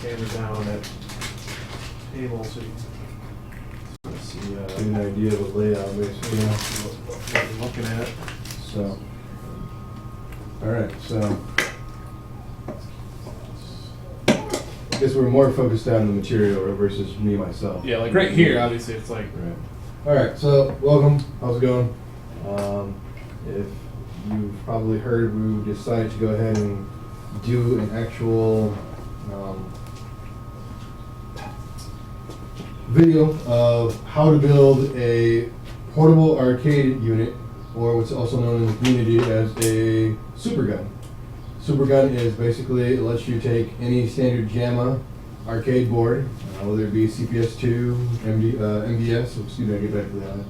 hammer down at table so you can see Get an idea of the layout, basically. what you're looking at. So, all right. So, I guess we're more focused on the material versus me myself. Yeah, like right here, obviously it's like. Right. All right. So, welcome. How's it going? If you've probably heard, we decided to go ahead and do an actual video of how to build a portable arcade unit, or what's also known in the community as a Supergun. Supergun is basically, it lets you take any standard JAMA arcade board, whether it be CPS2, MDS, excuse me, I'll get back to that.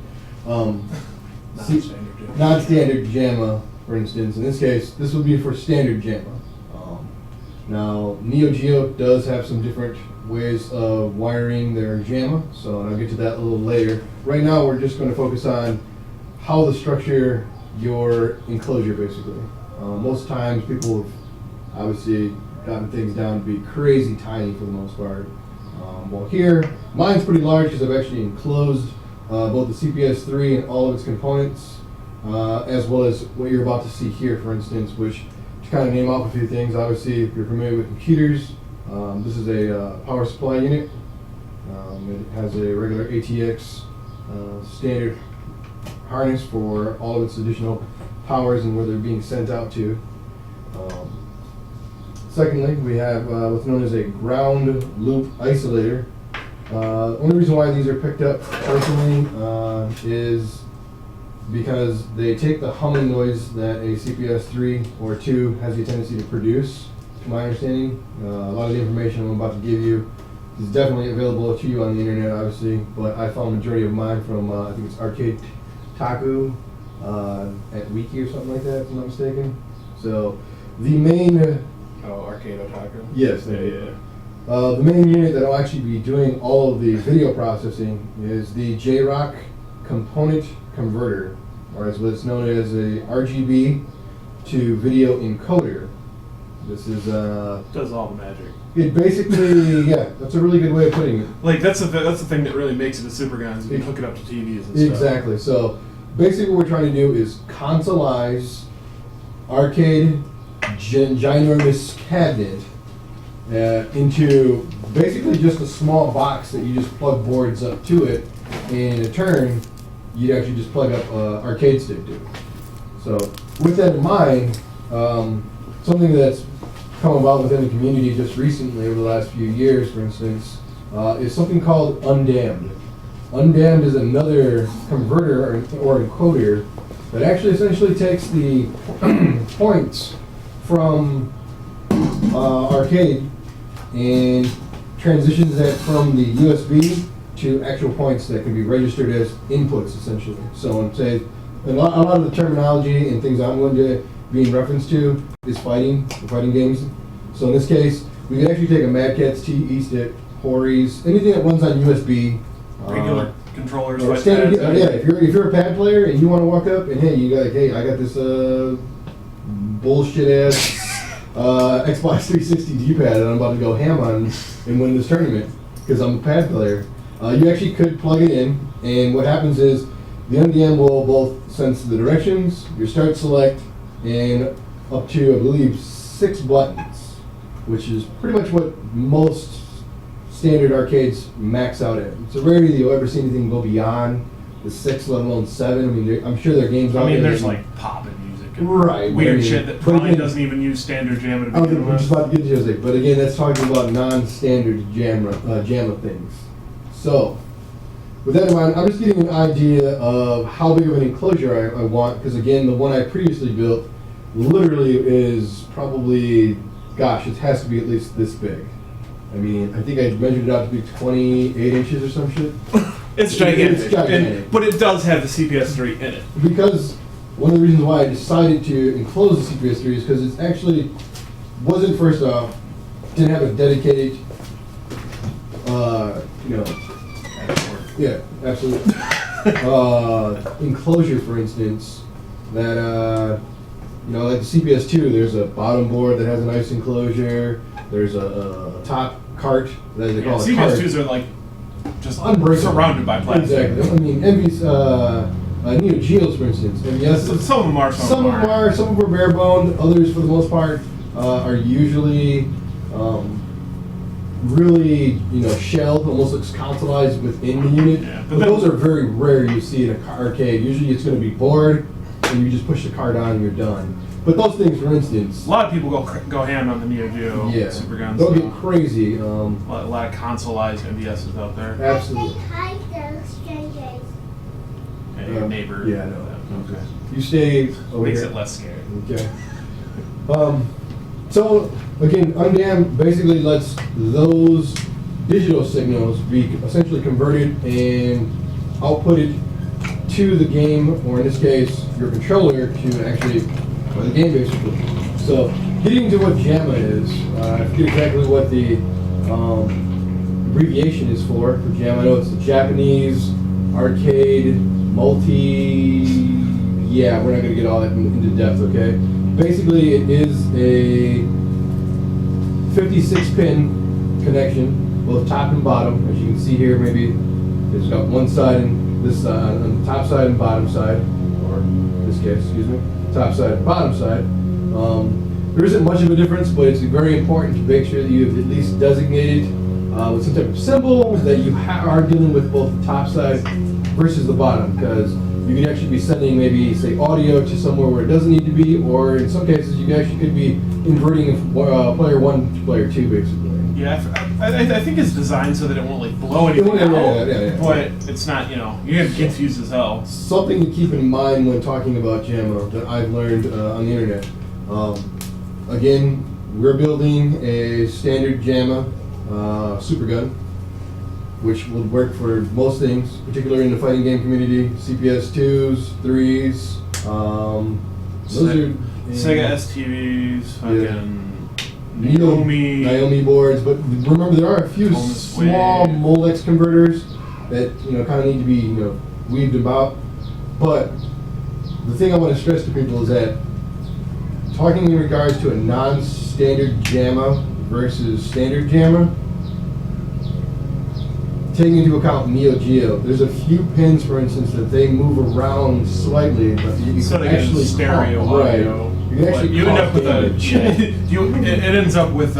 Non-standard JAMA, for instance. In this case, this would be for standard JAMA. Now, Neo Geo does have some different ways of wiring their JAMA, so I'll get to that a little later. Right now, we're just going to focus on how to structure your enclosure, basically. Most times, people have obviously gotten things down to be crazy tiny for the most part. Well, here, mine's pretty large because I've actually enclosed both the CPS3 and all of its components, as well as what you're about to see here, for instance, which, to kind of name off a few things, obviously, if you're familiar with computers, this is a power supply unit. It has a regular ATX standard harness for all of its additional powers and where they're being sent out to. Secondly, we have what's known as a ground loop isolator. The only reason why these are picked up personally is because they take the humming noise that a CPS 3 or 2 has the tendency to produce, to my understanding. A lot of the information I'm about to give you is definitely available to you on the internet, obviously, but I found the majority of mine from, I think it's Arcade Taku at Wiki or something like that, if I'm not mistaken. So, the main... Arcade Otaku? Yes, yeah. The main unit that will actually be doing all of the video processing is the JROC component converter, or as what's known as a RGB to video encoder. This is does all the magic. It basically, yeah, that's a really good way of putting it. Like that's the thing that really makes it a Supergun is you can hook it up to TVs and stuff. Exactly. So basically, what we're trying to do is consoleize arcade ginormous cabinet into basically just a small box that you just plug boards up to it, and in turn, you'd actually just plug up an arcade stick to it. So with that in mind, something that's come about within the community just recently over the last few years, for instance, is something called Undammed. Undammed is another converter or encoder that actually essentially takes the points from arcade and transitions that from the USB to actual points that can be registered as inputs, essentially. So I'm saying a lot of the terminology and things I'm going to be in reference to is fighting games. So in this case, we can actually take a Mad Catz T-E-Stick, Hori's, anything that runs on USB. Regular controllers, or standard, yeah. If you're a pad player and you want to walk up and hey, I got this bullshit ass Xbox 360 D-pad and I'm about to go ham on and win this tournament because I'm a pad player. You actually could plug it in, and what happens is the MDM will both sense the directions, your start select, and up to, I believe, 6 buttons, which is pretty much what most standard arcades max out at. It's a rarity that you'll ever see anything go beyond the 6, let alone 7. I mean, I'm sure there are games out there. There's like popping music and right, weird shit that probably doesn't even use standard JAMA to begin with. I'm just about to get to music, but again, that's talking about non-standard JAMA things. So, with that in mind, I'm just getting an idea of how big of an enclosure I want, because again, the one I previously built literally is probably, gosh, it has to be at least this big. I mean, I think I measured it out to be 28 inches or some shit. It's gigantic. It's gigantic. But it does have the CPS3 in it. Because one of the reasons why I decided to enclose the CPS3 is because it actually wasn't, first off, didn't have a dedicated, yeah, absolutely. Enclosure, for instance, that, like the CPS2, there's a bottom board that has a nice enclosure, there's a top cart that they call a cart. CBS2s are like just Unbreakable. surrounded by plastic. Exactly. I mean, Envy's, Neo Geos, for instance. MVS, Some of them are, some of them are. Some of them are bare boned. Others, for the most part, are usually really, shelled, almost looks consoleized within the unit. Yeah, but those are very rare you see in an arcade. Usually it's going to be board, and you just push the card on and you're done. But those things, for instance, A lot of people go ham on the Neo Geo yeah, Superguns. they'll get crazy. A lot of consoleized MVSs out there. Absolutely. And your neighbor. Yeah, I know. Okay. You stay over Makes here. it less scary. Okay. So again, undam basically lets those digital signals be essentially converted and outputted to the game, or in this case, your controller, to actually play the game basically. So getting into what JAMA is, I forget exactly what the abbreviation is for JAMA. I know it's the Japanese Arcade Multi. Yeah, we're not going to get all that into depth, okay? Basically, it is a 56-pin connection, both top and bottom. As you can see here, maybe it's got one side and this side, on the top side and bottom side, or in this case, excuse me, top side and bottom side. There isn't much of a difference, but it's very important to make sure that you have at least designated with some type of symbol that you are dealing with both the top side versus the bottom, because you could actually be sending maybe, say, audio to somewhere where it doesn't need to be, or in some cases you actually could be inverting player 1 to player 2, basically. Yeah, I think it's designed so that it won't like blow anything out, yeah. but it's not, you get confused as hell. Something to keep in mind when talking about JAMA that I've learned on the internet. Again, we're building a standard JAMA Supergun, which would work for most things, particularly in the fighting game community. CPS 2s, 3s. Those are Sega STVs, fucking Naomi boards, but remember there are a few Thomas small Wade. Molex converters that kind of need to be weaved about. But the thing I want to stress to people is that talking in regards to a non-standard JAMA versus standard JAMA, taking into account Neo Geo, there's a few pins, for instance, that they move around slightly, but you So can they get actually stereo right. audio. You can actually You end up with damage. it ends up with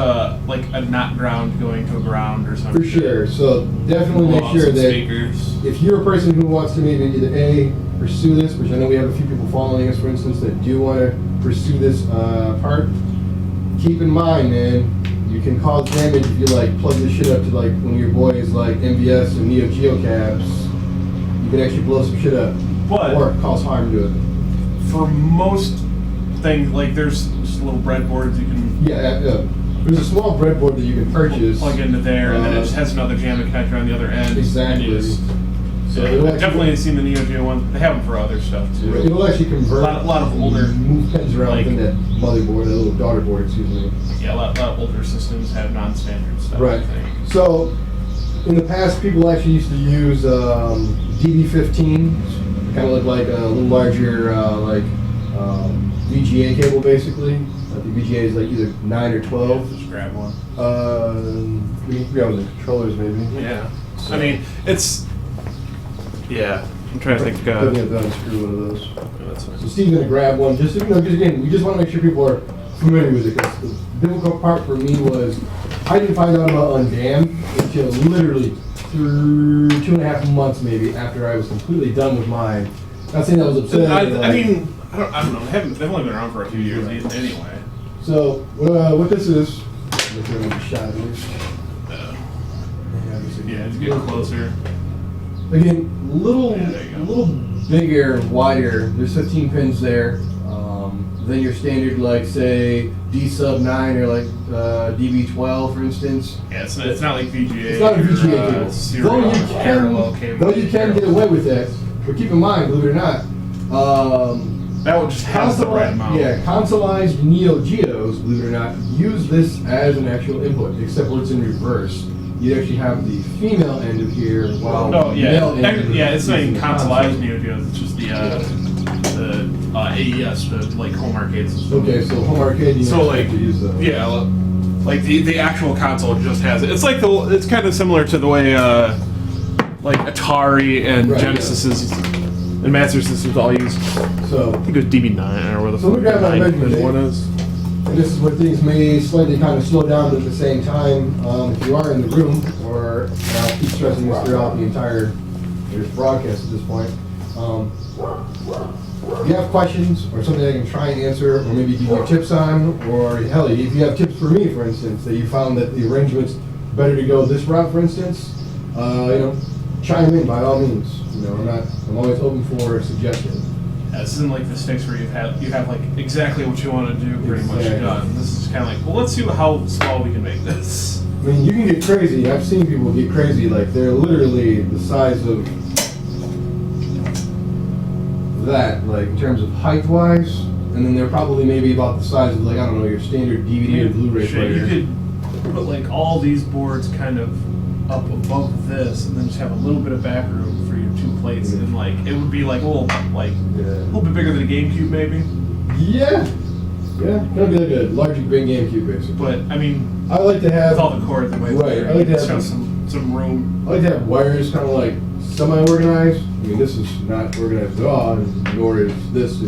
like a not ground going to a ground or something. For sure. So definitely Blow make out sure some that speakers. if you're a person who wants to maybe either A, pursue this, which I know we have a few people following us, for instance, that do want to pursue this part, keep in mind, man, you can cause damage if you plug this shit up to one of your boys MVS and Neo Geo cabs. You can actually blow some shit up, But or cause harm to it. for most things, there's just little breadboards you can There's a small breadboard that you can purchase. plug into there, and then it just has another JAMA connector on the other end. Exactly. And you just- So yeah, it'll I've actually- definitely seen the Neo Geo ones. They have them for other stuff too. It'll actually convert A lot of older, move pins around within that motherboard, that little daughter board, excuse me. Yeah, a lot of older systems have non-standard stuff. Right. I think. So, in the past, people actually used to use DB15, kind of look like a little larger, VGA cable, basically. The VGA is either 9 or 12. Yeah, just grab one. We can grab the controllers, maybe. Yeah. I mean, it's. Yeah. I'm trying to think. Doesn't have to unscrew one of those. That's fine. So Steve's gonna grab one, just because again, we just want to make sure people are familiar with it. Because the difficult part for me was I didn't find out about Undam until literally 2.5 months maybe after I was completely done with mine. Not saying that was upsetting. I mean, I don't know. They've only been around for a few years anyway. So what this is? Look at the shot at least. Yeah, it's getting closer. Again, little Yeah, there you go. little bigger, wider. There's 15 pins there. Than your standard, say D sub 9 or DB12, for instance. Yeah, it's not like VGA. It's not a VGA or, cable. serial parallel cable. Though you can get away with that, but keep in mind, believe it or not, That would just have the right amount. Yeah, consoleized Neo Geos, believe it or not, use this as an actual input, except when it's in reverse. You actually have the female end of here, while Oh the yeah, male end of it's not even the consoleized console. Neo Geos. It's just the AES, the home arcade system. Okay, so home arcade, you So don't like, have to use those. yeah, Like the actual console just has it. It's like it's kind of similar to the way like Atari and Right, Genesis is, and Master Systems all used. So, I think it was DB9 or where the So we got my measurement tape. one is. and this is where things may slightly kind of slow down at the same time. If you are in the room, or and I'll keep stressing this throughout the entire broadcast at this point. If you have questions or something I can try and answer, or maybe give you tips on, or hell, if you have tips for me, for instance, that you found that the arrangement's better to go this route, for instance, chime in by all means. I'm always open for suggestions. Yeah, this isn't like the sticks where you have like exactly what you want to do pretty much Exactly. done. This is kind of like, well, let's see how small we can make this. I mean, you can get crazy. I've seen people get crazy. Like, they're literally the size of that, like, in terms of height-wise. And then they're probably maybe about the size of, like, I don't know, your standard DVD or Blu-ray Shit, player. you could put like all these boards kind of up above this, and then just have a little bit of back room for your 2 plates, and like it would be like a little bit bigger than a GameCube maybe. Yeah. Yeah. Kind of be like a larger big GameCube, basically. But I mean, I like to have... with all the cords and ways Right, there, I like to it's have- got some room. I like to have wires kind of like semi-organized. I mean, this is not organized at all, nor is this.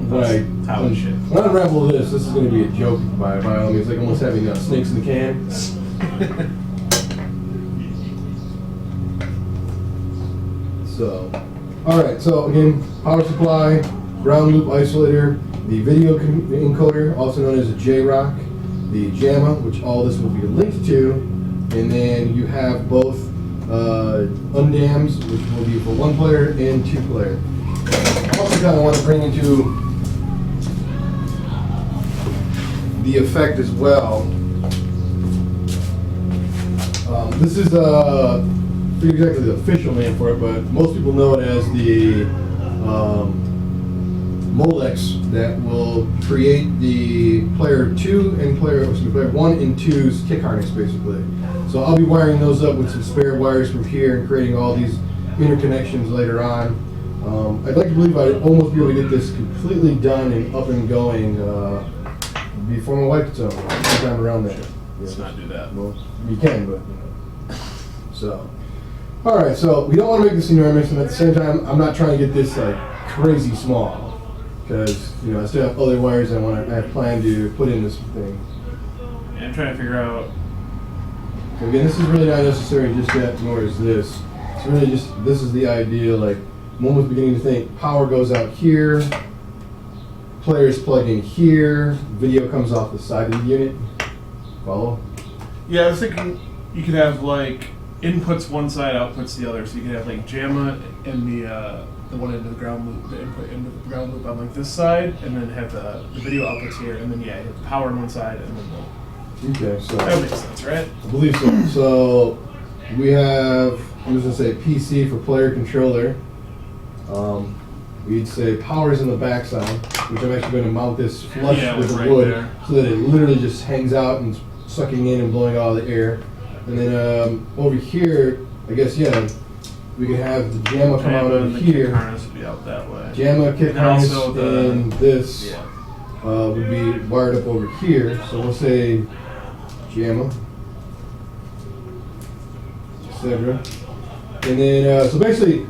That's how it should. When I unravel this is going to be a joke by all means. It's like almost having snakes in the can. So, all right. So again, power supply, ground loop isolator, the video encoder, also known as a J-Rock, the JAMA, which all this will be linked to, and then you have both undams, which will be for 1 player and 2 player. I also kind of want to bring into the effect as well. This is I forget exactly the official name for it, but most people know it as the Molex that will create the player 1 and 2's kick harness, basically. So I'll be wiring those up with some spare wires from here and creating all these interconnections later on. I'd like to believe I'd almost be able to get this completely done and up and going before my wife gets home, sometime around there. Let's not do that. Well, you can, but so. All right, so we don't want to make this enormous, and at the same time, I'm not trying to get this like crazy small, because I still have other wires I have planned to put in this thing. And I'm trying to figure out. So again, this is really not necessary just yet, nor is this. It's really just, this is the idea, like, one was beginning to think, power goes out here, players plug in here, video comes off the side of the unit. Follow? Yeah, I was thinking you could have like inputs one side, outputs the other. So you could have like JAMA and the one into the ground loop, the input into the ground loop on like this side, and then have the video outputs here, and then you have the power on one side, and then Okay, so that makes sense, right? I believe so. So we have, I'm just gonna say PC for player controller. We'd say power's in the backside, which I'm actually going to mount this flush with the right wood there. so that it literally just hangs out and sucking in and blowing all the air. And then over here, I guess, yeah, we could have the JAMA come out over and the here. kick harness would be out that way. JAMA, kick And harness, also the- and this Yeah. would be wired up over here. So we'll say JAMA, etc. And then, so basically,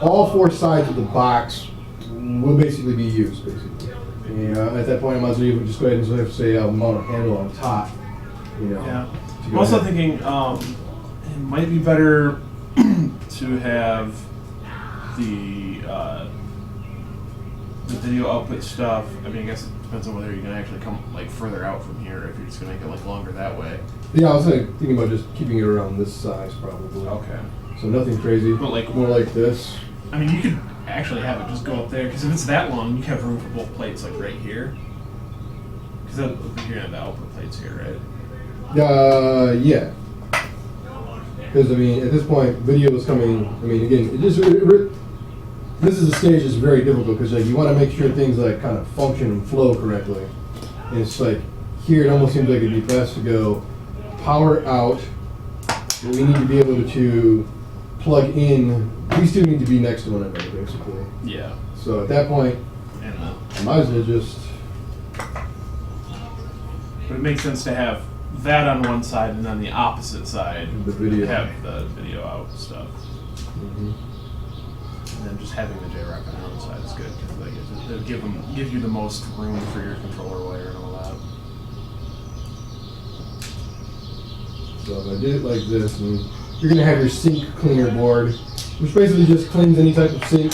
all 4 sides of the box will basically be used, basically. And at that point, I might as well even just go ahead and say mount a handle on top. Yeah. to I'm go also ahead. thinking it might be better to have the video output stuff. I mean, I guess it depends on whether you're gonna actually come like further out from here, or if you're just gonna make it like longer that way. Yeah, I was thinking about just keeping it around this size, probably. Okay. So nothing crazy. But, like- more like this. I mean, you could actually have it just go up there, because if it's that long, you have room for both plates, like right here. Because you're gonna have the output plates here, right? Yeah. Because I mean, at this point, video is coming. I mean, again, this is a stage that's very difficult because like you want to make sure things like kind of function and flow correctly. And it's like here, it almost seems like it'd be best to go power out. But we need to be able to plug in. These two need to be next to one another, basically. Yeah. So at that point, And I might as well just. but it makes sense to have that on one side, and on the opposite side, The video. have the video out stuff. Mhm. And then just having the J-Rock on the other side is good because like it'll give you the most room for your controller wire and all that. So if I did it like this, and you're gonna have your sink cleaner board, which basically just cleans any type of sink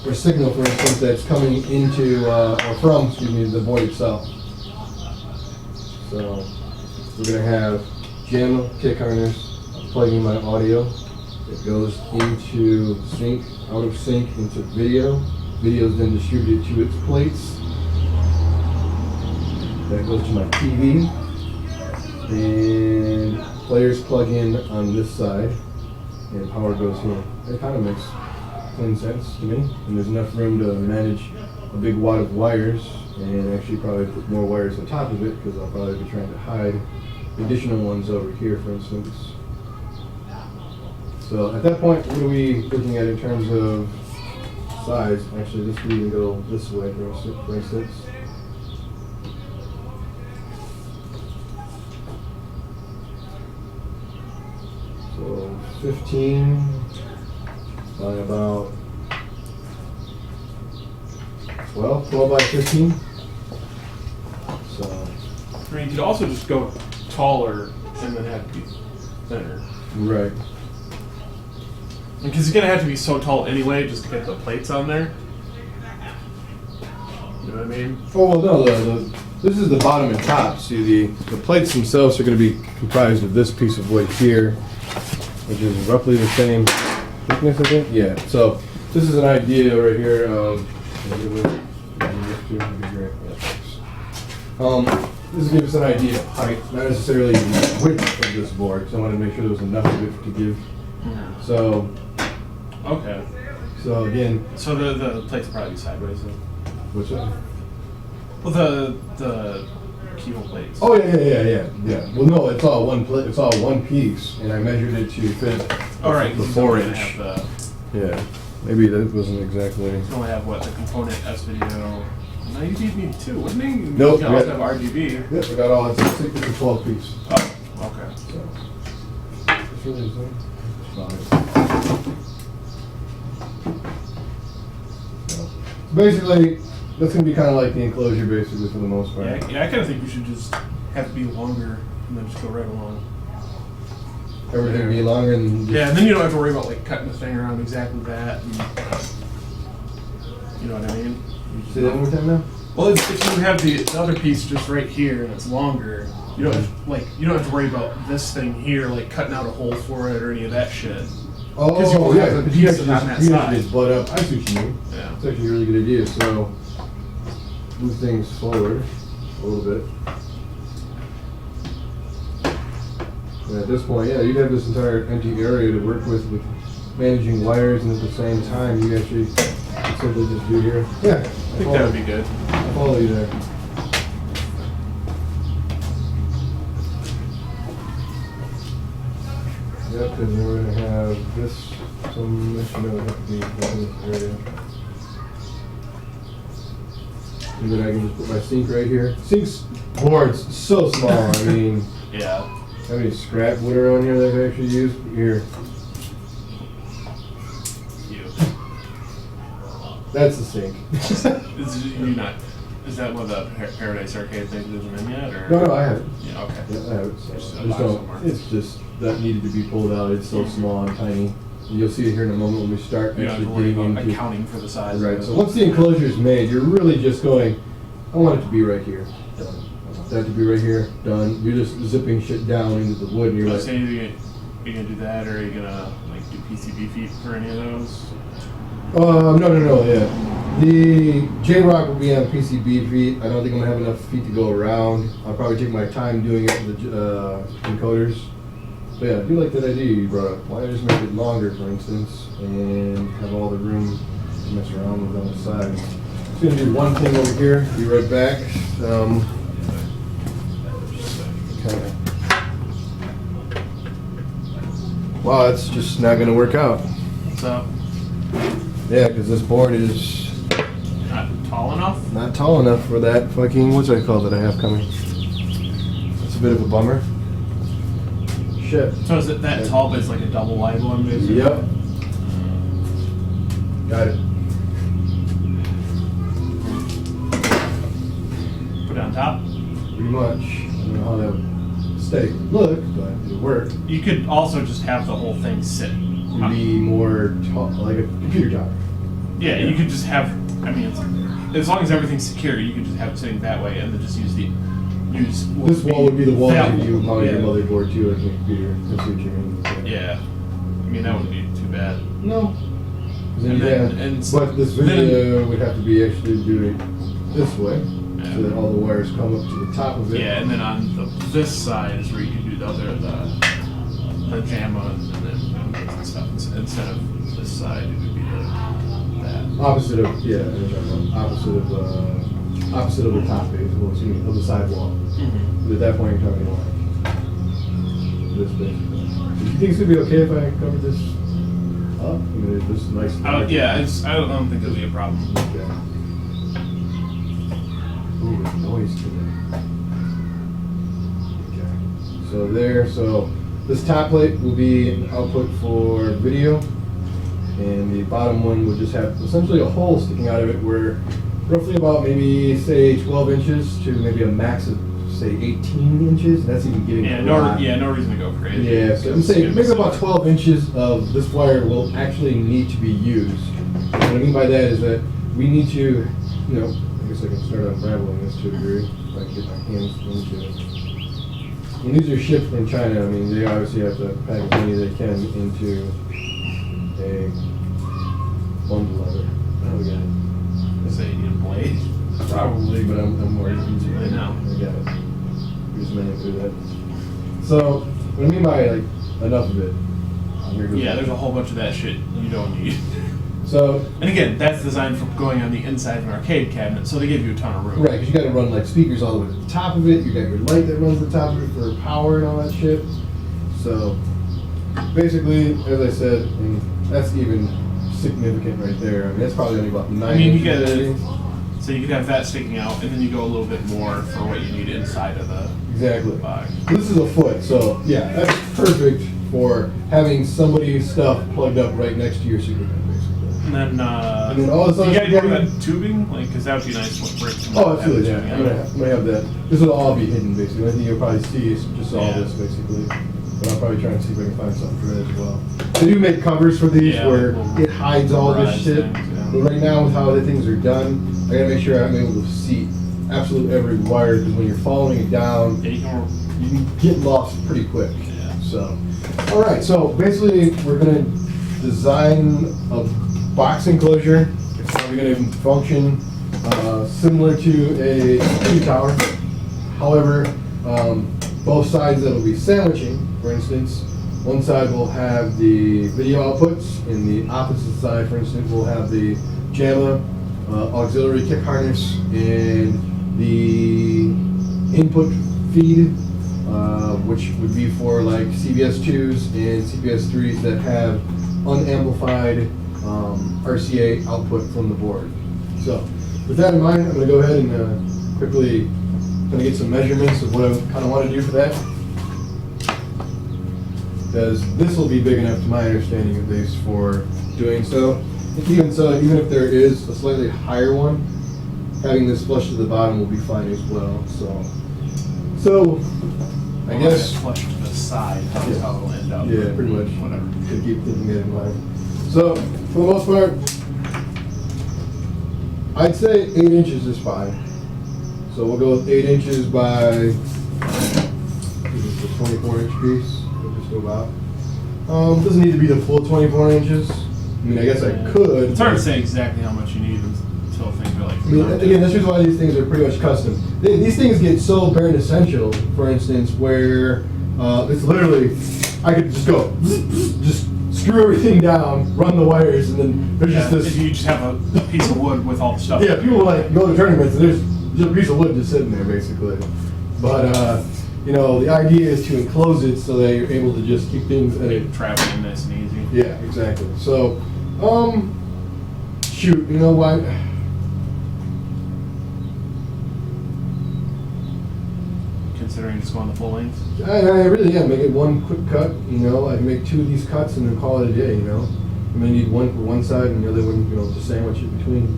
or signal, for instance, that's coming into or from, excuse me, the board itself. So we're gonna have JAMA kick harness plugging my audio. It goes into sync, out of sync into video. Video is then distributed to its plates. That goes to my TV. And players plug in on this side, and power goes here. It kind of makes clean sense to me. And there's enough room to manage a big wad of wires, and actually probably put more wires on top of it, because I'll probably be trying to hide additional ones over here, for instance. So at that point, what are we looking at in terms of size? Actually, this could even go this way, for instance. So 15 by about 12 by 15. So, I mean, you could also just go taller and then have to be thinner. right. Because you're gonna have to be so tall anyway, just to get the plates on there. You know what I mean? Oh, well, no, this is the bottom and top. See, the plates themselves are going to be comprised of this piece of wood here, which is roughly the same thickness, I think. Yeah, so this is an idea right here. This gives us an idea of height, not necessarily width of this board, because I wanted to make sure there was enough width to give. So, Okay. so again, So the plates will probably be sideways then. what's that? Well, the keyhole plates. Oh yeah. Well, no, it's all one plate. It's all one piece, and I measured it to fit All right. the so 4 you're gonna inch. have Yeah, maybe that wasn't exactly. you only have what the component S video. No, you need two, wouldn't you? Nope, You can also yeah. have RGB. Yep, I got all. It's a 12 piece. Oh, okay. So. It's really easy. Fine. So, basically, that's gonna be kind of like the enclosure, basically, for the most part. Yeah, I kind of think you should just have to be longer and then just go right along. Everything be longer than. Yeah, and then you don't have to worry about like cutting the thing around exactly that. And, you know what I mean? You just- Say that one more time now. Well, if you have the other piece just right here and it's longer, you don't have, you don't have to worry about this thing here like cutting out a hole for it or any of that shit. Because you Oh won't yeah, have the but piece you on actually that just side. butt up. I see what you mean. Yeah. It's actually a really good idea. So move things forward a little bit. And at this point, yeah, you'd have this entire empty area to work with managing wires, and at the same time, you actually could simply just do here. Yeah, I think that would be good. I follow you there. Yep, because then we're gonna have this, some mission that would have to be in this area. And then I can just put my sink right here. Sink's board's so small, I mean, Yeah. how many scrap wood around here that I actually use? Here, You. that's the sink. Is that one of the Paradise Arcade things isn't in yet? Or? No, I have it. Yeah, okay. Yeah, I have it. So Just I in a just box don't, somewhere. it's just, that needed to be pulled out. It's so small and tiny. And you'll see it here in a moment when we start You don't have actually to worry digging about into. accounting for the size Right, of it. so once the enclosure is made, you're really just going, I want it to be right here, done. I want that to be right here, done. You're just zipping shit down into the wood and you're So like, say you're gonna do that, or are you gonna like do PCB feet for any of those? no, yeah. The J-Rock will be on PCB feet. I don't think I'm gonna have enough feet to go around. I'll probably take my time doing it with the encoders. But yeah, I do like that idea you brought up. Why not just make it longer, for instance, and have all the room to mess around with on the side. Just gonna do one thing over here, be right back. Kinda. Wow, that's just not gonna work out. What's up? Yeah, because this board is Not tall enough? not tall enough for that fucking, what's that called that I have coming? It's a bit of a bummer. ship. So is it that tall, but it's like a double wide one, basically? Yep. Got it. Put it on top? Pretty much. I don't know how that would aesthetically look, but it'll work. You could also just have the whole thing sit. It'd be more like a computer tower. Yeah, you could just have, I mean, as long as everything's secure, you could just have it sitting that way and then just use This wall would be the wall that you would mount yeah. your motherboard to, like a computer. That's what you're in. So. Yeah. I mean, that wouldn't be too bad. No. And then- But this video would have to be actually doing this way, Yeah. so that all the wires come up to the top of it. Yeah, and then on this side is where you can do the JAMA and then stuff. Instead of this side, it would be that. Opposite of opposite of the top base, well, excuse me, of the sidewall. Mm-hmm. But at that point, you're talking like this basically. Do you think it's gonna be okay if I cover this up? I mean, this is nice. Yeah, I don't think it'll be a problem. Okay. Ooh, there's noise today. Okay. So this top plate will be an output for video, and the bottom one will just have essentially a hole sticking out of it where roughly about maybe say 12 inches to maybe a max of say 18 inches. That's even getting a lot. No reason to go crazy. Yeah, so I'm saying maybe about 12 inches of this wire will actually need to be used. What I mean by that is that we need to, I guess I can start unraveling this to a degree if I can get my hands into it. When these are shipped from China, I mean, they obviously have to pack as many as they can into a bundle of it. Oh, we got it. Say you need a blade. Probably, but I'm more easy. I know. I got it. We just managed to do that. So, what I mean by like enough of it. Yeah, there's a whole bunch of that shit you don't need. So, And again, that's designed for going on the inside of an arcade cabinet, so they give you a ton of room. right, because you got to run like speakers all the way to the top of it. You got your light that runs the top of it for power and all that shit. So, basically, as I said, and that's even significant right there. I mean, that's probably only about 9 I mean, you inches. get so you could have that sticking out, and then you go a little bit more for what you need inside of the Exactly. box. This is a foot, so yeah, that's perfect for having somebody's stuff plugged up right next to your Supergun, basically. And then all this other you gotta stuff- get that tubing, like, because that would be nice for it to Oh, absolutely, yeah. have the I'm tubing gonna have that. This will all be hidden, basically. I think you'll probably see is just all Yeah. this, basically. But I'll probably try and see if I can find something for that as well. They do make covers for these Yeah, where like it hides all this polarized shit. things, yeah. But right now, with how the things are done, I gotta make sure I'm able to see absolute every wire, because when you're following it down, Yeah, you can get lost pretty quick. Yeah. So, all right. So basically, we're gonna design a box enclosure. It's probably gonna function similar to a computer tower. However, both sides that'll be sandwiching. For instance, one side will have the video outputs, and the opposite side, for instance, will have the JAMA auxiliary kick harness and the input feed, which would be for like CBS 2s and CBS 3s that have unamplified RCA output from the board. So, with that in mind, I'm going to go ahead and quickly get some measurements of what I kind of want to do for that. Because this will be big enough, to my understanding at least, for doing so. Even so, even if there is a slightly higher one, having this flush to the bottom will be fine as well. So I guess flush to the side. That's Yeah. how it'll end up. yeah, pretty much. Whatever. To keep thinking that in mind. So for the most part, I'd say 8 inches is fine. So we'll go with 8 inches by this is a 24-inch piece. We'll just go about. Doesn't need to be the full 24 inches. I mean, I guess I could. It's hard to say exactly how much you need until things are like. I mean, again, that's just why these things are pretty much custom. These things get so bare and essential, for instance, where it's literally, I could just go, just screw everything down, run the wires, and then there's just If this. you just have a piece of wood with all the stuff. Yeah, people like go to tournaments and there's just a piece of wood just sitting there, basically. But, the idea is to enclose it so that you're able to just keep things at a Traveling nice and easy. Yeah, exactly. So, shoot, you know what? considering just going the full length? I really am. Make it one quick cut, you know. I can make 2 of these cuts and then call it a day, you know. I may need one for one side and the other one, you know, to sandwich it between,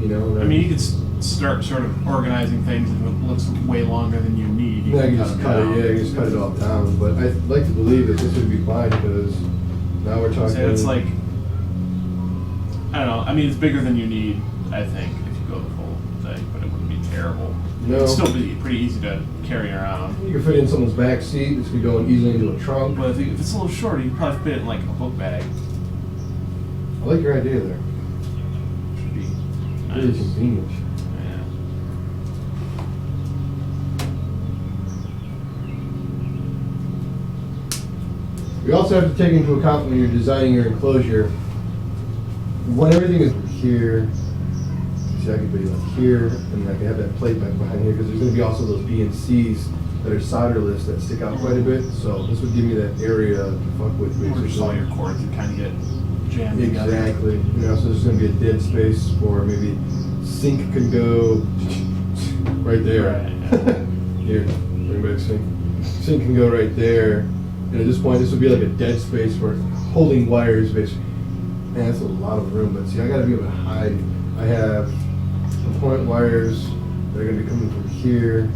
you know. I mean, you could start sort of organizing things if it looks way longer than you need. You I can can just it cut it, down. yeah, I can just cut it all down. But I'd like to believe that this would be fine because now we're talking. So it's like, I don't know. I mean, it's bigger than you need, I think, if you go the full thing, but it wouldn't be terrible. No. It'd still be pretty easy to carry around. You can fit it in someone's back seat. This could go easily into a trunk. But if it's a little shorter, you could probably fit it in like a book bag. I like your idea there. Should be Really nice. convenient. Yeah. We also have to take into account when you're designing your enclosure, when everything is here, see I could be like here, and I can have that plate back behind here, because there's going to be also those B and C's that are solderless that stick out quite a bit, so this would give me that area to fuck with. Or just all your cords that kind of get jammed together. Exactly. You know, so there's going to be a dead space for maybe sink can go right there. Right. Here, bring back sink. Sink can go right there. And at this point, this would be like a dead space for holding wires, basically. Man, that's a lot of room. But see, I got to be able to hide. I have some point wires that are going to be coming from here.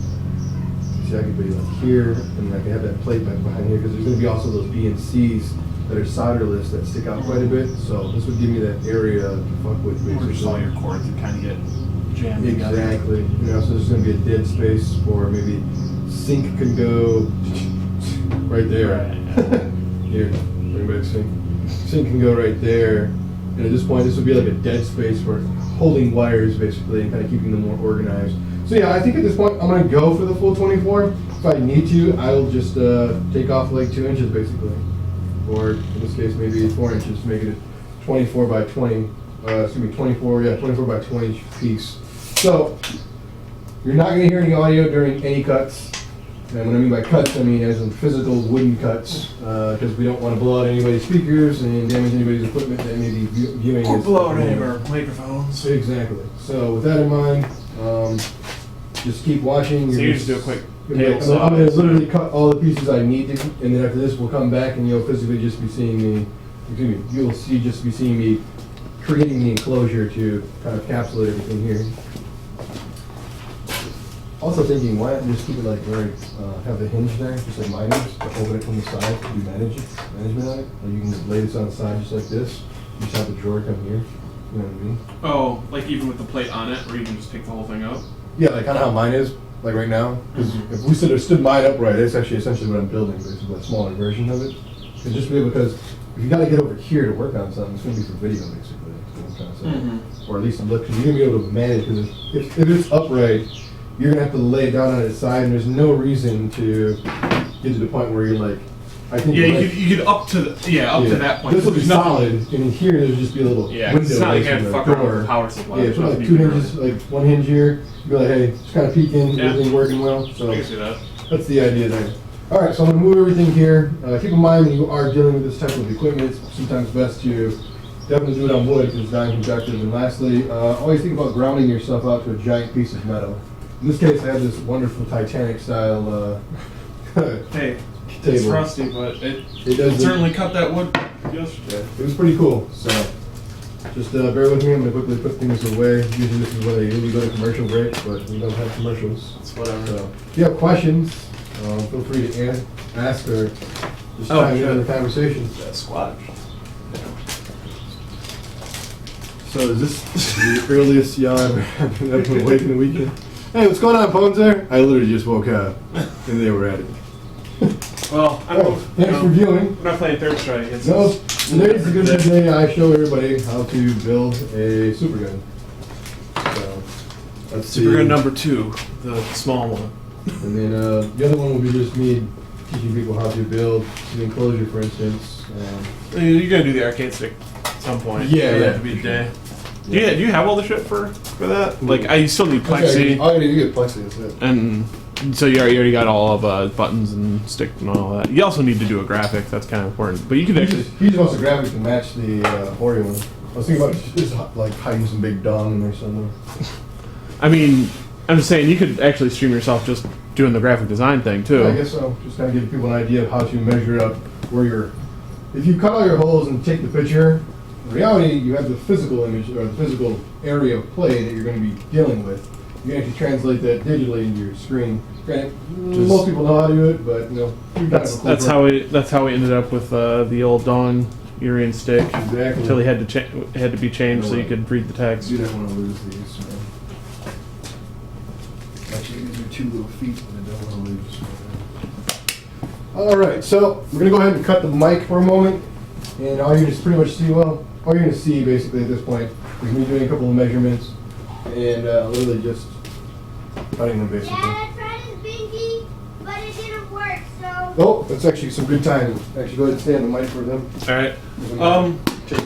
See, I could be like here, and I can have that plate back behind here, because there's going to be also those B and C's that are solderless that stick out quite a bit. So this would give me that area to fuck with, Or basically. just all your cords that kind of get jammed together. Exactly. You know, so there's going to be a dead space for maybe sink can go right there. Right. Here, bring back sink. Sink can go right there. And at this point, this would be like a dead space for holding wires, basically, and kind of keeping them more organized. So yeah, I think at this point, I'm going to go for the full 24. If I need to, I'll just take off like 2 inches, basically. Or in this case, maybe 4 inches to make it a 24 by 20. 24 by 20 piece. So, you're not going to hear any audio during any cuts. And what I mean by cuts, I mean as in physical wooden cuts, because we don't want to blow out anybody's speakers and damage anybody's equipment that may be viewing Or this. blow out any of our microphones. Exactly. So with that in mind, just keep watching. So you just do a quick I'm table going to saw. literally cut all the pieces I need to, and then after this we'll come back and you'll physically just be seeing me, just be seeing me creating the enclosure to kind of encapsulate everything here. Also thinking, why not just keep it like where have the hinge there, just like mine is, but open it from the side to do management on it. Or you can just lay this on the side just like this. You just have the drawer come here. You know what I mean? Oh, like even with the plate on it, or you can just take the whole thing out? Yeah, like kind of how mine is, like right now. Because if we stood mine upright, that's actually essentially what I'm building, basically a smaller version of it. It's just because if you got to get over here to work on something, it's going to be for video, basically. That's what I'm trying to say. Or at least look, because you're going to be able to manage. Because if it's upright, you're going to have to lay it down on its side, and there's no reason to get to the point where you're like, I think. Yeah, like, you could up to that point. This will be There's nothing- solid, and in here there's just be a little Yeah, 'cause window. it's not like you right have to in fuck the around with door. the power supply. Yeah, There's put like nothing 2 you can hinges, like 1 hinge here. Be like, hey, just kind of peeking, Yeah. everything working well. So I can see that. that's the idea there. All right, so I'm gonna move everything here. Keep in mind when you are dealing with this type of equipment, it's sometimes best to definitely do it on wood because it's non-conductive. And lastly, always think about grounding yourself out to a giant piece of metal. In this case, I have this wonderful Titanic style Hey, it's table. rusty, but it does certainly cut that wood yesterday. It was pretty cool. So just bear with me. I'm gonna quickly put things away. Usually this is when I usually go to commercial break, but we don't have commercials. It's whatever. So if you have questions, feel free to ask or just chime in on the conversation. That squat. So is this the earliest y'all ever have been awake in the weekend? Hey, what's going on, Bones there? I literally just woke up and they were at it. Well, Thanks for viewing. We're not playing Third Strike. It's No, today's a good day. I show everybody how to build a Supergun. So that's Supergun number 2, the small one. And then the other one will be just me teaching people how to build an enclosure, for instance. You're gonna do the arcade stick at some point. Yeah, It'll yeah. have to be a day. Do you have all the shit for that? Like, I still need plexi, I already get plexi, that's it. and so you already got all of buttons and stick and all that. You also need to do a graphic. That's kind of important. But you could actually. He just wants a graphic to match the Oreo one. I was thinking about just like hiding some big dong in there somewhere. I mean, I'm just saying you could actually stream yourself just doing the graphic design thing too. I guess so. Just kind of give people an idea of how to measure up where you're. If you cut all your holes and take the picture, in reality, you have the physical image or the physical area of play that you're going to be dealing with. You can actually translate that digitally into your screen. Granted, most people know how to do it, but you know, That's how we ended up with the old Dong Urian stick. Exactly. Until he had to be changed so you could read the text. You don't want to lose these. So. Actually, these are 2 little feet that I don't want to lose. All right, so we're gonna go ahead and cut the mic for a moment, and all you're just pretty much see. Well, all you're gonna see basically at this point is me doing a couple of measurements and literally just cutting them basically. Yeah, I tried his binky, but it didn't work, so... Oh, that's actually some good time. Actually, go ahead and stay on the mic for them. All right.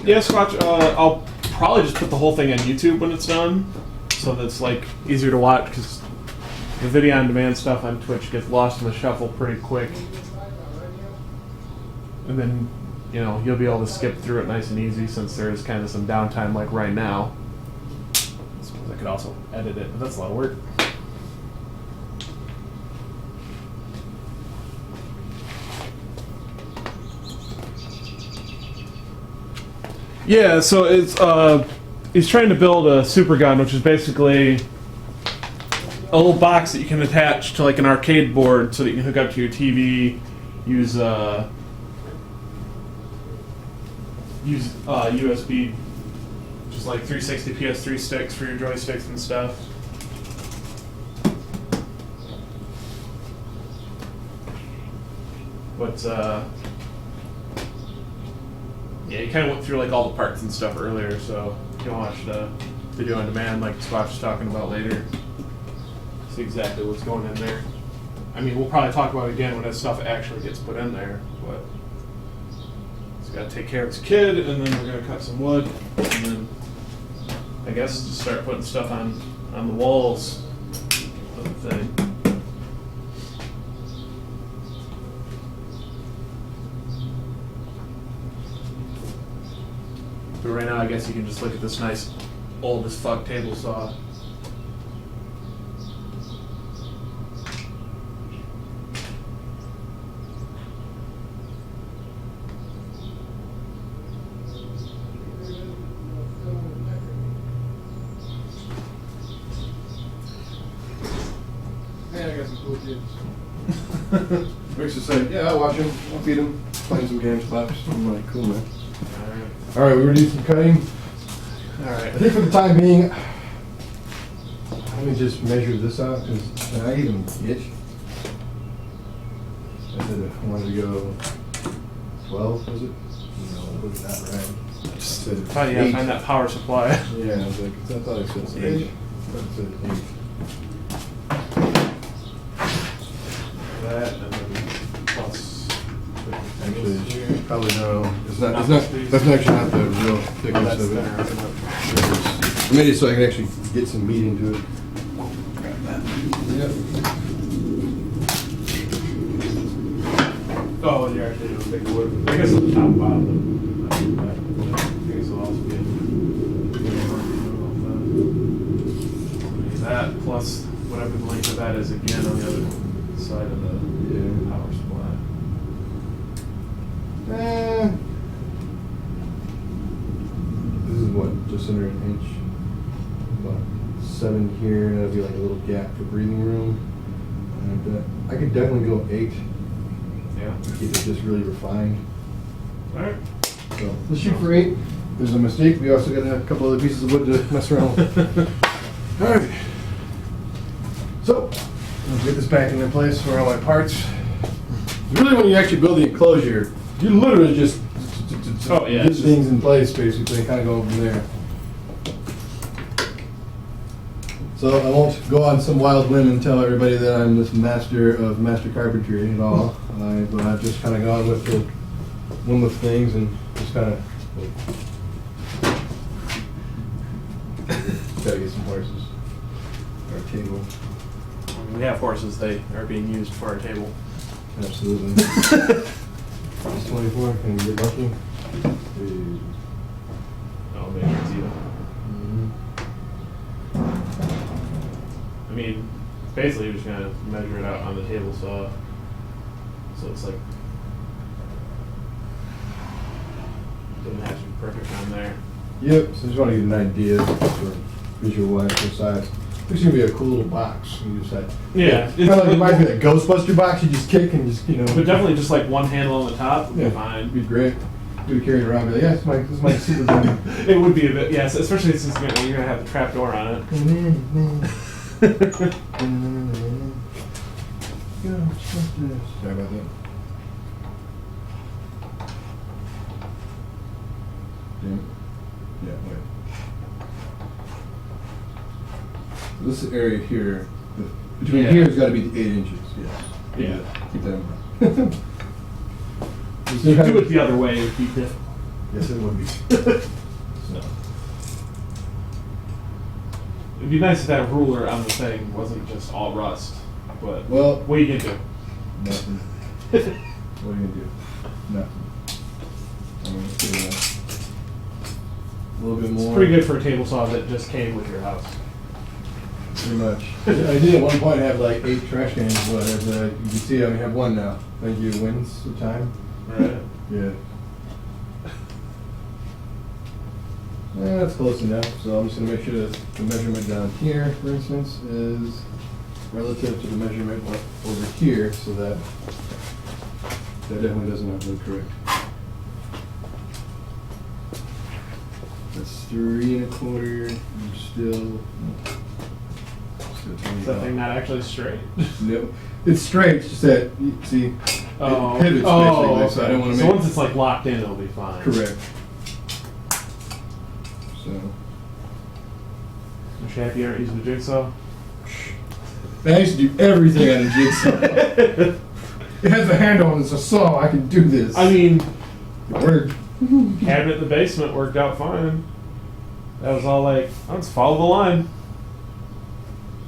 Yeah, Squatch. I'll probably just put the whole thing on YouTube when it's done, so that's like easier to watch because the video on demand stuff on Twitch gets lost in the shuffle pretty quick. And then, you know, you'll be able to skip through it nice and easy since there is kind of some downtime like right now. I suppose I could also edit it, but that's a lot of work. Yeah, so it's he's trying to build a Supergun, which is basically a little box that you can attach to like an arcade board so that you can hook up to your TV, use USB, just like 360 PS3 sticks for your joysticks and stuff. But yeah, you kind of went through like all the parts and stuff earlier, so you can watch the video on demand like Squatch was talking about later. See exactly what's going in there. I mean, we'll probably talk about it again when that stuff actually gets put in there, but he's got to take care of his kid, and then we're going to cut some wood, and then I guess just start putting stuff on the walls of the thing. But right now, I guess you can just look at this nice old as fuck table saw. Man, I got some cool kids. Rick's just like, yeah, I'll watch him, I'll feed him, playing some games, claps. I'm like, cool, man. All right, we're gonna do some cutting. All right. I think for the time being, let me just measure this out because I even itch. I said I wanted to go 12, was it? No, that was not right. I said How do you 8. find that power supply? Yeah, I was like, I thought I said 8. I said 8. That and then plus. Actually, it's probably no. It's not. It's not. That's actually not the real thickness That's of it. thinner, isn't it? I made it so I can actually get some meat into it. Grab that. Yep. Oh, you're actually doing big wood. I guess on the top and bottom. I guess it'll also be that plus whatever the length of that is again on the other side of the power supply. This is what, just under an inch. About 7 here, and that'll be like a little gap for breathing room. And I could definitely go 8. Yeah. Keep it just really refined. Alright. So let's shoot for 8. If there's a mistake, we also got a couple other pieces of wood to mess around with. Alright. So, let's get this back into place for all my parts. Really, when you actually build the enclosure, you literally just get things in place, basically, and kind of go from there. So I won't go on some wild limb and tell everybody that I'm this master of master carpentry at all. But I've just kind of gone with the one with things and just kind of gotta get some horses or a table. We have horses, they are being used for our table. Absolutely. It's 24. Can you get lucky? Oh, maybe it's you. I mean, basically you're just gonna measure it out on the table saw. So it's like doesn't have to be perfect on there. Yep, so just want to get an idea for visual wise for size. This is gonna be a cool little box. You just had, Yeah, kind of like reminds me of that Ghostbuster box. You just kick and just but definitely just like one handle on the top would yeah, be fine. it'd be great. You would carry it around, and be like, yeah, this is my Supergun. It would be a bit, yes, especially since you're gonna have the trap door on it. Sorry about that. Damn it. Yeah, wait. So this area here, between Yeah. here has got to be 8 inches. Yes. Yeah. Keep that in mind. If you do it the other way, it would be difficult. Yes, it would be. So. It'd be nice if that ruler on the thing wasn't just all rust. But Well, what are you gonna do? nothing. What are you gonna do? Nothing. I'm gonna do that. A little bit more. It's pretty good for a table saw that just came with your house. Pretty much. I did at one point have like 8 trash cans, but as you can see, I only have 1 now. Thank you, Winds of Time. Right. Yeah. That's close enough. So I'm just gonna make sure that the measurement down here, for instance, is relative to the measurement over here, so that definitely doesn't have to look correct. That's 3 1/4. I'm still Is that thing not actually straight? No, it's straight. It's just that see, it pivots basically. So I don't want to So make once it's like locked in, it'll be fine. correct. So You happy you aren't using the jigsaw? I used to do everything on a jigsaw. It has a handle and it's a saw. I can do this. I mean, It worked. cabinet in the basement worked out fine. That was all like, let's follow the line.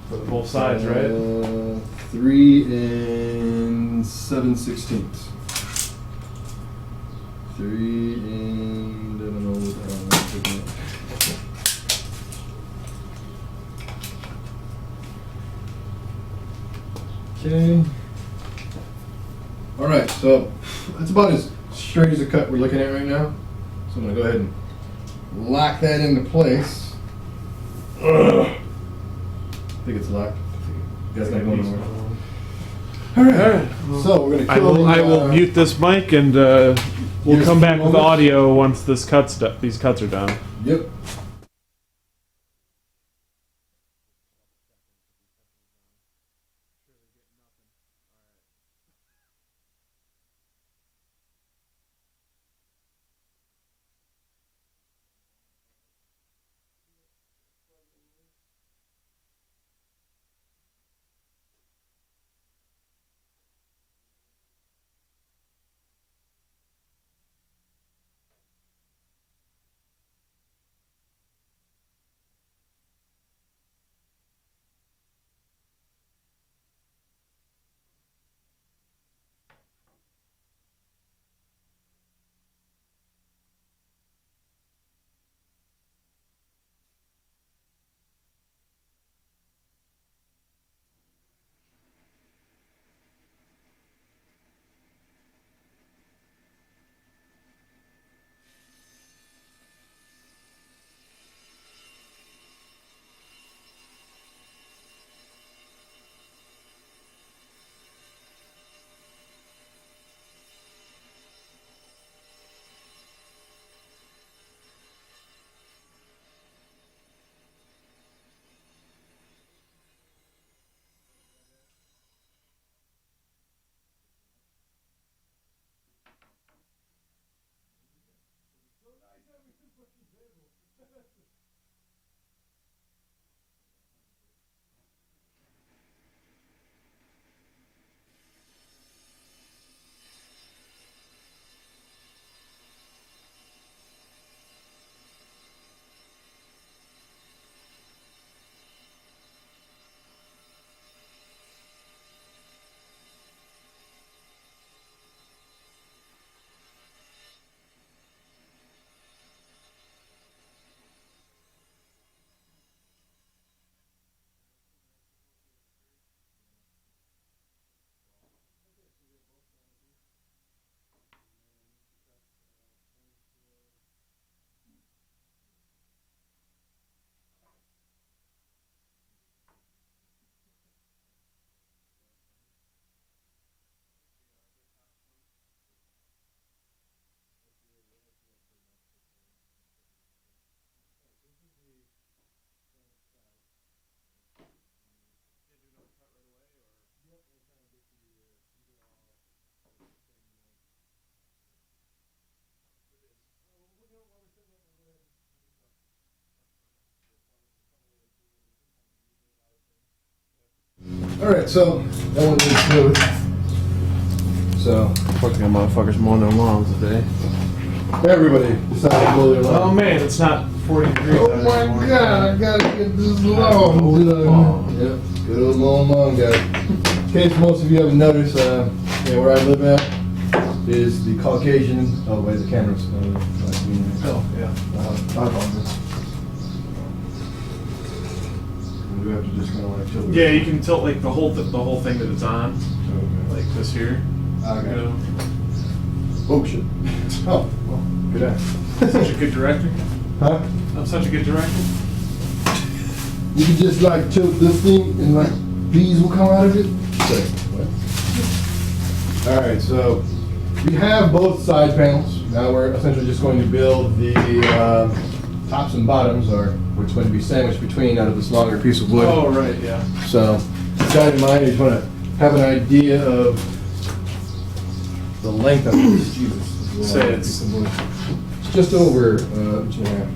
For both sides, right? 3 7/16. 3 and I don't know what Okay. All right, so that's about as straight as a cut we're looking at right now. So I'm gonna go ahead and lock that into place. Ugh. I think it's locked. You guys not going anywhere. All right. So we're gonna. I will. kill I the, will mute this mic and Give we'll us come a back few with moments. audio once these cuts are done. Yep. Alright, so that one needs fluid. So Fucking motherfuckers mowing their lawns today. everybody decided to mow their lawn. Oh man, it's not 40 degrees. Oh out my anymore. god, I gotta get this lawn done. Yep, good old lawn guy. In case most of you haven't noticed, where I live at is the Caucasian. Oh wait, the camera's. Oh yeah. I apologize. We have to just kind of like tilt it. Yeah, you can tilt like the whole thing that it's on, Okay. like this here. Okay. You know? Oh shit. Oh, well, good eye. Such a good director. Huh? I'm such a good director. You can just like tilt this thing and like bees will come out of it. Sorry, what? Alright, so we have both side panels. Now we're essentially just going to build the tops and bottoms, or what's going to be sandwiched between out of this longer piece of wood. Oh right, yeah. So, with that in mind, you just want to have an idea of the length of this. Jesus. Say it's- It's just over inch and a half.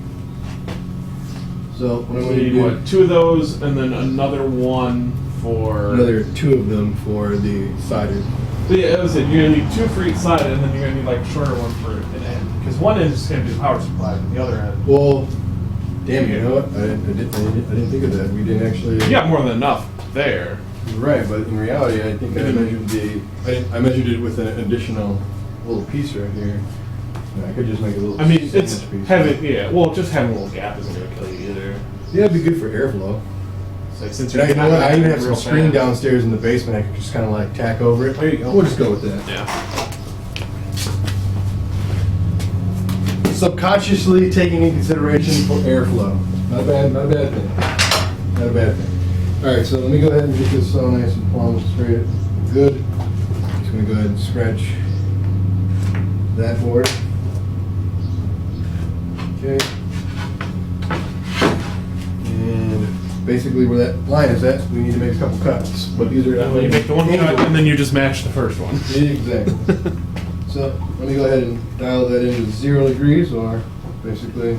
So what I'm So going to you do, need what, 2 of those, and then another one for. another 2 of them for the sided. But yeah, as I said, you're gonna need 2 for each side, and then you're gonna need like a shorter one for an end. Because one end is gonna be the power supply, but the other end. Well, damn, you know what? I didn't think of that. We didn't actually. You got more than enough there. Right, but in reality, I think I measured I measured it with an additional little piece right here. I could just make a little. I mean, it's sandwich piece. having well, just having a little gap isn't gonna kill you either. Yeah, it'd be good for airflow. It's like since And you're you know what? I even have real some screen fast. downstairs in the basement. I could just kind of like tack over it. There you go. We'll just go with that. Yeah. Subconsciously taking in consideration for airflow. Not a bad thing. Not a bad thing. All right, so let me go ahead and get this so nice and plumb and straight. Good. Just gonna go ahead and scratch that board. Okay. And basically where that line is at, we need to make a couple cuts. But these are Well, you make the one cut, and then you just match the first one. Exactly. So let me go ahead and dial that into 0 degrees, or basically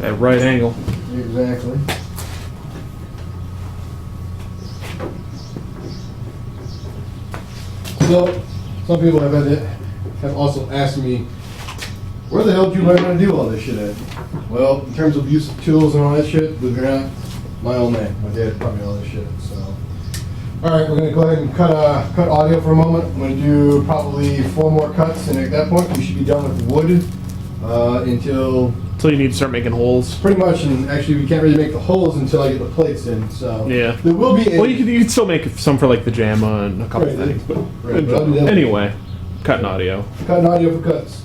At right angle. exactly. So some people have also asked me, where the hell did you learn how to do all this shit at? Well, in terms of use of tools and all that shit, believe it or not, my old man, my dad taught me all this shit. So, all right, we're gonna go ahead and cut audio for a moment. I'm gonna do probably 4 more cuts, and at that point, we should be done with wood until So you need to start making holes. pretty much. And actually, we can't really make the holes until I get the plates in. So Yeah. there will be. Well, you could still make some for like the JAMA and a couple Right, things, but right, but I'll do that. anyway, cutting audio. Cutting audio for cuts.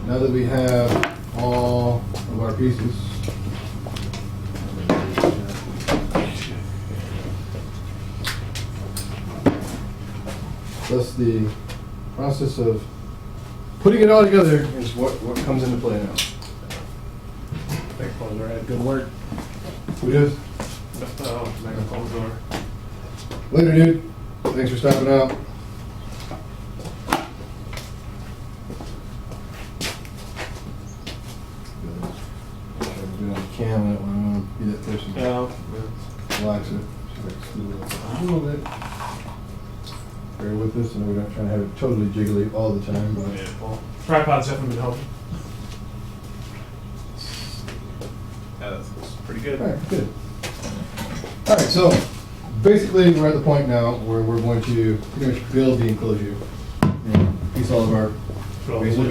now that we have all of our pieces, thus the process of putting it all together is what comes into play now. Microphones alright. Good work. Who does? Oh, microphones are. Later, dude. Thanks for stopping out. Cam, I don't want to be that person. Yeah. Relax it. See if I can scoot it up a little bit. Bear with us. I know we're not trying to have it totally jiggly all the time, but Yeah, well, tripod's definitely been helping. Yeah, that's pretty good. all right, good. All right, so basically we're at the point now where we're going to pretty much build the enclosure and piece all of our basically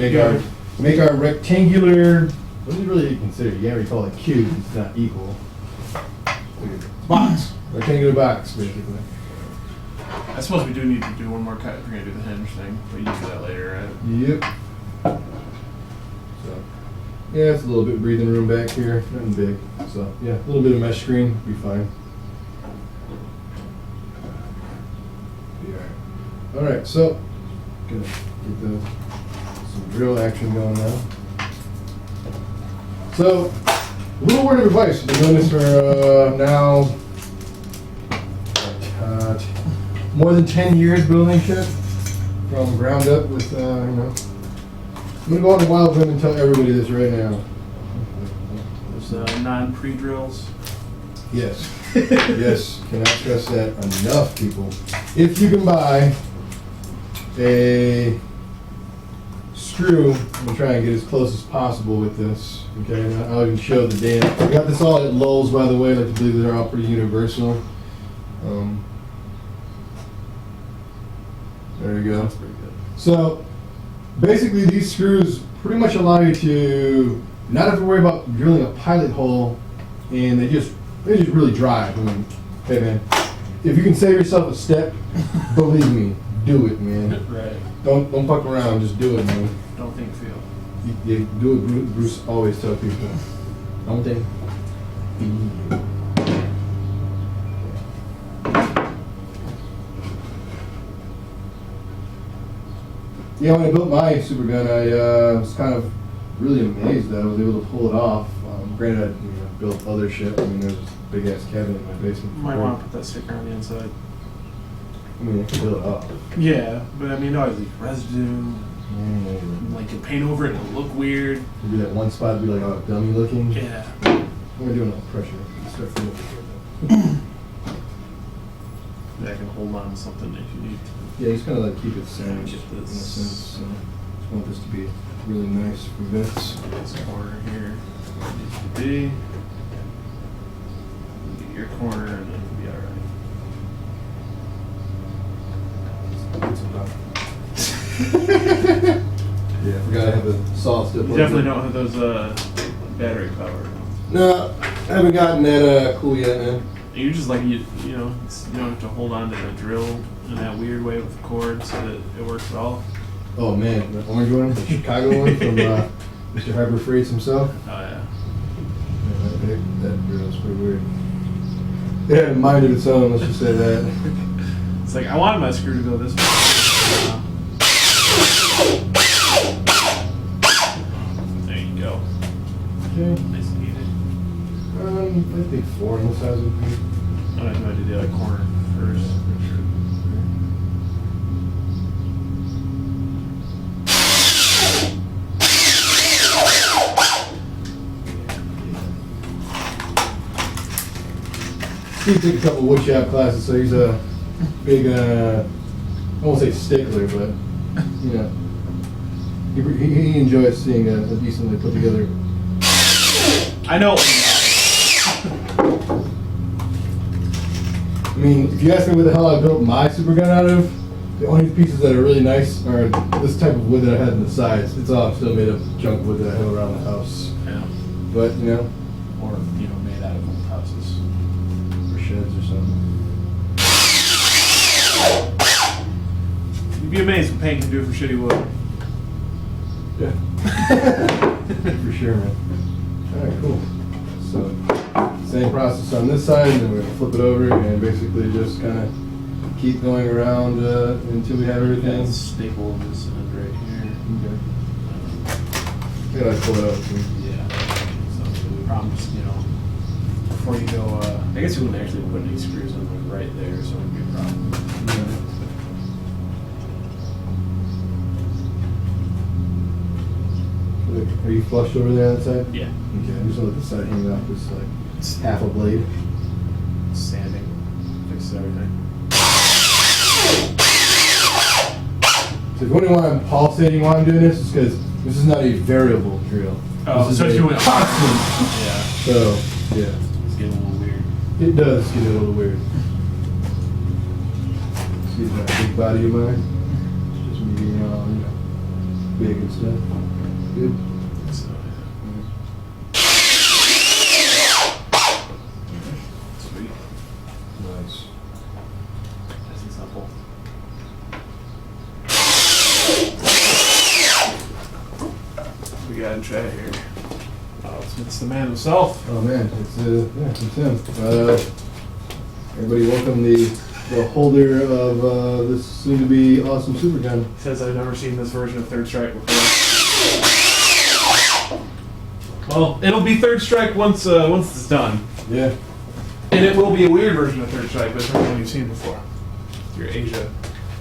make our rectangular. What do you really consider? You can't really call it cube. It's not equal. Box. Rectangular box, basically. I suppose we do need to do one more cut if we're gonna do the hinge thing, but you can do that later, right? Yep. So, yeah, it's a little bit of breathing room back here. Nothing big. So, yeah, a little bit of mesh screen. Be fine. Be alright. Alright, so, gonna get some drill action going now. So, a little word of advice. I've been doing this for now more than 10 years building shit from ground up with, you know. I'm gonna go on a wild limb and tell everybody this right now. There's non-pre-drills. Yes. Yes, cannot stress that enough, people. If you can buy a screw, I'm gonna try and get as close as possible with this. Okay, and I'll even show the data. I got this all at Lowe's, by the way. I like to believe they're all pretty universal. There you go. That's pretty good. So, basically, these screws pretty much allow you to not have to worry about drilling a pilot hole, and they just really drive. I mean, hey man, if you can save yourself a step, believe me, do it, man. Right. Don't fuck around, just do it, man. Don't think feel. You do it. Bruce always tells people. Don't think. Feel. Yeah, when I built my Supergun, I was kind of really amazed that I was able to pull it off. Granted, I built other shit. I mean, there's this big ass cabin in my basement. You might want to put that sticker on the inside. I mean, I can build it up. Yeah, but I mean, always leave residue. Like you paint over it, it'll look weird. Maybe that one spot would be like all dummy looking. Yeah. I'm gonna do enough pressure. Start feeling it. That can hold on to something if you need to. Yeah, just kind of like keep it sandwiched Get in a this. sense. So just want this to be really nice for this. This corner here needs to be. Get your corner and then it'll be alright. It's about. Yeah, I forgot I have a saw step. You definitely don't have those battery powered. No, I haven't gotten that cool yet, man. You just like you know you don't have to hold on to the drill in that weird way with the cord so that it works at all. Oh man, the orange one, the Chicago one from Mr. Harbor Freights himself. Oh yeah. Yeah, that drill's pretty weird. It had a mind of its own, let's just say that. It's like I wanted my screw to go this way. There you go. Okay. Nice and easy. I think 4 on the size would be. I'm gonna do the other corner first. Steve took a couple woodshop classes, so he's a big, I won't say stickler, but, you know, he enjoys seeing a decently put together. I know. I mean, if you ask me what the hell I built my Supergun out of, the only pieces that are really nice are this type of wood that I had on the sides. It's all still made of junk wood that I have around the house. Yeah. But, you know, Or made out of old houses. or sheds or something. You'd be amazed what paint can do for shitty wood. Yeah. For sure, man. Alright, cool. So, same process on this side, and then we're gonna flip it over and basically just kind of keep going around until we have everything. Staple this end right here. Okay. Yeah, I pull it out too. Yeah. So the problem is, before you go, I guess you wouldn't actually put any screws in like right there, so it wouldn't be a problem. Are you flush over there on that side? Yeah. Okay, I just want to let the side hang off just like half a blade. Sanding fixes everything. So if you wonder why I'm pulsating while I'm doing this, it's because this is not a variable drill. Oh, this so is if a you went constant. Yeah. So, yeah. It's getting a little weird. It does get a little weird. See that big body of mine? Just me being all, big and stuff. Good. So, sweet. Nice. Nice and simple. We got in chat here. Oh, it's the man himself. Oh man, it's him. Everybody welcome the holder of this soon to be awesome Supergun. He says I've never seen this version of Third Strike before. Well, it'll be Third Strike once it's done. Yeah. And it will be a weird version of Third Strike, but it's not one you've seen before. Your Asia.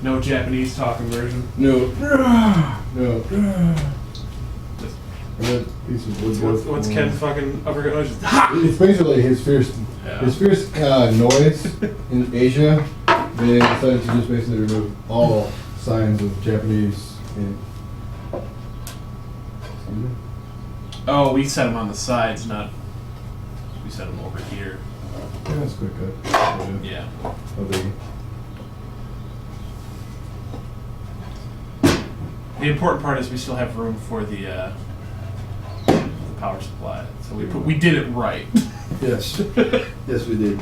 No Japanese talking version. No. No. That piece of wood goes What's for- Ken's fucking uppercut noise? Just, ha! It's basically his fierce noise in Asia. They decided to just basically remove all signs of Japanese in Oh, we set them on the sides, not. We set them over here. Yeah, that's a quick cut. Yeah. No biggie. The important part is we still have room for the power supply. So we did it right. Yes. Yes, we did.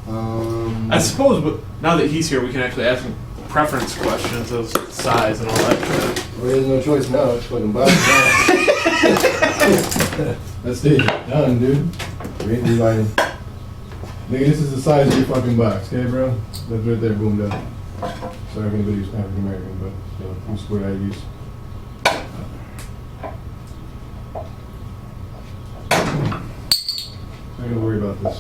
I suppose, but now that he's here, we can actually ask him preference questions of size and all that shit. Well, he has no choice now. It's fucking box now. That stage done, dude. We ain't rewriting. Nigga, this is the size of your fucking box, okay, bro? That's right there, boom, done. Sorry if anybody's African American, but that's what I use. Not gonna worry about this.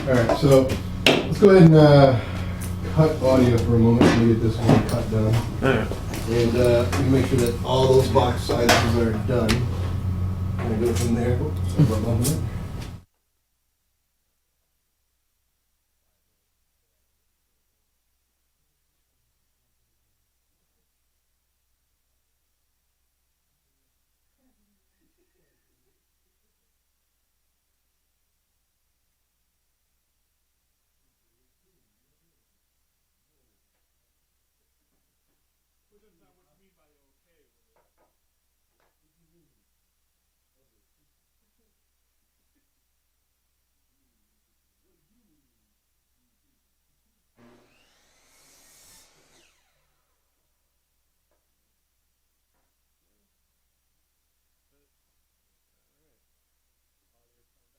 Alright, so let's go ahead and cut audio for a moment and get this one cut done. Alright. And we can make sure that all those box sizes are done. Gonna go from there. Oops, sorry about bumping it.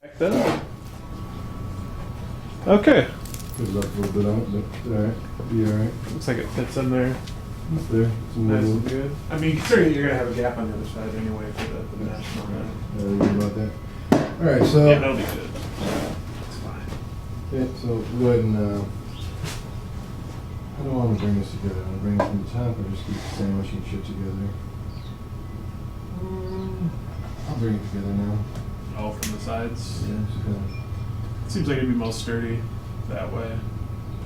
Back then. Okay. Put it up a little bit on it, but alright. Be alright. Looks like it fits in there. It's there. It's Nice and movable. good. I mean, considering you're gonna have a gap on the other side anyway for the national. Don't worry about that. Alright, so. Yeah, that'll be good. It's fine. Okay, so go ahead and, I don't want to bring this together. I want to bring it from the top or just keep sandwiching shit together. I'll bring it together now. Oh, from the sides. Yeah, just kinda, Seems like it'd be most sturdy that way.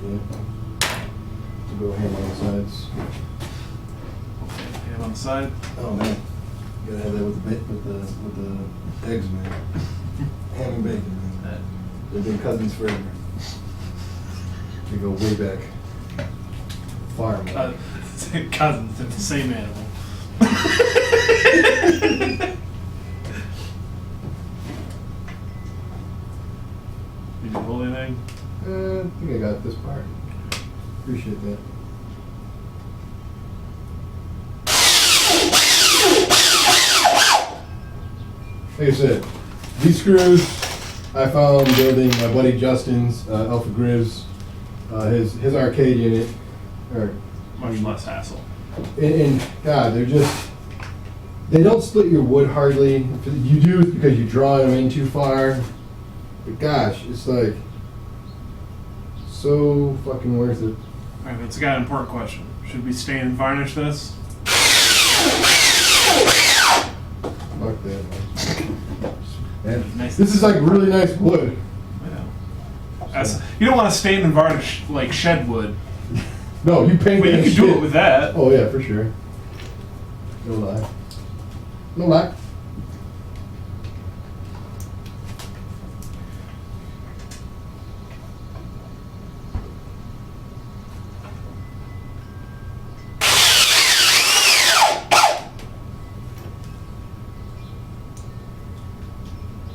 yeah. So go ham on the sides. Ham on the side. Oh man, you gotta have that with the eggs, man. Ham and bacon, man. They've been cousins forever. We go way back. Far, man. Cousins, they're the same animal. Did you pull anything? I think I got this part. Appreciate that. like I said, these screws I found building my buddy Justin's Alpha Grips, his arcade unit. Much less hassle. And God, they don't split your wood hardly. You do because you draw them in too far. But gosh, it's like so fucking worth it. Alright, that's got an important question. Should we stain and varnish this? Fuck that, man. Nice. This is like really nice wood. I know. You don't want to stain and varnish like shed wood. No, you paint But that you can shit. do it with that. Oh yeah, for sure. No lie. No lie.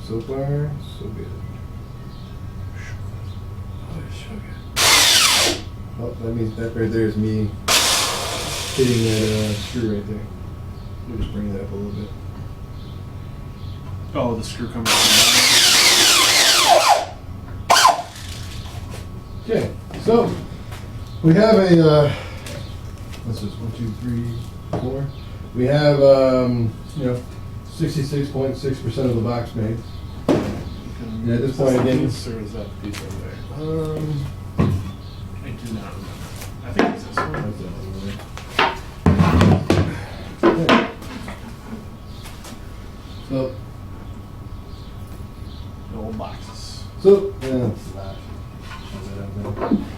So far, so good. Oh, that means that right there is me hitting that screw right there. Let me just bring that up a little bit. Oh, the screw comes from Okay, so we have a, this is 1, 2, 3, 4. We have, 66.6% of the box made. Yeah, at this point again. Or is that the piece over there? I do not remember. I think it's this one. That's that one there. Okay. So, The old boxes. So, yeah, it's not. Shove that up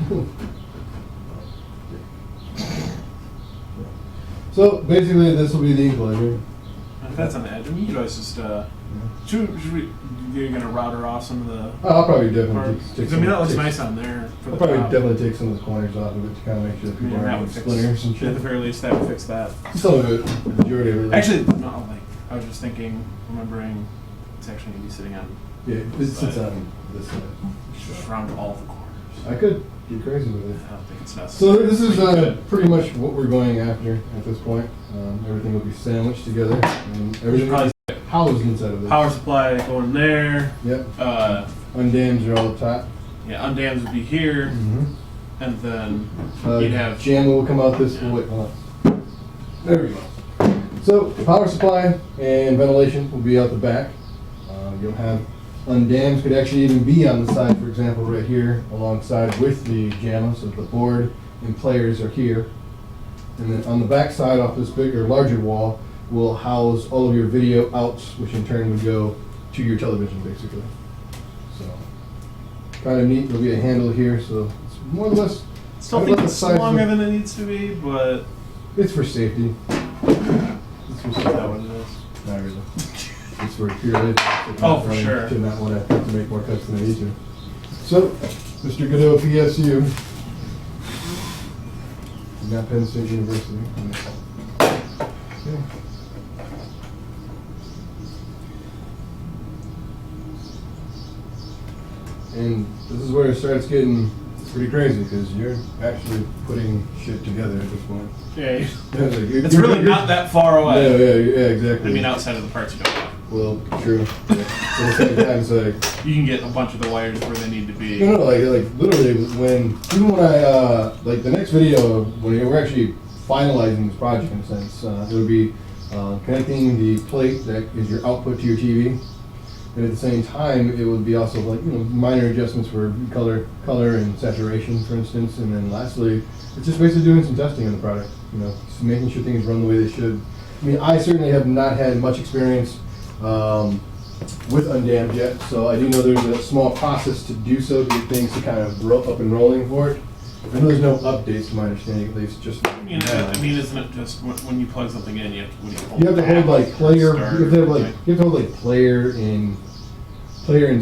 there. So, basically, this will be the enclosure. If that's on the edge, I mean, you could always just, should we, you're gonna router off some of the I'll probably definitely parts? take 'Cause, some. I mean, that looks take- nice on there for I'll the probably top. definitely take some of the corners off of it to kind of make sure that I people mean, that aren't would getting fix, splinters and at shit. the very least, that would fix that. Some of it, the majority of it. Actually, no, like, I was just thinking, remembering, it's actually gonna be sitting on, Yeah, this sits on this side. just around all the corners. I could get crazy with it. I don't think it's necessary. So this is But you could. pretty much what we're going after at this point. Everything will be sandwiched together, and everything will Probably be housed inside of this. Power supply going there, Yep. undams Undams are all up top. would be here, Mm-hmm. and then you'd have, JAMA will come out this. Yeah. Wait, hold on. There we go. So the power supply and ventilation will be out the back. You'll have undams could actually even be on the side, for example, right here alongside with the JAMA, so the board and players are here. And then on the back side, off this bigger, larger wall, will house all of your video outs, which in turn would go to your television, basically. So, kind of neat. There'll be a handle here, so it's more or less. still I think love the it's size longer of- than it needs to be, but It's for safety. is that what it is? Not really. It's for purely. Oh, for sure. To not want to make more cuts than I need to. So, Mr. Godot, PSU. Not Penn State University. Okay. And this is where it starts getting pretty crazy because you're actually putting shit together at this point. Yeah, Yeah, like, it's really not that far away. Yeah, exactly. I mean, outside of the parts you don't want. Well, true. Yeah. But at the same time, it's like, You can get a bunch of the wires where they need to be. no, like literally even when I, like the next video, when we're actually finalizing this project in a sense, it would be connecting the plate that is your output to your TV. And at the same time, it would be also like, minor adjustments for color and saturation, for instance. And then lastly, it's just basically doing some testing on the product, just making sure things run the way they should. I mean, I certainly have not had much experience with undammed yet, so I do know there's a small process to do so to get things to kind of up and rolling for it. I know there's no updates to my understanding, at least just. I mean, isn't it just when you plug something in, you have to, what do you hold? You have to hold like back, player. start, You have to have like right? you have to hold like player and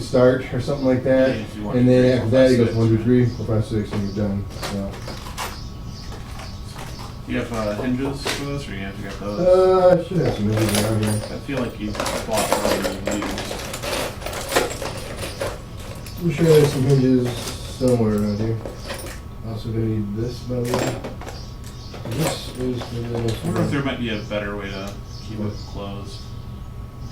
start or something like that, Yeah, if you want and then three, after four, that five, it goes six, 1, 2, right. 3, 4, 5, 6, and you're done. So. You have hinges for this, or you have to get those? I should have some hinges around here. I feel like you bought one of these. I'm sure there's some hinges somewhere around here. Also gonna need this, by the way. This is the. I wonder if there might be a better way to keep it closed.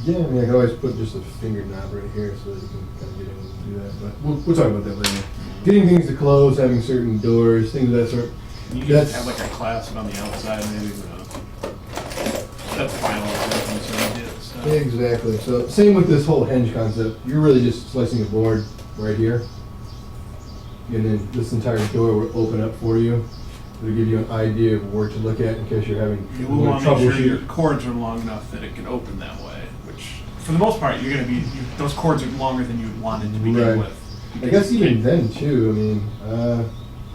Yeah, I mean, I could always put just a finger knob right here so that you can kind of get in and do that. But we'll talk about that later. Getting things to close, having certain doors, things of that sort. You can That's have like a clasp on the outside, maybe. That's final. So. exactly. So same with this whole hinge concept. You're really just slicing a board right here, and then this entire door will open up for you. It'll give you an idea of where to look at in case you're having You will want to make sure your troubleshoot. cords are long enough that it can open that way. Which, for the most part, you're going to be those cords are longer than you would want it to begin Right. with. I guess even then too. I mean,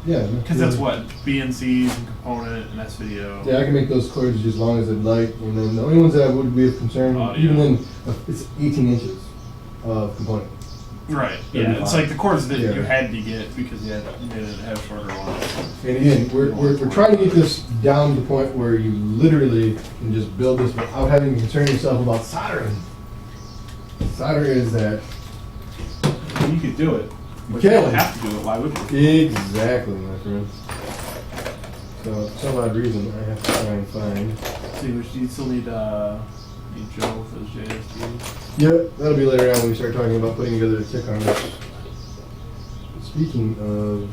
yeah. Because that's what BNCs and component and S video. Yeah, I can make those cords just as long as I'd like, and then the only ones that would be of concern, Audio. even then, it's 18 inches of component. Right. That'd Yeah. be It's fine. like the cords that Yeah. you had to get because you didn't have shorter ones. And again, we're trying to get this down to the point where you literally can just build this without having to concern yourself about soldering. Solder is that. You could do it. But You you don't can. have to do it. Why would you? Exactly, my friend. So, for some odd reason, I have to try and find. See, which you still need Joe for the JSD. Yep, that'll be later on when we start talking about putting together the tick on this. Speaking of...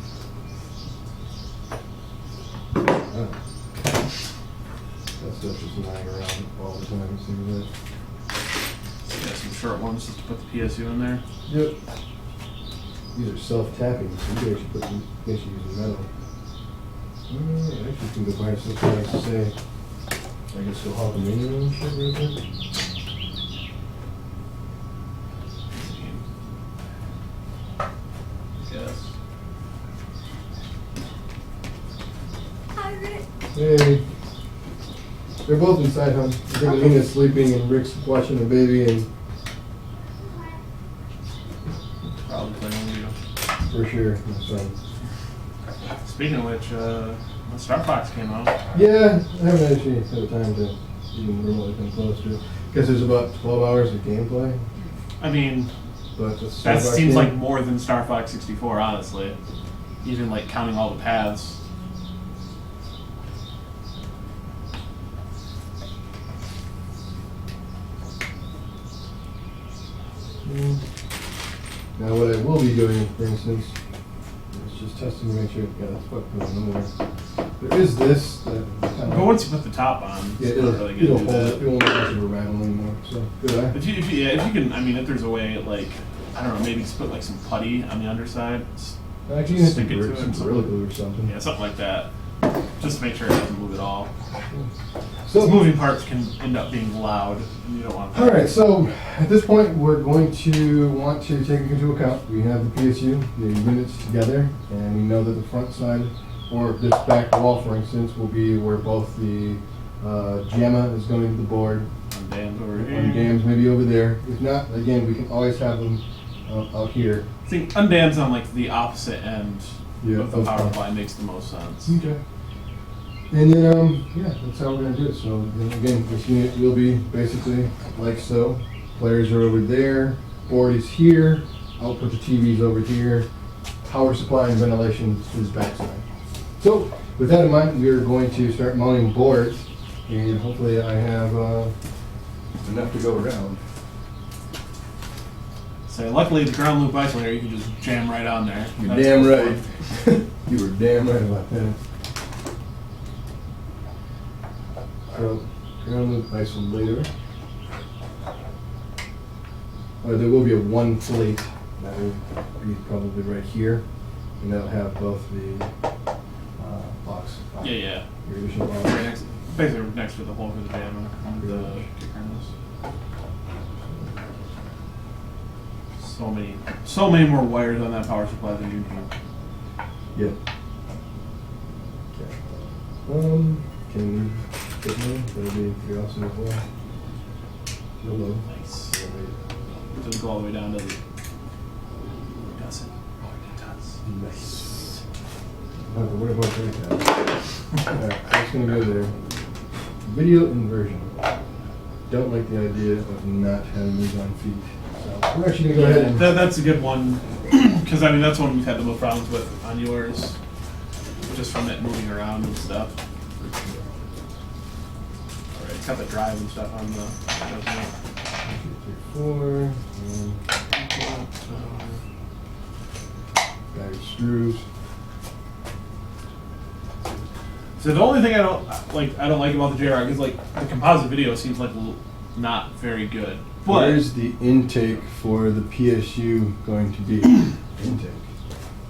that stuff's just lying around all the time, see that? So yeah, some short ones just to put the PSU in there. Yep. These are self-tapping, so you can actually put them, you actually use metal. I actually can go buy something else to say. I guess go haul them in and shit right there. Yes. Hi, Rick. Hey. They're both inside, huh? I think Lena's sleeping and Rick's watching the baby, and Probably playing with you. for sure, my son. Speaking of which, when Star Fox came out, Yeah, I haven't actually had the time to even remotely come close to it. Guess there's about 12 hours of gameplay, I mean, but the that Starbucks seems game- like more than Star Fox 64, honestly. Even like counting all the paths. Mm. Now what I will be doing, for instance, is just testing to make sure it got fuck going nowhere. There is this that But once you put the top on, yeah, it's it'll, not really it'll good hold to it. do It that. won't much of a rattle anymore. So good. If you can, I mean, if there's a way, like, I don't know, maybe just put like some putty on the underside. Actually, you have Stick it to it some and Gorilla Glue or something. Yeah, something like that. Just to make sure it doesn't move at all. So Because moving parts can end up being loud, and you don't want that. all right, so at this point, we're going to want to take into account, we have the PSU, the units together, and we know that the front side, or this back wall, for instance, will be where both the JAMA is going into the board, On dams over and here. dams maybe over there. If not, again, we can always have them out here. I think undams on like the opposite end Yeah, of the of power the- supply makes the most sense. Okay. And then, yeah, that's how we're gonna do it. So, again, this unit will be basically like so. Players are over there, board is here, output to TVs over here, power supply and ventilation is backside. So, with that in mind, we are going to start mounting boards, and hopefully I have enough to go around. So luckily the ground loop isolator you can just jam right on there. You're That's damn what's right. fun. You were damn right about that. So, ground loop isolator. There will be a one plate that will be probably right here, and that'll have both the box. Yeah. Your additional box. Right next, basically next to the hole for the jam and the kick harness. So many more wires on that power supply than you need. Yeah. Can you get one? That'll be pretty awesome as well. Hello. Nice. It doesn't go all the way down, does it? Does it? Oh, it does. Nice. Don't have to worry about that. Alright, I'm just gonna go there. Video inversion. Don't like the idea of not having these on feet. So we're actually gonna go ahead and That's a good one, because I mean that's one we've had the most problems with on yours, just from it moving around and stuff. Alright, it's got the drive and stuff on the. 4, and bag of screws. So the only thing I don't like about the JR is like the composite video seems like not very good. But where's the intake for the PSU going to be? Intake.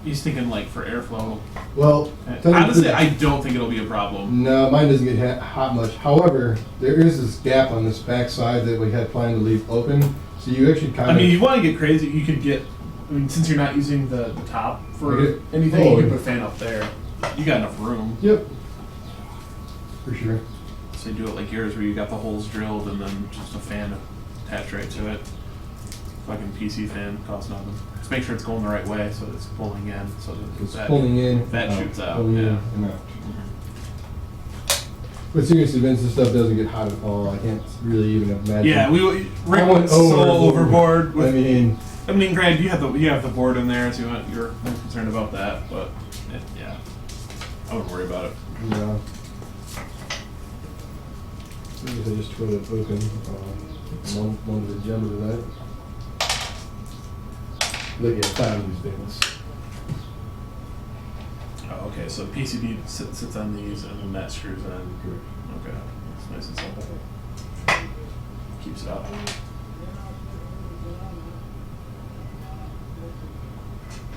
he's thinking like for airflow. Well, Honestly, I don't think it'll be a problem. no, mine doesn't get hot much. However, there is this gap on this back side that we had planned to leave open. So you actually kind of... I mean, you want to get crazy, you could get, I mean, since you're not using the top for Okay. anything, Oh, you could yeah. put a fan up there. You got enough room. Yep. For sure. So you do it like yours where you got the holes drilled and then just a fan attached right to it. Fucking PC fan, costs nothing. Just make sure it's going the right way so it's pulling in. So that It's that, pulling in. that out, shoots out. pulling in Yeah. and out. But seriously, Vince, this stuff doesn't get hot at all. I can't really even imagine. Yeah, Rick I went so overboard with. I mean, granted, you have the board in there, so you're concerned about that, but yeah, I wouldn't worry about it. no. I just put it open. One of the gems of that. Look at found these things. Oh, okay, so PCB sits on these, and then that screws in. Okay, that's nice and simple. Keeps it up.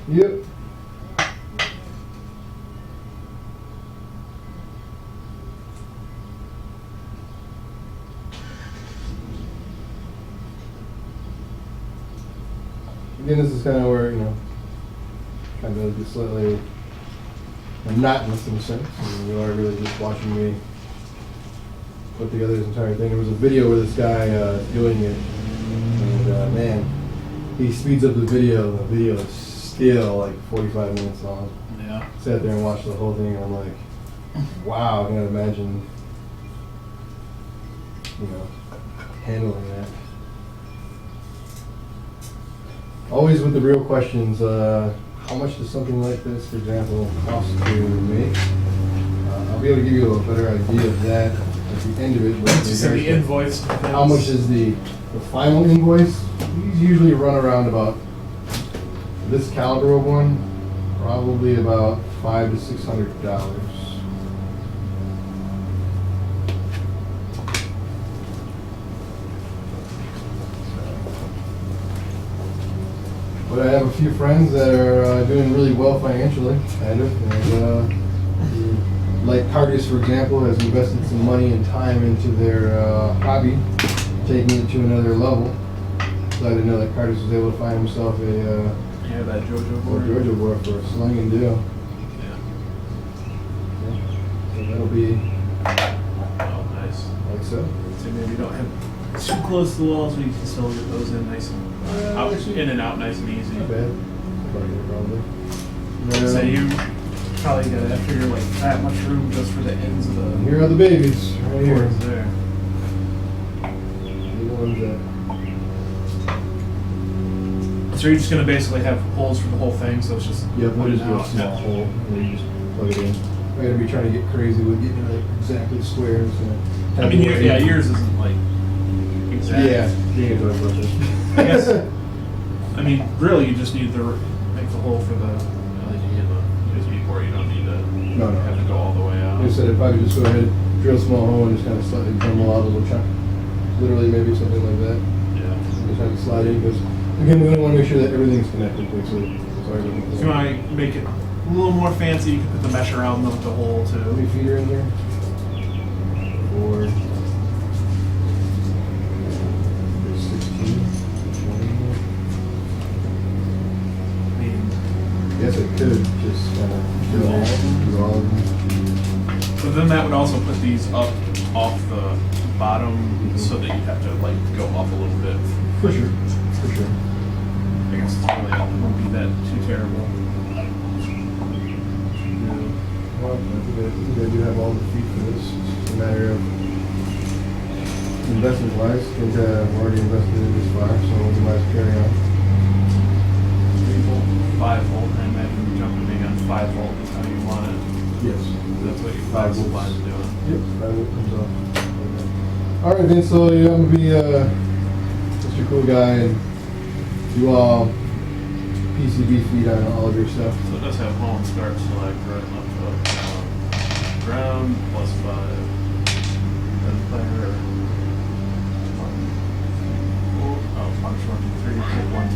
Yep. Again, this is kind of where, kind of gets slightly monotonous in a sense. I mean, you are really just watching me put together this entire thing. There was a video where this guy doing it, and man, he speeds up the video. The video is still like 45 minutes long. Yeah. Sat there and watched the whole thing, and I'm like, wow, I can't imagine, handling that. Always with the real questions, how much does something like this, for example, cost to make? I'll be able to give you a better idea of that at the end of it. But Just send the invoice. how much is the final invoice? These usually run around about, this caliber of one, probably about $500 to $600. But I have a few friends that are doing really well financially, kind of. And, like Cargus, for example, has invested some money and time into their hobby, taking it to another level. So I didn't know that Cargus was able to find himself a that JoJo a board. JoJo board for a sling and deal. Yeah. So that'll be Oh, nice. like so. So maybe you don't have too close to the wall, so you can still get those in nice and in and out, nice and easy. Not bad. Probably. So you probably gotta figure like that much room just for the ends of the Here are the babies, right here. boards there. The ones that. So you're just gonna basically have holes for the whole thing, so it's just Yep, we'll in just and do a out. small hole and then you just plug it in. I'm gonna be trying to get crazy with getting it like exactly square. So I mean, yours isn't like exact. Yeah, yeah, go ahead. I guess. I mean, really, you just need to make the hole for the LED and the USB port. You don't need to No. have to go all the way out. I said if I could just go ahead, drill a small hole and just kind of slightly crumble out a little chunk. Literally, maybe something like that. Yeah. Just have it slide in because again, we want to make sure that everything's connected. Basically. Sorry. If you want to make it a little more fancy, you can put the mesh around the hole How too. many feet are in there? 4. 16. 20. I mean, Guess I could just kind of do all of them. but then that would also put these up off the bottom, so that you have to like go up a little bit. For sure. For sure. I guess it's really it won't be that too terrible. Well, I think I do have all the feet for this. It's just a matter of investment-wise. I think I've already invested in this far, so we might carry on. 3 volt, 5 volt. I imagine you're jumping being on 5 volt is how you want it. Yes. That's what your 5 5 volt volts. line is doing. Yep, 5 volt comes off. Okay. All right, then. So yeah, I'm gonna be just Mr. Cool Guy and do all PCB feed on all of your stuff. So it does have home start select right left hook. Ground +5. Then player. Function 1, 2, 3. Pick 1, 2,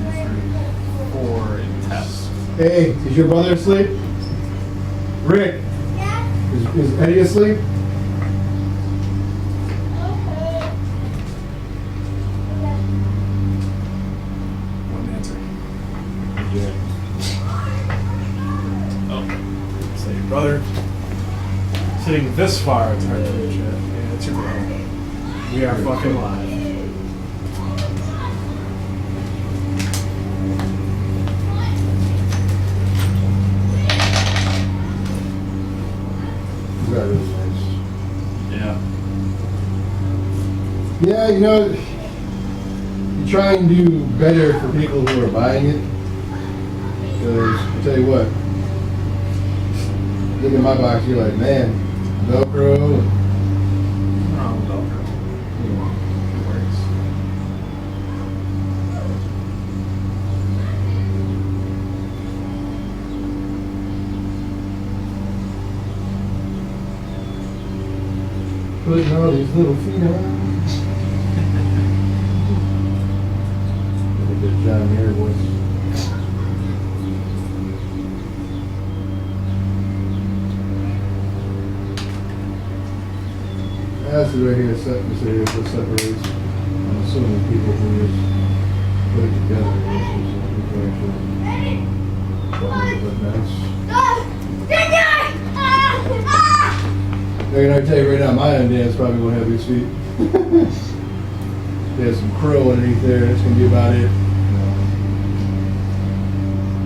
3, 4 in test. Hey, is your brother asleep? Rick, Yeah. is Eddie asleep? One answer. Oh, say your brother. Sitting this far, it's hard to reach it. Yeah, it's your brother. We are fucking live. That really nice. Yeah. Yeah, you know, you try and do better for people who are buying it. Because, I'll tell you what, look at my box, you're like, man, Velcro. Oh, Velcro. You know, It works. putting all these little feet on. Look at John Mayer voice. That's right here, this area that separates. I'm assuming people who just put it together. This is nice. I can already tell you right now, my Undan's probably won't have these feet. There's some crow underneath there, that's gonna be about it.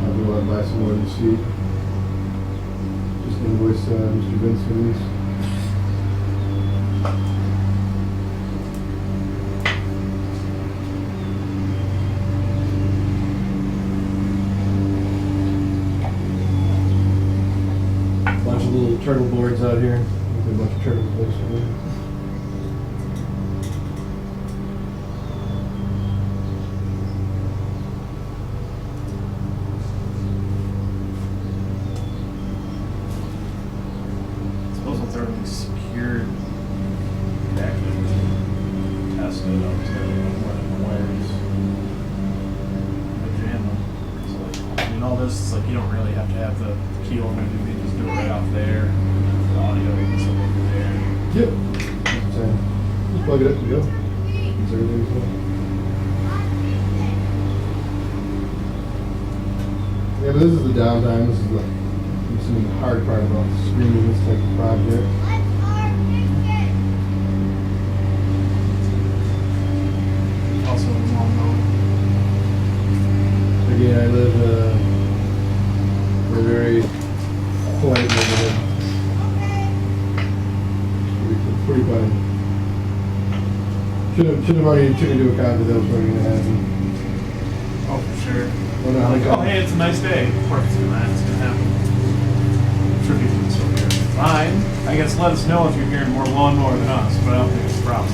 I'll go out and buy some more of these feet. Just invoice Mr. Vince for these. Bunch of little turtle boards out here. A bunch of turtle boards over here. I suppose once everything's secured, actually test it up to what it wears. But jam them. So like, I mean, all this, it's like you don't really have to have the key on it. You can just do it right off there. The audio, you can still over there. Yep. That's what I'm saying. Just plug it up and go. That's everything as well. Yeah, but this is the downtime. This is the, I'm assuming, the hard part about screening this type of project. Also, well known. Again, I live in a very quiet neighborhood. Pretty funny. Should have already took into account that was probably going to happen. Oh, for sure. Well, no, Like, okay. oh, hey, it's a nice day. Of course, it's gonna happen. I'm sure people can still hear it. Fine. I guess let us know if you're hearing more lawnmower than us, but I don't think it's a problem.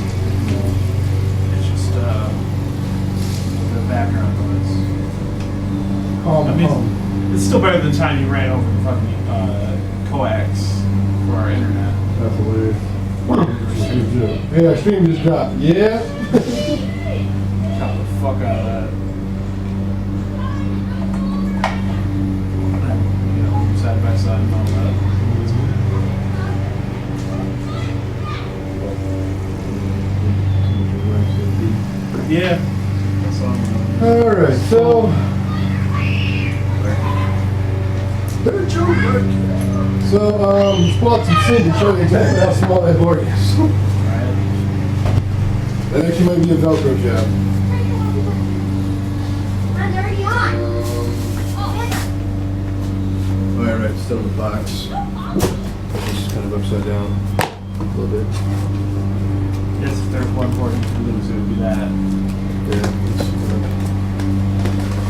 It's just the background noise. Calm, I mean, calm. it's still better than the time you ran over the fucking coax for our internet. That's hilarious. Good job. Hey, our stream just dropped. Yeah? Chop the fuck out of that. You know, side by side and all that. Yeah. That's all. Alright, so. So, just pull out some seed to show you exactly how small that board is. Right. That actually might be a Velcro job. Mine's already on. Alright, still in the box. It's kind of upside down a little bit. Yes, if there's one board you could lose, it would be that. Yeah,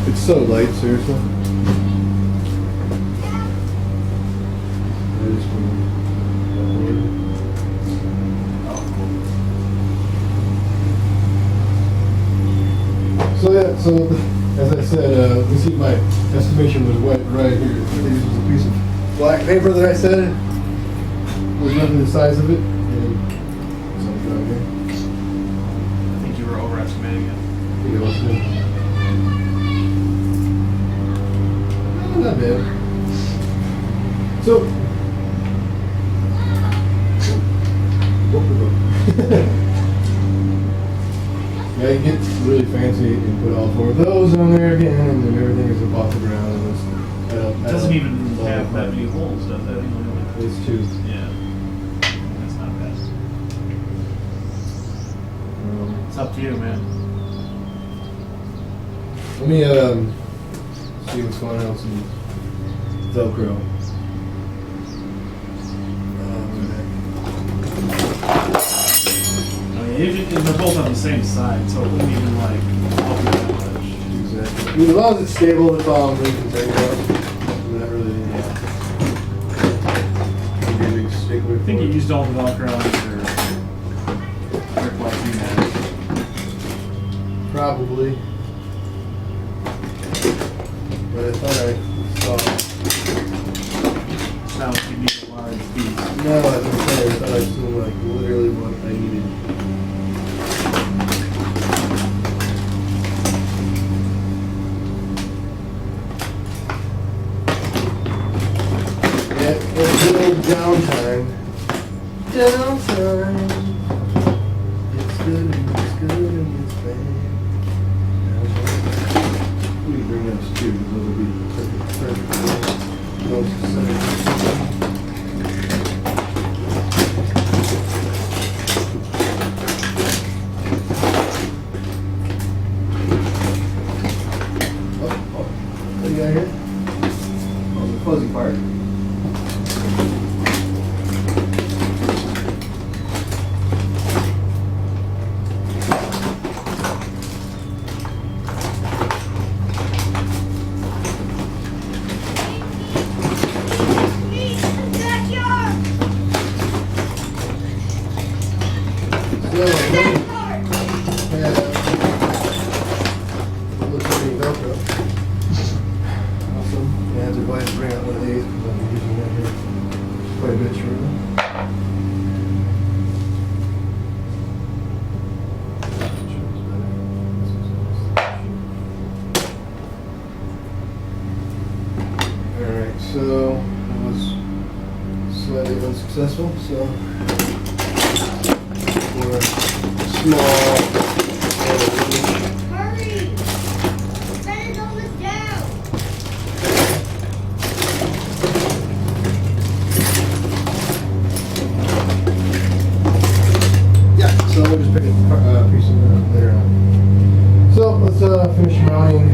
it's so light, seriously. I just want that board. Oh, cool. So yeah, so as I said, you see my estimation was right here. This was a piece of black paper that I said was roughly the size of it. And something right here. I think you were overestimating it. I think it was good. Not bad. So, yeah, you get really fancy and put all four of those on there again, and then everything is up off the ground. And it's, It doesn't even have that many holes, does it? It's two. Yeah. That's not bad. It's up to you, man. Let me see what's going on with some Velcro. I mean, they're both on the same side, so it wouldn't even like help you that much. Exactly. I mean, as long as it's stable, that's all I'm really concerned about. Not really. Be a big stickler I think for you it. used all the Velcro on your like V-neck. Probably. But I thought I saw. Sounds like you need a large piece. No, I was gonna say, I thought I saw like literally what I needed. Yeah, it's good downtime. Downtime. It's good and it's good and it's bad. We can bring those too, because those will be perfect. Those what do you got here? Oh, the fuzzy part. So, Velcro. Awesome. Yeah, I have to go ahead and bring out one of these because I'll be using that here quite a bit shortly. Alright, so that was slightly unsuccessful, so for a small Hurry! Set all this down! yeah, so we'll just pick a piece of that later on. So let's finish mounting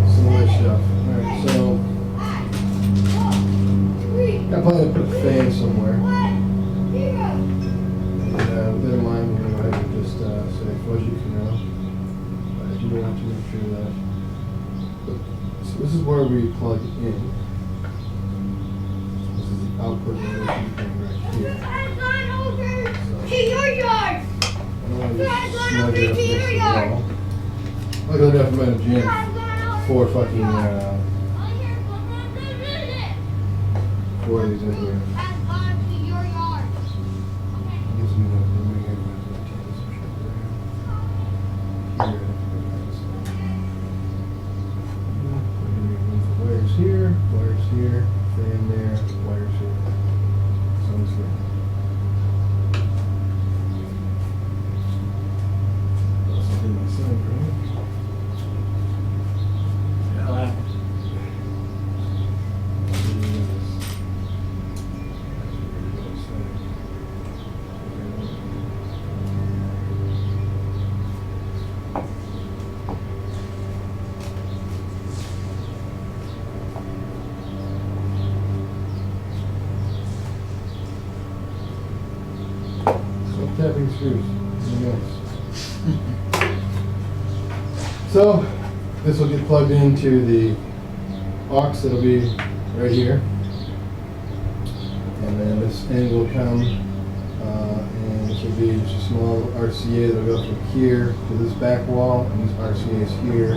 some of this stuff. Alright, so I plan to put a fan somewhere. With that in mind, we're going to go ahead and just say fuzzy for now. But I do want to make sure that. So this is where we plug in. This is the output relation thing right here. I've gone over to your yard! I don't want to I've just gone snug over it up to your against the yard! wall. Look at that from a gym. I've gone over Four to fucking, your yard. four of these in here. I've gone to your yard. Gives me the ring here. Wires here, fan there, wires here. Sounds good. Something like that, right? Yeah, that happens. Tapping screws. Nice. So this will get plugged into the aux that'll be right here, and then this end will come and This will be just a small RCA that'll go from here to this back wall, and these RCAs here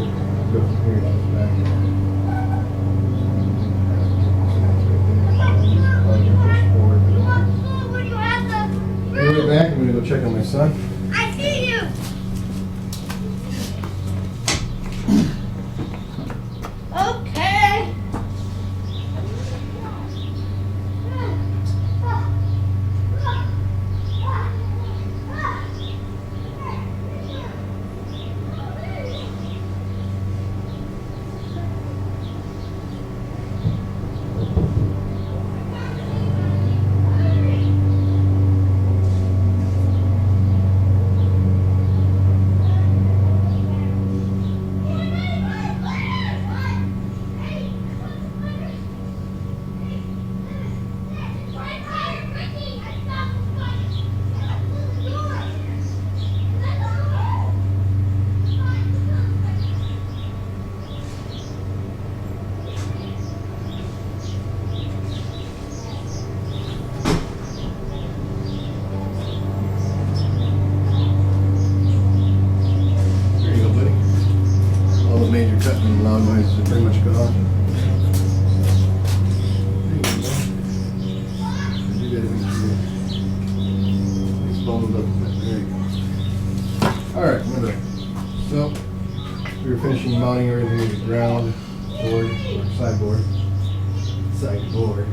go from here to this back wall. When you have the Be right back. I'm gonna go check on my son. I see you. Okay. There you go, buddy. All the major cutting and loud noises are pretty much gone. There you go, bud. You gotta make sure it's bubbled up a bit. There you go. Alright, we're back. So, we were finishing mounting everything to the ground board, or sideboard. Sideboard.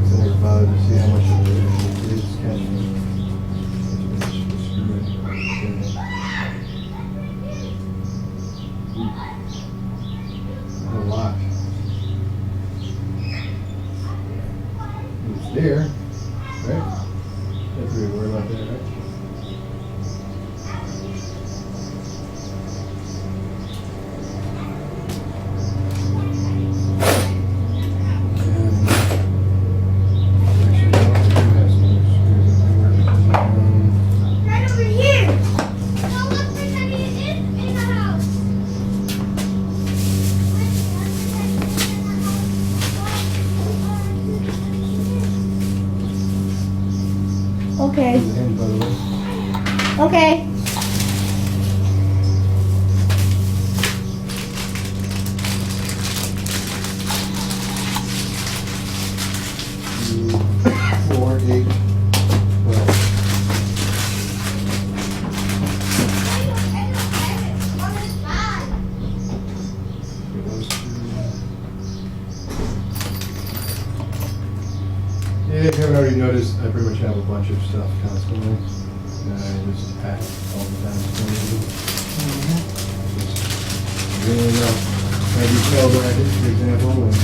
I never bothered to see how much of it is catching. Not a lot. It's there, right? That's really worried about that, right? Right over here. No, look, there's any in the house. Okay. Okay. Four, 8, 12. Yeah, if you haven't already noticed, I pretty much have a bunch of stuff constantly. And I just pack all the time. Really my detail brackets, for example, and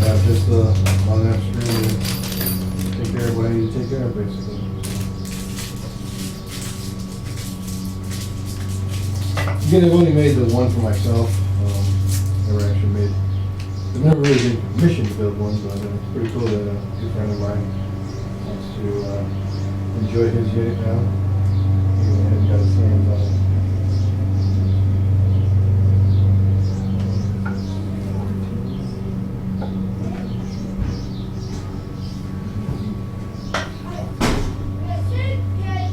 have just long enough screen to take care of what I need to take care of, basically. Again, I've only made the one for myself. Never actually made. I've never really been commissioned to build one, but it's pretty cool that a good friend of mine wants to enjoy his unit now. He hasn't got his hands on it.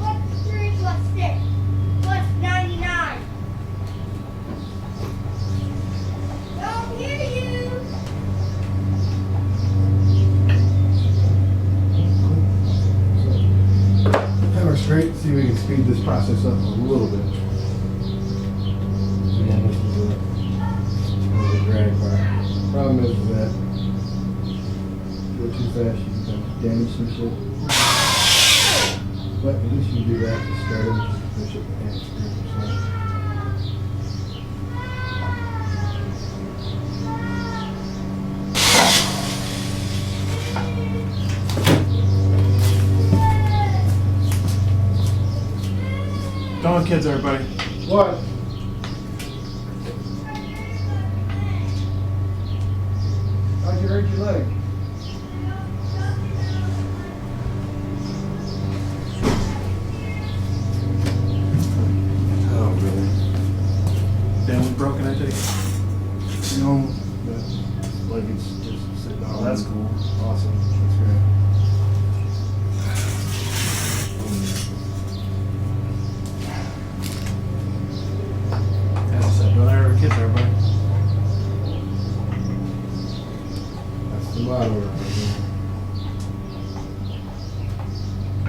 What's 3 plus 6? What's 99? Don't hear you. Hammer straight, see if we can speed this process up a little bit. So again, this is a drag part. Problem is that go too fast, you can damage some shit. But at least you can do that to start it, finish it and screw yourself. Don't kids, everybody. What? leg. Oh, really? Family broken, I take it. No, but like it's just sitting on. Oh, that's cool. Awesome. That's great. As I said, don't ever kids there, buddy. That's the motto right there.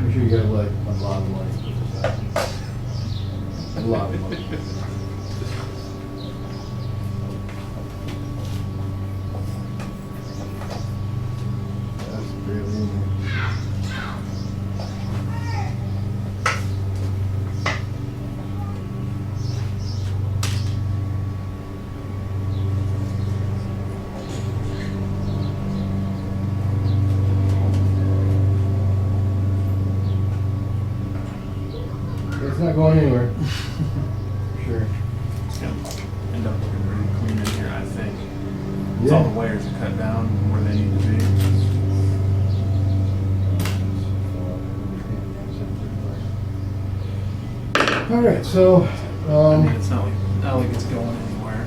Make sure you got like a lot of money. A lot of money. That's barely in there. It's not going anywhere. Sure. It's gonna end up looking pretty clean in here, I think. It's all the wires are cut down where they need to be. Alright, so, I mean, it's not like it's going anywhere.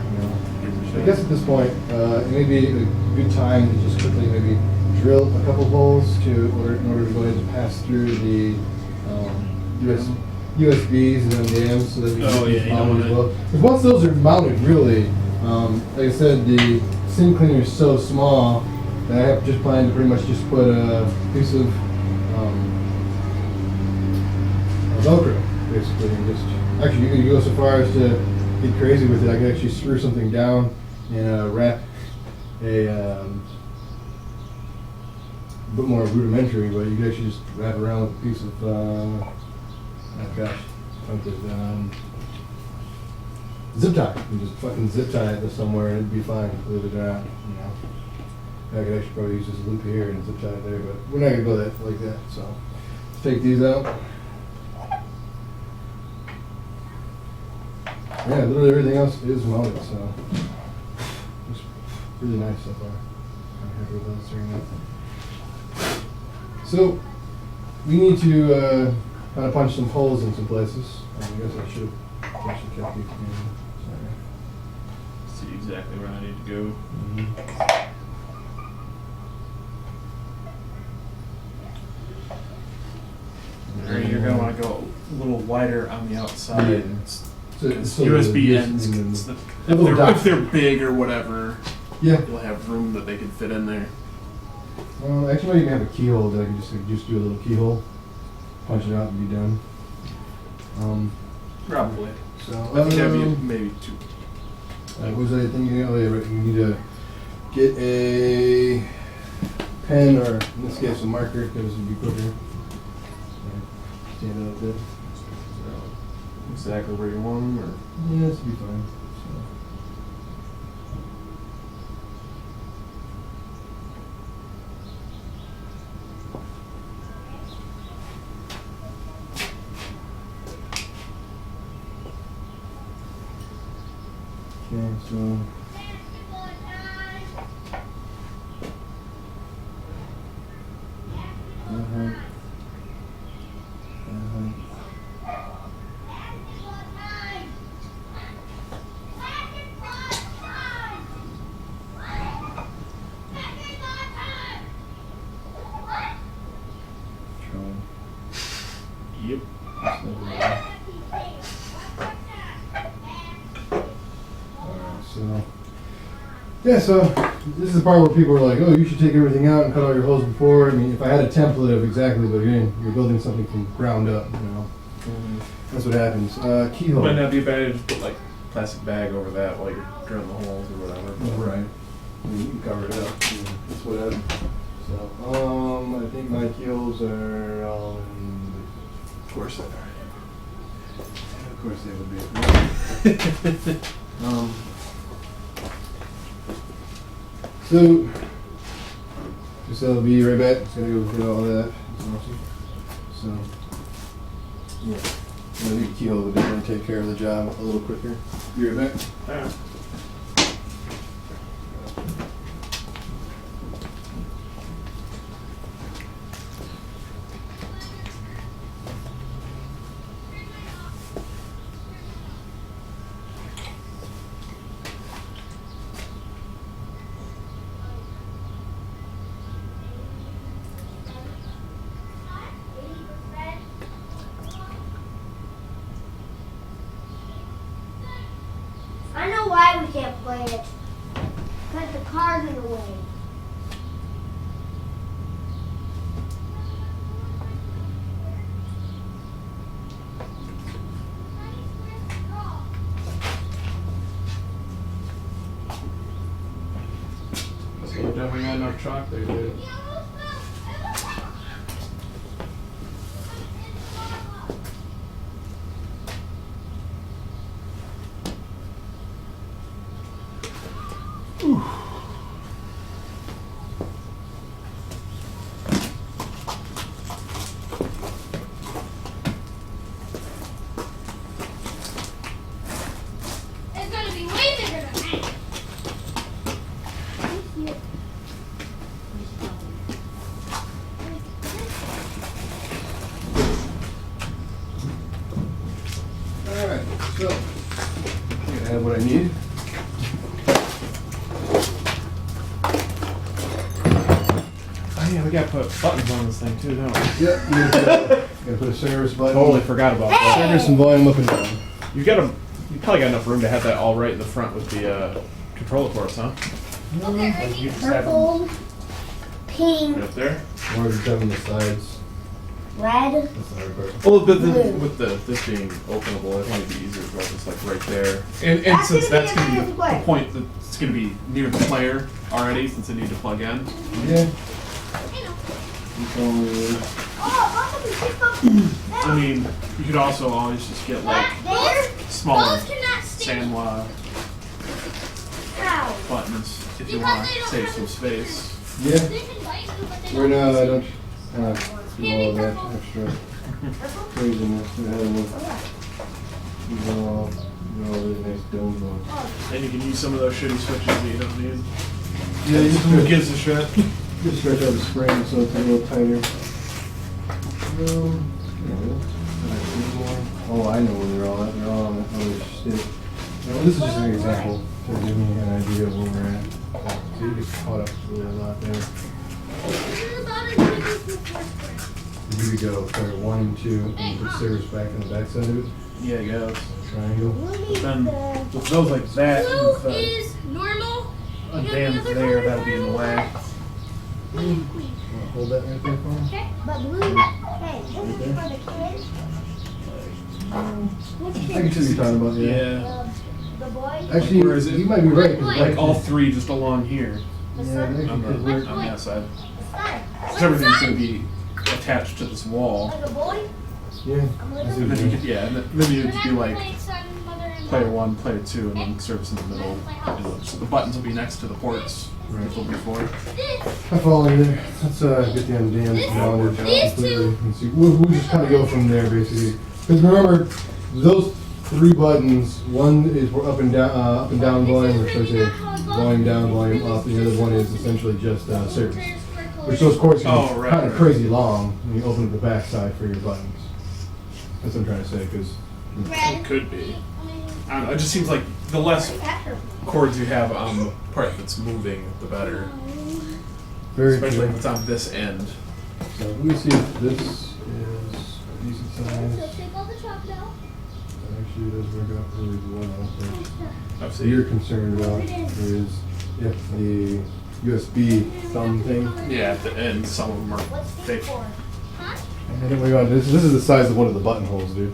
I guess at this point, it may be a good time to just quickly maybe drill a couple holes in order to go ahead and pass through the USBs and MDMs so that we can Oh, get yeah, these you don't mounted as wanna- well. Because once those are mounted, really, like I said, the SIM cleaner is so small that I have just planned to pretty much just put a piece of Velcro, basically, and just actually you could go so far as to get crazy with it. I could actually screw something down and wrap a bit more rudimentary, but you could actually just wrap it around with a piece of oh gosh, zip tie. You just fucking zip tie it to somewhere and it'd be fine, believe it or not. You know, I could actually probably use this loop here and zip tie it there, but we're not gonna go that like that. So let's take these out. Yeah, literally everything else is mounted, so it's really nice so far. I'm happy with those turning out. So we need to kind of punch some holes in some places. I guess I should have actually kept these in. Sorry. See exactly where I need to go. Or you're gonna want to go a little wider on the outside. Yeah. Because So USB the- ends, and if then- if they're big or whatever, Yeah. you'll have room that they can fit in there. Actually, maybe you can have a keyhole that I can just do a little keyhole, punch it out and be done. Probably. So I think that'd be maybe two. what was that thing? Oh yeah, right. You need to get a pen, or in this case a marker, because it would be quicker. Stand out a bit. Exactly where you want them, or Yeah, this will be fine. Okay, so yep. So, yeah, so this is the part where people are like, oh, you should take everything out and cut all your holes before. I mean, if I had a template of exactly what you're building something from ground up, you know. That's what happens. Keyhole. Might not be a bad idea to just put like plastic bag over that while you're drilling the holes or whatever. Right. I mean, you can cover it up. That's what happens. So, I think my keyholes are all in. Of course they are. Of course they would be. So, just I'll be right back. Just gonna go through all that. So, yeah. I think a keyhole would definitely take care of the job a little quicker. Be right back. destroy it. Because the car's in the way. So we definitely got enough chalk there, dude. It's gonna be way bigger than that. Alright, so I'm gonna have what I need. Oh yeah, we gotta put buttons on this thing too, don't we? Yep, you gotta put a service button. Totally forgot about that. Service and volume up and down. You probably got enough room to have that all right in the front with the controller ports, huh? Okay, ready? You just have them Purple, pink, right up there. Or just have on the sides. red. That's the hard part. Well, but Blue. with this being openable, it might be easier to go just like right there. And That's since gonna be that's a gonna be nice the way. point that's gonna be near the player already, since they need to plug in. Yeah. Oh, Mama, we pick up. I mean, you could also always just get like There. smaller Those cannot stick. Sanwa Ow. buttons if you Because want they to don't save have some the space. Yeah. They can bite you, but they Right now, I don't. don't do all of that extra craziness. I had these all really nice domes on. And you can use some of those shitty switches that you don't need. Yeah, you Who gives a shit? just stretch out the spring so it's a little tighter. Oh, I know where they're all at. They're all on that other stick. Now, this is just an example to give me an idea of where we're at. So you get caught up really a lot there. This is about as big as the first Here we go. Start 1 and 2, and you put service back on the back side of it. Yeah, I guess. Triangle. one. Then with those like that, Blue with the is normal. band there, that'll be in the way. Queen. Wanna hold that right there for me? Okay, but blue. Hey, this is for the kids. Which I kids? can see what you're talking about, yeah. Yeah. The boy. Actually, Where is it? you might be right. 'cause Like all three just along here The Yeah, sun. they on actually could the, work. on the outside. The sun. Because everything's going to be attached to this wall. Like a boy. Yeah. I see And what then you're you doing. could, yeah, and then you would be like Son, mother, and player daughter. 1, player 2, and then service in the middle. So the buttons will be next to the ports, Right. as will before. This. I follow you there. Let's get the undammed mounted completely and see. We'll just kind of go from there basically. Because remember, those 3 buttons. One is for up and down volume, or should I say volume down, volume up. The other one is essentially just service. Which those cords can Oh, be right, kind of right. crazy long when you open up the back side for your buttons. That's what I'm trying to say. Because Red. It could be. I don't know, it just seems like the less cords you have on the part that's moving, the better. very Especially true. if it's on this end. So let me see if this is a decent So size. take all the chalk out. Actually, it does work out really well. But I've what you're seen. concerned about is if the USB thumb thing. Yeah, at the end, some of them are What's fake. this for? Huh? And then we got this. This is the size of one of the buttonholes, dude.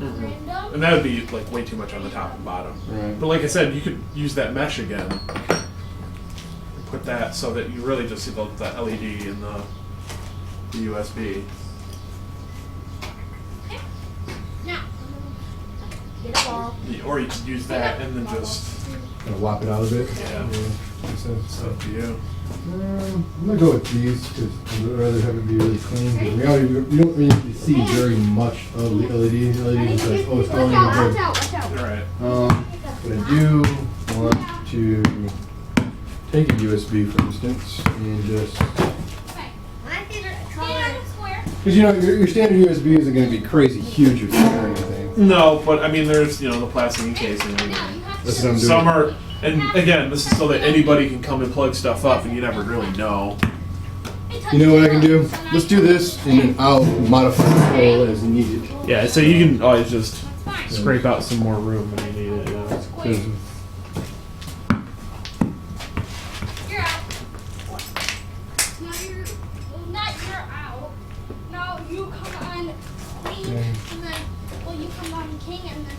Random? And that would be like way too much on the top and bottom. Right. But like I said, you could use that mesh again. And put that so that you really just see the LED and the USB. Now. Get a ball. Or you could use that and then just, Kind of whop it out a bit. Yeah. Makes sense. it's up to you. I'm gonna go with these because I'd rather have it be really clean. In reality, you don't really see very much of the LED. LED is like, oh, it's glowing. Watch out, good. watch out, watch out. Alright. But I do want to take a USB, for instance, and just Okay. My favorite color. Square. because you know your standard USB isn't going to be crazy huge or thick or anything. No, but I mean, there's, the plastic encasing. Now you have That's to. what I'm doing. Some are, and again, this is so that anybody can come and plug stuff up and you never really know. You know what I can do? Let's do this, and then I'll modify the hole as needed. Yeah, so you can always just scrape out some more room when you need it. Yeah. 'Cause No, you come on queen, Okay. and then, well, you come on king, and then.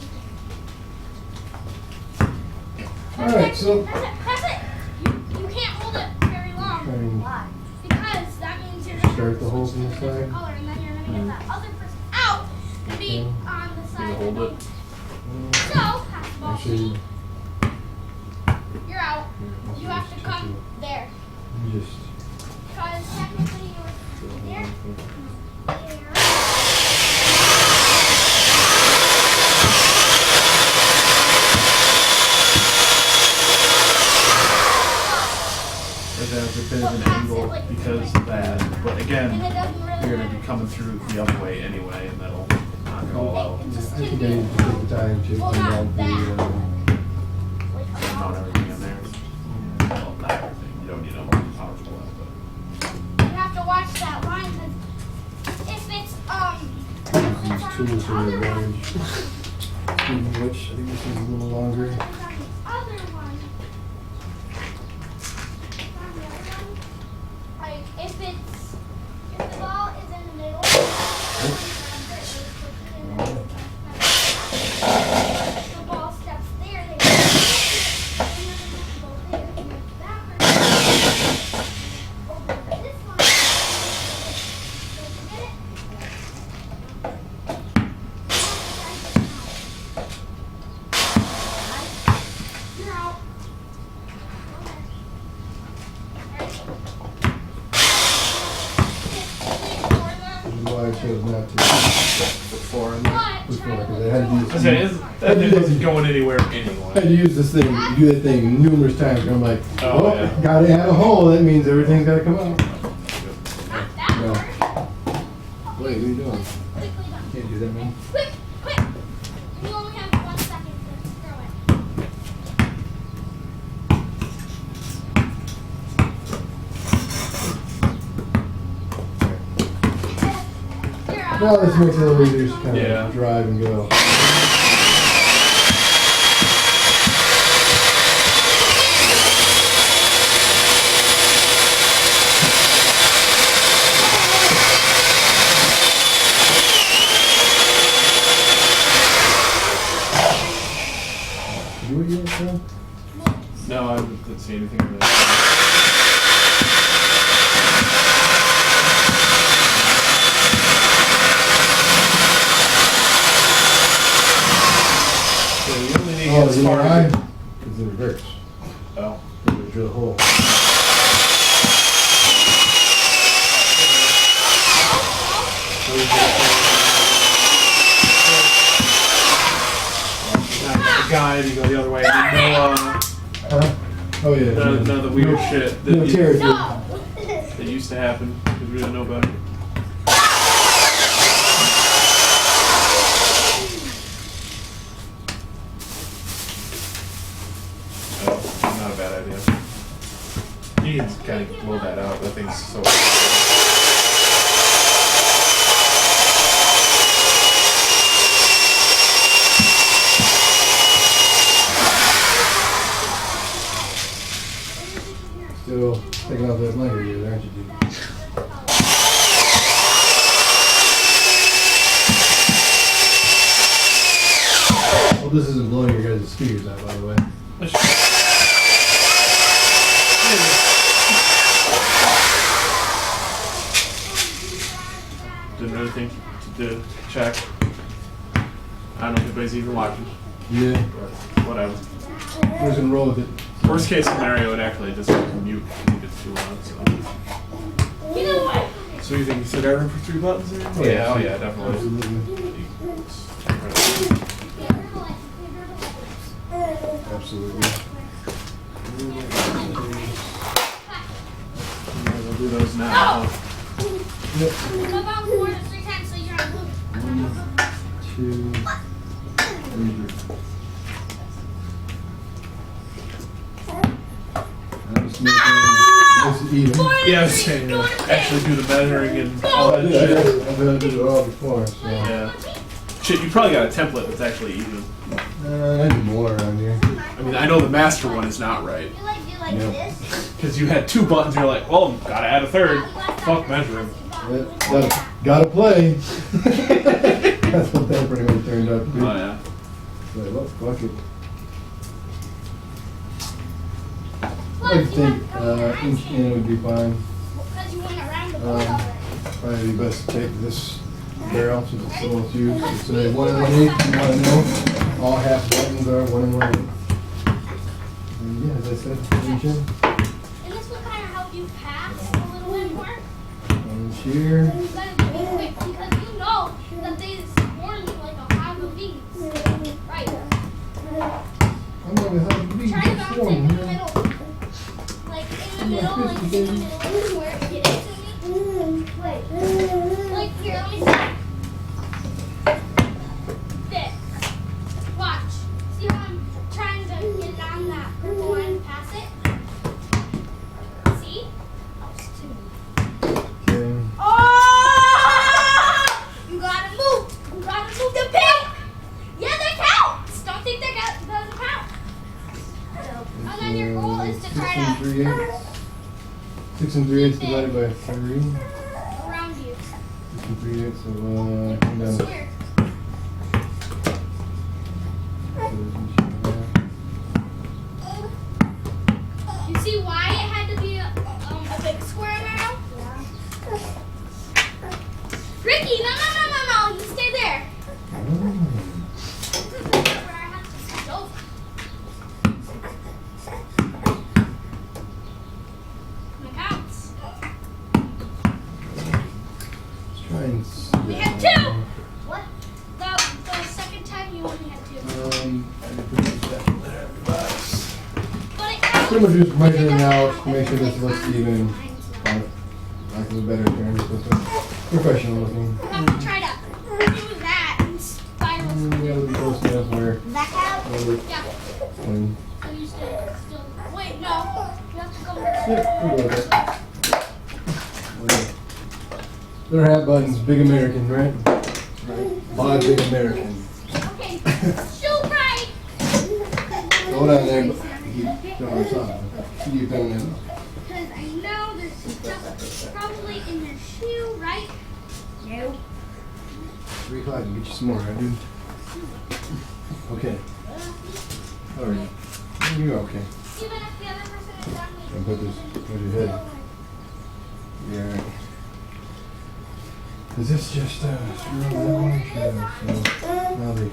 Alright, so. Press it. You can't hold it very long. Trying Why? Because that means you're gonna start have the to hole switch from to the a different side. color, and then you're gonna get that other person out and be on the side. hold that it? don't. So, pass the ball to Actually, me. You're out. You have to come there. you just. Because technically you were there. There. It has a bit of an angle because of that. But And again, it doesn't really you're gonna matter. be coming through the other way anyway, and that'll knock it all out. It just I can think I be need to take the time to Well, find not out that. the. like Mount a everything in there. Well, not everything. You don't need a powerful one, but. You have to watch that line because if it's These on tools the are other one, advantage. Speaking of which, I think this is a little longer. if it's on the other one, on the other one, like if the ball is in the middle, the ball steps there, they go there, and that person over this one. Don't forget it. You're out. Which is why I chose not to Before and before, because I had to use. I say, that thing wasn't going anywhere anyway. I had to use this thing, do that thing numerous times, and I'm like, Oh, oh, yeah. gotta add a hole, that means everything's gotta come out. Not that hard. Wait, what are you doing? Quickly done. Can't do that, man. Quick, quick. You only have 1 second to throw it. You're out. Now this makes it a little easier to kind of Yeah. drive and go. You what you want, Phil? No, I didn't see anything really. So you only need to get Oh, as you know far why? as. It's in reverse. Oh. You drill a hole. Not the guide, you go the other way. And then Huh? Oh yeah. none of the weird shit No that, tears. No. that used to happen because we didn't know better. Oh, not a bad idea. You can kind of blow that out. That thing's so. Still taking off that blanket here, aren't you, dude? Well, this isn't blowing your guys' speakers out, by the way. Didn't really think to check. I don't know if anybody's even watching, Yeah. but whatever. We're just gonna roll with it. Worst case scenario, it actually just mute if it's too loud. So. You know what? So you think you still got room for 3 buttons there? Oh, yeah. Oh yeah, definitely. Absolutely. Absolutely. We'll do those now. Yep. Go down 4 to 3 times so you're on blue. 2, 3. Just make it nice and even. Yeah, I was saying, actually do the measuring and all that I shit. did it all before, so. Yeah. Shit, you probably got a template that's actually even. I need more around here. I mean, I know the master one is not right. You like Yeah. this? Because you had 2 buttons, you're like, well, gotta add a third. Fuck measuring. Yeah. Gotta play. That's what that pretty much turned out to be. Oh yeah. But look, fuck it. I Plus, you think want to go around inch in would be fine. because you went around the board already. Probably be best to take this barrel since it's the most used. It's a 1 and 1/8. You want to know all half buttons are 1 and 1/8. And yeah, as I said, inch in, And this will kind of help you pass a little bit more. inch here. You gotta be quick because you know that they swarm you like a hive of bees. Right. I'm gonna have to be Try to bounce it in the here. middle. Like in the middle, like in the middle where it hits me. Wait. Like here, let me see. There. Watch. See how I'm trying to get it on that purple line and pass it? See? Okay. Oh! You gotta move. You gotta move the pig. Yeah, that counts. Don't think that doesn't count. And then your goal is to try 6 to 3/8. 6 3/8 divided by 3. around you. 6 3/8, so come down. Square. You see why it had to be a big square now? Ricky, no, you stay there. This is the part where I have to switch over. My counts. Let's try and see. We have 2. What? The second time you only had 2. I did put that in there, box. But it counts. Pretty much just measuring It out doesn't to make sure this have looks to be even. on lines. Lack of a better term, just looks professional looking. I'm gonna try to do that and spiral. We gotta be close enough where That count? it'll look Yeah. clean. So you still. Wait, no. You have to go. Yep, we'll go with that. Their hat buttons, big American, right? Right. Big American. Okay. Shoot right. Hold on there, but keep throwing this off. Keep throwing this off. Because I know there's stuff probably in the shoe, right? No. 3 o'clock and get you some more, right, dude? Okay. Alright. You're okay. Even if the other person is done with And put this towards your head. Yeah, alright. Is this just screw on that one? Sure. So now the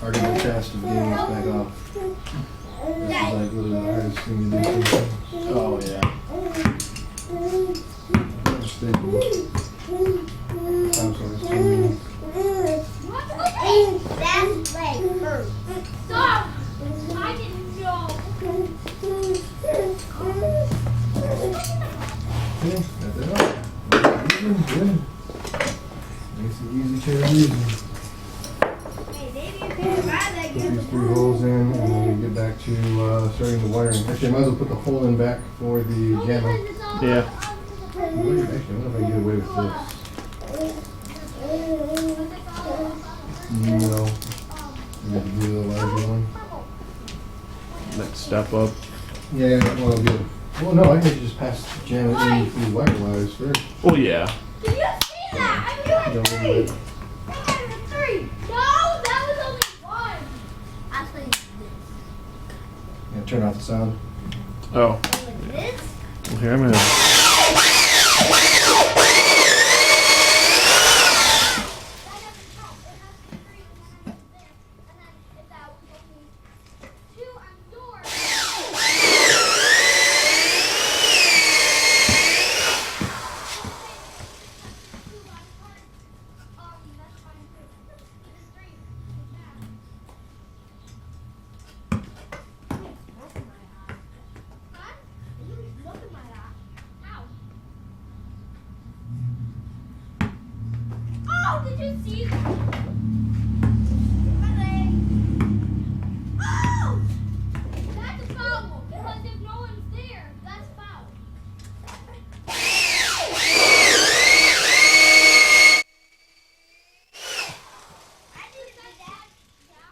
argument fast of getting this back off. This is like literally the hardest thing to do. Oh yeah. Staple. I'm sorry. what? Okay. That leg hurts. Stop. I didn't know. Okay, got that off. Good. Nice and easy chair using. Hey, maybe you can try that. Put these 3 holes in and then we get back to starting the wiring. Actually, I might as well put the hole in back for the jammer. Yeah. Actually, I wonder if I can get away with this. No. You have to do the larger one. Next step up. Yeah, well, good. Well, no, I think you just pass jam it in through the wire wires first. Oh yeah. Did you see that? I mean, you had Don't 3. worry about it. I had 3. No, that was only 1. Actually, Yeah, turn off the sound. Oh. like this. Well, here I'm gonna. Oh, did you see that? Oh! That's a foul, because if no one's there, that's foul. I didn't say that. Yeah.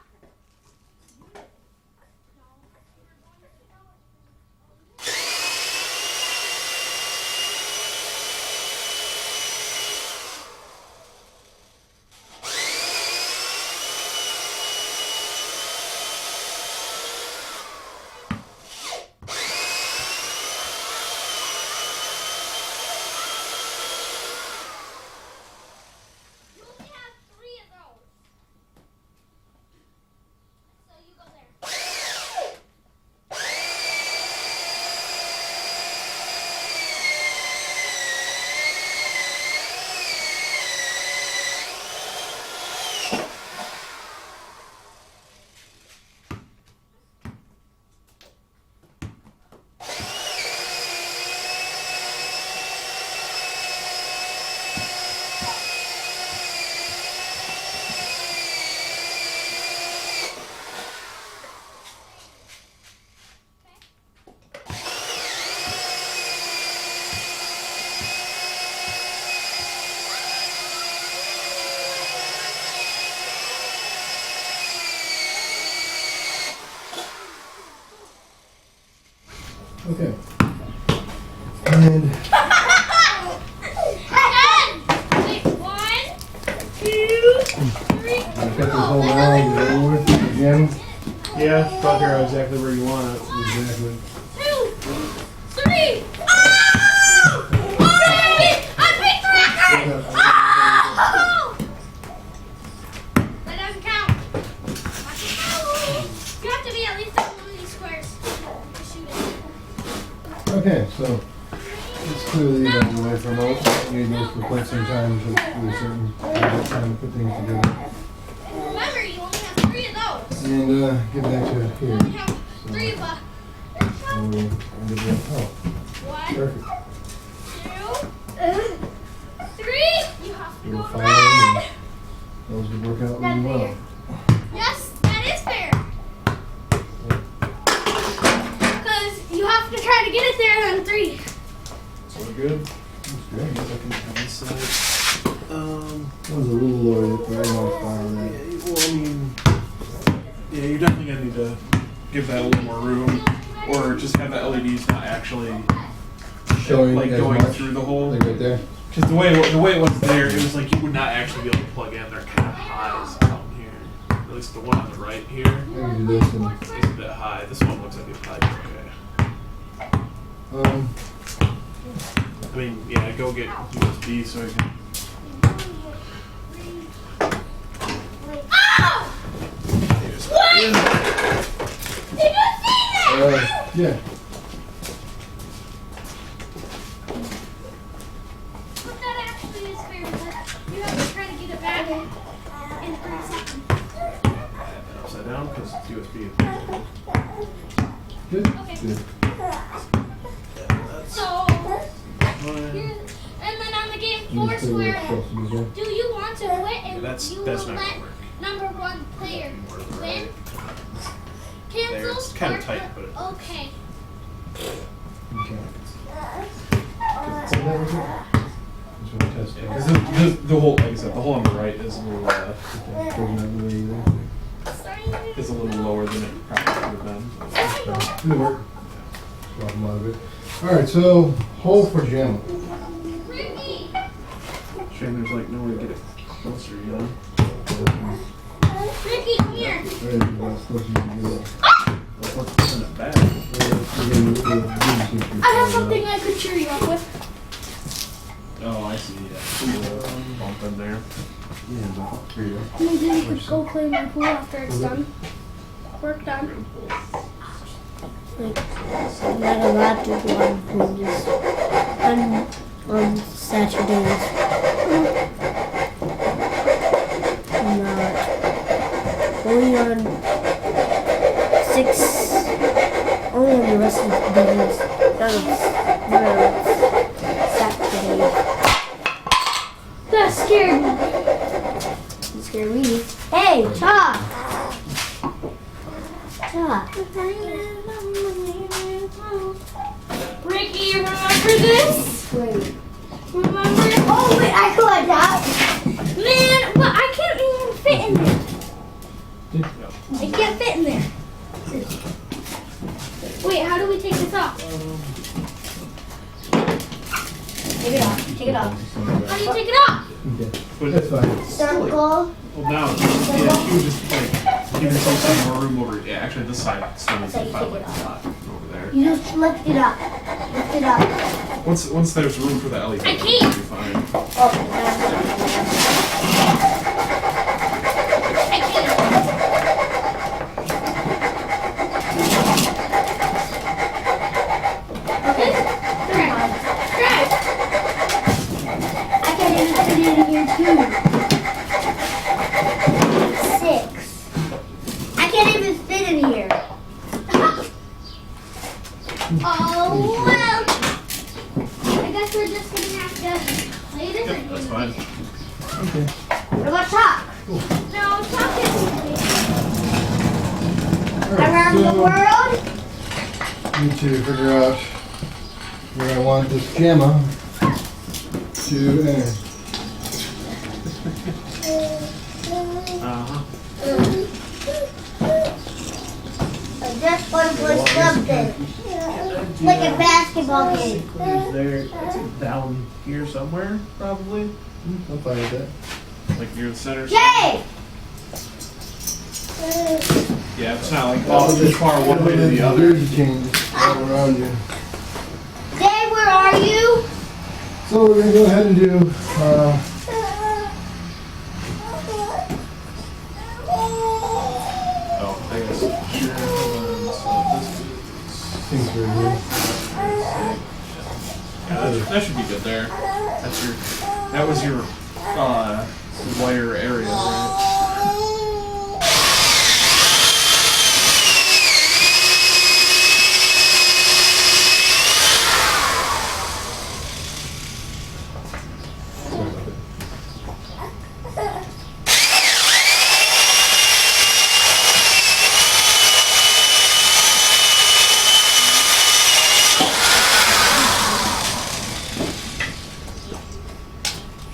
Got this whole round over with again. Yeah, thought here exactly where you want it. Exactly. 2, 3. Oh! Oh, I beat the record! Oh! That doesn't count. You have to be at least on one of these squares to shoot it. Okay, so let's clearly leave that away for a moment. We need those for quite some time to do a certain time to put things together. Remember, you only have 3 of those. And get back to You here. only have 3 of them. And we'll end up with, oh, 1, perfect. 2, 3. You have to We'll go follow red. them. Those would work out really well. Yes, that is fair. Because you have to try to get it there on 3. So we're good. That's great. Second on this side. That was a little lower, but I want to file that. Well, I mean, yeah, you're definitely gonna need to give that a little more room, or just have the LEDs not actually Showing like as going much. through the hole. Like right there. Because the way it was there, it was like you would not actually be able to plug in. They're kind of high down here. At least the one on the right here I can do this and, is a bit high. This one looks like it's probably okay. I mean, yeah, go get USB so I can. Oh! What? Did you see that? yeah. But that actually is fair. You have to try to get it back in 3 seconds. Upside down because it's USB. Good. Okay. Good. So, here's, and then on the game You 4 just put it where it's square, supposed to be there. do you want to quit and That's you not will gonna let work. number 1 player win? There, Cancel. it's kinda or tight, quit? but- Okay. Okay. So that was it. Just want to test it. Because the whole, like I said, the hole on the right is a little Okay, doesn't have the way either. Sorry. is a little lower than it probably would have been. It'll work. Bottom out of it. Alright, so hole for Gemma. Ricky! Shame there's like nowhere to get it closer, you know? Ricky, come here. Alright, that's supposed to be good. What's pushing it back? I have something I could cheer you up with. Oh, I see. Yeah. Bump in there. Yeah, but here you go. Maybe you could go clean my pool after it's done. Work done. Like, I'm not allowed to go on pools on Saturdays. I'm not. Only on only on the rest of the days. Not on Saturday. That scared me. You scare me. Hey, Chop! Chop. Ricky, you remember this? Wait. Remember? Oh, wait, I got that. Man, but I can't even fit in there. I can't fit in there. Wait, how do we take this off? Take it off. Take it off. How do you take it off? Okay, But that's fine. Circle. well, now, yeah, you would just like give yourself some more room over. Yeah, actually, this side still needs to be filed like a lot over there. You just lift it up. Lift it up. Once there's room for the LED, I can't. it'll be fine. Oh, I can't. Okay. Try. I can't even fit it in here too. 6. I can't even fit in here. Oh, well. I guess we're just going to have to play this Yep, that's fine. Okay. What about Chalk? No, talk is Around the world? Need to figure out where I want this Gemma to enter. Uh-huh. I just want to put something. Like a basketball game. Clears there. It's down here somewhere, probably. I'm fine with that. Like near the center. Jay! Yeah, it's not like too far one way to the other. Daisy chains all around you. Dave, where are you? So we're gonna go ahead and do. Oh, I guess. Sure. Hold on. So Things right here. yeah, that should be good there. That was your wire area, right? Sorry about that.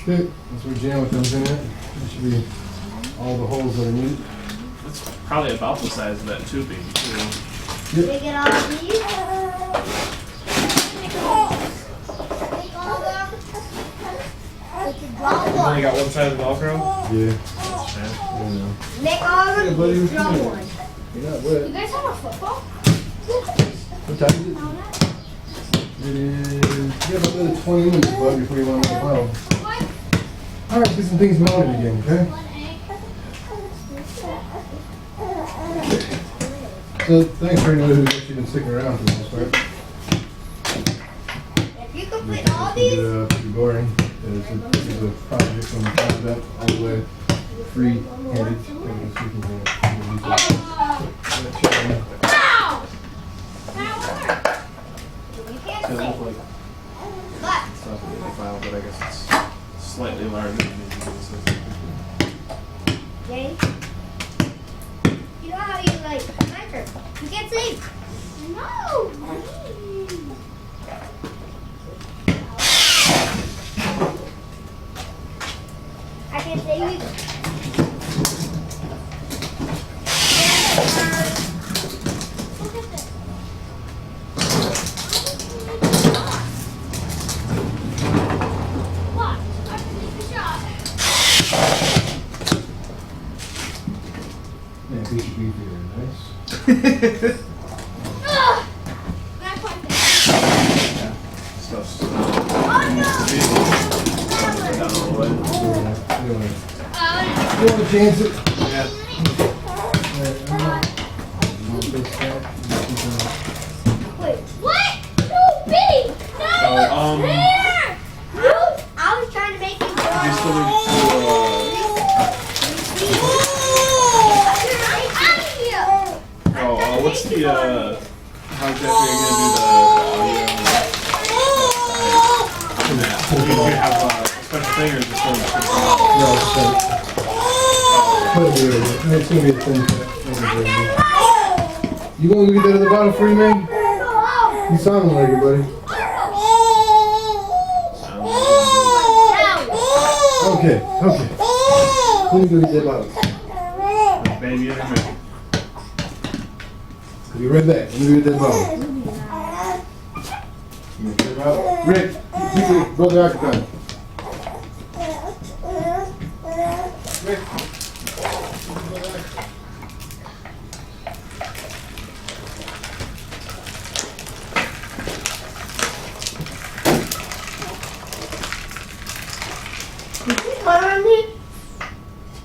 Okay, that's where JAMA comes in at. That should be all the holes that are needed. That's probably about the size of that tubing, too. Take it all of these. Take all of them. Take the draw You only one. got one side of the Velcro? Yeah, Yeah. I don't know. Make all of Yeah, them. buddy, Draw what's one. You're not You wet. guys have a football? What time is it? It is. You have another 20 minutes, bud, before you want to make a pile. What? Alright, get some things mounted again, okay? One egg. So, thanks for anybody who's actually been sticking around for this part. If you complete all these, Pretty boring. This is a project from the ground up all the way free-handed. ow! That worked. You can't It see. look like But stuff in the file, but I guess it's slightly larger than it Jay, you know how you like measure? You can't see. No. I can see you. Look at this. Watch. I can take the shot. Yeah, piece of beef here, nice. Ugh. Back like that. Stuff's Oh down all the way. You don't no. want to chance it? Yeah. Wait, what? No, Billy! No! Oh, There! I was trying to make you go. You still need what's the, how exactly are you gonna do the audio on that? Do you have a special thing or just going to No, it's put it here. It's gonna be a thin cut. You gonna leave that at the bottom for you, man? You sound like it, buddy. Okay, okay. Let me go get that bottle. Baby in a minute. Be right back. Let me get that bottle. You gonna clear out? Rick, keep it, brother Octagon. Rick. Did you color on me?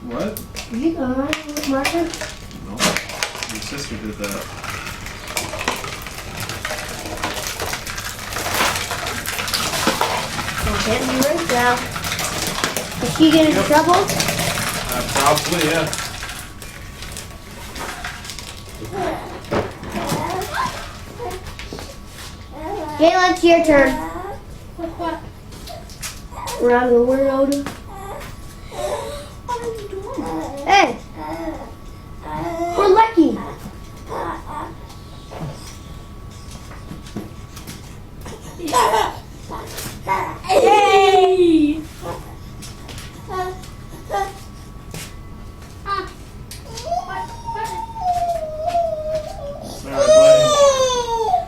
What? Did you color on me with marker? No. Your sister did that. Okay, you right now. Did she get in trouble? Probably, yeah. Galen, it's your turn. Around the world. Hey! We're lucky. Hey! Sorry, buddy.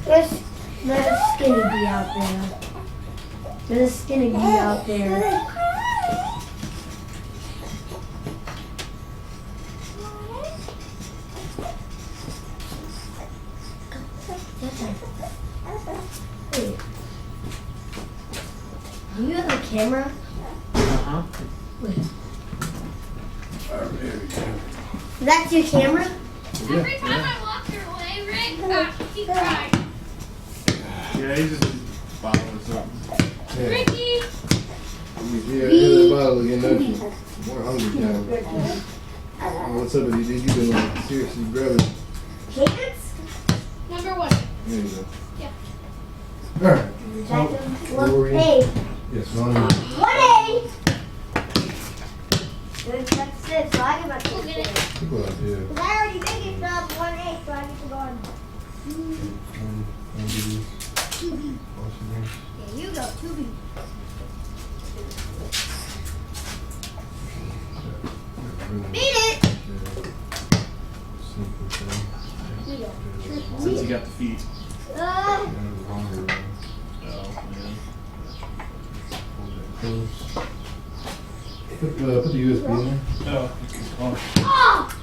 There's skinny bee out there. There's a skinny bee out there. Wait. Do you have a camera? Uh-huh. Wait. That's your camera? Every time I walk your way, Rick, he cries. Yeah, he's just bottle or something. Yeah. Ricky! Yeah, here's the bottle again, don't you? More hungry now. Oh, what's up with you? You've been like seriously grabbing. Kids? Number 1. There you go. Yeah. Alright. Well, were we? hey, Yes, Ronnie. 1A! That's it, so I get my We'll get it. Go out there. Because I already did it from 1A, so I get to go on. Yeah, you go, 2B. Beat it! You go. Since you got the feet. Uh, Oh, man. Put the USB in there. Oh, oh. oh!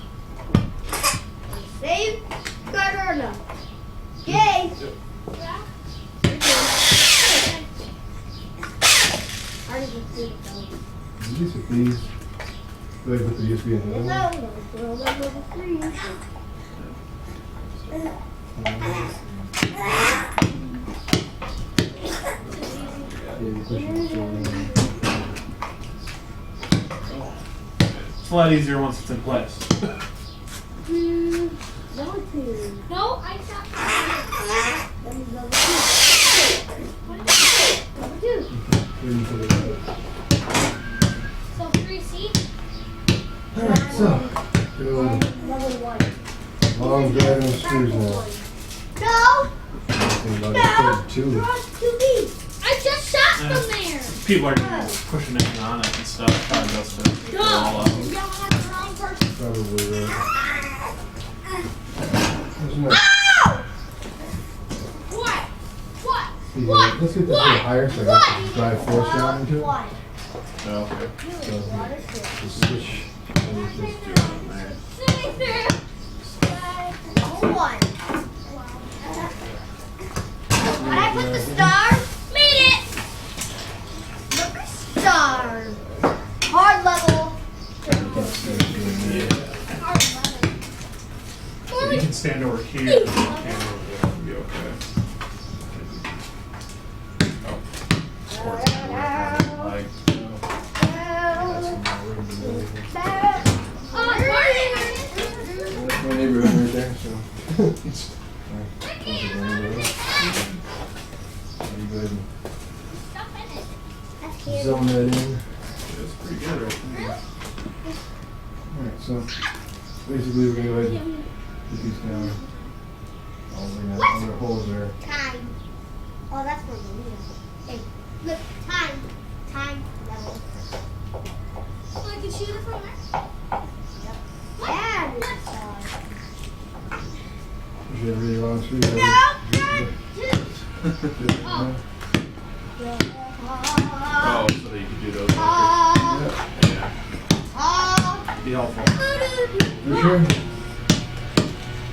Save, got her enough. Yay! Yeah. I just did it though. These are these. Go ahead and put the USB in Yes, there. I will. Throw them over 3. Yeah, you push it. It's a lot easier once it's in place. Number 2. No, I stopped. That is number 2. Number 2. Where you put it? So 3C? Alright, so. Go Number 1. long driving screws now. No! Anything about No! it? Two. Cross 2B. I just shot from there. People are gonna be pushing it on it and stuff. Probably just to No. all out. You're yelling at the wrong person. Probably There's no. What? What? See, What? let's get this a little What? higher so I What? can drive force down into it. One. Oh, okay. Just switch. Sit there. One. When I put the star, Made it. number star. Hard level. Hard level. So you can stand over here. And the camera will be okay. Oh. Sports. Like, That's my neighborhood right there, so. You go ahead and zone that in. it's pretty good right there. Alright, so basically we're gonna go ahead and put these down. All the other holes there. Time. Oh, that's for me. Hey, look, time. Time level. So I can shoot it from there? Yeah, there's a star. You have really long screws. No, Oh. Oh, so that you can do those. Okay. Yeah. Be helpful. For sure.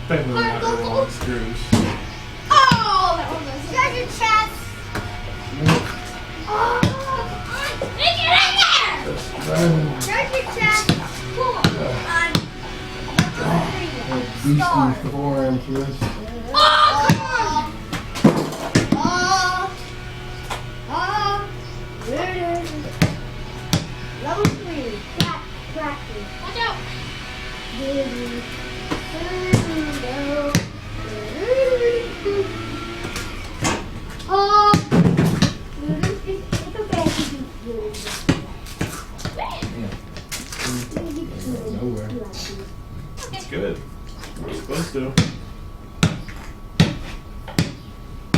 Especially when you have long screws. Oh, that one was Treasure chest. Oh, make it in there. Driving Treasure chest. Cool. On number 3. beastie forearm twist. Oh, come on. Level 3. Practice. Watch out. Oh. It's okay. Nowhere. It's good. We're supposed to.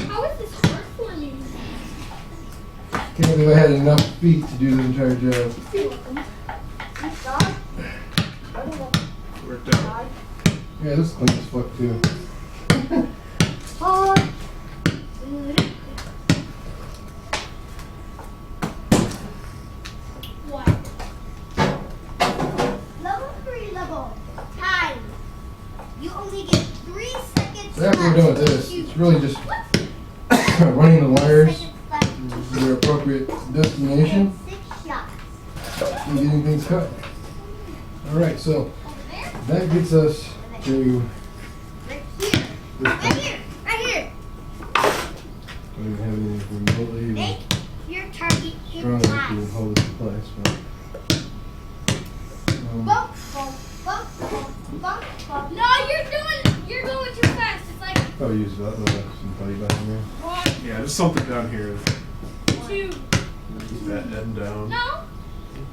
How is this hard for me? Can't believe I had enough feet to do the entire job. Worked out. Yeah, this is clean as fuck too. So after we're done with this, it's really just running the wires to their appropriate destination and getting things cut. Alright, so that gets us to Right this here. point. Right here. Right here. I don't even have anything remotely even Make your target hit strong enough to glass. hold this in place. But, Bump, bump, bump, bump, bump, bump. No, you're going too fast. It's like probably use some putty back in there. 1, Yeah, there's something down here. 2. Keep that end down. No.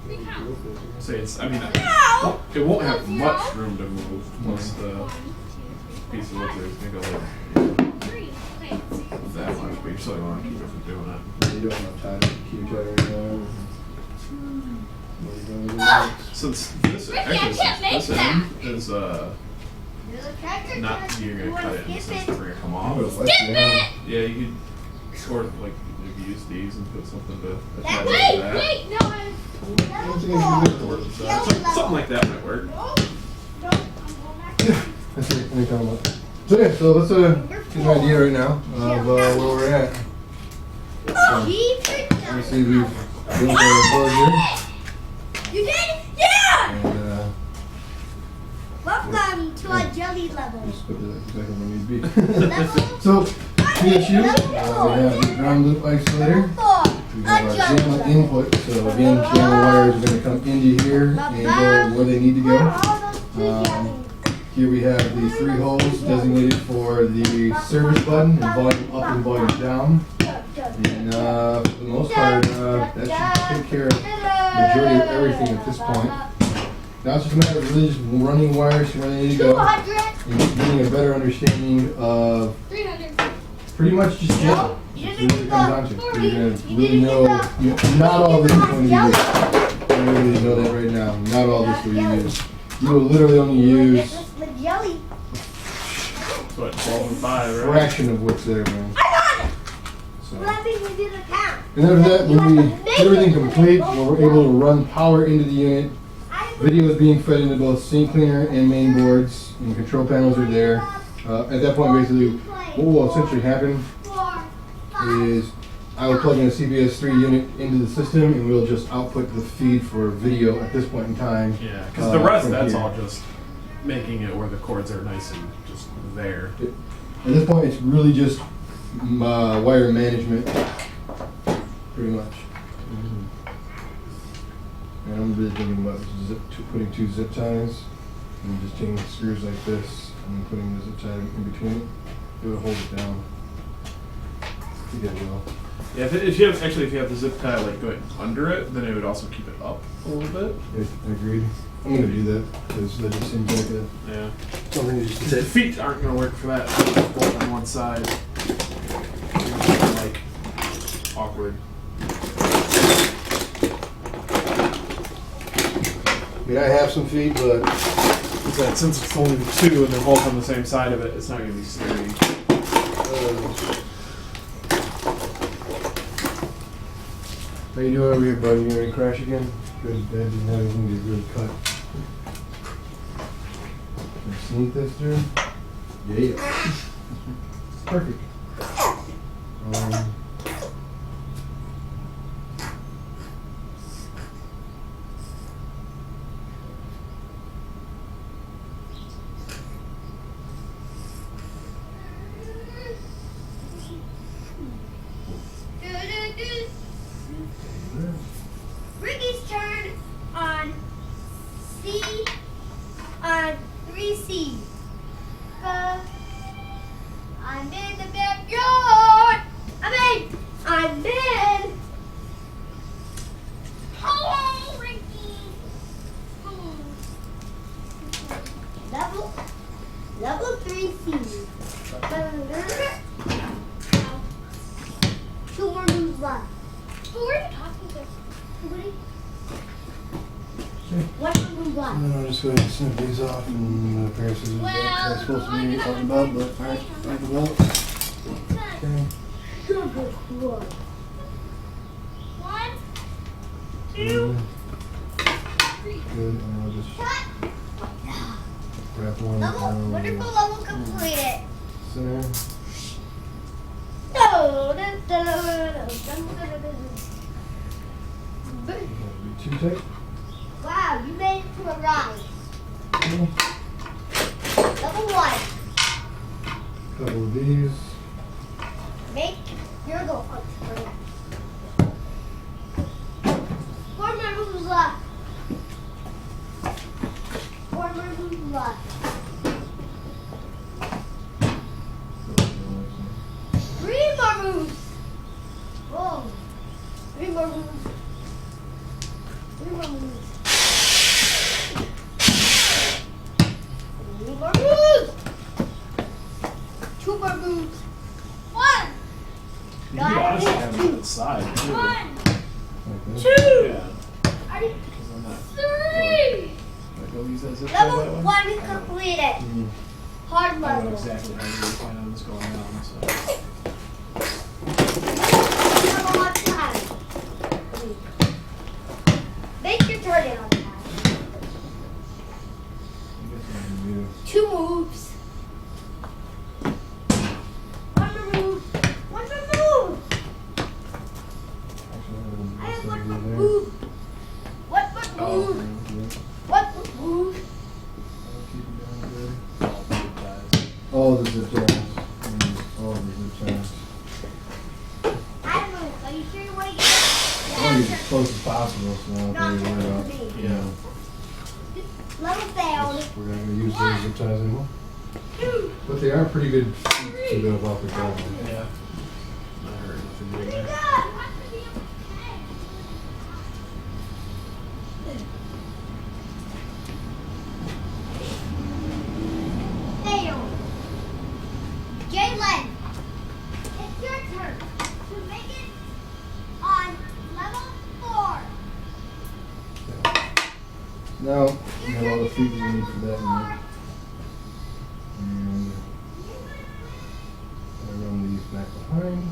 3 count. Say it's, I mean, No. it won't have No. much room to move once the 1, 2, piece of wood is gonna go like 3. Okay. that much, but you still want to keep it from doing it. You don't have time to keep tight right now. What are you doing with the Since this Ricky, I actually can't make this that. end is There's a tractor not tractor. you're You gonna wanna cut it and skip since it? it's gonna come Oh, off. let's Skip down. it. Yeah, you could sort of like maybe use these and put something to attach to Wait, that. wait, no. Level What's it 4. gonna do Or with so- Yellow something level. like that might work. No, no, I'm going back. That's it. Let me come up. So yeah, so let's get an idea right now of where we're at. Keep it down. Obviously we've built our board here. You did? Yeah! And Welcome to our jelly level. just put that exactly where we need to be. Level So, PSU, we have the ground loop isolator. 4. We have our JAMA input. So again, JAMA wires are going to come into here and go where they need to go. Here we have the 3 holes designated for the service button and volume up and volume down. And for the most part, that should take care of the majority of everything at this point. Now it's just a matter of really just running wires to where they need to go 200. and just getting a better understanding of 300. pretty much just JAMA. That's really what it comes down to. You're going to really know, not all this is going to be used. I really know that right now. Not all this will you use. You will literally only use The jelly. So what, 12 and 5, a right? fraction of what's there, man. I got it. So. Let me give you the count. And after that, when we get everything complete, we're able to run power into the unit. Video is being fed into both sink cleaner and main boards, and control panels are there. At that point, basically, what will essentially happen 4, 5. is I will plug in a CBS 3 unit into the system, and we'll just output the feed for video at this point in time. Yeah, because the rest, from that's here. all just making it where the cords are nice and just there. At this point, it's really just wire management, pretty much. And I'm really thinking about putting 2 zip ties and just taking screws like this and then putting the zip tie in between it. It would hold it down. To get it well. Yeah, if you have the zip tie like going under it, then it would also keep it up a little bit. Yeah, agreed. I'm gonna do that because that just seems like a Yeah. something you just The feet aren't going to work for that. They're just both on one side. It's like awkward. I mean, I have some feet, but It's that since it's only 2 and they're both on the same side of it, it's not going to be sturdy. how you doing over here, buddy? You ready to crash again? Good. Dad didn't have anything to really cut. Can I sneak this through? Yeah. Perfect. Ricky's turn on C on 3C. I'm in the backyard. I'm in. Hello, Ricky. Level 3C. 2 more moves left. Who are you talking to? Somebody? What move left? And then I'll just go ahead and snip these off and the pair of scissors that I'm supposed to be talking about, but alright, talk about. Okay. Sugar boy. 1, 2, Good. 3. Good, and I'll just Cut. wrap one Level, around wonderful level completed. center. No. That'd be too tight. Wow, you made it to a rise. Okay. Level 1. Couple of these. Make your goal. 4 more moves left. 4 more moves left. 3 more moves. Whoa. 3 more moves. 3 more moves. 3 more moves. 2 more moves. 1. You could honestly have it to the side too. 1. Like this. 2. Yeah. Are you- 'Cause I'm not. 3. Like, go use that zip code that Level way. 1 is completed. Mhm. Hard I know level. exactly how you're gonna find out what's going on. So. Level 1 time. Make your target on time. I guess I can do. 2 moves. 1 more move. 1 more move. Actually, I have I'm 1 gonna more do there. move. 1 more Oh, move. Yeah. 1 more move. I'll keep it down good. all the good guys. All the zip ties. All the zip ties. I don't know. Are you sure you want to I want to get as close as possible, so I don't Not have to worry turn about. to me. Yeah. Level failed. We're not going to use those zip ties anymore. 2. But they are pretty good to go off the ground. Yeah. Not hurt nothing doing Pretty good. that. Watch the video. Failed. Jalen, it's your turn to make it on level 4. Now, we have all the feet we need for that one. And I run these back behind.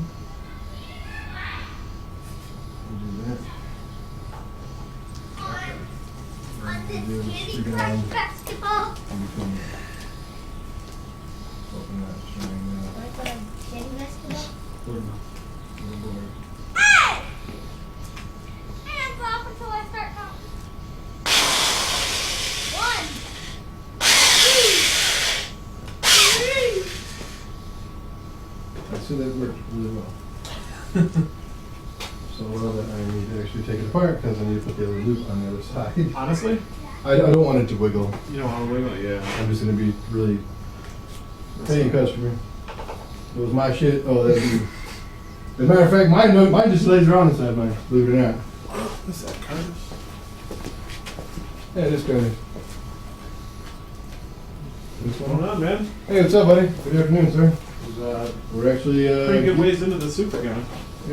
We'll do that. On this We'll do Candy stick it Crush on basketball. in between. Open that string now. Want to put a Candy basketball? Little board. Hey! Hands off until I start counting. 1, 2, 3. I see that worked really well. So well that I need to actually take it apart because I need to put the other loop on the other side. Honestly, I don't want it to wiggle. you know how to wiggle it, yeah. I'm just gonna be really paying customer. It was my shit. Oh, that'd be. As a matter of fact, mine just lays around inside mine. Believe it or not. What's that, Curtis? Yeah, this guy. What's What's going on, man? Hey, what's up, buddy? Good afternoon, sir. It was, We're actually. pretty good ways into the Supergun.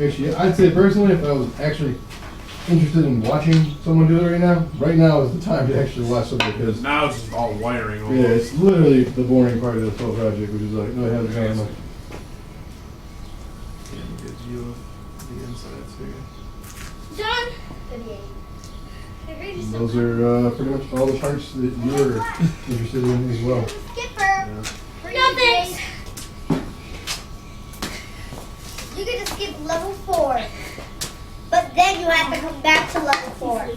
Actually, I'd say personally, if I was actually interested in watching someone do it right now is the time to actually watch something because Now it's just all wiring. Almost. yeah, it's literally the boring part of this whole project, which is like, no, it hasn't got much. And it gives you the inside too. Done. 38. And those are pretty much all the parts that you're interested in as well. Skipper. Yeah. No thanks. You can just skip level 4. But then you have to come back to level 4.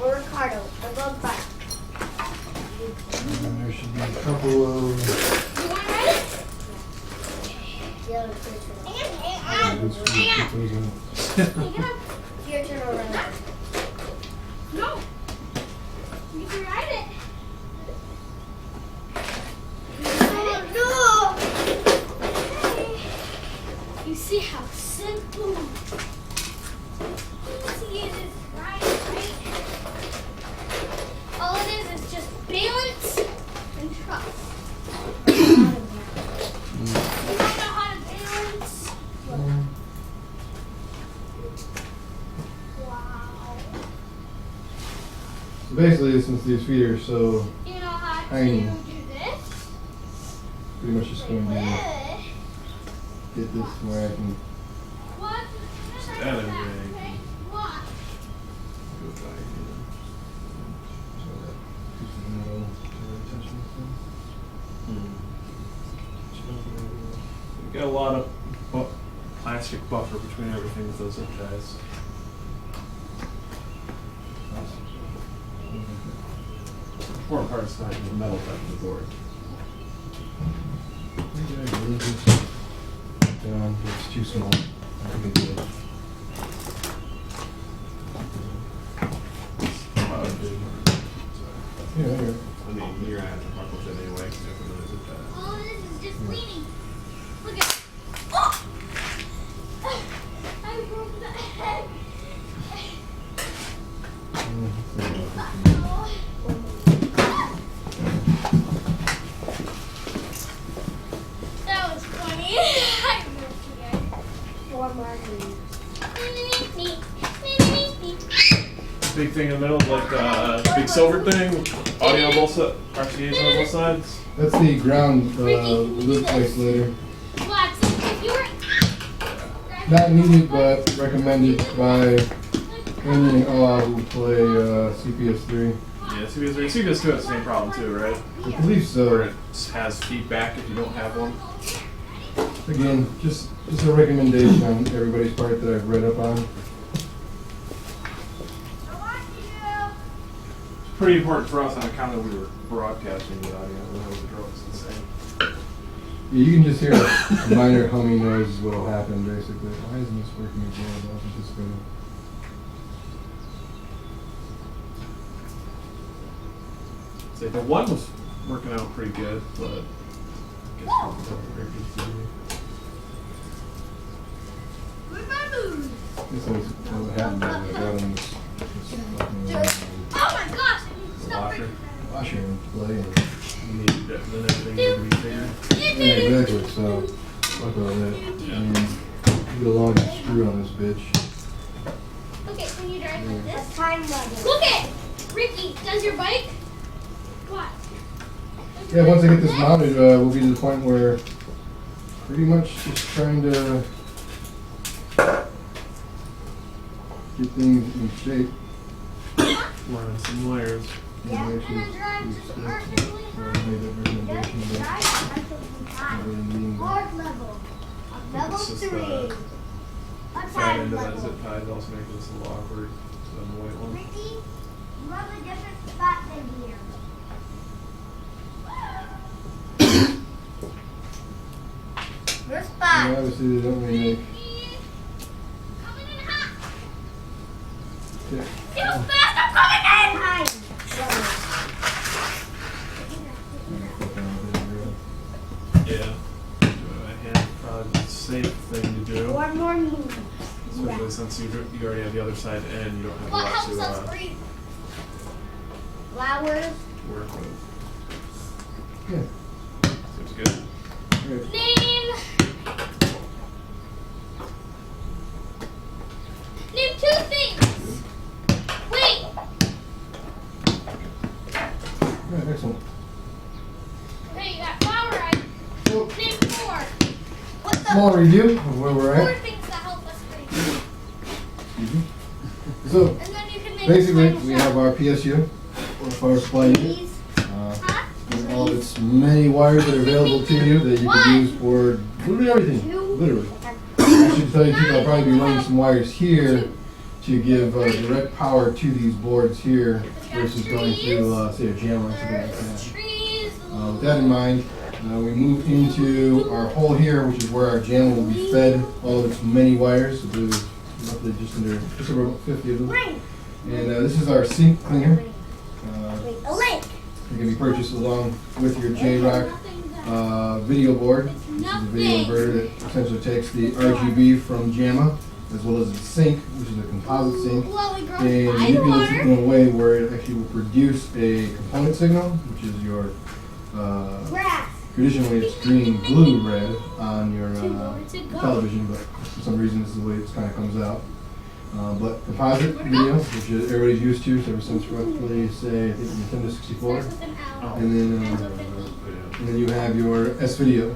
Or Ricardo. Or go back. And there should be a couple of You want to write it? Yeah, it's your turn. good screws to put those in. It's your turn already. No. You can write it. No. You see how simple easy it is, right? All it is just balance and trust. You don't know how to balance. Wow. So basically, since these feet are so You know how Tiny. to do this? pretty much just going to This. get this to where I can What? That is big. What? Go back a lot of plastic buffer between everything with those zip ties. The important part is finding the metal part of the board. It's too small. I can do it. Yeah, yeah. I mean, you're gonna have to fuck with it anyway, because you have to really zip tie. All this is just cleaning. Look at. Oh! I broke the head. That was funny. I missed you guys. One more. Big thing in the middle, like big silver thing, audio on both sides, RCA's on both sides. That's the ground loop isolator. What? So if you were. Not needed, but recommended by any who play CPS3. Yeah, CPS2 has the same problem too, right? I believe Where so. it has feedback if you don't have one. Again, just a recommendation on everybody's part that I've read up on. Pretty important for us on account that we were broadcasting the audio. That was insane. Yeah, you can just hear a minor humming noise is what will happen basically. Why isn't this working as well? I was just gonna. So the one was working out pretty good, but I guess it's not very good for me. This is what happened when I got on this fucking Oh my gosh! I need to stop Washer. washer and play and You need that, then everything needs to be figured. yeah, exactly. So fuck all that. And get a long screw on this bitch. Okay, can you drive like this? Time level. Look at Ricky. Does your bike? What? Does your Yeah, once I bike get this work? mounted, we'll be to the point where pretty much just trying to get things in shape. Running some wires. And And actually then drive use to the this park and and we where I made that recommendation about really needing that. Hard level. Level It's just, 3. A Fat time end of that level. zip ties also make this a little awkward on the white one. Ricky, you have a different spot than here. Your And spot. obviously they don't really make Coming in hot. yeah. See how fast I'm coming in? Time. Yeah. I had probably the safe thing to do. One more move. Especially since you already have the other side and you don't have a What lot helps to us breathe? Flowers. work with. Yeah. Seems good. Right. Name. Name 2 things. Wait. Right, excellent. Okay, you got flower eye. So, Name 4. What the? small review of where we're 4 at. things that help us breathe. So, And then you can make basically, a final we shot. have our PSU, or power supply unit, These. Huh? and all of its many wires that are available to you that you can use for literally everything. Literally. I should tell you, people, I'll probably be running some wires here to give direct power to these boards here versus going through, say, a jammer or something like There's that. trees. With that in mind, we move into our hole here, which is where our jammer will be fed all of its many wires. I believe there's roughly just over 50 of them. Ring. And this is our sink cleaner. Wait, a link. It can be purchased along with your J-Rock video board. This is a video inverter that essentially takes the RGB from JAMA as well as its sink, which is a composite sink, Well, we grow and manipulates it in a way where it actually will produce a component signal, which is your Grass. traditionally it's green, blue, red on your television, but for some reason this is the way it kind of comes out. But composite video, which everybody's used to ever since roughly, say, I think Nintendo 64. Starts with an L. And then, Ends with an E. and then you have your S-video.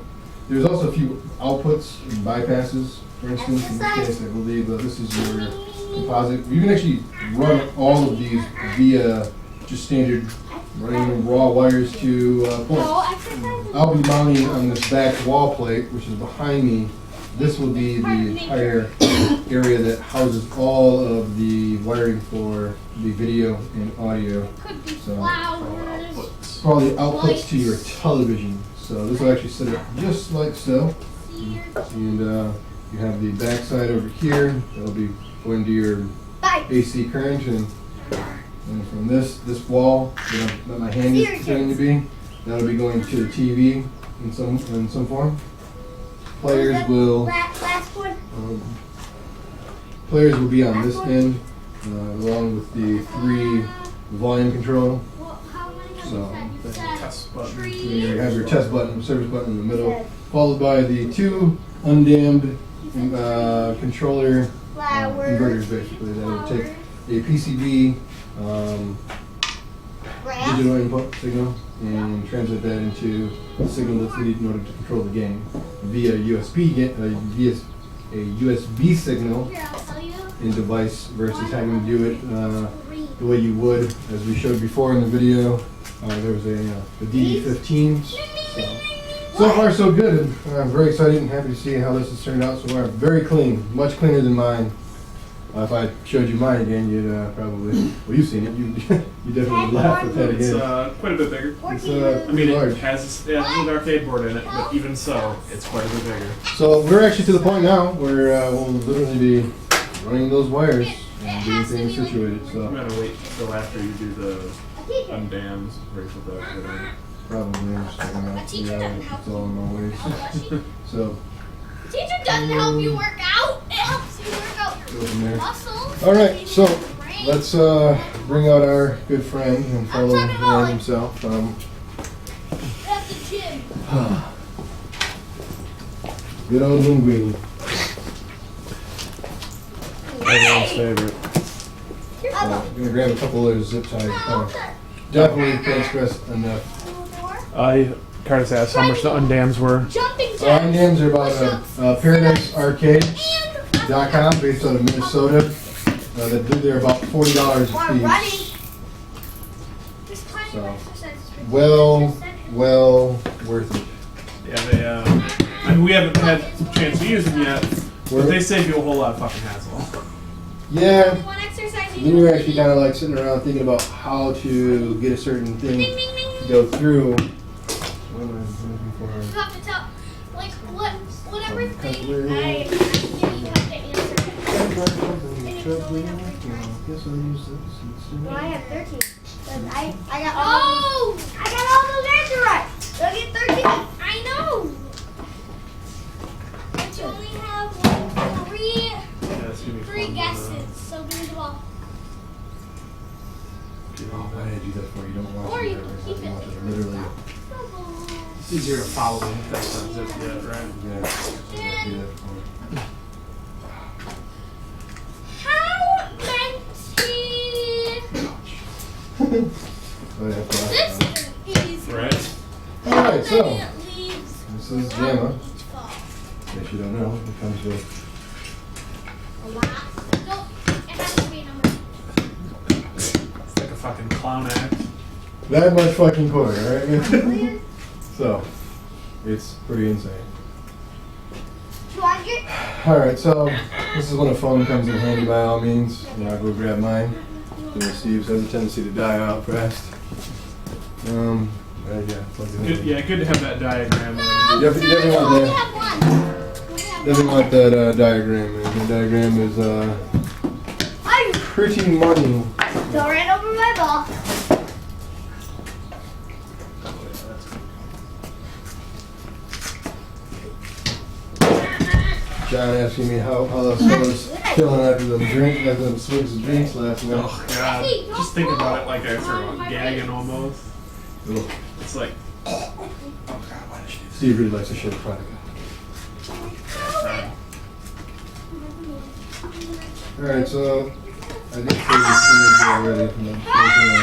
There's also a few outputs and bypasses. For instance, in this case, I believe this is your composite. You can actually run all of these via just standard running raw wires to No points. exercises. I'll be mounting on this back wall plate, which is behind me. This will be the entire area that houses all of the wiring for the video and audio. Could be So, flowers. Outputs. For all the outputs to your television. So this will actually set up just like so. And you have the back side over here. That'll be going to your Bye. AC current, and from this wall that my hand is going to be, that'll be going to the TV in some form. Players will Last one. players will be on this end, along with the 3 volume control. Well, how many have So, you said? Test button. You have your test button, service button in the middle, followed by the 2 undammed controller inverters, basically. That will take a PCB digital input signal and translate that into the signal that's needed in order to control the game via a USB signal Here, I'll tell you. in device versus having to do it the way you would, as we showed before in the video. There was the DD15s. So far so good. I'm very excited and happy to see how this has turned out so far. Very clean, much cleaner than mine. If I showed you mine again, you'd probably, well, you've seen it, you definitely would laugh at that It's again. quite a bit bigger. It's I mean, pretty it large. has an arcade board in it, but even so, it's quite a bit bigger. So we're actually to the point now where we'll literally be running those wires and getting things situated. I'm So gonna wait till after you do the undams, right with that. probably I'm just checking out. Yeah, it's all in my ways. So Teacher doesn't help you work out. It helps you work out go your from there. muscles. All right, so your brain. let's bring out our good friend and fellow man himself. At the gym. Good old Linguini. Everyone's favorite. I'm gonna grab a couple of those zip ties. Definitely can't stress enough. Curtis asked how much the undams were. Jumping Undams are about ParadiseArcade.com, and based out of Minnesota. That do they're about $40 a running. piece. There's plenty So, of exercises for well worth it. Yeah, they. I mean, we haven't had a chance to use them yet, but they save you a whole lot of fucking hassle. Yeah, one exercise we were actually kind of like sitting around thinking about how to get a certain thing Ding, ding, ding. to go through. What am I looking for? You have to tell, like, whatever thing Cutlery. I ask you, you have to answer. Well, I have 13. But I got Oh! I got all those answers right. So I get 13. I know! But you only have, like, three guesses, so do the ball. Oh, why did I do that for? You don't watch Or it. you can keep You watch it. it literally. It's easier to follow them. That's not zip yet, right? Yeah, I do that for. How many? Oh, yeah, that's This right. is easy. Right. Alright, so Many leaves this is grow Gemma. each fall? In case you don't know, it comes with A lot. Nope. It has to be a number. It's like a fucking clown act. that much fucking quarter, alright? So, it's pretty insane. 200. Alright, so this is when a phone comes in handy by all means. You know, I go grab mine. The receives has a tendency to die out fast. Yeah, plug it Good, in. yeah, good to have that diagram. You definitely want only that. have one. We have Definitely one. want that diagram. And the diagram is I pretty money. don't ran over my ball. John asking me how the was feeling after them swigs of drinks last night. Oh god, just think about it like after gagging almost. Ugh. It's like, Steve really likes to show the product. Alright, so I did say this image already. And I'm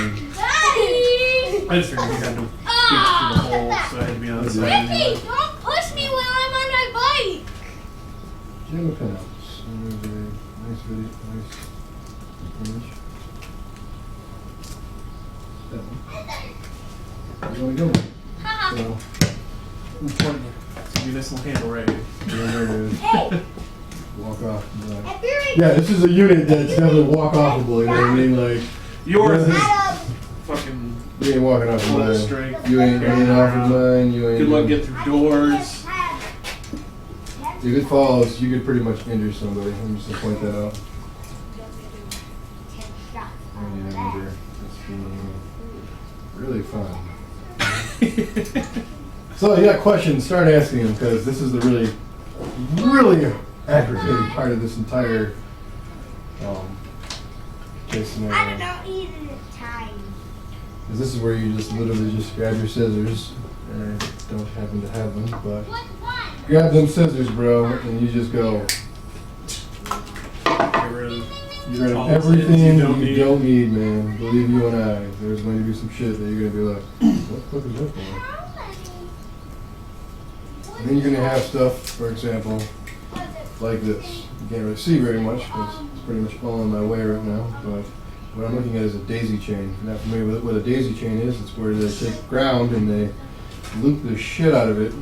working Daddy! I just figured we had to get through the hole, so I had to be on the side. Ricky, don't push me while I'm on my bike. on Gemma pinouts. And there's a nice video, nice image. That one. you want to go. Haha. So, Important. It's a municipal handle right here. remember to Hey, walk off. if you're Yeah, this is a unit that's definitely walk-offable, you know what I mean? Like, Yours is Adam, fucking you ain't walking off of full mine. strength. You ain't getting off of mine, you ain't. Good luck getting through doors. If it falls, you could pretty much injure somebody. I'm just gonna point that out. Oh, yeah, injure. It's been really fun. So, if you got questions, start asking them, because this is the really aggravating part of this entire case scenario. I don't know even the time. Because this is where you just literally just grab your scissors. I don't happen to have them, but What one? grab them scissors, bro, and you just go. Get rid of You're gonna all have the things everything you you don't don't need, man. Believe you and I. There's going to be some shit that you're gonna be like, what the fuck is that for? And then you're gonna have stuff, for example, like this. You can't really see very much because it's pretty much all in my way right now. But what I'm looking at is a daisy chain. If you're not familiar with what a daisy chain is, it's where they take ground and they loop the shit out of it.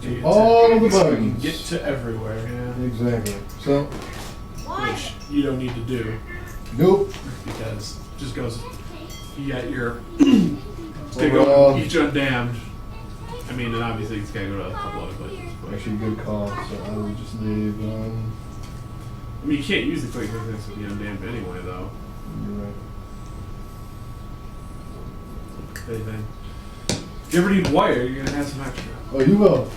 it. All of the So you can buttons. get to everywhere, yeah. Exactly. So, Which you don't need to do nope. because it just goes. You got your Overall- each undamned. I mean, and obviously it's gotta go to a couple other places. But, Actually, good call. So I will just leave. I mean, you can't use the quick things with the undamned anyway, though. You're right. If anything. If you ever need wire, you're gonna have some extra. Oh, you will.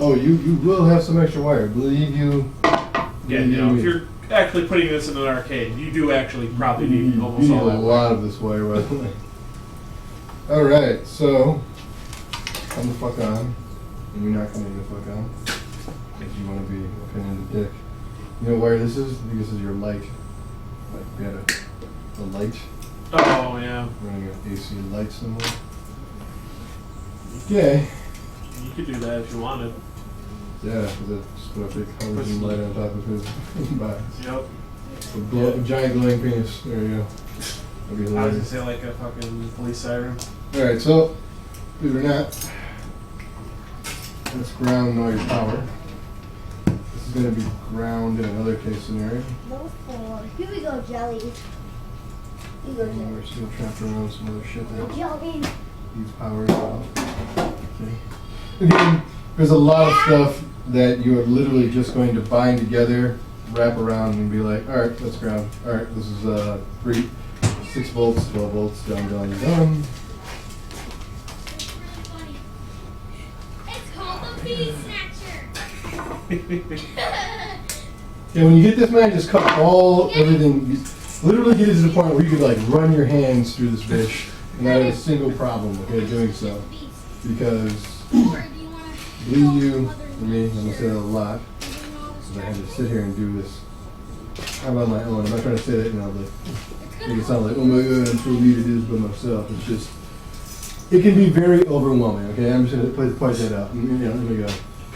Oh, you will have some extra wire. Believe you. Yeah, believe you know, me. if you're actually putting this in an arcade, you do actually probably need You almost need all a that lot wire. of this wire, by the way. All right, so come the fuck on, and you're not coming the fuck on, because you want to be a pain in the dick. You know what wire this is? I think this is your light. Like we had a light Oh, yeah. running an AC light somewhere. Okay. You could do that if you wanted. Yeah, because I just put a big halogen light on top of his box. Yep. A giant glowing penis. There you go. That'd be I was gonna hilarious. say like a fucking police siren. Alright, so, believe it or not, let's ground all your power. This is going to be ground in another case scenario. No four. Here we go, jelly. Here we go, And we're still trapped around some other shit that jelly. needs power as well. Okay. Again, there's a lot of stuff that you are literally just going to bind together, wrap around, and be like, alright, let's ground. Alright, this is 6 volts, 12 volts, done. It's called the pea snatcher. Yeah, when you get this, man, just cut everything. You literally get it to the point where you could like run your hands through this bitch and not have a single problem, okay, doing so. Because, believe you, for me, I'm gonna say that a lot, because I had to sit here and do this. I'm on my own. I'm not trying to say that, you know, like, make it sound like, oh my god, I'm so me to do this by myself. It's just, it can be very overwhelming, okay? I'm just gonna point that out. You know, let me go.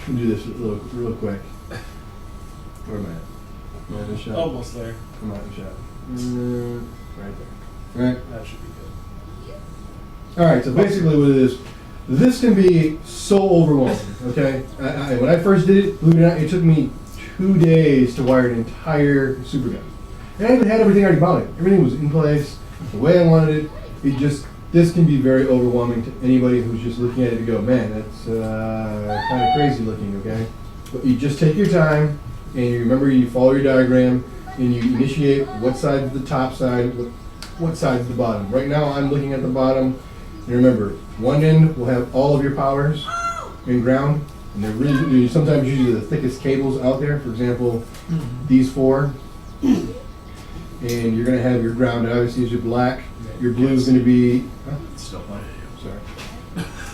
Do this real quick. Where am I at? Am I in the shot? Almost there. Come on, shot. Right there. Right? That should be good. Alright, so basically what it is, this can be so overwhelming, okay? When I first did it, believe it or not, it took me 2 days to wire an entire Supergun. And I even had everything already mounted. Everything was in place, the way I wanted it. This can be very overwhelming to anybody who's just looking at it and go, man, that's kind of crazy looking, okay? But you just take your time, and you remember you follow your diagram, and you initiate what side is the top side, what side is the bottom. Right now I'm looking at the bottom, and remember, one end will have all of your powers in ground, and they're really, sometimes usually the thickest cables out there, for example, these 4. And you're going to have your ground, obviously, is your black. Your blue is going to be, It's still playing. sorry.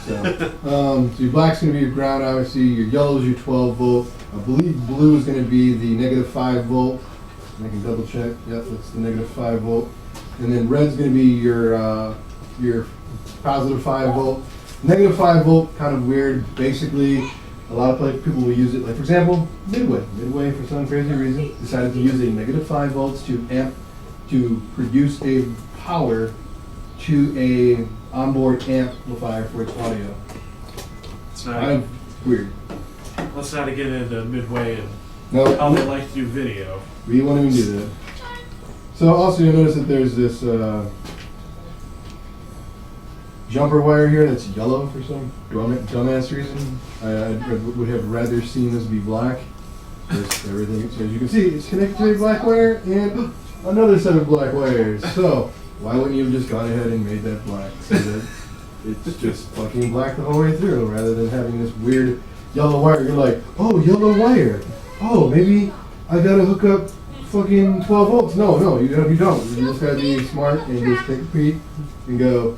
So your black's going to be your ground, obviously. Your yellow is your 12 volt. I believe blue is going to be the negative 5 volt. I can double check. Yep, that's the negative 5 volt. And then red's going to be your positive 5 volt. Negative 5 volt, kind of weird. Basically, a lot of people will use it. Like, for example, Midway. Midway, for some crazy reason, decided to use a negative 5 volts to produce a power to a onboard amplifier for its audio. It's Kind not. of weird. Let's not get into midway and No, how they like to do video. we won't even do that. So also you'll notice that there's this jumper wire here that's yellow for some dumbass reason. I would have rather seen this be black. Everything, so as you can see, it's connected to a black wire and another set of black wires. So why wouldn't you have just gone ahead and made that black so that it's just fucking black the whole way through, rather than having this weird yellow wire? You're like, oh, yellow wire. Oh, maybe I gotta hook up fucking 12 volts. No, you don't. You just gotta be smart and just take a peek and go,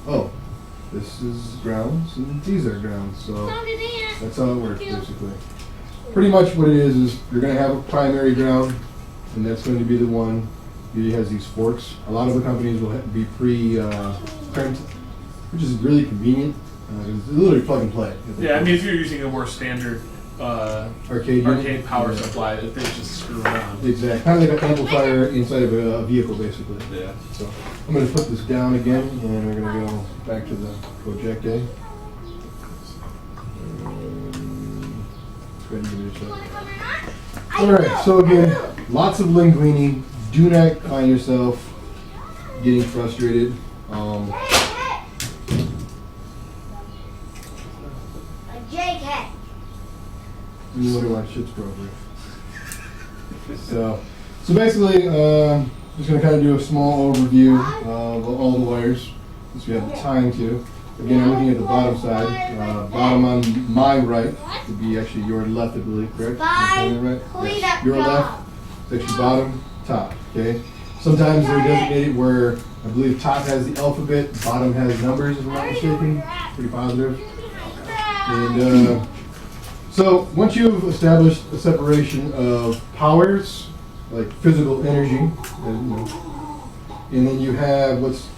oh, this is grounds and these are grounds. So that's how it works basically. Pretty much what it is you're going to have a primary ground, and that's going to be the one that has these forks. A lot of the companies will be pre-crimped, which is really convenient. It's literally plug and play. Yeah, I mean, if you're using a more standard arcade power yeah. supply, they just screw around. Exactly. Kind of like an amplifier inside of a vehicle, basically. Yeah. So I'm going to put this down again, and we're going to go back to the project A. Go ahead and give it a shot. Alright, so again, lots of linguini. Do not find yourself getting frustrated. JK. You wonder why shit's broken. So basically, just going to kind of do a small overview of all the wires, since we have the time to. Again, I'm looking at the bottom side. Bottom on my right would be actually your left, I believe, correct? Am I saying that right? Yes. Your left is actually bottom, top, okay? Sometimes they're designated where I believe top has the alphabet, bottom has numbers, if I'm not mistaken. Pretty positive. And so once you've established a separation of powers, like physical energy, and then you have what's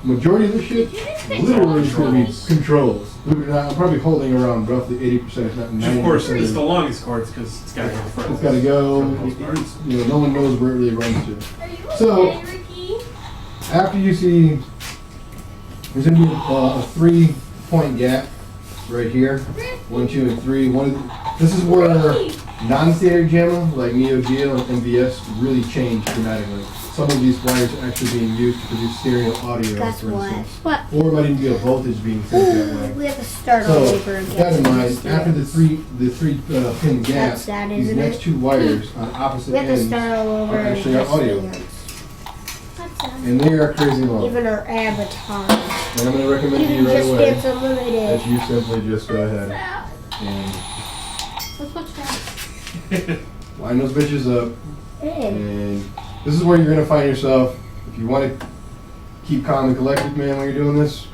majority of the shit literally is going to be controls. Believe it or not, I'm probably holding around roughly 80%, if not 90%. Of course, it's the longest cords because it's got to go first. It's got to go. No one knows where it really runs to. So after you see, there's going to be a 3-point gap right here. 1, 2, and 3. This is where non-standard JAMA like Neo Geo and MVS really change dramatically. Some of these wires are actually being used to produce stereo audio, Guess for what? instance. What? Or it might even be a voltage being sent that way. We have to start all So, over again. with that in mind, after the three pin gap, That's sad, these isn't next it? two wires on opposite We have to ends start all over are actually our and audio. And they are crazy long. even our avatar. And I'm going to recommend to you Even right just away gets unlimited. that you simply just go ahead and Let's watch that. line those bitches up. Hey. And this is where you're going to find yourself. If you want to keep calm and collected, man, when you're doing this,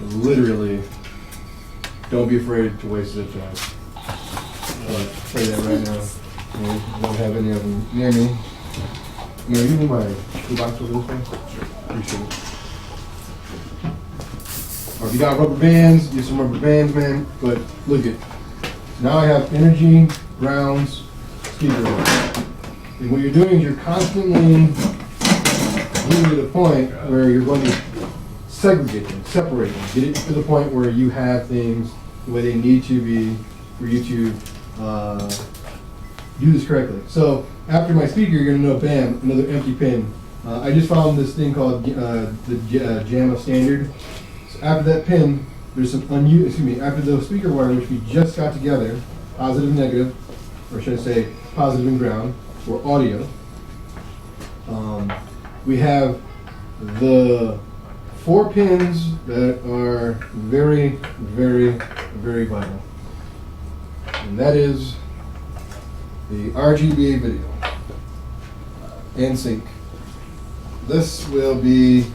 literally, don't be afraid to waste the time. I'll tell you that right now. I don't have any of them near me. Can you give me my toolbox over this way? Sure. Appreciate it. Or if you got rubber bands, use some rubber bands, man. But look at, now I have energy, grounds, speaker. And what you're doing is you're constantly getting to the point where you're going to segregate them, separate them, get it to the point where you have things the way they need to be for you to do this correctly. So after my speaker, you're going to know, bam, another empty pin. I just found this thing called the JAMA standard. So after that pin, there's some after the speaker wire, which we just got together, positive and negative, or should I say positive and ground, for audio. We have the 4 pins that are very, very, very vital. And that is the RGB video and sync. This will be,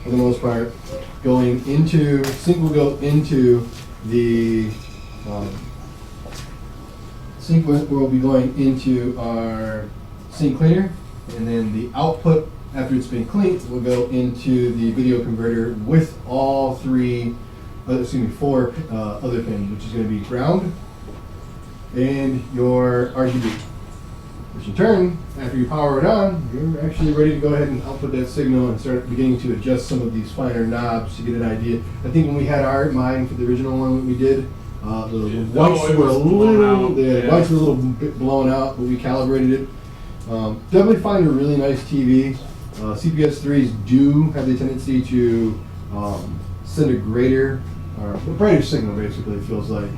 for the most part, going into, sync will go into the, sync will be going into our sync cleaner, and then the output after it's been cleaned will go into the video converter with all 4 other pins, which is going to be ground and your RGB. which in turn, after you power it on, you're actually ready to go ahead and output that signal and start beginning to adjust some of these finer knobs to get an idea. I think when we had our mind for the original one that we did, the whites it were a was blown little, out. the Yeah. whites were a little bit blown out, but we calibrated it. Definitely find a really nice TV. CPS3s do have the tendency to send a greater, or a brighter signal, basically, it feels like.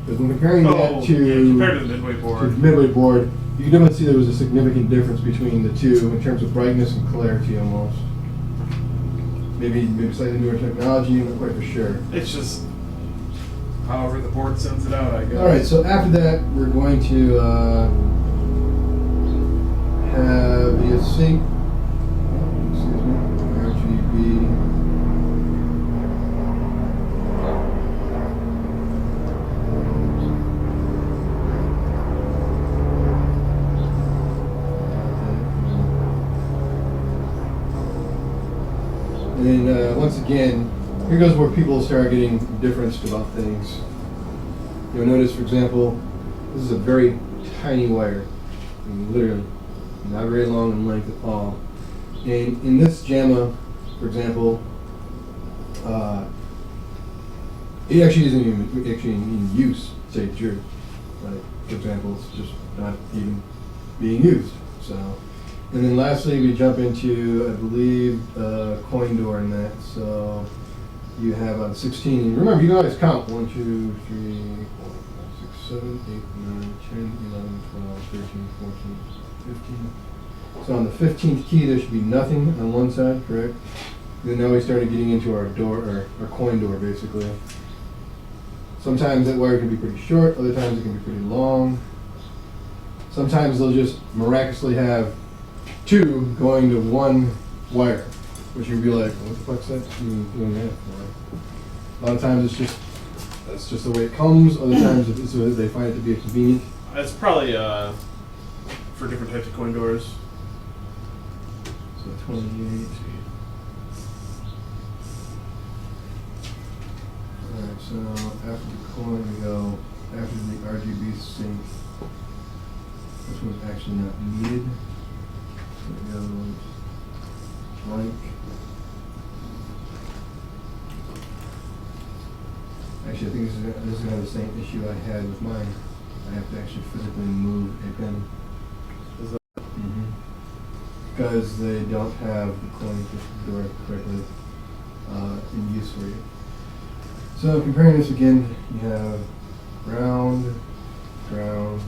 Because when comparing that to, compared to the midway to board. the midway board, you can definitely see there was a significant difference between the two in terms of brightness and clarity almost. Maybe slightly newer technology, I'm not quite for sure. It's just however the board sends it out, I guess. Alright, so after that, we're going to have the sync, RGB. And then once again, here goes where people start getting differenced about things. You'll notice, for example, this is a very tiny wire. I mean, literally, not very long in length at all. And in this JAMA, for example, it actually isn't even in use, to say the truth. Like, for example, it's just not even being used. So, and then lastly, we jump into, I believe, coin door in that. So you have on 16. And remember, you can always count 1, 2, 3, 4, 5, 6, 7, 8, 9, 10, 11, 12, 13, 14, 15. So on the 15th key, there should be nothing on one side, correct? Then now we started getting into our door, or our coin door, basically. Sometimes that wire can be pretty short, other times it can be pretty long. Sometimes they'll just miraculously have 2 going to 1 wire, which you'd be like, what the fuck's that doing that for? A lot of times that's just the way it comes. Other times they find it to be convenient. It's probably for different types of coin doors. So 28. Alright, so after the coin we go, after the RGB sync, this one's actually not needed. So it goes blank. Actually, I think this is going to have the same issue I had with mine. I have to actually physically move a pin. Because they don't have the coin door correctly in use for you. So comparing this again, you have ground, 5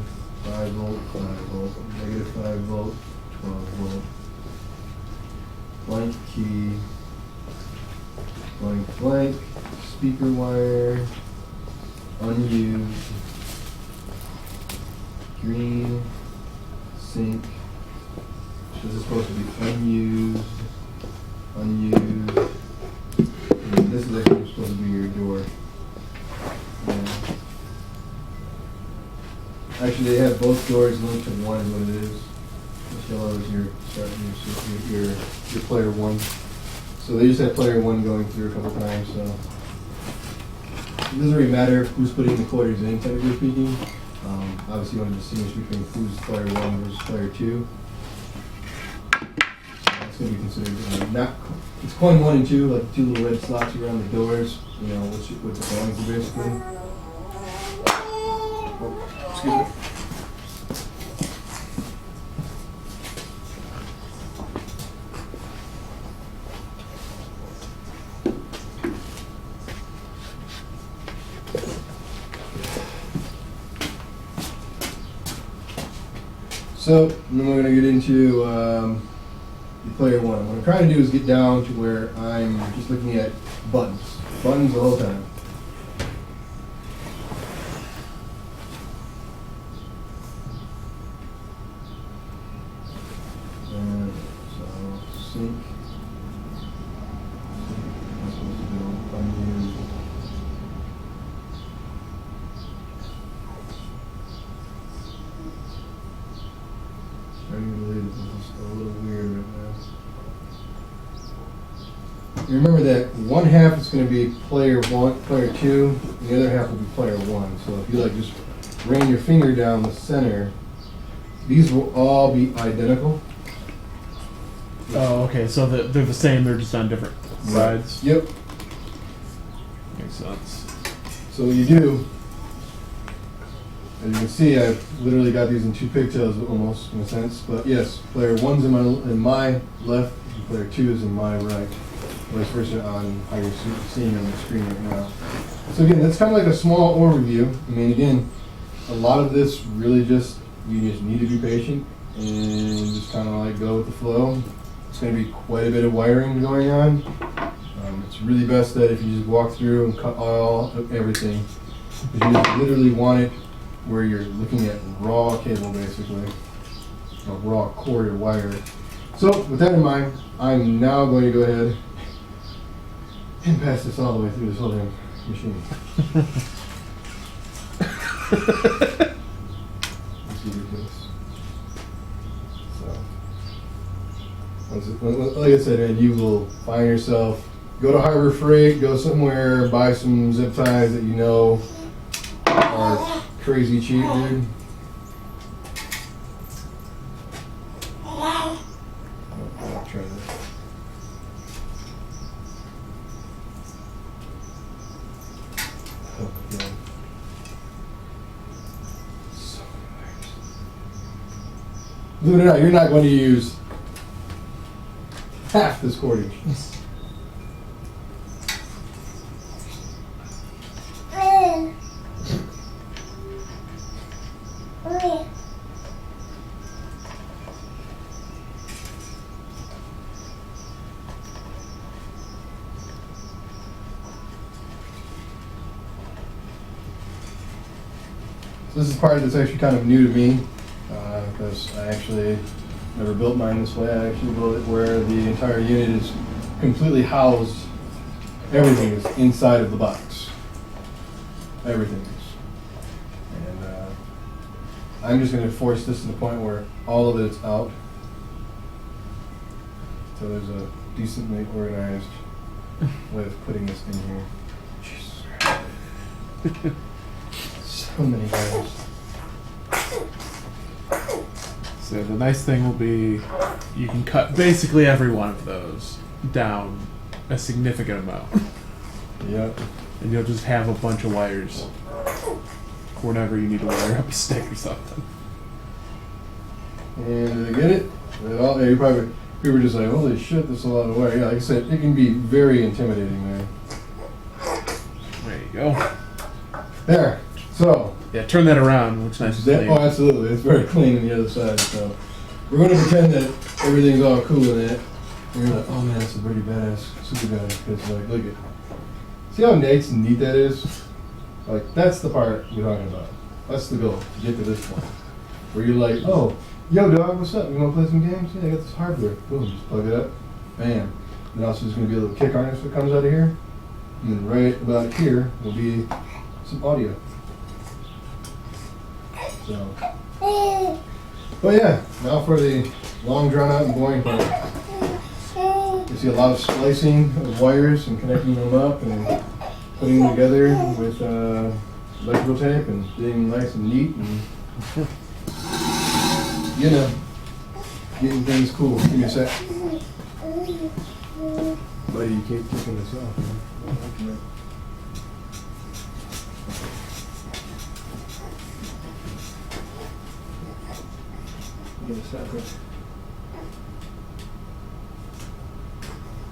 volt, 5 volt, negative 5 volt, 12 volt, blank key, blank, speaker wire, unused, green, sync. This is supposed to be unused, and this is actually supposed to be your door. Actually, they have both doors linked to one is what it is. This yellow is your player 1. So they just have player 1 going through a couple times, so it doesn't really matter who's putting the quarters in, technically speaking. Obviously you want to distinguish between who's player 1 versus player 2. It's going to be considered it's coin 1 and 2, like 2 little red slots around the doors, you know, what the coins are basically. Oh, excuse me. So, then we're going to get into player 1. What I'm trying to do is get down to where I'm just looking at buttons. Buttons the whole time. And so, sync. I'm supposed to do unused. Starting to believe this is a little weird right now. You remember that one half is going to be player 1, player 2, and the other half will be player 1. So if you like just ran your finger down the center, These will all be identical. Oh, okay. So they're the same. They're just on different sides. Yep. Makes sense. So what you do, as you can see, I've literally got these in two pigtails almost, in a sense. But yes, player 1's in my left, and player 2 is in my right. Vice versa on how you're seeing on the screen right now. So again, that's kind of like a small overview. I mean, again, a lot of this really just, you just need to be patient and just kind of like go with the flow. It's going to be quite a bit of wiring going on. It's really best that if you just walk through and cut all of everything, because you just literally want it where you're looking at raw cable basically, or raw cord or wire. So with that in mind, I'm now going to go ahead and pass this all the way through this whole damn machine. It's ridiculous. So, like I said, man, you will find yourself, go to Harbor Freight, go somewhere, buy some zip ties that you know are crazy cheap, dude. I'll try this. Oh my God. So nice. Believe it or not, you're not going to use half this cordage. So this is part that's actually kind of new to me, because I actually never built mine this way. I actually built it where the entire unit is completely housed. Everything is inside of the box. Everything is. And I'm just going to force this to the point where all of it's out. So there's a decently organized way of putting this in here. Jesus Christ. So many guys. So the nice thing will be you can cut basically every one of those down a significant amount. Yep. And you'll just have a bunch of wires whenever you need to wire up a stick or something. And did I get it? Yeah, you probably, we were just like, holy shit, that's a lot of wire. Yeah, like I said, it can be very intimidating, man. There you go. There. So. Yeah, turn that around. Looks nice and clean. Oh, absolutely. It's very clean on the other side. So we're going to pretend that everything's all cool in it. And you're like, oh man, that's a pretty badass Supergun. Because like, look at, see how nice and neat that is? Like, that's the part we're talking about. That's the goal, to get to this point. Where you're like, oh, yo dog, what's up? You want to play some games? Yeah, I got this hardware. Boom, just plug it up. Bam. And also there's going to be a little kick harness that comes out of here. And then right about here will be some audio. So, but yeah, now for the long drawn out and boring part. You see a lot of splicing of wires and connecting them up and putting them together with electrical tape and being nice and neat and, you know, getting things cool. Give me a sec. Buddy, you keep kicking this off, man. Get a second.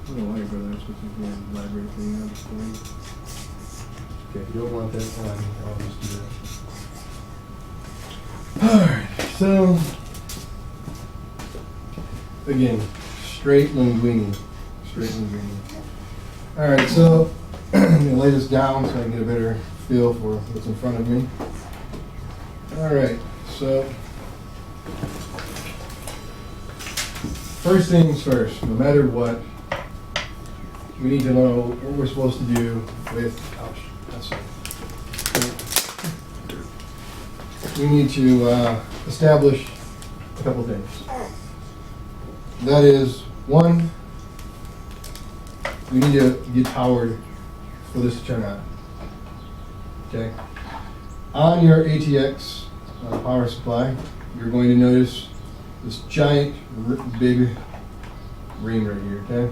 I don't know why your brother is supposed to be a library thing on the screen. Okay, you don't want that on. I'll just do that. Alright, so again, straight linguini. Straight linguini. Alright, so I'm gonna lay this down so I can get a better feel for what's in front of me. Alright, so first things first, no matter what, we need to know what we're supposed to do with, ouch, that's it. We need to establish a couple things. That is, one, we need to get powered for this to turn on. Okay? On your ATX power supply, you're going to notice this giant, big ring right here, okay?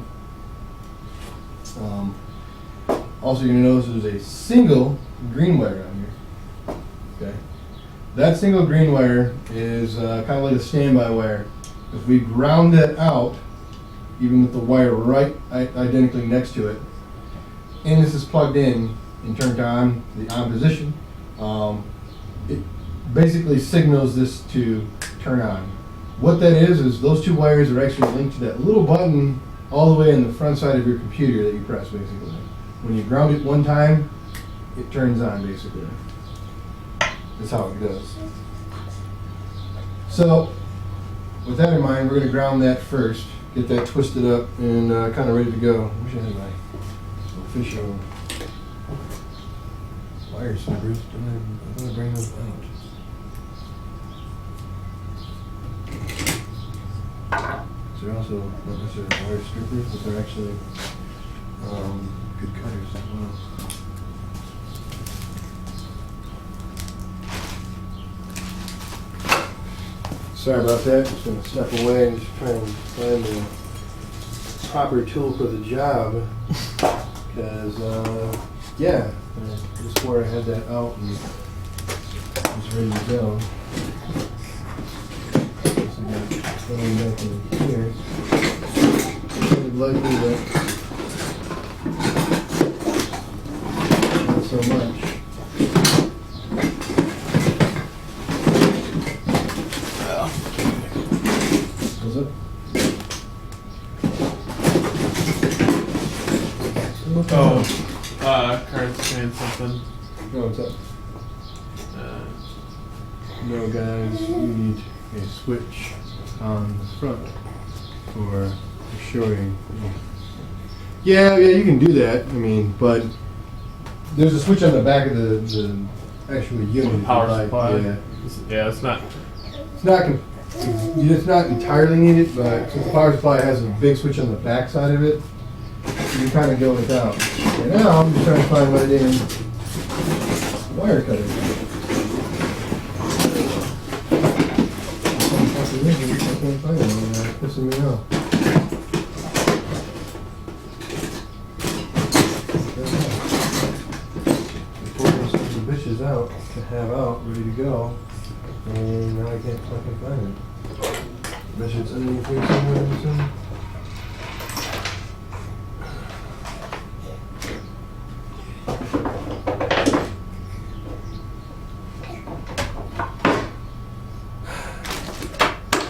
Also, you're going to notice there's a single green wire on here, okay? That single green wire is kind of like a standby wire. If we ground that out, even with the wire right identically next to it, and this is plugged in and turned on, the on position, it basically signals this to turn on. What that is those two wires are actually linked to that little button all the way in the front side of your computer that you press, basically. When you ground it one time, it turns on, basically. That's how it goes. So, with that in mind, we're going to ground that first, get that twisted up and kind of ready to go. I wish I had my official wire snippers. I'm going to bring those out. So they're also not necessarily wire strippers, but they're actually good cutters as well. Sorry about that. Just going to step away and just try and find the proper tool for the job. Because, yeah, just before I had that out and was ready to go. So I got going back in here. It's likely that not so much. Was it? Card's saying something. No, what's up? No, guys, you need a switch on the front for showing. Yeah, you can do that. I mean, but there's a switch on the back of the actual unit. Power like, supply. Yeah, Yeah, it's not. it's not entirely needed, but since the power supply has a big switch on the back side of it, you kind of go without. Right now, I'm just trying to find my damn wire cutter. I can't find it. It's pissing me off. Pouring some of the bitches out to have out, ready to go, and now I can't fucking find it. Bet you it's underneath here somewhere or something.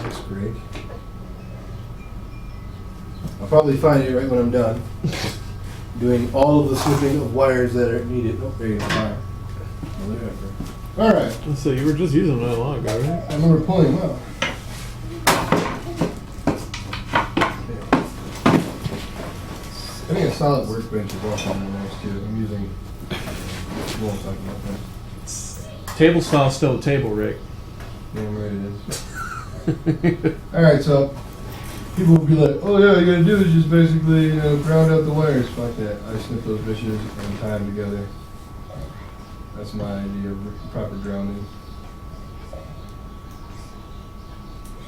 That's great. I'll probably find it right when I'm done. Doing all of the snipping of wires that are needed. Oh, there you go. All right. All right. So you were just using it long ago, right? I remember pulling them out. I think a solid workbench is also really nice too. I'm using. We won't talk about that. Table style still a table, Rick. Damn right it is. All right, so people will be like, "Oh yeah, all you gotta do is just basically, ground out the wires." Fuck that. I snip those bitches and tie them together. That's my idea of proper grounding.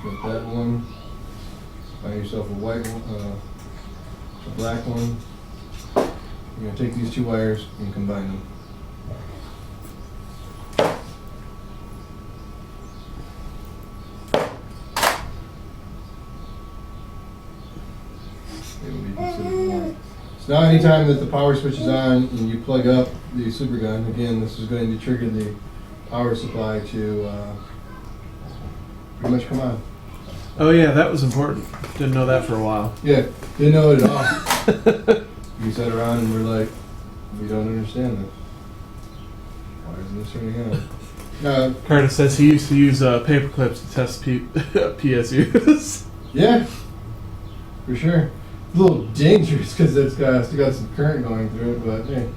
Snip that one. Find yourself a white one, a black one. You're gonna take these two wires and combine them. They will be considered one. So now anytime that the power switch is on and you plug up the Supergun, again, this is going to trigger the power supply to pretty much come on. Oh yeah, that was important. Didn't know that for a while. Yeah, didn't know it at all. We sat around and we're like, we don't understand this. Why isn't this turning on? Curtis says he used to use paper clips to test PSUs. Yeah, for sure. A little dangerous because it's still got some current going through it, but hey,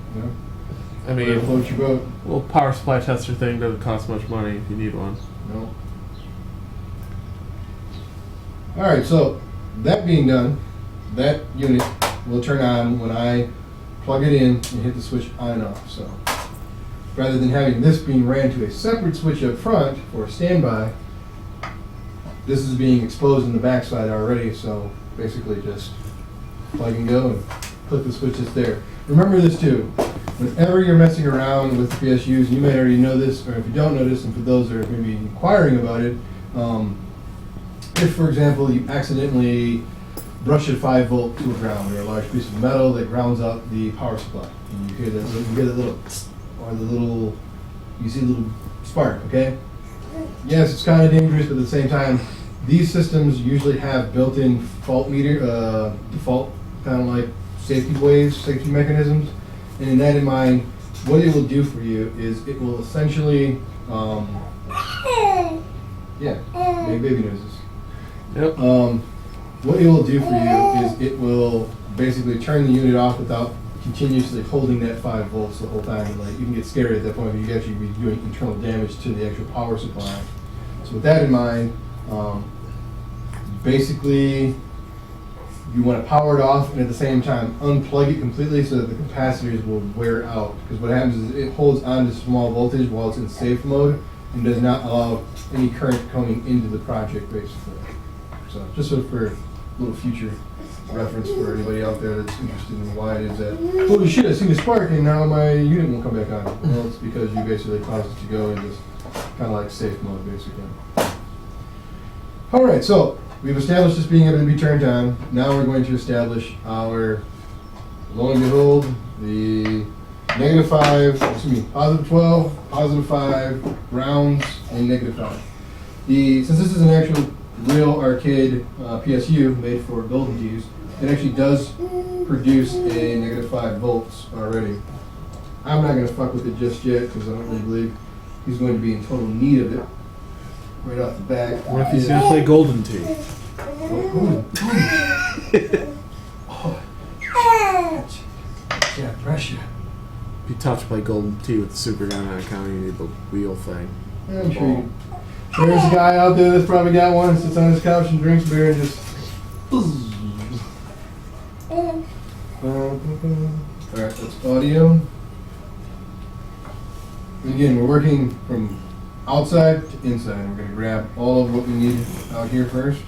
I mean, float your boat. little power supply tester thing doesn't cost much money if you need one. No. All right, so that being done, that unit will turn on when I plug it in and hit the switch on and off. So rather than having this being ran to a separate switch up front for standby, this is being exposed in the backside already, so basically just plug and go and click the switch that's there. Remember this too, whenever you're messing around with PSUs, you may already know this, or if you don't know this, and for those that are maybe inquiring about it, if, for example, you accidentally brush a 5-volt to a ground or a large piece of metal that grounds out the power supply, and you hear that little tss, or the little, you see a little spark, okay? Yes, it's kind of dangerous, but at the same time, these systems usually have built-in fault meter, default kind of like safety waves, safety mechanisms, and in that in mind, what it will do for you is it will essentially, yeah, make baby noises. Yep. What it will do for you is it will basically turn the unit off without continuously holding that 5 volts the whole time. Like, you can get scared at that point, but you actually be doing internal damage to the actual power supply. So with that in mind, basically you want to power it off and at the same time unplug it completely so that the capacitors will wear out. Because what happens is it holds on to small voltage while it's in safe mode and does not allow any current coming into the project basically. So just so for a little future reference for anybody out there that's interested in why it is that, holy shit, I seen a spark and now my unit won't come back on. Well, it's because you basically caused it to go into kind of like safe mode basically. Alright, so we've established this being able to be turned on. Now we're going to establish our, lo and behold, the positive 12, positive 5, grounds, and negative 5. Since this is an actual real arcade PSU made for Golden Tees, it actually does produce a negative 5 volts already. I'm not going to fuck with it just yet because I don't really believe he's going to be in total need of it right off the bat. What if he's gonna play Golden Tee? Yeah, pressure. Be tough to play Golden Tee with the Supergun on account. You need the wheel thing. I'm sure there's a guy out there that's probably got one, sits on his couch and drinks beer and just. Alright, that's audio. And again, we're working from outside to inside. We're going to grab all of what we need out here first.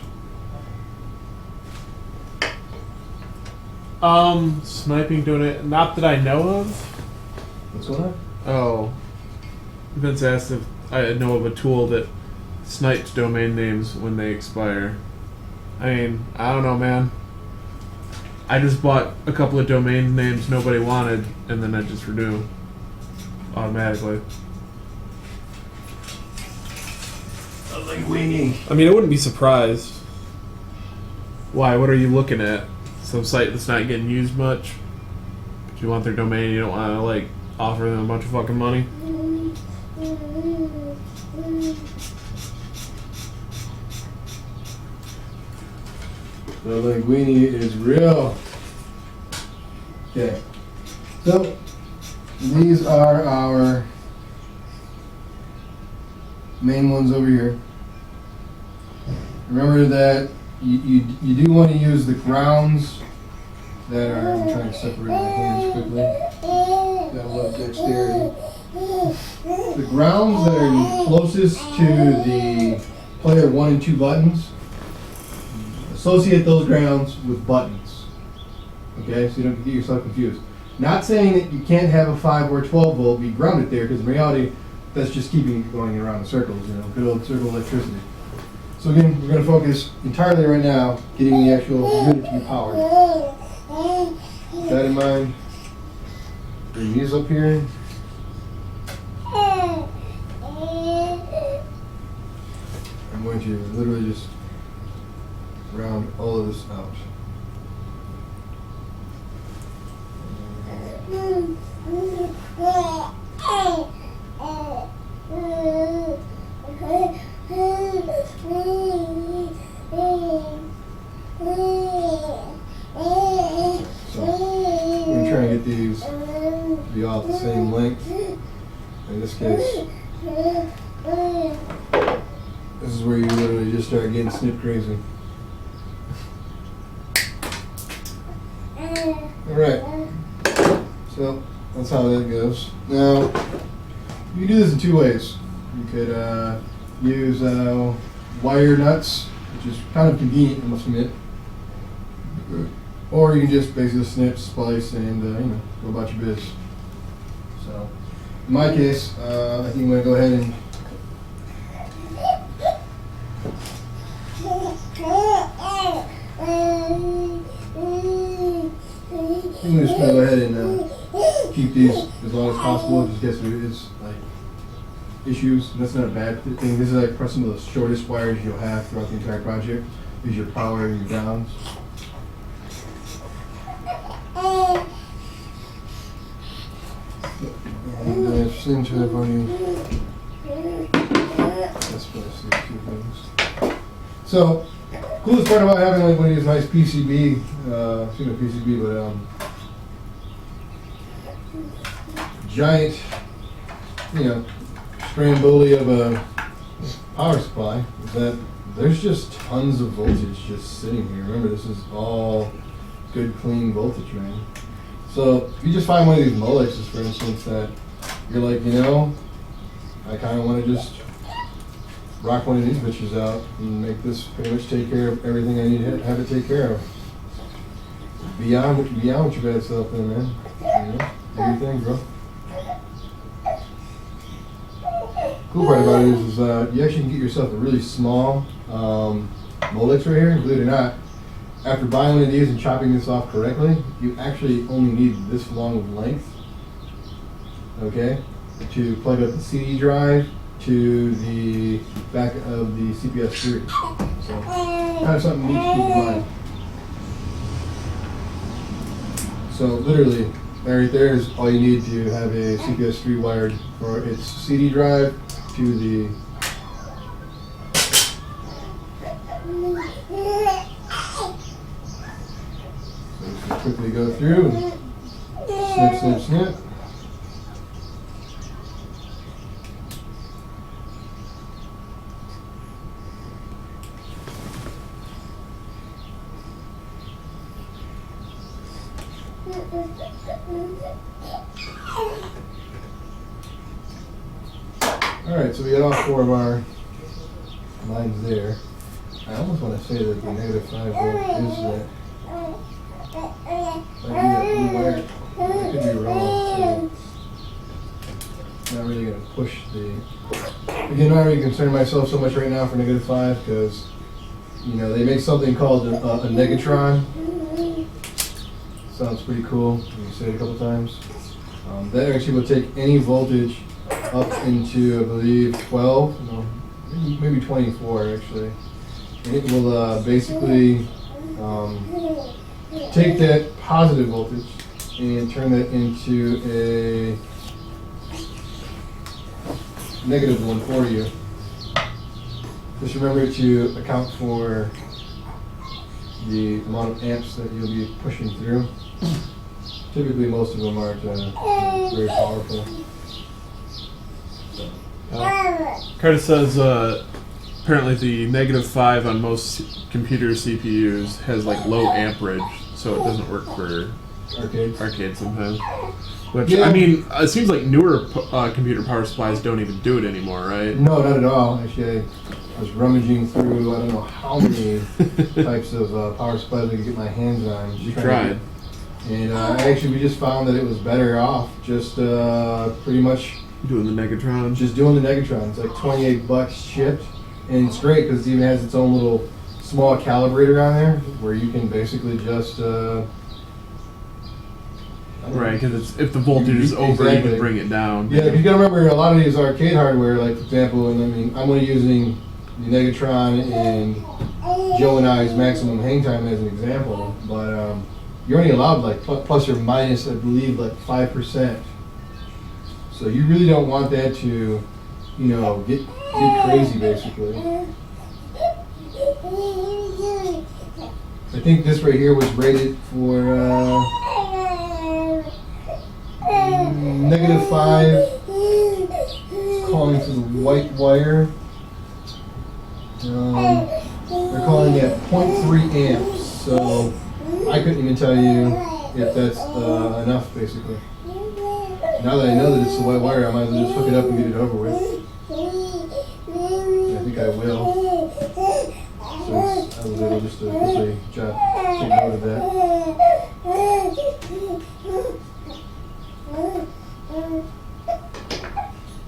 Sniping doing it. Not that I know of. What's going on? Oh. Vince asked if I know of a tool that snipes domain names when they expire. I mean, I don't know, man. I just bought a couple of domain names nobody wanted, and then I just renew automatically. Like weenie. I mean, I wouldn't be surprised. Why? What are you looking at? Some site that's not getting used much? But you want their domain, you don't want to, like, offer them a bunch of fucking money? The linguini is real. Okay. So, these are our main ones over here. Remember that you do want to use the grounds that are, I'm trying to separate my hands quickly. Got a little dexterity. The grounds that are closest to the player 1 and 2 buttons, associate those grounds with buttons. Okay, so you don't get yourself confused. Not saying that you can't have a 5 or 12 volt be grounded there, because in reality, that's just keeping it going around in circles, you know, good old circle electricity. So again, we're going to focus entirely right now getting the actual unit to be powered. With that in mind, bring these up here. I'm going to literally just round all of this out. So, I'm going to try and get these to be all the same length. In this case, this is where you literally just start getting snip crazy. Alright, so that's how that goes. Now, you can do this in two ways. You could use wire nuts, which is kind of convenient, I must admit. Or you can just basically snip, splice, and go about your biz. So, in my case, I think I'm going to go ahead and I'm just going to go ahead and keep these as long as possible, just in case there is like issues. And that's not a bad thing. This is like probably some of the shortest wires you'll have throughout the entire project. Is your power and your grounds. And since I've already that's two things. So, coolest part about having like one of these nice PCB, PCB, but giant, stramboli of a power supply is that there's just tons of voltage just sitting here. Remember, this is all good, clean voltage, man. So if you just find one of these Molexes, for instance, that you're like, I kind of want to just rock one of these bitches out and make this pretty much take care of everything I need to have it take care of. Beyond what your bad self then, man. Everything, bro. Cool part about it is you actually can get yourself a really small Molex right here. Believe it or not, after buying one of these and chopping this off correctly, you actually only need this long of length, okay, to plug up the CD drive to the back of the CPS3. So, kind of something neat to keep in mind. So, literally, right there is all you need to have a CPS3 wired for its CD drive to the quickly go through and snip, snip, snip. Alright, so we got all four of our lines there. I almost want to say that the -5 volt is that. I could be wrong, so not really going to push the. Again, I'm not really concerned myself so much right now for -5 because, they make something called a negatron. Sounds pretty cool. You say it a couple times. That actually will take any voltage up into, I believe, 12, maybe 24 actually. And it will basically take that positive voltage and turn that into a negative one for you. Just remember to account for the amount of amps that you'll be pushing through. Typically, most of them aren't very powerful. Curtis says apparently the -5 on most computer CPUs has like low amperage, so it doesn't work for arcades sometimes. Which, yeah. I mean, it seems like newer computer power supplies don't even do it anymore, right? No, not at all. Actually, I was rummaging through, I don't know how many types of power supplies I could get my hands on. You tried. And actually, we just found that it was better off just pretty much doing the Negatron. Just doing the Negatron. It's like $28 shipped. And it's great because it even has its own little small calibrator on there where you can basically just right, because if the voltage is over, you can bring it down. Yeah, because you got to remember a lot of these arcade hardware, like for example, I'm only using the Negatron and Joe and I's maximum hang time as an example, but you're only allowed like plus or minus, I believe, like 5%. So you really don't want that to, get crazy basically. I think this right here was rated for -5. It's calling for the white wire. They're calling it 0.3 amps. So I couldn't even tell you if that's enough basically. Now that I know that it's the white wire, I might as well just hook it up and get it over with. I think I will. it'll just quickly take note of that.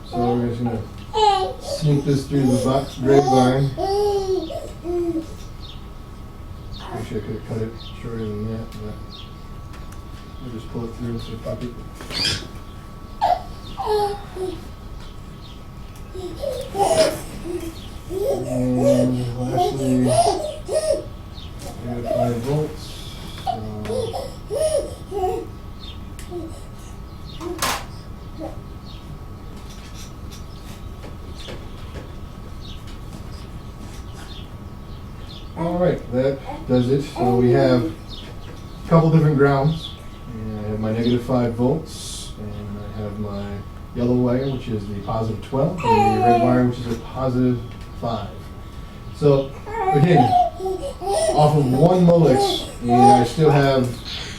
So we're just gonna sneak this through the grapevine. Wish I could have cut it shorter than that, but we'll just pull it through and see if I can. And lastly, we have 5 volts. Alright, that does it. So we have a couple different grounds. And I have my negative 5 volts, and I have my yellow wire, which is the positive 12, and the red wire, which is a positive 5. So, again, off of one Molex, and I still have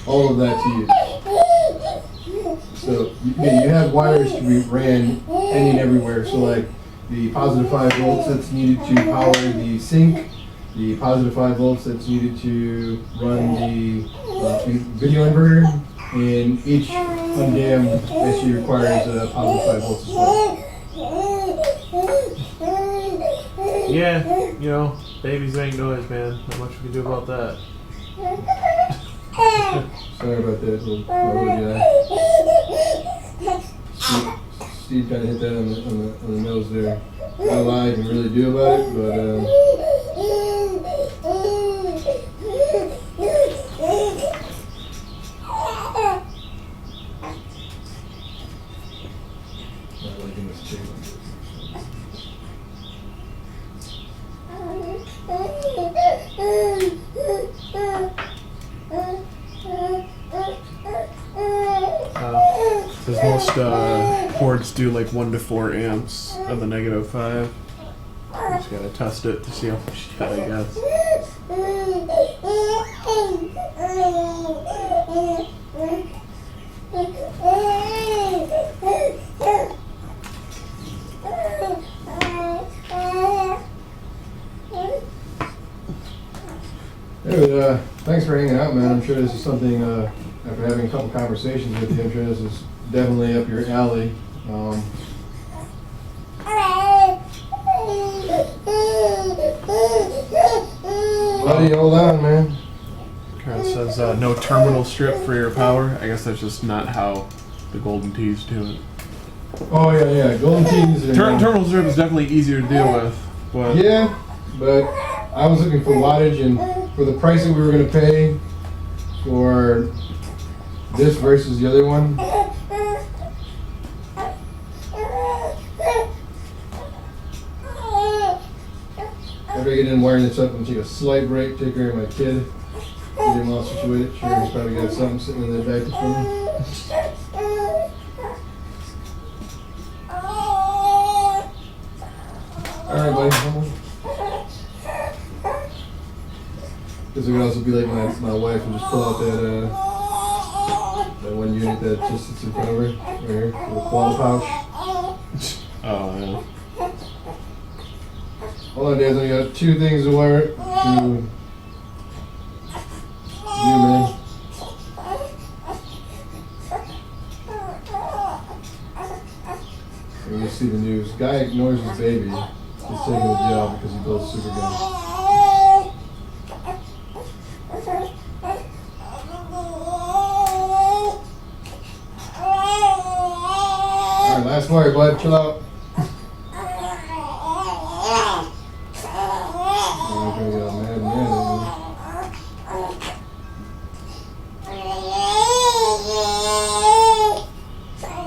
all of that to use. So, you have wires to be ran any and everywhere. So, like the positive 5 volts that's needed to power the sink, the positive 5 volts that's needed to run the video inverter, and each undammed actually requires a positive 5 volts as well. Yeah, you know, babies make noise, man. Not much we can do about that. Sorry about that, little guy. Steve kind of hit that on the nose there. I don't know what I can really do about it, but not liking this table. Because most ports do like 1 to 4 amps on the negative 5. Just gotta test it to see how much you got, I guess. Anyway, thanks for hanging out, man. I'm sure this is something, after having a couple conversations with you, I'm sure this is definitely up your alley. Buddy, hold on, man. It says no terminal strip for your power. I guess that's just not how the Golden Tees do it. Oh, yeah. Golden Tees are... Terminal strip is definitely easier to deal with, but... Yeah, but I was looking for wattage, and for the price that we were going to pay for this versus the other one, after I get in wiring this up, I'm going to take a slight break, take care of my kid, get him all situated. Sure, he's probably got something sitting in the diaper for me. Alright, buddy, come on. This would also be like my wife and just pull out that one unit that just sits in front of her, right here, with a claw pouch. Oh, yeah. Hold on, Dad, I got 2 things to wire to do, man. And you see the news. Guy ignores his baby. He's taking the job because he built Supergun. Alright, last wire, bud. Chill out.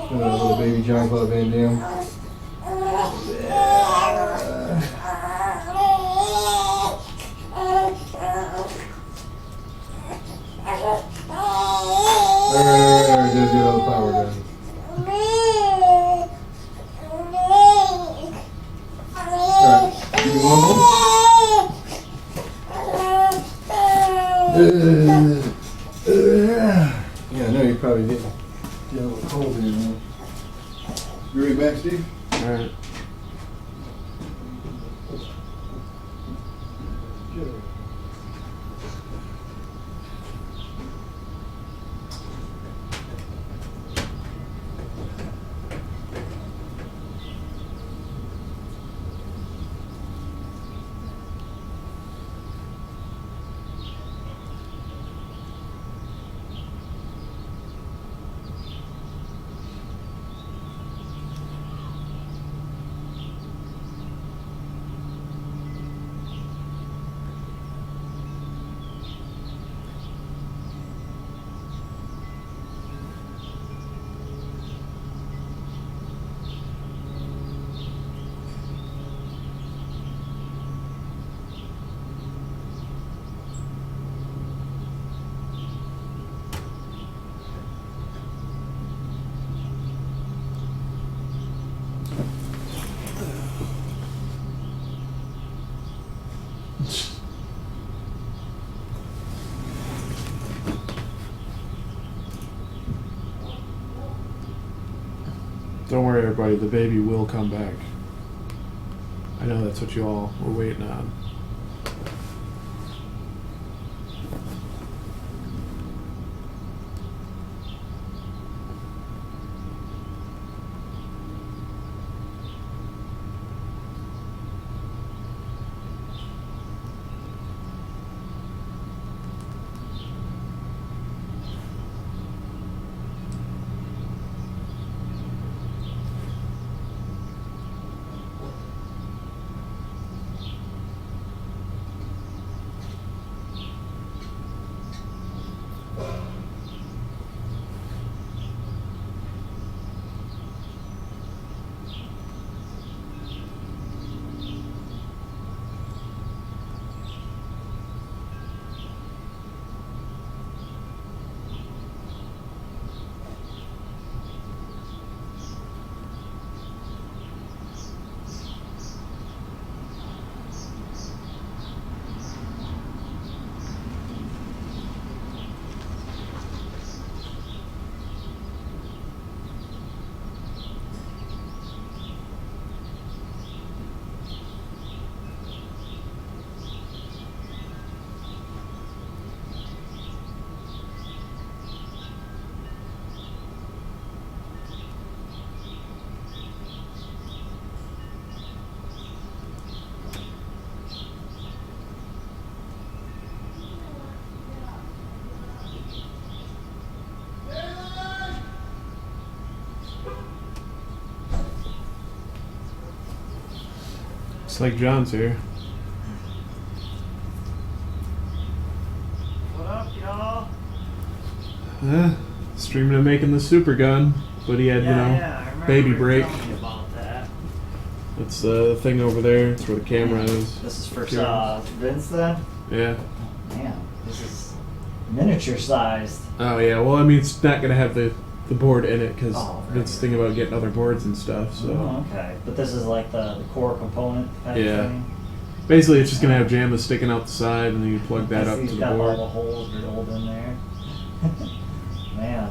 Little baby John Club Van Dam. Alright, just get all the power done. Alright, give me one more. Yeah, I know you're probably getting a little cold in here, man. You ready back, Steve? Alright. Good. Don't worry, everybody. The baby will come back. I know that's what you all were waiting on. It's like John's here. What up, y'all? Streaming and making the Supergun, but he had, I remember baby you break. telling me about that. That's the thing over there. It's where the camera is. This is for Sure. Vince then? Yeah. Man, this is miniature sized. Oh yeah. Well, I mean, it's not gonna have the board in it because Oh, right, Vince's thinking about getting other boards and stuff. So Oh, okay. But this is like the core component type Yeah. thing? basically, it's just gonna have JAMAs sticking out the side, and then you plug that I up see to he's the got all board. the holes drilled in there. Man,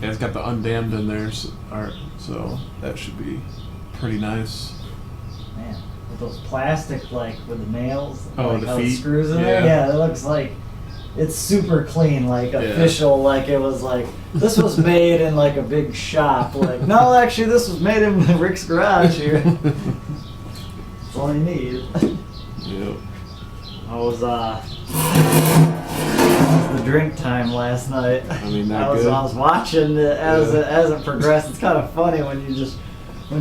Yeah, it's got the undammed in there, so that should be pretty nice. man. With those plastic, like, with the nails, Oh, like the how feet? screws in Yeah. there. Yeah, it looks like it's super clean, like official, like it was like, this was made in like a big shop. Like, no, actually, this was made in Rick's garage here. That's all you need. Yep. I was the drink time last night. I mean, not I was good. watching it as Yeah. it progressed. It's kind of funny when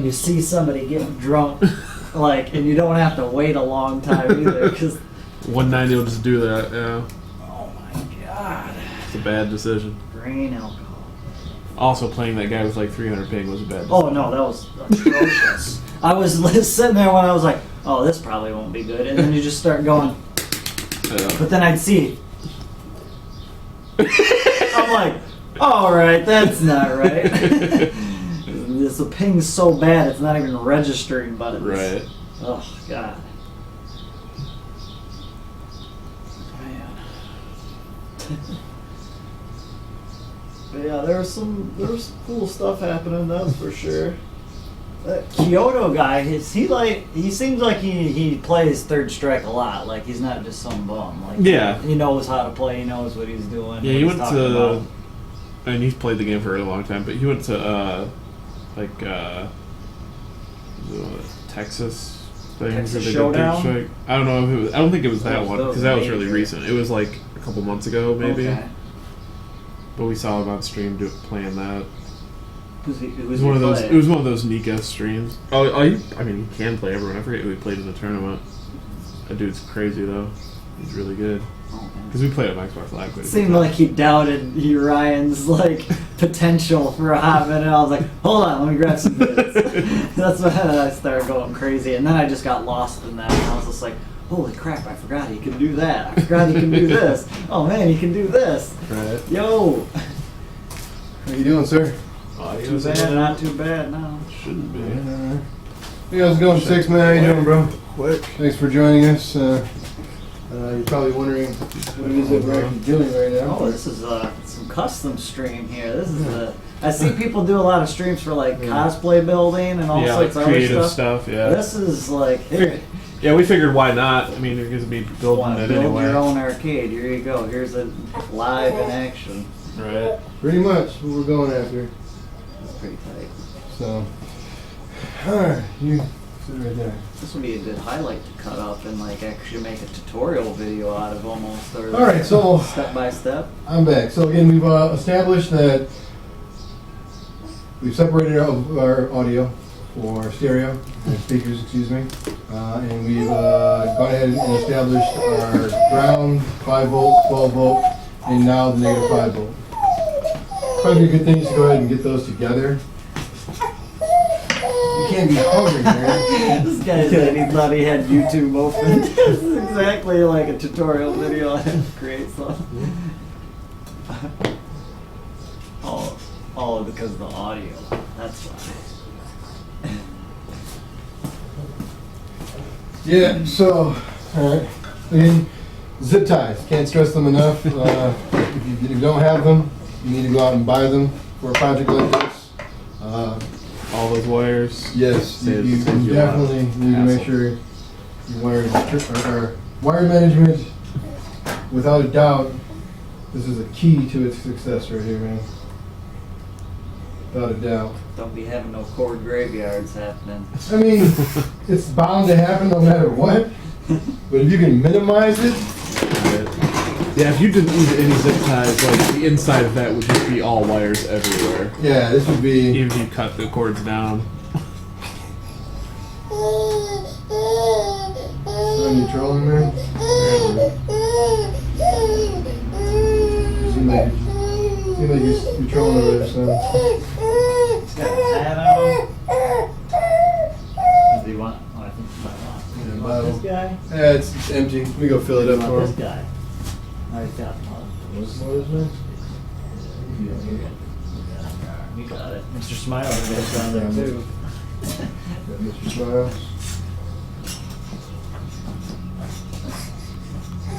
you see somebody get drunk, like, and you don't have to wait a long time either. Because 190 will just do that. Yeah, oh my god, it's a bad decision. grain alcohol. Also, playing that guy with like 300 ping was a bad decision. Oh no, that was atrocious. I was sitting there when I was like, oh, this probably won't be good, and then you just start going. Yeah. But then I'd see. I'm like, all right, that's not right. This the ping's so bad, it's not even registering buttons. Right. Oh god. Man. But yeah, there was cool stuff happening. That's for sure. That Kyoto guy, he seems like he plays Third Strike a lot. Like he's not just some bum. Like Yeah. he knows how to play. He knows what he's doing. Yeah, what he he's went talking to, about. and he's played the game for a really long time, but he went to, the Texas thing. Texas where they did Showdown? Third Strike. I don't know if it was, I don't think it was that Those- one, those because that was major. really recent. It was like a couple months ago, maybe. Okay. But we saw him on stream playing that. Who's It was one of those. It was one of those Nika streams. I mean, he can play everyone. I forget who he played in the tournament. That dude's crazy though. He's really good. Because we played on Xbox Live. It seemed like he doubted Ryan's like potential for a hot minute. I was like, hold on, let me grab some bits. That's when I started going crazy, and then I just got lost in that. And I was just like, holy crap, I forgot he can do that. I forgot he can do this. Oh man, he can do this. Right. Yo. How you doing, sir? Too bad, not too bad now. Shouldn't be. Hey, how's it going, Six Man? How you doing, bro? Quick. Thanks for joining us. You're probably wondering what it is that we're actually doing right now. Oh, this is some custom stream here. This is I see people do a lot of streams for like cosplay building and all Yeah, like sorts of other creative stuff. stuff. Yeah. This is like, here, Yeah, we figured why not. I mean, you're going to be building want to it build anyway. your own arcade. Here you go. Here's it live in action. Right. Pretty much what we're going after. It's pretty tight. So, alright, you sit right there. This would be a good highlight to cut up and like actually make a tutorial video out of almost. Or Alright, so step by step. I'm back. So again, we've established that we've separated our audio for stereo and speakers, excuse me, and we've gone ahead and established our ground 5 volt, 12 volt, and now the negative 5 volt. Probably a good thing is to go ahead and get those together. You can't be hungry, man. This guy said he thought he had YouTube open. This is exactly like a tutorial video on how to create something. All because of the audio. That's why. Yeah, so, alright. Again, zip ties. Can't stress them enough. If you don't have them, you need to go out and buy them for a project like this. All those wires. Yes, you Saves you a lot of definitely need to make hassle. sure your wire management, without a doubt, this is a key to its success right here, man. Without a doubt. Don't be having no cord graveyards happening. I mean, it's bound to happen no matter what, but if you can minimize it, Yeah, if you didn't need any zip ties, like the inside of that would just be all wires everywhere. yeah, this would be. Even if you cut the cords down. Son, you trolling, man? Seems like you're trolling over there, son. He's got a hat on. Does he want? Oh, I think he might want. Yeah, You bottle. want this guy? Yeah, it's empty. We go fill it You up want for this him. guy? Oh, he's got one. What is it? You got it. Mr. Smiley goes down there too. Got Mr. Smiles.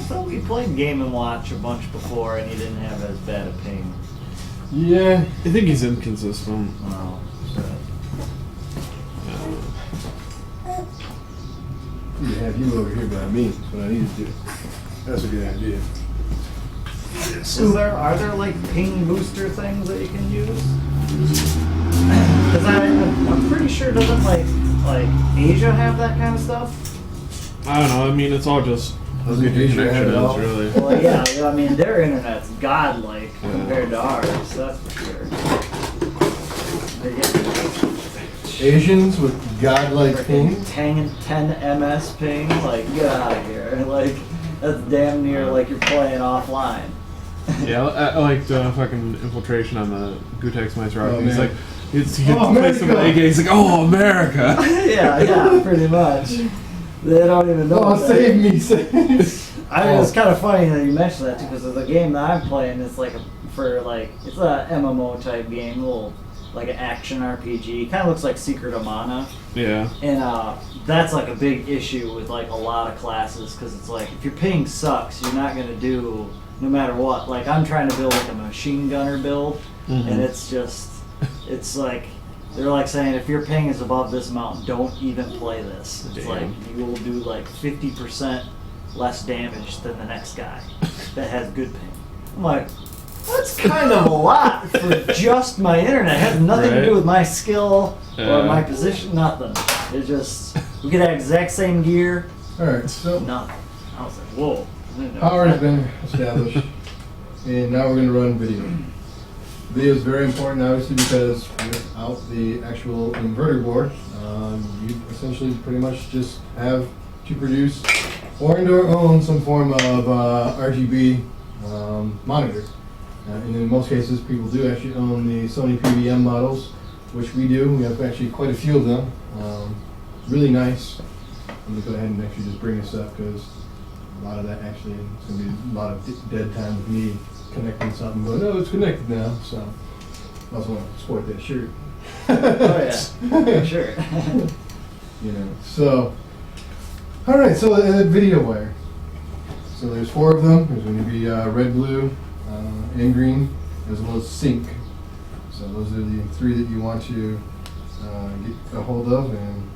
So we played Game & Watch a bunch before and he didn't have as bad a ping. Yeah. I think he's inconsistent. Oh, Need to have you over here by me. That's what I need to do. That's a good idea. Are there like ping booster things that you can use? Because I'm pretty sure doesn't like Asia have that kind of stuff? I don't know. I mean, it's all just how Doesn't good your Asia have connection it is, all? really. Well, yeah, I mean their internet's godlike compared to ours. That's for sure. They get Asians with godlike things. 10 MS ping, like get out of here. Like that's damn near like you're playing offline. Yeah, I like the fucking infiltration on the Gutex Mice Rock. Oh, He's man. like, he gets Oh, plays some America. AK. He's like, oh, America. yeah, pretty much. They don't even know. Oh, that. save me, save me. I mean, it's kind of funny that you mentioned that too, because the game that I'm playing is like it's a MMO type game, little like an action RPG. Kind of looks like Secret of Mana, Yeah. and that's like a big issue with like a lot of classes, because it's like if your ping sucks, you're not gonna do no matter what. Like I'm trying to build like a machine gunner build, and it's like they're like saying if your ping is above this amount, don't even play this. It's Damn. like you will do like 50% less damage than the next guy that has good ping. I'm like, that's kind of a lot for just my internet. It has nothing to do Right. with my skill or Yeah. my position, nothing. It's just, we could have exact same gear, Alright, so nothing. I was like, whoa. I didn't know power has that. been established. And now we're going to run video. Video is very important, obviously, because without the actual inverter board, you essentially pretty much just have to produce or own some form of RGB monitor. And in most cases, people do actually own the Sony PVM models, which we do. We have actually quite a few of them. Really nice. Let me go ahead and actually just bring this up because a lot of that actually is going to be a lot of dead time with me connecting something, but no, it's connected now, so I also want to sport that shirt. Oh yeah, sure. You know, so, alright, so the video wire. So there's 4 of them. There's going to be red, blue, and green, as well as sync. So those are the 3 that you want to get a hold of and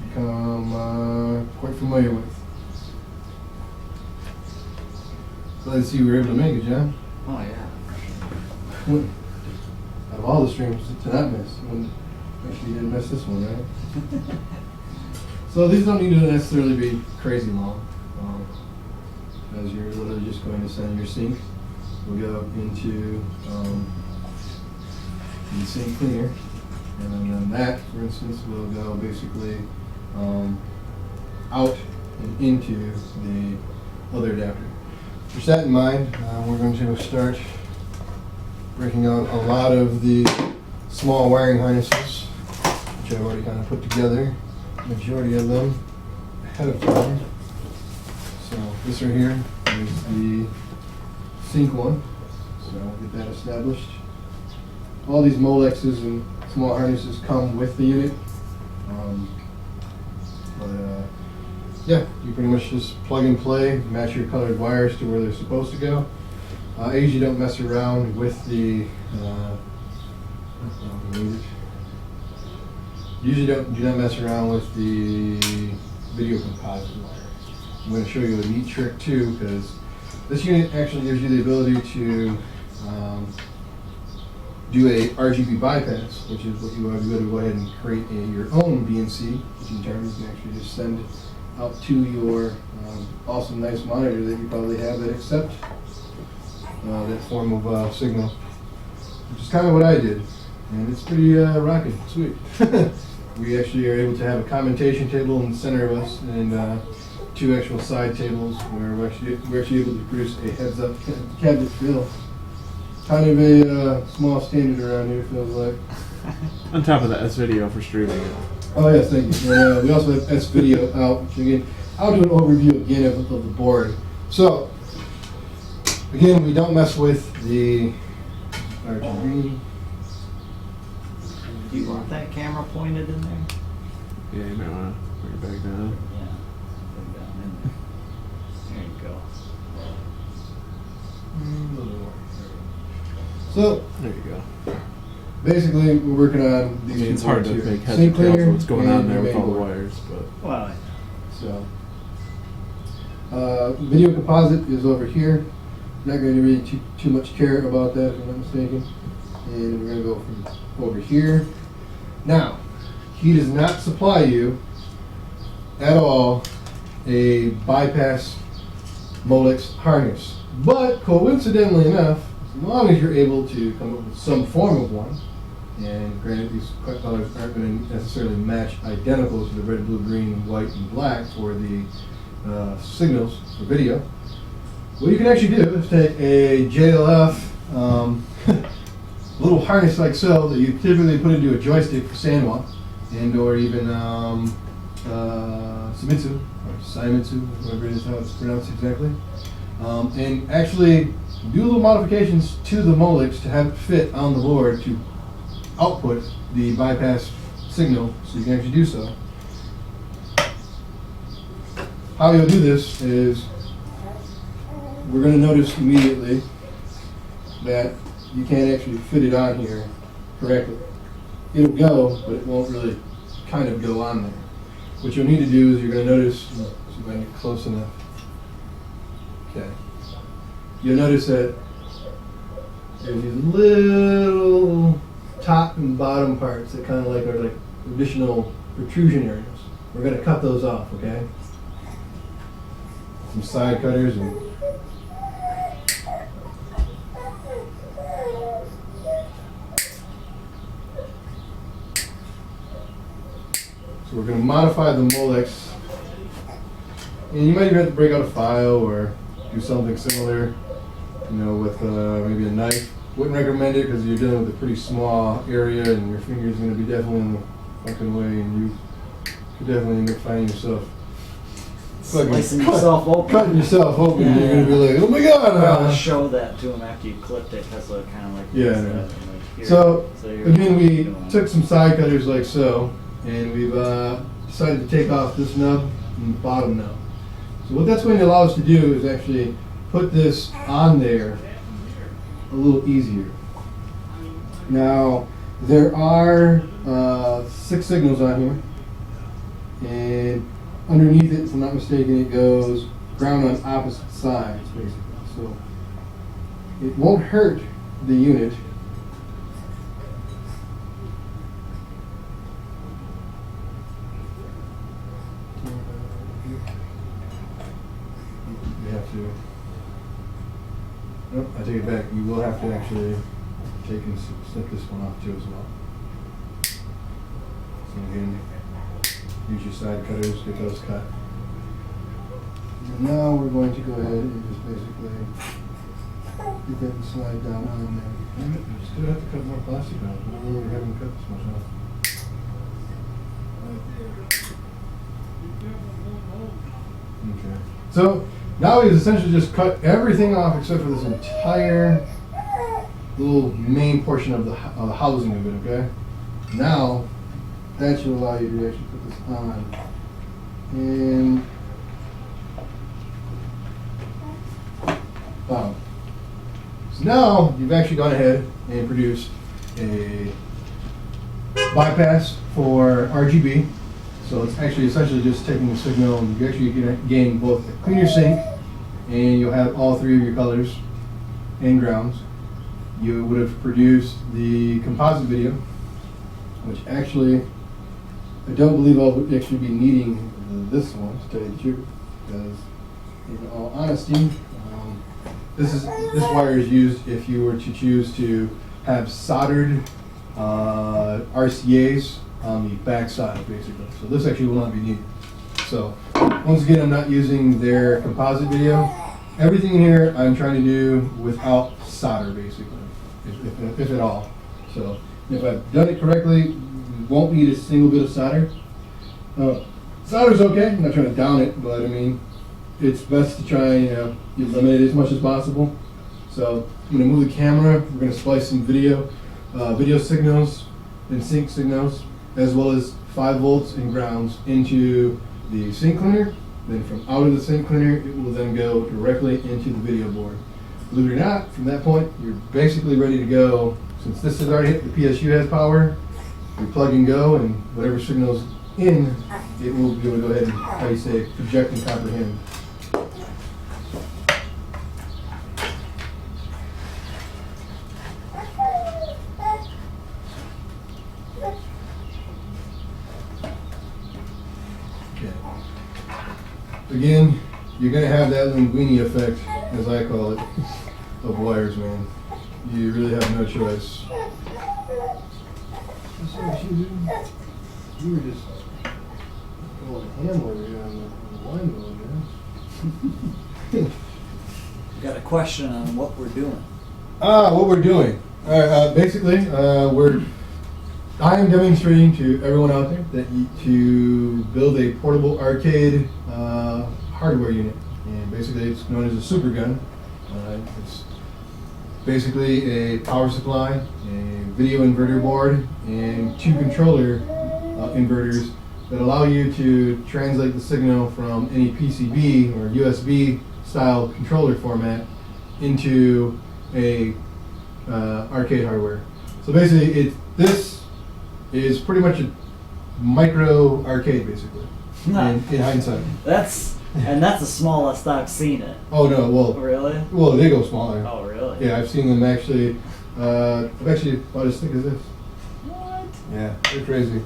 become quite familiar with. Glad to see you were able to make it, John. Oh yeah. Out of all the streams to not miss, actually you didn't miss this one, right? So these don't need to necessarily be crazy long, as you're literally just going to send your sync. We'll go into the sync cleaner, and then that, for instance, will go basically out and into the other adapter. With that in mind, we're going to start breaking out a lot of the small wiring harnesses, which I've already kind of put together. Majority of them ahead of time. So this right here is the sync one. So I'll get that established. All these Molexes and small harnesses come with the unit. Yeah, you pretty much just plug and play, match your colored wires to where they're supposed to go. I usually don't mess around with the do not mess around with the video composite wire. I'm going to show you a neat trick too, because this unit actually gives you the ability to do a RGB bypass, which is what you want to do to go ahead and create your own BNC, which in turn you can actually just send out to your awesome nice monitor that you probably have that accepts that form of signal, which is kind of what I did, and it's pretty rocking, sweet. We actually are able to have a commentation table in the center of us, and 2 actual side tables where we're actually able to produce a heads-up cabinet feel. Kind of a small standard around here, feels like. On top of that, S video for streaming it. Oh yes, thank you. And, we also have S video out, which again, I'll do an overview again of the board. So, again, we don't mess with the RGB. Do you want that camera pointed in there? Yeah, you might want to bring it back down. Yeah. Put it down in there. There you go. So, There you go. basically, we're working on these. It's two hard to boards here. make heads Sync or tails cleaner of what's going on and there your with all the main board. wires, but Well, So, video composite is over here. Not going to really too much care about that, if I'm not mistaken. And we're going to go from over here. Now, he does not supply you at all a bypass Molex harness. But coincidentally enough, as long as you're able to come up with some form of one, and granted these colors aren't going to necessarily match identical to the red, blue, green, white, and black for the signals for video, what you can actually do is take a JLF little harness like so that you typically put into a joystick for Sanwa, and or even Simitsu, or Saimitsu, whatever it is how it's pronounced exactly, and actually do little modifications to the Molex to have it fit on the board to output the bypass signal, so you can actually do so. How you'll do this is we're going to notice immediately that you can't actually fit it on here correctly. It'll go, but it won't really kind of go on there. What you'll need to do is you're going to notice, see if I can get close enough. Okay. You'll notice that there's these little top and bottom parts that kind of like are like additional protrusion areas. We're going to cut those off, okay? Some side cutters and so we're going to modify the Molex, and you might even have to break out a file or do something similar, you know, with maybe a knife. Wouldn't recommend it because you're dealing with a pretty small area and your finger's going to be definitely in the fucking way, and you could definitely end up finding yourself slicing yourself open. Cutting yourself open, and you're going to be like, oh my god! I'll show that to him after you clipped it, because it kind of like Yeah, this, I know. like here. So, you're again, we doing took some side cutters like so, and we've decided to take off this nub and the bottom nub. So what that's going to allow us to do is actually put this on there a little easier. Now, there are 6 signals on here, and underneath it, if I'm not mistaken, it goes ground on opposite sides, basically. So it won't hurt the unit. You have to. Nope, I take it back. You will have to actually take and snip this one off too as well. So again, use your side cutters, get those cut. And now we're going to go ahead and just basically get that and slide down on there. You still have to cut more plastic out. I don't know we haven't cut this much off. Okay. So now we've essentially just cut everything off except for this entire little main portion of the housing of it, okay? Now, that should allow you to actually put this on. And wow. So now you've actually gone ahead and produced a bypass for RGB. So it's actually essentially just taking the signal, and you actually gain both a cleaner sync, and you'll have all 3 of your colors and grounds. You would have produced the composite video, which actually, I don't believe I'll actually be needing this one, to tell you the truth, because in all honesty, this wire is used if you were to choose to have soldered RCAs on the back side, basically. So this actually will not be needed. So once again, I'm not using their composite video. Everything in here I'm trying to do without solder, basically, if at all. So if I've done it correctly, you won't need a single bit of solder. Solder's okay, I'm not trying to down it, but I mean, it's best to try and eliminate it as much as possible. So I'm going to move the camera, we're going to splice some video signals and sync signals, as well as 5 volts and grounds into the sync cleaner. Then from out of the sync cleaner, it will then go directly into the video board. Believe it or not, from that point, you're basically ready to go. Since this has already hit, the PSU has power, you plug and go, and whatever signal's in, it will be able to go ahead and, how you say, project and comprehend. Again, you're going to have that linguini effect, as I call it, of wires, man. You really have no choice. You were just going ham over here on the wine mill, man. Got a question on what we're doing. What we're doing. Basically, I am demonstrating to everyone out there that to build a portable arcade hardware unit, and basically it's known as a Supergun. It's basically a power supply, a video inverter board, and 2 controller inverters that allow you to translate the signal from any PCB or USB style controller format into a arcade hardware. So basically, this is pretty much a micro arcade, basically. In hindsight. That's the smallest I've seen it. Oh no, well. Really? Well, they go smaller. Oh really? Yeah, I've seen them actually. I've actually about as thick as this. What? Yeah, they're crazy.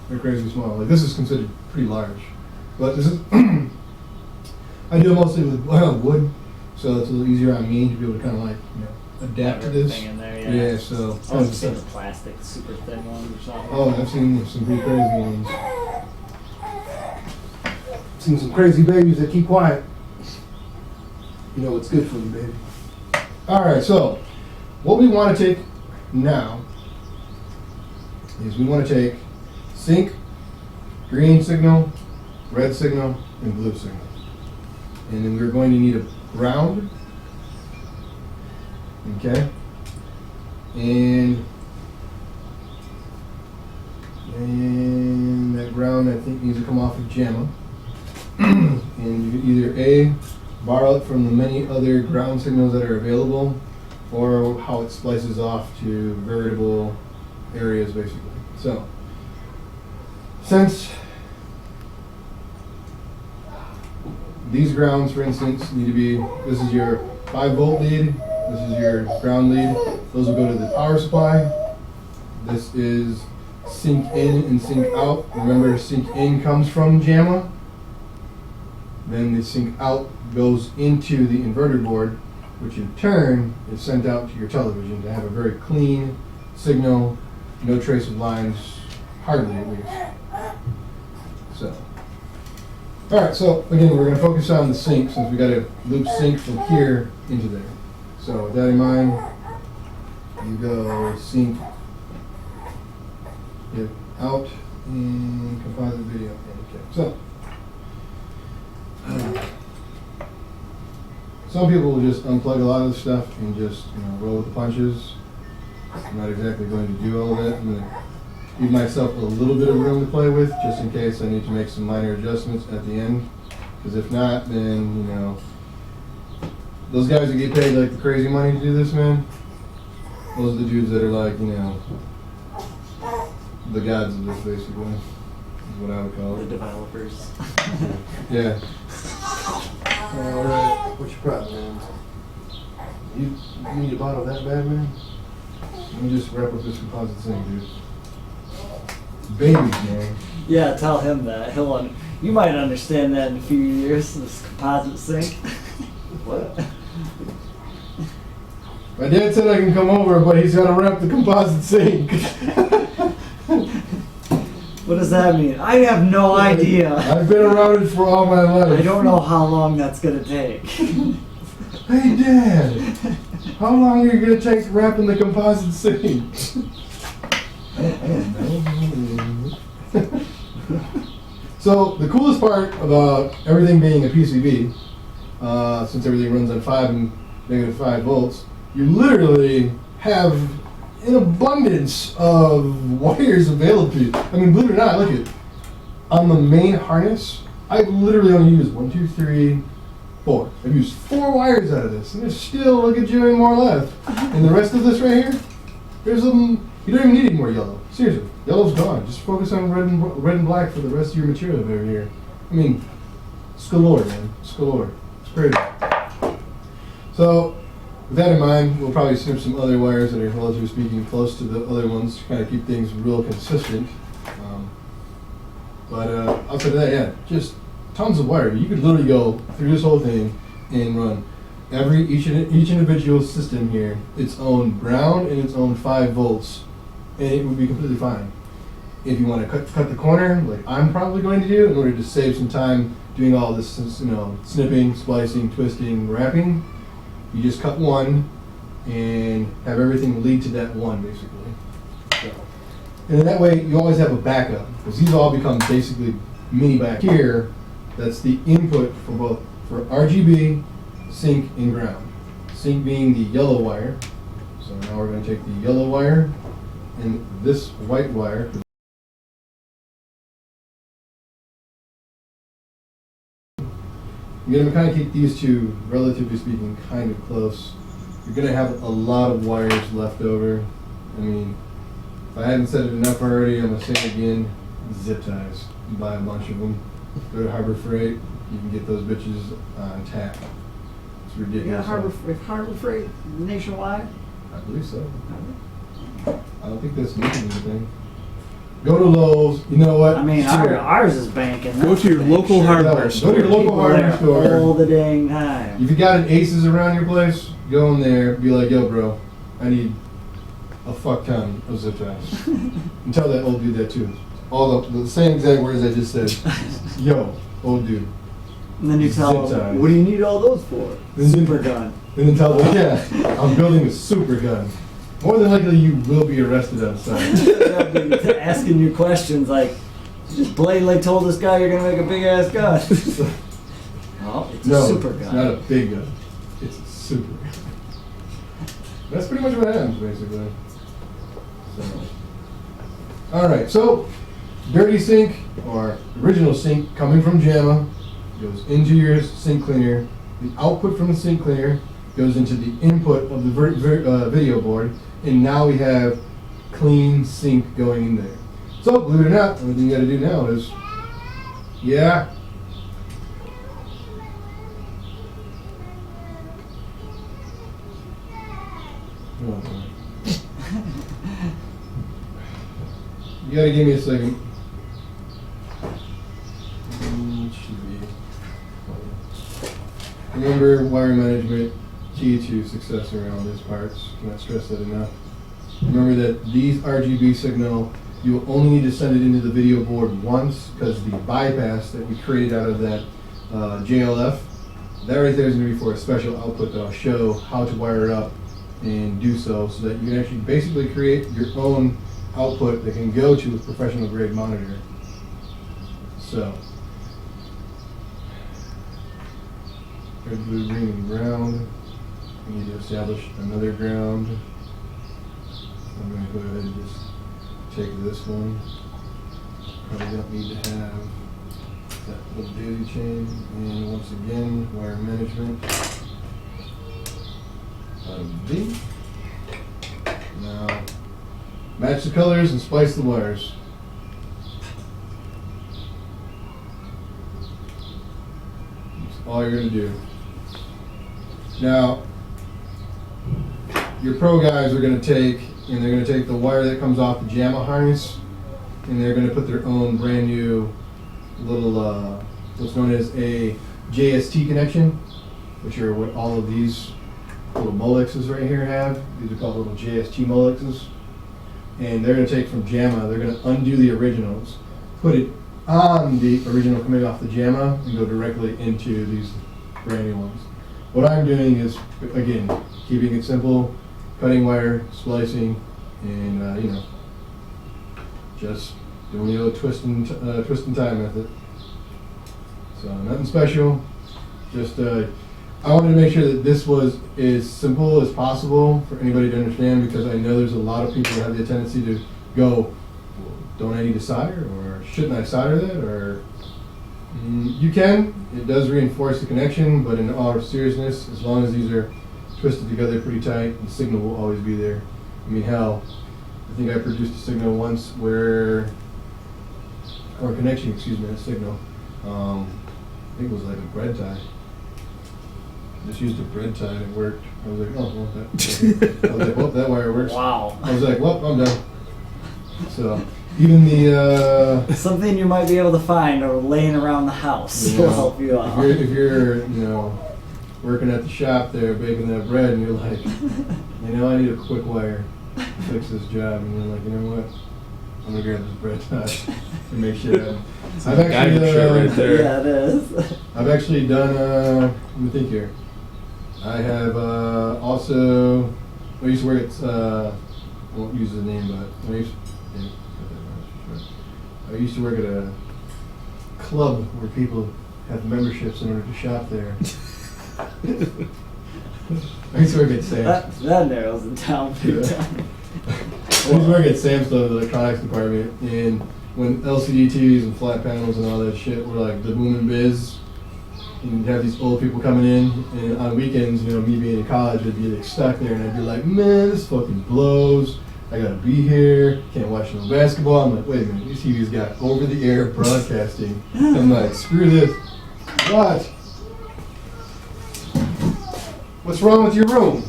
They're crazy small. Like this is considered pretty large, but this is. I do it mostly with wood, so it's a little easier on me to be able to kind of like adapt to this. Everything in there, Yeah, so. I've seen the plastic, super thin ones or something. Oh, I've seen some pretty crazy ones. Seen some crazy babies that keep quiet. You know what's good for them, baby. All right, so what we want to take now is we want to take sync, green signal, red signal, and blue signal. And then we're going to need a ground. Okay. And that ground I think needs to come off of JAMA. and you can either A, borrow it from the many other ground signals that are available, or how it splices off to veritable areas basically. So, since these grounds, for instance, need to be, this is your 5-volt lead, this is your ground lead, those will go to the power supply. This is sync in and sync out. Remember, sync in comes from JAMA, then the sync out goes into the inverter board, which in turn is sent out to your television to have a very clean signal, no trace of lines, hardly at least. So, alright, so again, we're going to focus on the sync since we got to loop sync from here into there. So with that in mind, you go sync it out and composite video. Okay, so some people will just unplug a lot of the stuff and just roll with the punches. I'm not exactly going to do all of that. I'm going to give myself a little bit of room to play with just in case I need to make some minor adjustments at the end. Because if not, then, those guys that get paid like the crazy money to do this, man, those are the dudes that are like, the gods of this, basically, is what I would call The it. developers. Yeah. Alright, what's your problem, man? You need a bottle that bad, man? Let me just wrap up this composite thing, dude. Babies, man. Yeah, tell him that. You might understand that in a few years, this composite sink. What? My dad said I can come over, but he's got to wrap the composite sink. What does that mean? I have no idea. I've been around it for all my life. I don't know how long that's gonna take. Hey, Dad, how long are you going to take wrapping the composite sink? I don't know. So the coolest part about everything being a PCB, since everything runs on 5 and -5 volts, you literally have an abundance of wires available to you. I mean, believe it or not, look at on the main harness, I've literally only used 1, 2, 3, 4. I've used 4 wires out of this, and there's still, look at Jerry, more left. And the rest of this right here, there's you don't even need any more yellow. Seriously, yellow's gone. Just focus on red and black for the rest of your material over here. I mean, it's galore, man. It's galore. It's crazy. So, with that in mind, we'll probably snip some other wires that are, relatively speaking, close to the other ones to kind of keep things real consistent. But outside of that, yeah, just tons of wire. You could literally go through this whole thing and run each individual system here its own ground and its own 5 volts, and it would be completely fine. If you want to cut the corner, like I'm probably going to do, in order to save some time doing all this, snipping, splicing, twisting, wrapping, you just cut one and have everything lead to that one, basically. So, and then that way you always have a backup, because these all become basically mini back here. That's the input for RGB, sync, and ground. Sync being the yellow wire. So now we're going to take the yellow wire and this white wire. You're going to kind of keep these two, relatively speaking, kind of close. You're going to have a lot of wires left over. I mean, if I hadn't said it enough already, I'm going to say it again. Zip ties. You buy a bunch of them. Go to Harbor Freight. You can get those bitches on tap. It's ridiculous. Harbor Freight nationwide? I believe so. I don't think that's making anything. Go to Lowe's. You know what? I mean, ours is banking. Go to your local hardware store. Go to your local hardware store. All the dang time. If you got an Aces around your place, go in there. Be like, yo, bro, I need a fuck ton of zip ties. And tell that old dude that too. All the same exact words I just said. Yo, old dude. And then you tell Zip them, ties. what do you need all those for? Supergun. And then tell them, yeah, I'm building a super gun. More than likely, you will be arrested outside. Asking you questions like, you just blatantly told this guy you're going to make a big ass gun. Oh, it's a super gun. It's not a big gun. It's a super gun. That's pretty much what happens, basically. So. Alright, so dirty sync, or original sync, coming from JAMA. goes into your sink cleaner. The output from the sink cleaner goes into the input of the video board, and now we have clean sink going in there. So, believe it or not, the only thing you gotta do now is, yeah. Oh, boy. You gotta give me a second. Should be. Remember, wire management, key to success around these parts. Cannot stress that enough. Remember that these RGB signal, you will only need to send it into the video board once, because the bypass that we created out of that JLF, that right there is going to be for a special output that I'll show how to wire it up and do so that you can actually basically create your own output that can go to a professional grade monitor. So, red, blue, green, and ground. We need to establish another ground. I'm going to go ahead and just take this one. Probably don't need to have that little daisy chain. And once again, wire management. B. Now, match the colors and splice the wires. That's all you're going to do. Now, your pro guys are going to take, and they're going to take the wire that comes off the JAMA harness, and they're going to put their own brand new little, what's known as a JST connection, which are what all of these little Molexes right here have. These are called little JST Molexes. And they're going to take from JAMA, they're going to undo the originals, put it on the original coming off the JAMA, and go directly into these brand new ones. What I'm doing is, again, keeping it simple, cutting wire, splicing, and just doing the old twist and tie method. So nothing special, just I wanted to make sure that this was as simple as possible for anybody to understand, because I know there's a lot of people that have the tendency to go, well, don't I need to solder, or shouldn't I solder that, or you can. It does reinforce the connection, but in all seriousness, as long as these are twisted together pretty tight, the signal will always be there. I mean, hell, I think I produced a signal once where, or a connection, excuse me, a signal. I think it was like a bread tie. Just used a bread tie and it worked. I was like, oh, well, that. I was like, well, that wire works. Wow. I was like, well, I'm done. So, even the something you might be able to find or laying around the house will help you out. If you're working at the shop there baking that bread, and you're like, I need a quick wire to fix this job, and you're like, you know what? I'm gonna grab this bread tie and make shit happen. I've actually, right there. Yeah, it is. I've actually done. Let me think here. I have also. I used to work at. I won't use the name, but I used to work at a club where people have memberships in order to shop there. I used to work at Sam's. That narrows it down big time. I used to work at Sam's, the electronics department, and when LCD TVs and flat panels and all that shit were like the boom and biz, and you'd have these old people coming in, and on weekends, me being in college, I'd be like stuck there, and I'd be like, man, this fucking blows. I gotta be here, can't watch no basketball. I'm like, wait a minute, these TVs got over-the-air broadcasting. I'm like, screw this. What? What's wrong with your room?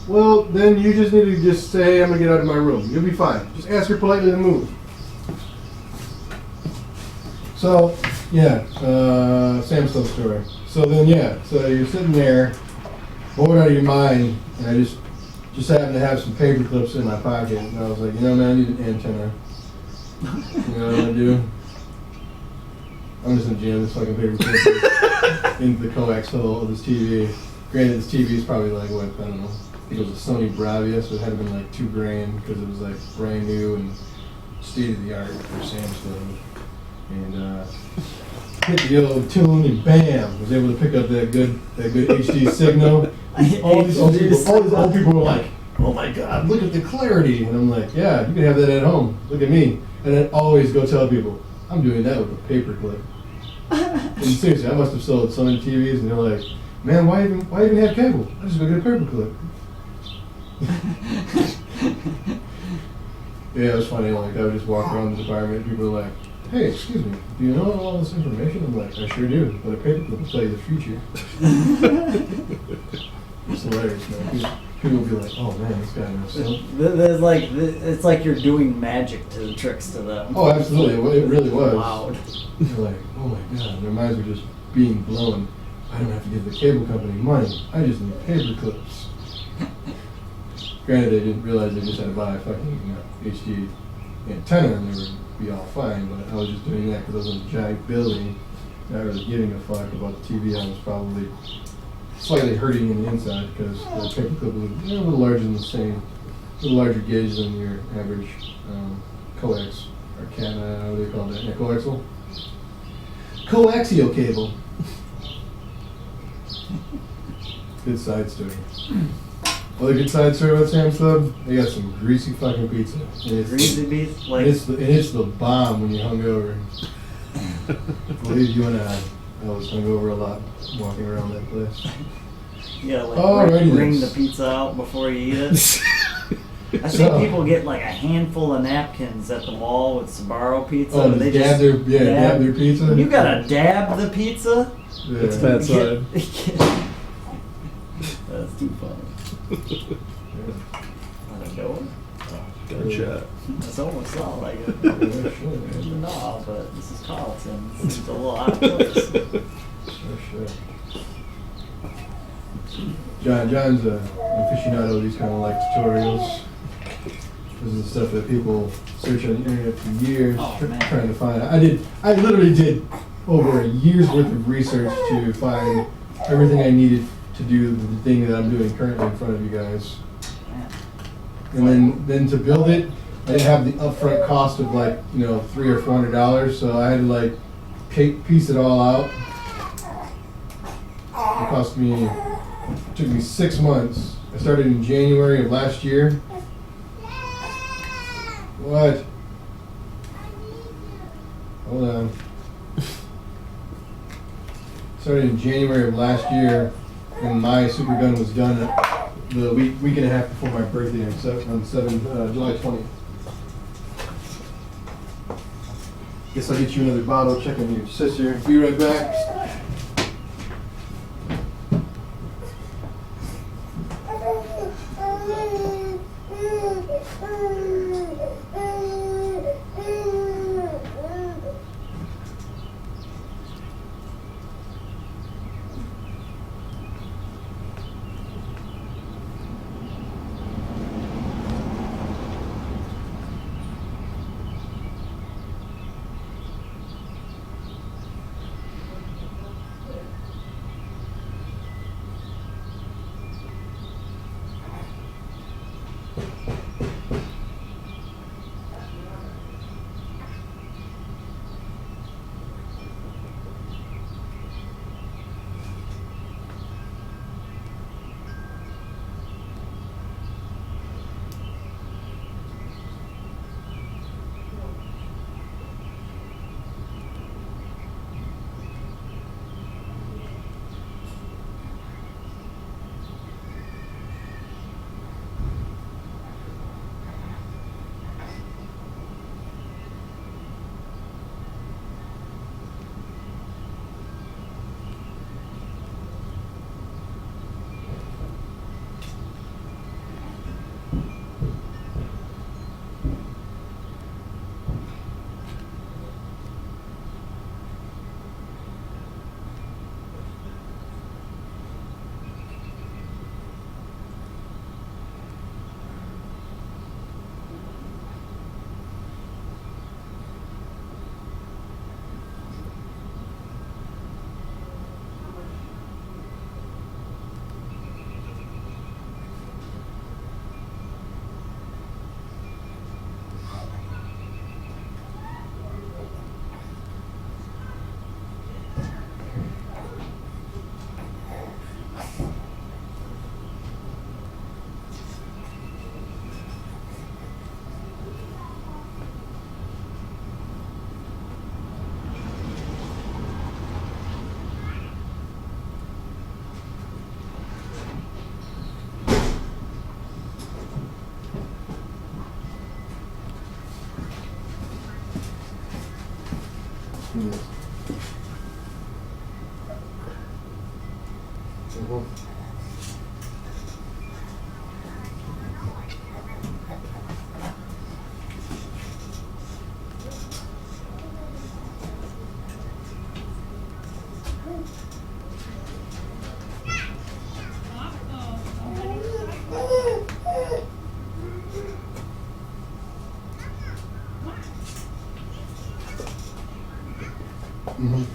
Well, then you just need to just say, I'm gonna get out of my room. You'll be fine. Just ask her politely to move. So, yeah, Sam's Club story. So then, so you're sitting there, bored out of your mind, and I just happened to have some paper clips in my pocket, and I was like, man, I need an antenna. You know what I'm gonna do? I'm just gonna jam this fucking paper clip into the coax hole of this TV. Granted, this TV is probably like, what, I don't know. I think it was a Sony Bravia, so it had been like $2,000 because it was like brand new and state of the art for Sam's Club. And hit the old tune and bam, was able to pick up that good HD signal. All these old people were like, oh my God, look at the clarity. And I'm like, yeah, you can have that at home. Look at me. And I always go tell people, I'm doing that with a paperclip. And seriously, I must have sold so many TVs, and they're like, man, why even have cable? I just go get a paperclip. Yeah, it was funny. Like, I would just walk around the department, and people were like, hey, excuse me, do you know all this information? I'm like, I sure do, but a paperclip will tell you the future. It's hilarious, man. People will be like, oh man, this guy knows something. There's like, it's like you're doing magic to the tricks to them. Oh, absolutely. It really was. Loud. They're like, oh my God, their minds were just being blown. I don't have to give the cable company money. I just need paper clips. Granted, they didn't realize they just had to buy a fucking HD antenna and they would be all fine, but I was just doing that because I was in a giant building, not really giving a fuck about the TV. I was probably slightly hurting in the inside because the paper clip was a little larger than a little larger gauge than your average coax or what do they call that? Yeah, coaxial? Coaxial cable. Good side story. Other good side story about Sam's Club, they got some greasy fucking pizza. And it's Greasy beef? Like, it's the bomb when you're hungover. Believe you and I was hungover a lot walking around that place. you gotta like Alrighty wring then. the pizza out before you eat it. I see people get like a handful of napkins at the mall with Sbarro pizza. Oh, and they dab just dab their pizza? You gotta dab the pizza? Yeah. It's bad side. That's too funny. Let it go. Gunshot. That's almost not like it. Yeah, sure. No, but this is Carlton. This is a little out of place. Sure. John's an aficionado of these kind of like tutorials. This is the stuff that people search on the internet for years trying to find. I literally did over a year's worth of research to find everything I needed to do the thing that I'm doing currently in front of you guys. And then to build it, I didn't have the upfront cost of like, $300 or $400, so I had to like piece it all out. It took me 6 months. I started in January of last year. What? Hold on. Started in January of last year, and my Supergun was done the week and a half before my birthday on July 20th. Guess I'll get you another bottle, check on your sister. Be right back. Yes. Mhm. Mhm.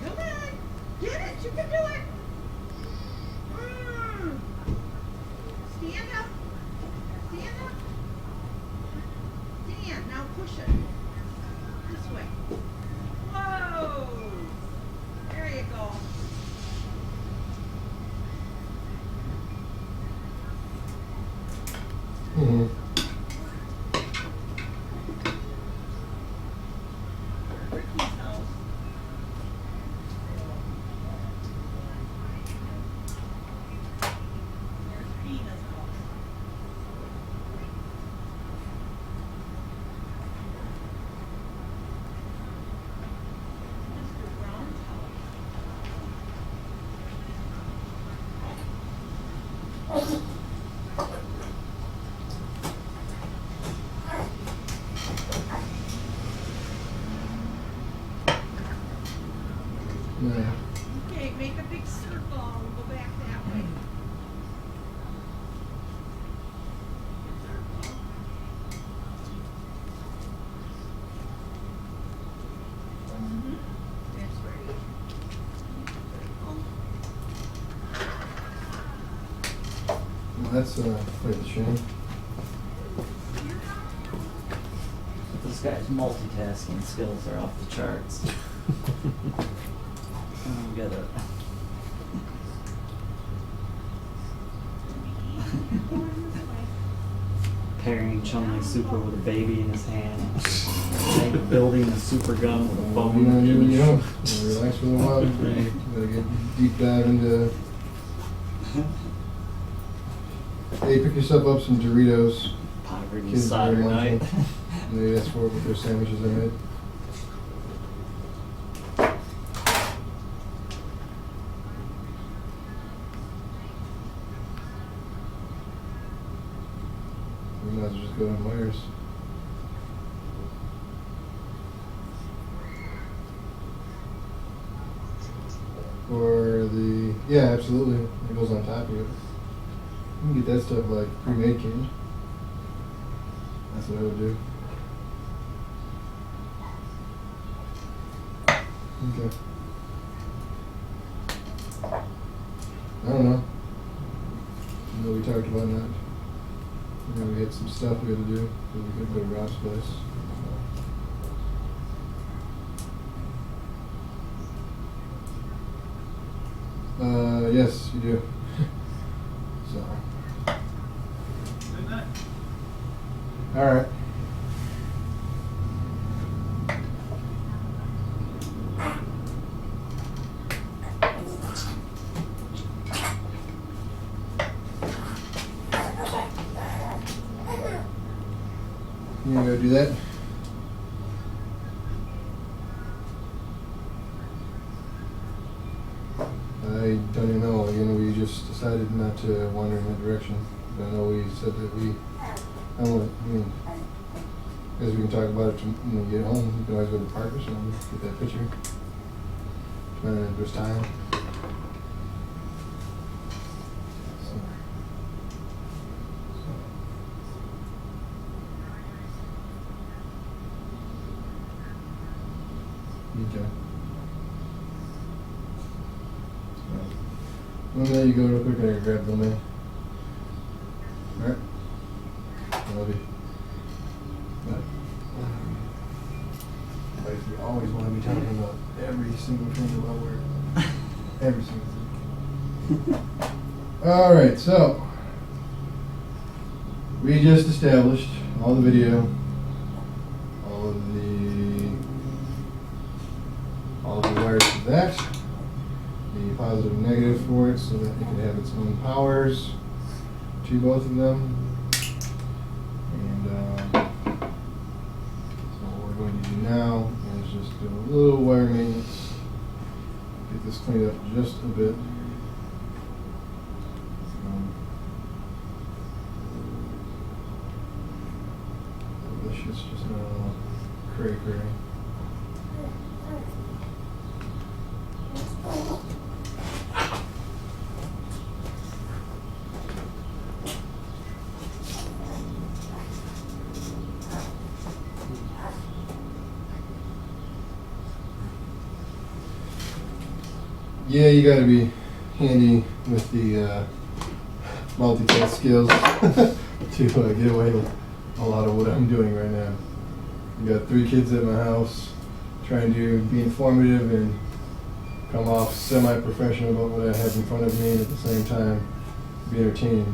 Come on, get it, you can do it. Stand up, stand up. Stand, now push it. This way. Whoa, there you go. Mhm. Ricky's house. There's Gina's house. Mr. Brown's house. Yeah. Okay, make a big circle and go back that way. Circle. That's right. Circle. Well, that's quite a shame. This guy's multitasking skills are off the charts. I don't get it. Pairing Chun-Li Super with a baby in his hand. Like building a Supergun with a You bone. know, you know, relax for a while. You gotta get deep dive into. Hey, pick yourself up some Doritos. Poverty Kids are Saturday munching. night. And they ask for it with their sandwiches I made. We might as well just go to Myers. Or the, yeah, absolutely. It goes on top of it. You can get that stuff like pre-made canned. That's what I would do. Okay. I don't know. I know we talked about that. You know, we had some stuff we had to do, so we couldn't go to Rob's place. Yes, you do. So. All right. You gonna go do that? I don't even know. You know, we just decided not to wander in that direction. I know we said that we. I mean, as we can talk about it when we get home. We can always go to the park or something. Get that picture. Depending on if there's time. So. Okay. Let me let you go real quick. I gotta grab the man. Alright. love you. But you always want to be talking about every single thing about work. Every single thing. Alright, so we just established all the video, all of the wires for that, the positive and negative for it, so that it can have its own powers to both of them. And so what we're going to do now is just do a little wire maintenance, get this cleaned up just a bit. This shit's just not all cray-cray. Yeah, you gotta be handy with the multitask skills to get away with a lot of what I'm doing right now. I got 3 kids at my house, trying to be informative and come off semi-professional about what I have in front of me, and at the same time be entertaining.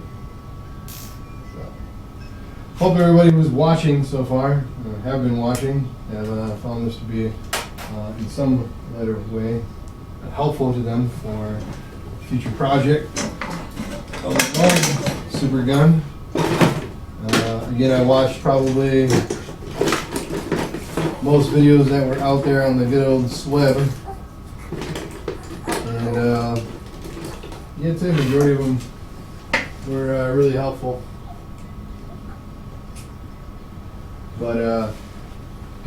So, hope everybody who's watching so far, or have been watching, have found this to be in some light of way helpful to them for future project. Supergun. Again, I watched probably most videos that were out there on the good old Sweb, and yeah, I'd say the majority of them were really helpful. But I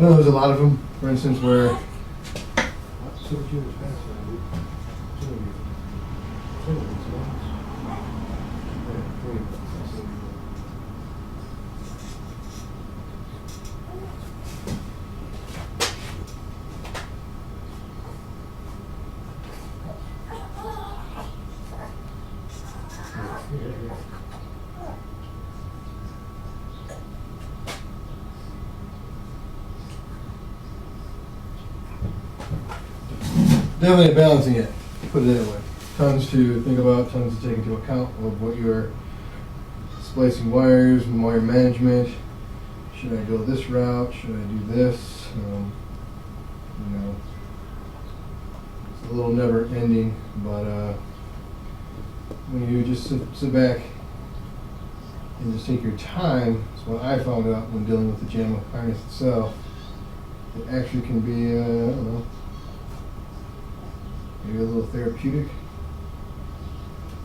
know there's a lot of them, for instance, where definitely a balancing act, put it that way. Tons to think about, tons to take into account of what you're splicing wires and wire management. Should I go this route? Should I do this? You know, it's a little never ending, but when you just sit back and just take your time, it's what I found out when dealing with the JAMA harness itself. It actually can be, I don't know, maybe a little therapeutic.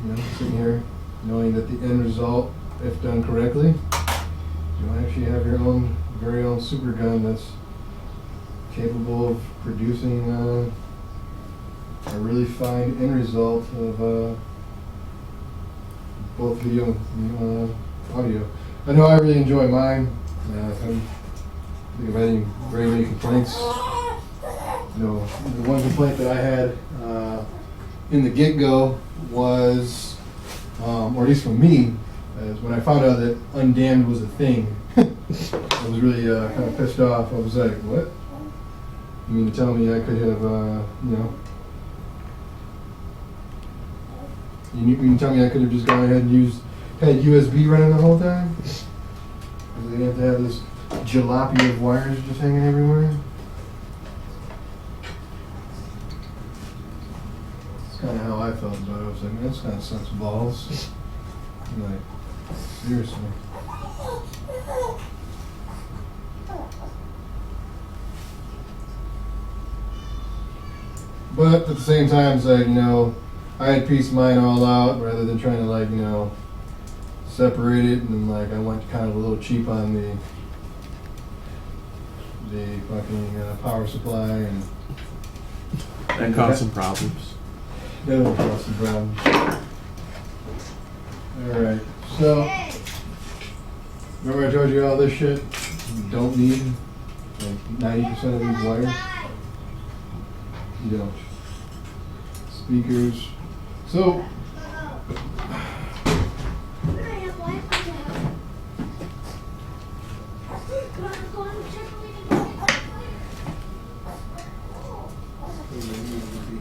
You know, sitting here knowing that the end result, if done correctly, you'll actually have your own very own Supergun that's capable of producing a really fine end result of both video and audio. I know I really enjoy mine. I think I've had any very many complaints. You know, the one complaint that I had in the get-go was, or at least for me, is when I found out that undammed was a thing. I was really kind of pissed off. I was like, what? You mean to tell me I could have, you know, you mean to tell me I could have just gone ahead and had USB running the whole time? Because they didn't have to have this jalopy of wires just hanging everywhere? Kind of how I felt about it. I was like, man, this kind of sucks balls. I'm like, seriously. But at the same time, it's like, you know, I had pieced mine all out rather than trying to, like, you know, separate it, and like I went kind of a little cheap on the fucking power supply, and That caused some problems. that will cause some problems. Alright, so remember I told you all this shit you don't need like 90% of these wires? You don't. Speakers. So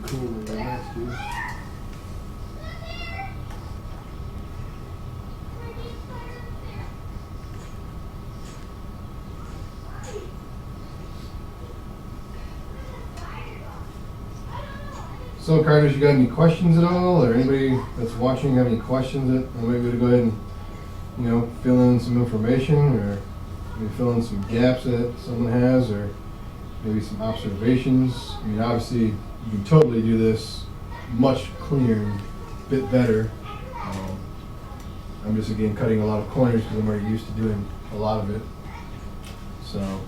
cooler than that, dude. So, Carter, you got any questions at all, or anybody that's watching have any questions that I might be able to go ahead and, fill in some information, or maybe fill in some gaps that someone has, or maybe some observations. I mean, obviously, you can totally do this much cleaner and a bit better. I'm just, again, cutting a lot of corners because I'm already used to doing a lot of it. So.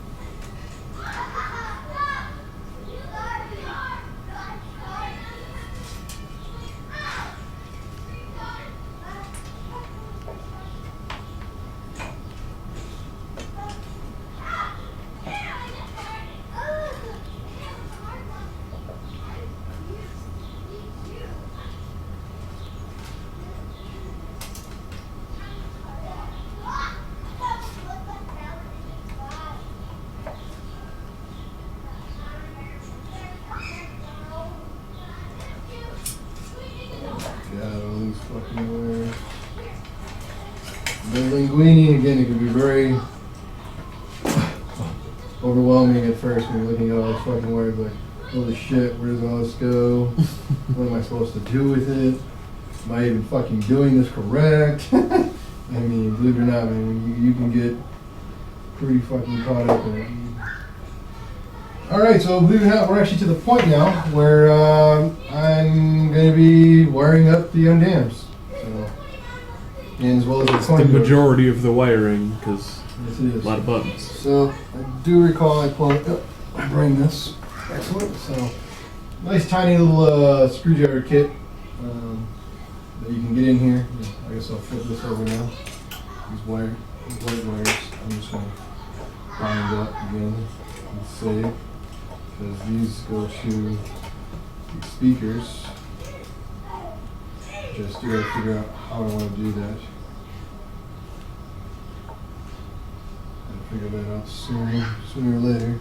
God, all these fucking words. The linguini, again, it can be very overwhelming at first when you're looking at all these fucking words, like, holy shit, where does all this go? What am I supposed to do with it? Am I even fucking doing this correct? I mean, believe it or not, man, you can get pretty fucking caught up in it. Alright, so believe it or not, we're actually to the point now where I'm going to be wiring up the undams. So, and as well as It's the majority of the wiring, because yes, it is. a lot of buttons. So, I do recall I pulled up, I bring this. Excellent. So, nice tiny little screwdriver kit that you can get in here. I guess I'll flip this over now. These white wires, I'm just going to bind up again and save. Because these go to the speakers. Just gotta figure out how I want to do that. I'll figure that out sooner or later.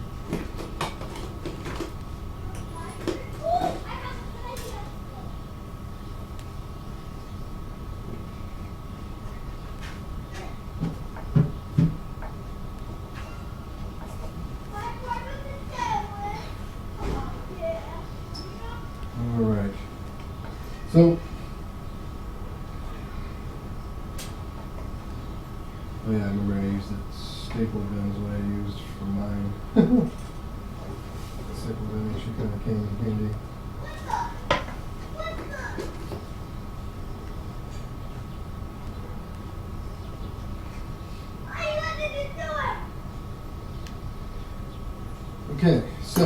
Alright. So, oh yeah, I remember I used that staple gun is what I used for mine. The staple gun actually kind of came in handy. Okay, so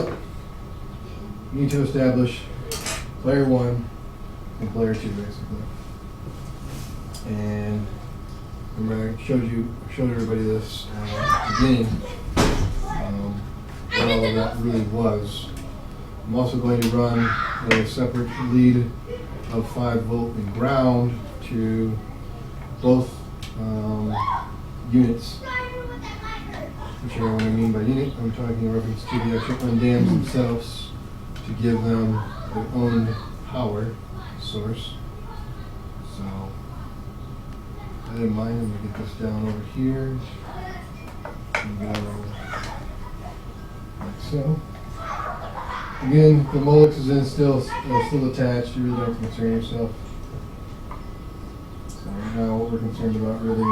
you need to establish player 1 and player 2 basically. And remember I showed everybody this at the beginning, what all of that really was. I'm also going to run a separate lead of 5 volt and ground to both units. Whichever one I mean by unit, I'm talking in reference to the actual undams themselves, to give them their own power source. So, that in mind, I'm going to get this down over here and go like so. Again, the Molex is still attached. You really don't have to concern yourself. So right now, what we're concerned about really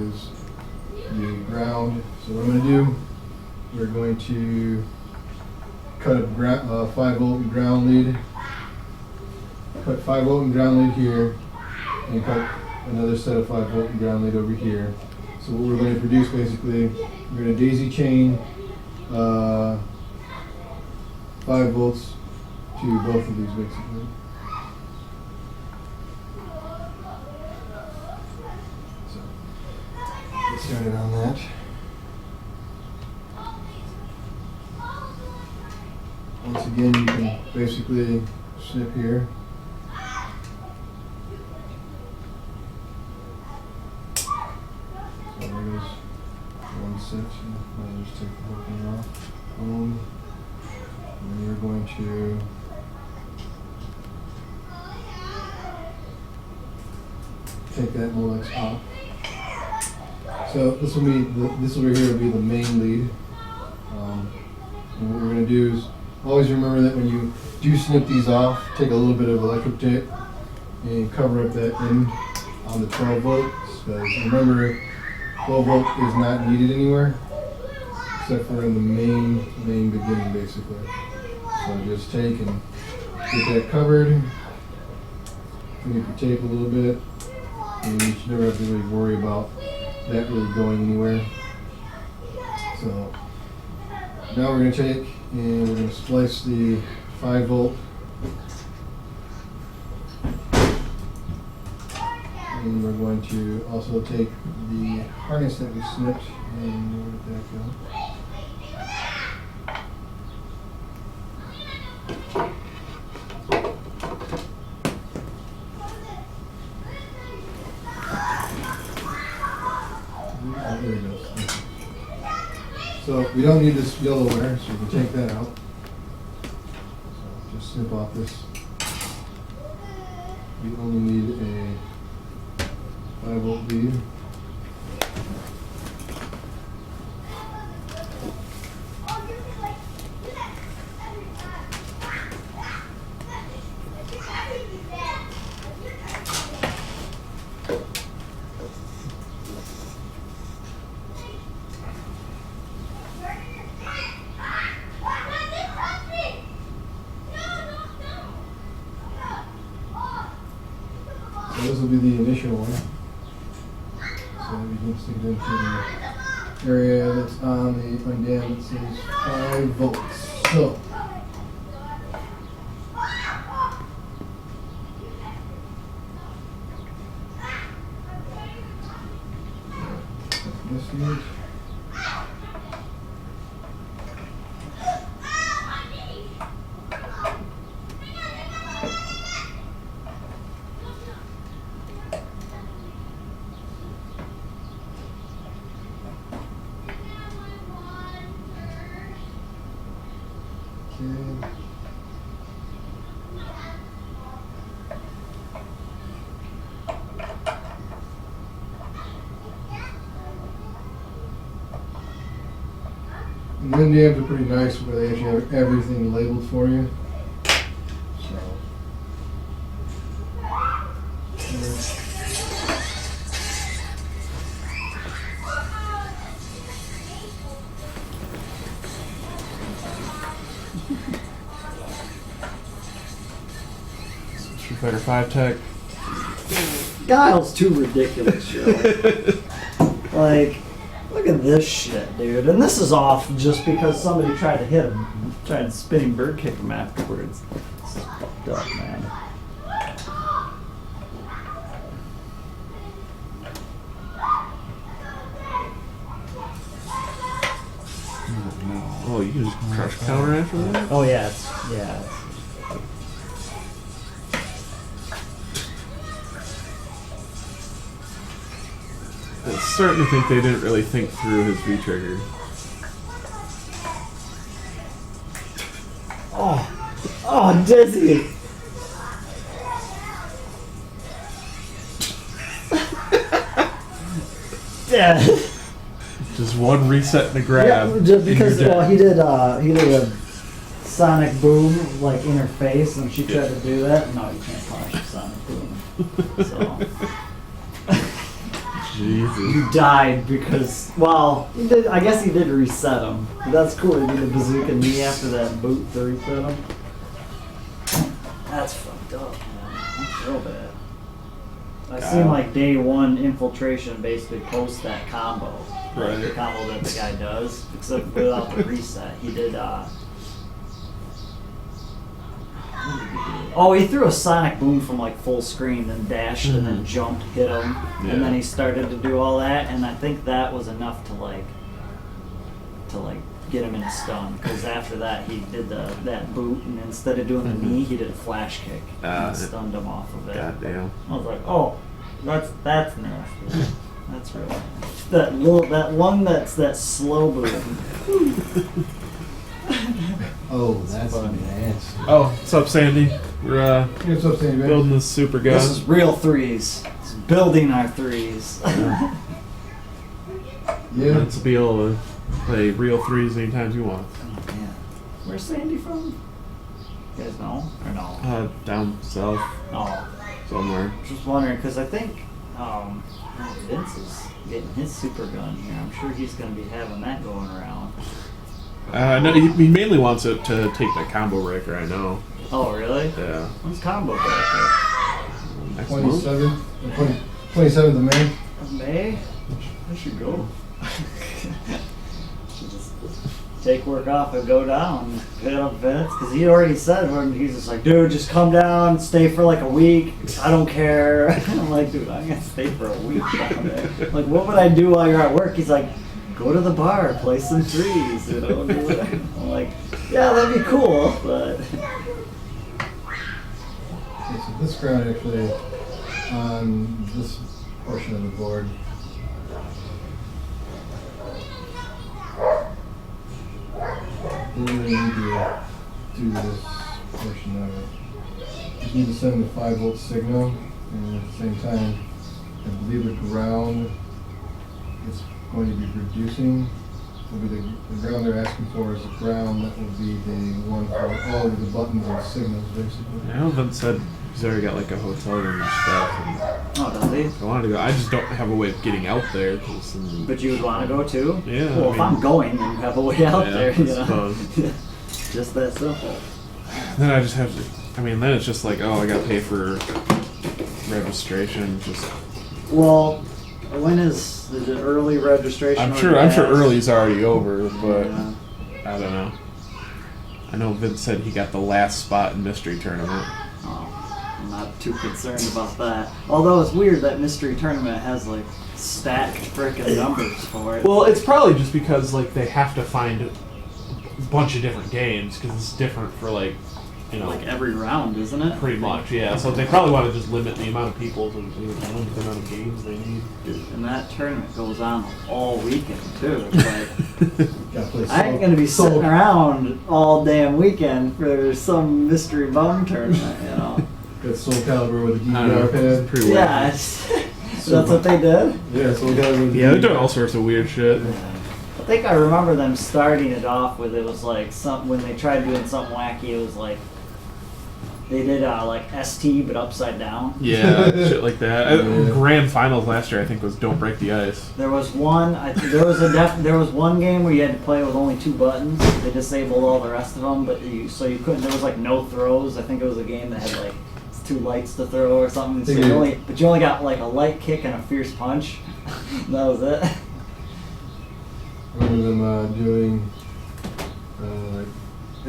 is the ground. So what I'm going to do, we're going to cut a 5 volt and ground lead. Cut 5 volt and ground lead here, and cut another set of 5 volt and ground lead over here. So what we're going to produce basically, we're going to daisy chain 5 volts to both of these basically. So get started on that. Once again, you can basically snip here. So there goes one section. I'll just take the whole thing off. Boom. And then you're going to take that Molex off. So this will be this over here will be the main lead. And what we're going to do is always remember that when you do snip these off, take a little bit of electric tape and cover up that end on the 12 volts. Because remember, 12 volt is not needed anywhere except for in the main beginning, basically. So just take and get that covered. Clean up your tape a little bit, and you should never have to really worry about that really going anywhere. So now we're going to take and we're going to splice the 5 volt and we're going to also take the harness that we snipped and where did that go? Oh, there it goes. So we don't need this yellow wire, so we can take that out. So just snip off this. We only need a 5 volt lead. So this will be the initial one. So we can stick it into the area that's on the undam that says 5 volts. So this unit. Okay. And then the amps are pretty nice where they actually have everything labeled for you. So. Street Fighter 5 tech. Guile's too ridiculous, Joe. Like, look at this shit, dude. And this is off just because somebody tried to hit him, tried to spinning bird kick him afterwards. This is fucked up, man. Oh, you can just crush counter after that? Oh yeah, it's. I'm starting to think they didn't really think through his V-trigger. Oh, dizzy. Yeah. Just one reset and a grab. Yeah, just and because you're dead. he did a sonic boom like in her face, and she tried to do that. No, you can't punish a sonic boom. So Jesus. you died because he did. I guess he did reset him. That's cool. He did a bazooka knee after that boot to reset him. That's fucked up, man. That's real bad. I seen like day one infiltration basically post that combo. Right. The combo that the guy does, except without the reset. He did, he threw a sonic boom from like full screen, then dashed and then jumped, hit him, and then he started to do all that, and I think that was enough to get him in a stun, because after that he did that boot, and instead of doing the knee, he did a flash kick, and stunned him off of it. Goddamn. I was like, oh, that's nasty. That's real nasty. That one that's that slow boot. Oh, that's nasty. Oh, what's up, Sandy? We're What's up, Sandy? building this Supergun. This is real threes. This is building our threes. Yeah. Let's be able to play real threes anytime you want. Oh, man. Where's Sandy from? You guys know? Or no? Down south Oh. somewhere. Just wondering, because I think Vince is getting his Supergun here. I'm sure he's going to be having that going around. No, he mainly wants it to take the combo breaker. I know. Oh, really? Yeah. When's Combo Breaker? Next month. 27th of May. May? I should go. Just take work off and go down. Hit up Vince. Because he already said when he's just like, dude, just come down, stay for like a week. I don't care. I'm like, dude, I'm going to stay for a week down there. Like, what would I do while you're at work? He's like, go to the bar, play some threes, you know, do whatever. I'm like, yeah, that'd be cool, but. Okay, so this ground actually on this portion of the board. We really need to do this portion of it. Just need to send the 5-volt signal, and at the same time, I believe the ground is going to be reducing. Will be the ground they're asking for is the ground that will be the one for all of the buttons and signals, basically. I know Vince said he's already got like a hotel room and stuff. And Oh, does he? I wanted to go. I just don't have a way of getting out there. But you would want to go too? Yeah, Well, I if mean- I'm going, then you have a way out Yeah, there, I you know? suppose. Just that simple. Then I just have to. I mean, then it's just like, oh, I got to pay for registration. Just. Well, when is the early registration? I'm already sure passed? early's already over, but Yeah. I don't know. I know Vince said he got the last spot in Mystery Tournament. Oh, I'm not too concerned about that. Although it's weird that Mystery Tournament has like stacked frickin' numbers for it. Well, it's probably just because like they have to find a bunch of different games because it's different for like, you know, like every round, isn't it? pretty much, yeah. So they probably want to just limit the amount of people to limit the amount of games they need. And that tournament goes on all weekend too. It's like Gotta play I ain't gonna be sitting around all damn weekend for some mystery bum tournament, you know. Got Soul Calibur with a I don't know, DVR it's pad. pretty weird. Yeah, that's what they did. Yeah, Soul Calibur with Yeah, they're DVR. doing all sorts of weird shit. I think I remember them starting it off with it was like some when they tried doing something wacky. It was like they did like ST but upside down. Yeah, shit like that. Grand finals last year, I think, was Don't Break the Ice. There was one. There was one game where you had to play with only 2 buttons. They disabled all the rest of them, but you couldn't. There was like no throws. I think it was a game that had like 2 lights to throw or something. So you only got like a light kick and a fierce punch. That was it. I remember them doing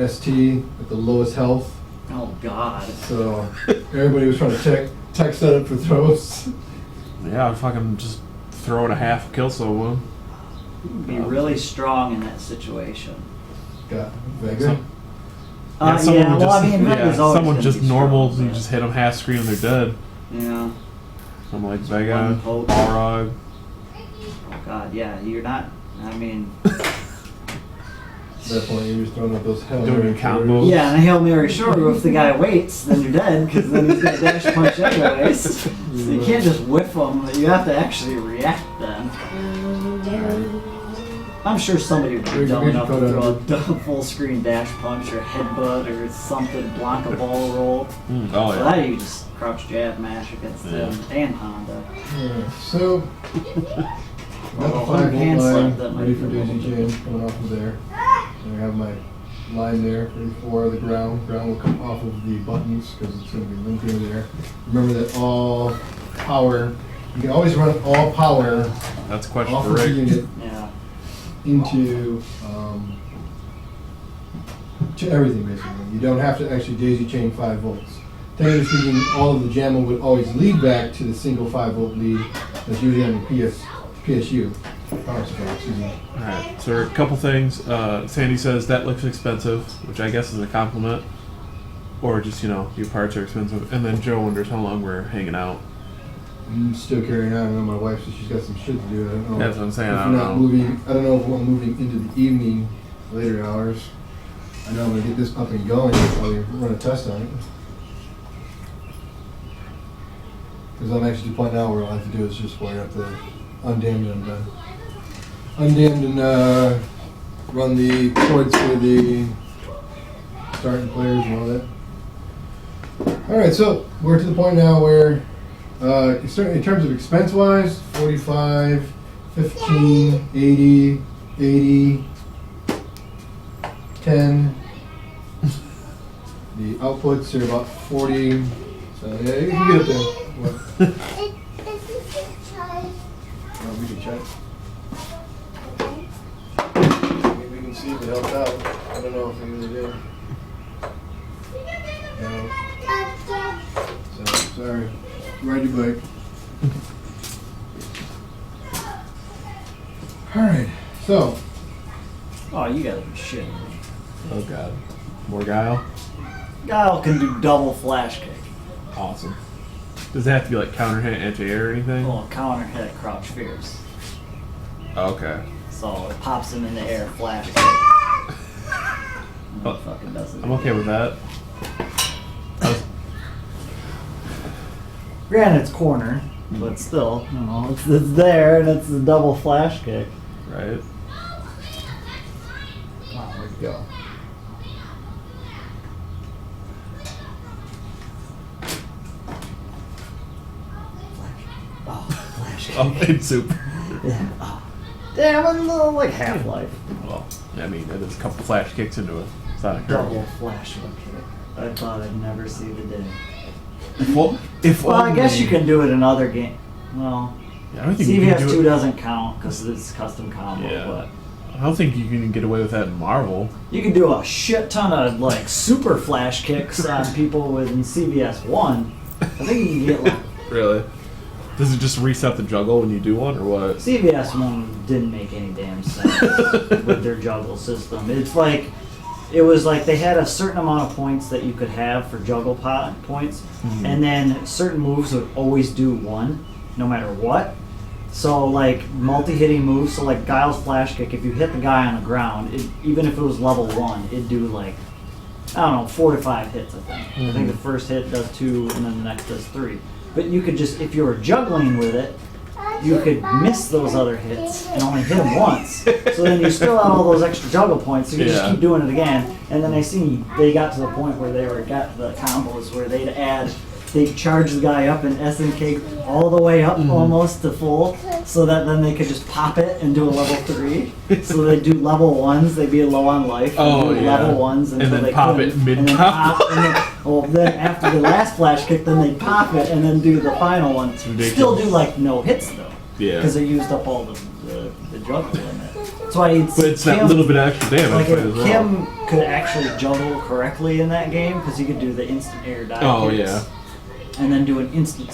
ST at the lowest health. Oh God. So everybody was trying to tech set up for throws. Yeah, I'd fucking just throw it a half kill so wound. Be really strong in that situation. Got Vega. Someone would I mean, Vega's always someone gonna just be normal, strong, you just hit them half screen and they're dead. Yeah. Someone like Vega, One poke. Balrog. Oh God, yeah. You're not. I mean. At that point, you're just throwing up those hell Doing Mary combos. throws. Yeah, and a Hail Mary short, if the guy waits, then you're dead, because then he's going to dash punch anyways. So you can't just whiff them, you have to actually react then. I'm sure somebody would be dumb enough to throw a full screen dash punch or headbutt or something, block a ball roll. Oh So yeah. that you just crouch jab mash against them and Honda. Yeah, so, got the Well, 5-volt hand slap, line that might ready be for a little daisy bit. chain coming off of there. And I have my line there ready for the ground. Ground will come off of the buttons because it's going to be linked in there. Remember that all power, you can always run all power That's a question off for of the Rick. unit Yeah. into to everything basically. You don't have to actually daisy chain 5 volts. Technically speaking, all of the JAMA would always lead back to the single 5-volt lead that's usually on your PSU. Power supply, excuse me. Alright, so a couple things. Sandy says that looks expensive, which I guess is a compliment. Or just, your parts are expensive. And then Joe wonders how long we're hanging out. I'm still carrying on. I know my wife says she's got some shit to do. I don't know. That's what I'm saying, If I we're don't not know. moving, I don't know if we're moving into the evening, later hours. I know I'm gonna get this up and going. Probably run a test on it. Because I'm actually to the point now where all I have to do is just wire up the undammed and run the cords for the starting players and all that. Alright, so we're to the point now where certainly in terms of expense wise, 45, 15, 80, 80, 10. The outputs are about 40. So yeah, you can get up there. What? Oh, we can check. Maybe we can see if it helps out. I don't know if we really do. No. So, sorry. Ride your bike. Alright, so. Oh, you gotta be shitting me. Oh god. More guile? Guile can do double flash kick. Awesome. Does it have to be like counter hit, anti-air or anything? Well, counter hit, crouch fierce. Okay. So it pops him in the air, flash kick. Oh, Fucking does it. I'm okay with that. Granted, it's corner, but still, you know, it's there and it's a double flash kick. Right. Wow, where'd it go? Oh, flash kick. Oh, it's super. Yeah. Oh. Damn, it's a little like Half-Life. Well, I mean, it is a couple flash kicks into a Sonic Double Hero. flash kick. I thought I'd never see the day. Well, if Well, I guess only- you can do it in other games. Well, Yeah, I don't think you can CVS do 2 it. doesn't count because it's custom combo, Yeah. but I don't think you can get away with that in Marvel. you can do a shit ton of like super flash kicks on people in CVS 1. I think you can get like Really? Does it just reset the juggle when you do one, or what? CVS 1 didn't make any damn sense with their juggle system. It's like it was like they had a certain amount of points that you could have for juggle points, and then certain moves would always do one, no matter what. So like multi-hitting moves, so like Guile's flash kick, if you hit the guy on the ground, even if it was level 1, it'd do like, I don't know, 4 to 5 hits, I think. I think the first hit does 2, and then the next does 3. But you could just, if you were juggling with it, you could miss those other hits and only hit them once. So then you still have all those extra juggle points, so you just Yeah. keep doing it again. And then they got to the point where got the combos where they'd charge the guy up in SNK all the way up almost to full, so that then they could just pop it and do a level 3. So they'd do level 1s, they'd be low on life, Oh, and do yeah. level 1s until then they pop couldn't, it mid and then combo. pop, and then after the last flash kick, then they'd pop it and then do the final one. ridiculous. Still do like no hits though. Yeah. Because they used up all the juggle in it. That's why it's But it's that little bit of extra damage like as if well. Kim could actually juggle correctly in that game, because he could do the instant air dive Oh, kicks, yeah. and then do an instant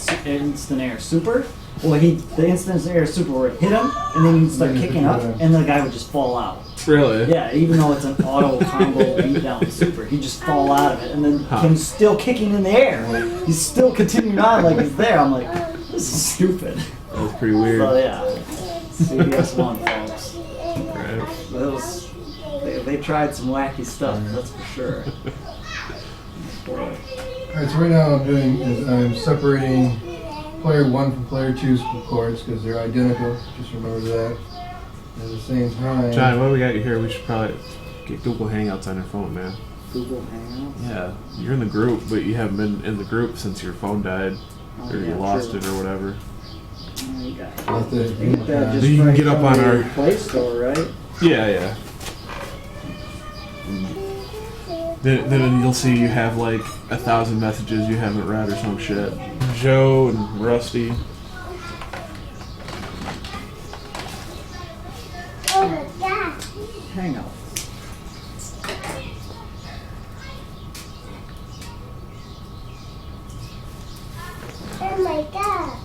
air super. Well, the instant air super would hit him, and then he'd start kicking up, and the guy would just fall out. Really? Yeah, even though it's an auto combo beatdown super, he'd just fall out of it, and then Kim's still kicking in the air. He's still continuing on like he's there. I'm like, this is stupid. That was pretty weird. So yeah, CBS 1, folks. Right. They tried some wacky stuff, that's for sure. Alright, so right now I'm separating player 1 from player 2's cords because they're identical. Just remember that. At the same time. John, what we got you here? We should probably get Google Hangouts on your phone, man. Google Hangouts? Yeah, you're in the group, but you haven't been in the group since your phone died, Oh, or you yeah, lost true. it, or whatever. You got it. Let the- You get that just You can right get up from on the our- Play Store, right? Yeah. Then you'll see you have like 1,000 messages you haven't read or some shit. Joe and Rusty. Hangouts. Oh my god.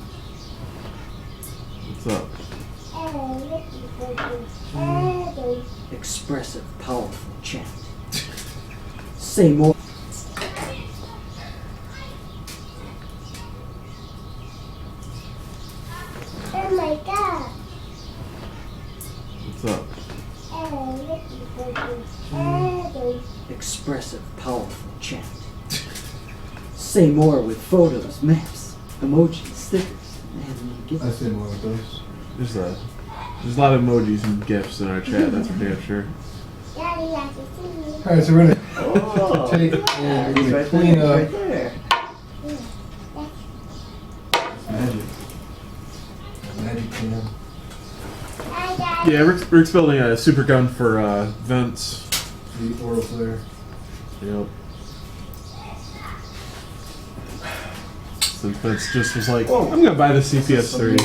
What's up? Expressive, powerful chat. Say more. Oh my god. What's up? Expressive, powerful chat. Say more with photos, maps, emojis, stickers. I seen one of those. There's a lot of emojis and gifs in our chat. That's for damn sure. Alright, so we're gonna Oh. take and we're gonna Right clean there, up. right there. Magic. Magic clean up. Yeah, Rick's building a Supergun for vents. The oral flare. Yep. Since Vince just was like, Whoa. I'm gonna buy the Some CPS3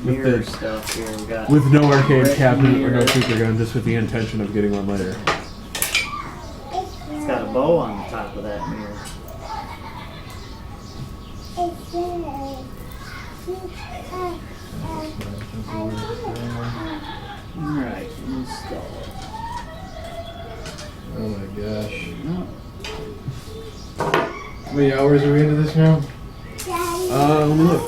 mirror the- stuff here. We got with no arcade red cabinet or no mirror. Supergun, just with the intention of getting one later. It's got a bow on the top of that mirror. Alright, install. Oh my gosh. No. How many hours are we into this now? Let me look.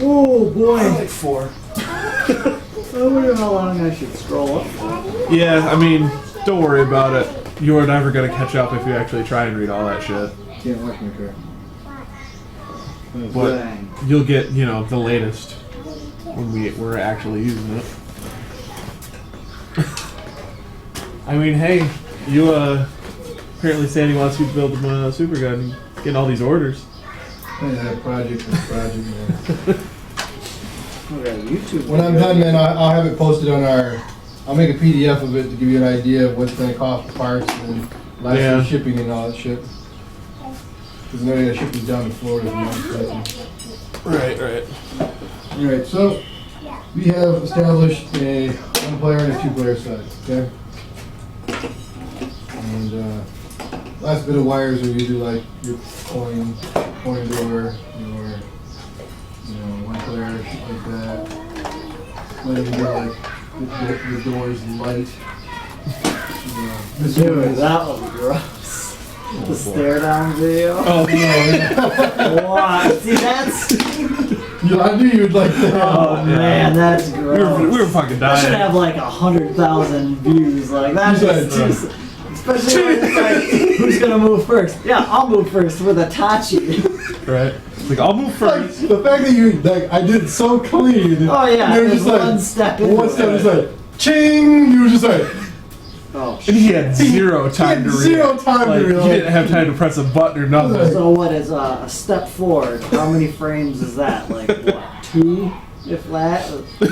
Oh boy! 4. I wonder how long I should scroll up for. Yeah, I mean, don't worry about it. You are never gonna catch up if you actually try and read all that shit. Can't work my car. But Dang. you'll get, the latest when we're actually using it. I mean, hey, you apparently Sandy wants you to build a Supergun. Getting all these orders. Yeah, project. Man. We got a YouTube. When I'm done, man, I'll have it posted on our. I'll make a PDF of it to give you an idea of what's going to cost the parts and last Yeah. year's shipping and all that shit. Because now you got to ship these down to Florida. Right. Alright, so we have established a 1-player and a 2-player side, okay? And last bit of wires are usually like your coin door, your 1-player, shit like that. Then you get like the door's light. This one Dude, is- that was gross. The stare down video. Oh, no. What? See, that's. I knew you'd like that. Oh man, that's We gross. were fucking That should dying. have like 100,000 views. Like that's Besides, just too. Especially when it's like, who's gonna move first? Yeah, I'll move first with Itachi. Right? Like, I'll move Like, first. the fact that I did it so clean. Oh yeah, and they were there's just like, one step into one step it. was like, ching! You were just like, Oh. And he had zero time to react. zero time to Like, react. he didn't have time to press a button or nothing. So what is a step forward? How many frames is that? Like what? 2, if that?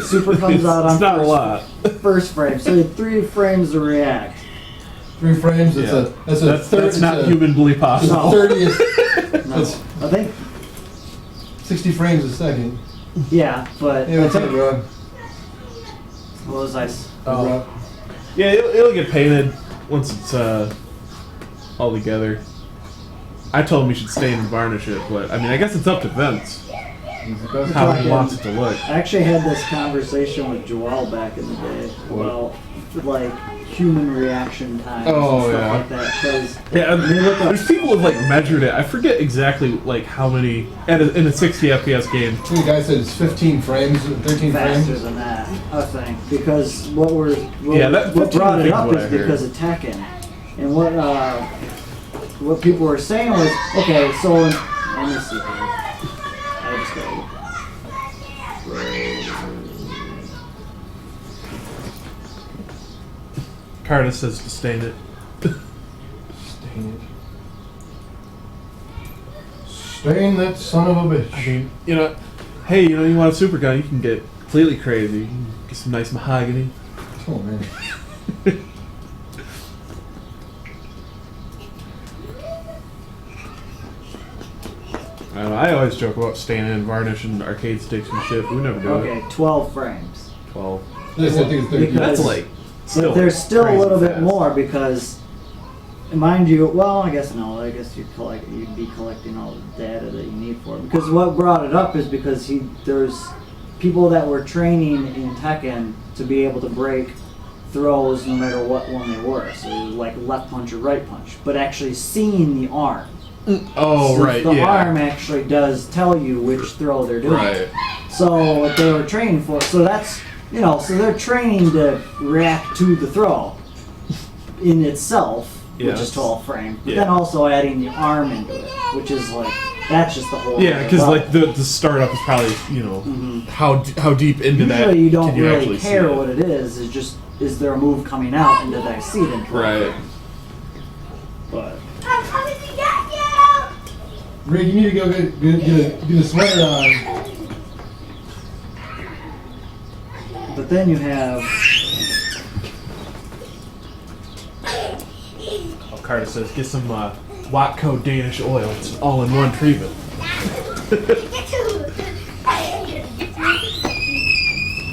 Super comes out on It's not a lot. first frame, so you had 3 frames to react. 3 frames. That's Yeah. That's not humanly possible. 30th. No, I think 60 frames a second. yeah, but Yeah, what's up, bro? what was I? S- Oh. Yeah, it'll get painted once it's all together. I told him we should stain and varnish it, but I mean, I guess it's up to Vince how he wants it to look. I actually had this conversation with Joel back in the day about like human reaction times Oh, and stuff yeah. like that. Because Yeah, there's people who've like measured it. I forget exactly like how many in a 60 FPS game. I think the guy said it's 15 frames, 13 faster frames. than that, I think, because what Yeah, that what 15 brought it thing's up what I is heard. because of Tekken, and what people were saying was, okay, so let me see. I just got Carta says to stain it. Stain it. Stain that son of a bitch. I mean, hey, you want a Supergun, you can get completely crazy. You can get some nice mahogany. Oh man. I don't know, I always joke about staining and varnishing arcade sticks and shit, but we never do okay, it. 12 frames. 12. Yes, I think it's 13. Because- That's like still But there's still a crazy little bit fast. more because, mind you, well, I guess no. I guess you'd be collecting all the data that you need for it. Because what brought it up is because there's people that were training in Tekken to be able to break throws no matter what one they were. So like left punch or right punch, but actually seeing the arm. Oh, So right, The yeah. arm actually does tell you which throw they're doing. Right. So what they were training for, so that's, so they're training to react to the throw in itself, Yeah, which is 12 frame, but yeah. then also adding the arm into it, which is like That's just the whole. Yeah, because level. like the startup is probably how deep into that Usually you don't can you really actually care see it? what it is. It's just, is there a move coming out and did I see it in play? Right. But I'm coming to get you! Rick, you need to go get a sweater on. but then you have Oh, Carter says get some Watco Danish oil. It's all in one treatment.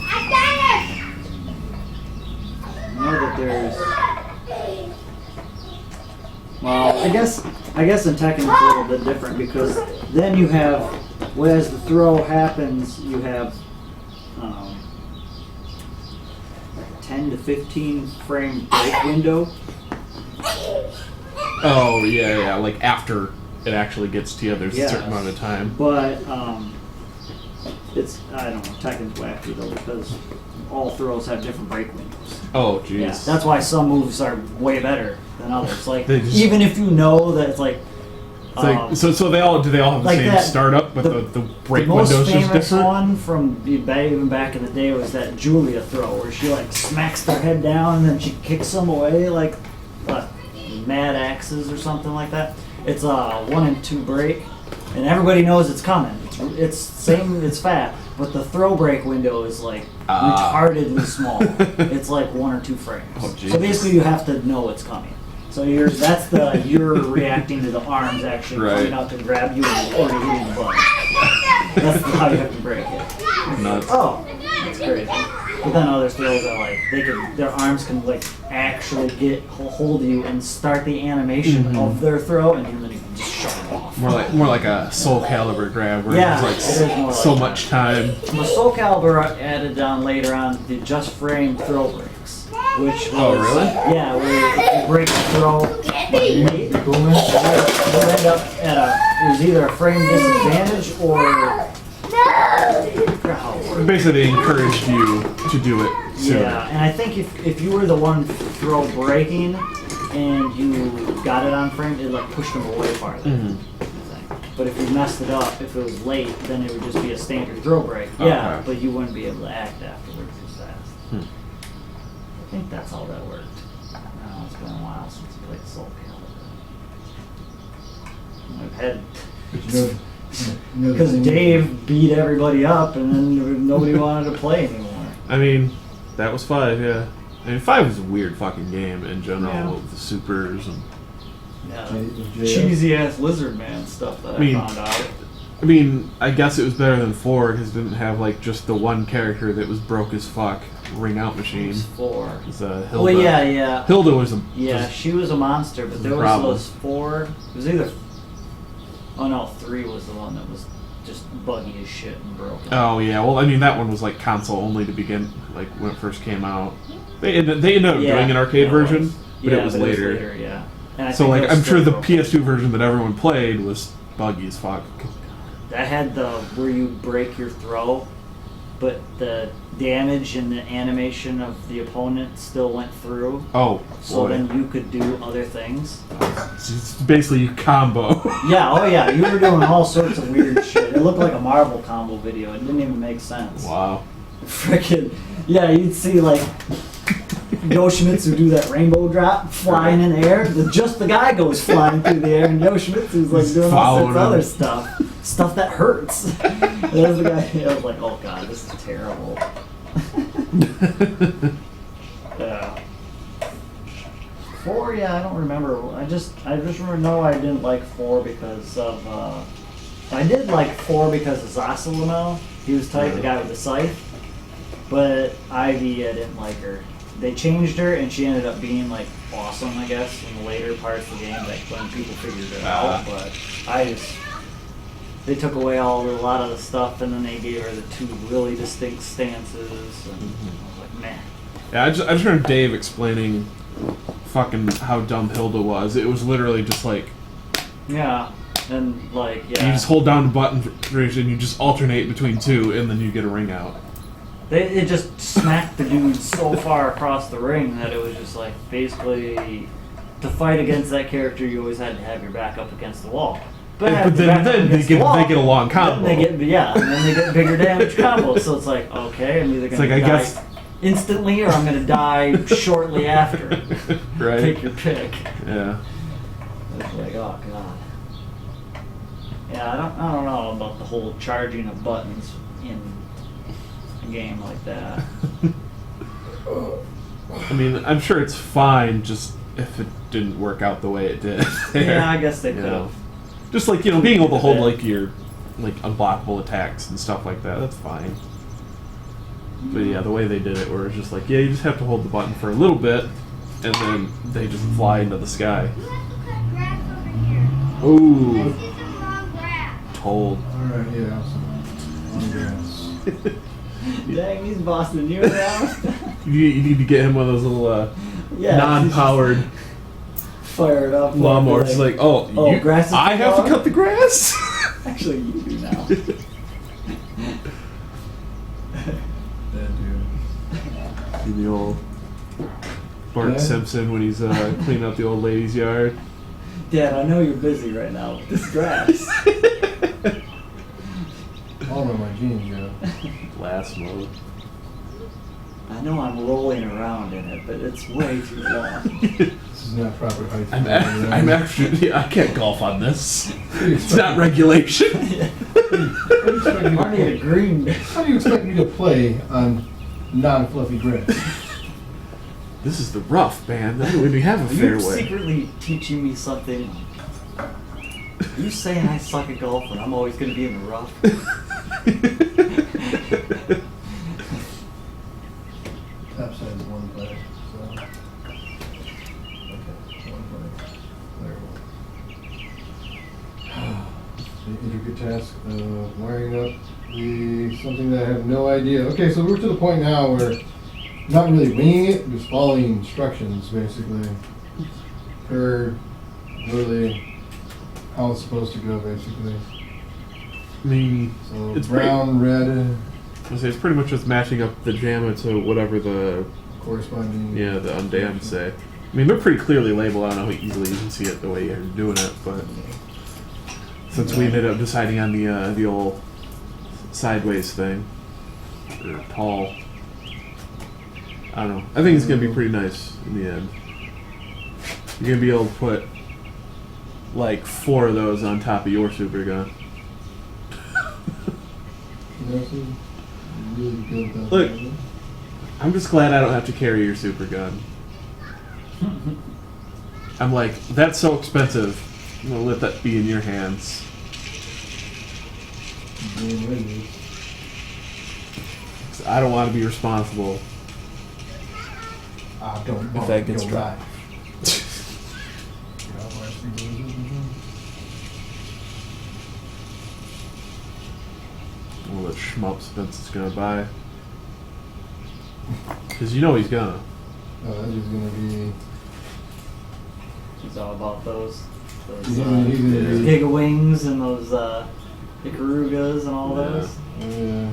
I got it! you know that there's. Well, I guess in Tekken it's a little bit different because then you have, as the throw happens, you have 10 to 15 frame break window. Oh yeah, like after it actually gets to you, there's a certain Yes. amount of time. But it's, I don't know, Tekken's wacky though because all throws have different break windows. Oh jeez. Yeah, that's why some moves are way better than others. Like They just- even if you know that it's like. It's like, so do they all have the like same that- startup, but the break the most window's just famous different? one from even back in the day was that Julia throw where she like smacks their head down and then she kicks them away like mad axes or something like that. It's a 1 and 2 break, and everybody knows it's coming. It's same, it's fat, but the throw break window is like retardedly small. It's like 1 or 2 frames. Oh, So Jesus. basically, you have to know it's coming. So you're reacting to the arms actually Right. coming out to grab you and already hitting the button. That's how you have to break it. Nuts. Oh, that's crazy. But then other throws are like their arms can like actually get hold of you and start the animation of their throw, and then you can just shut them off. More like a Soul Calibur grab where Yeah, it's it is more like so like much time. The Soul Calibur added on later on the just frame throw breaks, which was, Oh, really? Yeah, where if you break the throw, late, You cool, man? you'll end up at it was either a frame disadvantage or I forgot how it worked. Basically, they encouraged you to do it sooner. Yeah, and I think if you were the one throw breaking and you got it on frame, it like pushed them away farther. Mhm. I think. But if you messed it up, if it was late, then it would just be a standard throw break. Yeah, Okay. but you wouldn't be able to act afterwards as fast. Hmm. I think that's how that worked. Now it's been a while since I played Soul Calibur. I've had But you know the because thing- Dave beat everybody up, and then nobody wanted to play anymore. I mean, that was 5, yeah. I mean, 5 was a weird fucking game in general Yeah. with the supers and. Yeah, J- cheesy ass lizard man stuff that I mean, found out. I mean, I guess it was better than 4 because it didn't have like just the one character that was broke as fuck, ring out machine. It was 4. It was Hilda. Well, yeah. Hilda was a Yeah, just- she was a monster, but there was Problem. those 4. It was either. Oh no, 3 was the one that was just buggy as shit and broken. Oh yeah, well I mean that one was like console only to begin, like when it first came out. They ended up doing an arcade it version, was. but Yeah, it was later. yeah. And I So think like it was I'm sure still the broken. PS2 version that everyone played was buggy as fuck. That had the where you break your throw, but the damage and the animation of the opponent still went through. Oh So boy. then you could do other things. It's basically you combo. Yeah, oh yeah, you were doing all sorts of weird shit. It looked like a Marvel combo video. It didn't even make sense. Wow. Freaking, yeah, you'd see like Yoshimitsu do that rainbow drop flying in the air. Just the guy goes flying through the air, and Yoshimitsu's like He's doing all sorts following of him. other stuff that hurts. And there's the guy. I was like, oh god, this is terrible. Yeah. 4, yeah, I don't remember. I just remember I didn't like 4 because of. I did like 4 because of Zasalamel. He was tight, the guy with the scythe. But Ivy, I didn't like her. They changed her, and she ended up being like awesome, I guess, in the later parts of the game, like when people figured it out. But they took away a lot of the stuff, and then they gave her the 2 really distinct stances, and I was like, man. Yeah, I just heard Dave explaining fucking how dumb Hilda was. It was literally just like Yeah, and like, yeah. you just hold down the button and you just alternate between 2 and then you get a ring out. It just smacked the dude so far across the ring that it was just like, basically, to fight against that character, you always had to have your back up against the wall. But then they get a long combo. Then and then they get bigger damage combos. So it's like, okay, I'm either It's gonna like, I die guess- instantly or I'm gonna die shortly after. Right. Take your pick. Yeah. It's like, oh god. Yeah, I don't know about the whole charging of buttons in a game like that. I mean, I'm sure it's fine, just if it didn't work out the way it did. Yeah, I guess they You could know. have. Just like, being able to hold like your unblockable attacks and stuff like that, that's fine. But yeah, the way they did it, where it's just like, yeah, you just have to hold the button for a little bit, and then they just fly into the sky. You have to cut grass over here. Ooh, This is the wrong grass. told. Alright, yeah, awesome. Dang, he's bossing you around. You need to get him one of those little Yeah, non-powered Fire it up. lawnmowers. It's like, oh, grass is I too have to long? cut the grass? Actually, you do now. The old Bart Yeah. Simpson when he's cleaning up the old lady's yard. Dad, I know you're busy right now with this grass. All of my jeans, yeah. Last mode. I know I'm rolling around in it, but it's way too long. This is not proper height. I'm actually, I can't golf on this. It's not regulation. I need a green. How do you expect me to play on non-fluffy grass? This is the rough, man. That's when we have a Are you fairway. secretly teaching me something? Are you saying I suck at golf and I'm always going to be in the rough? Top side is one player, so. Okay, one player. There we go. The intricate task of wiring up something that I have no idea. Okay, so we're to the point now where not really winging it, just following instructions basically. Per really how it's supposed to go basically. I mean, So It's brown, red, I say it's pretty much just matching up the JAMA to whatever the corresponding. the undammed say. I mean, they're pretty clearly labeled. I don't know how easily you can see it the way you're doing it, but since we ended up deciding on the old sideways thing, or tall, I don't know. I think it's gonna be pretty nice in the end. You're gonna be able to put like 4 of those on top of your Supergun. Really good though. Look. I'm just glad I don't have to carry your Supergun. I'm like, that's so expensive. I'm gonna let that be in your hands. Being ready. 'Cause I don't want to be responsible. Don't If that gets dropped. All the schmups Vince is gonna buy. Because you know he's gonna. Oh, that is gonna be. He's all about those He's gonna be. Giga Wings and those Ikarugas and all Yeah. those. Yeah.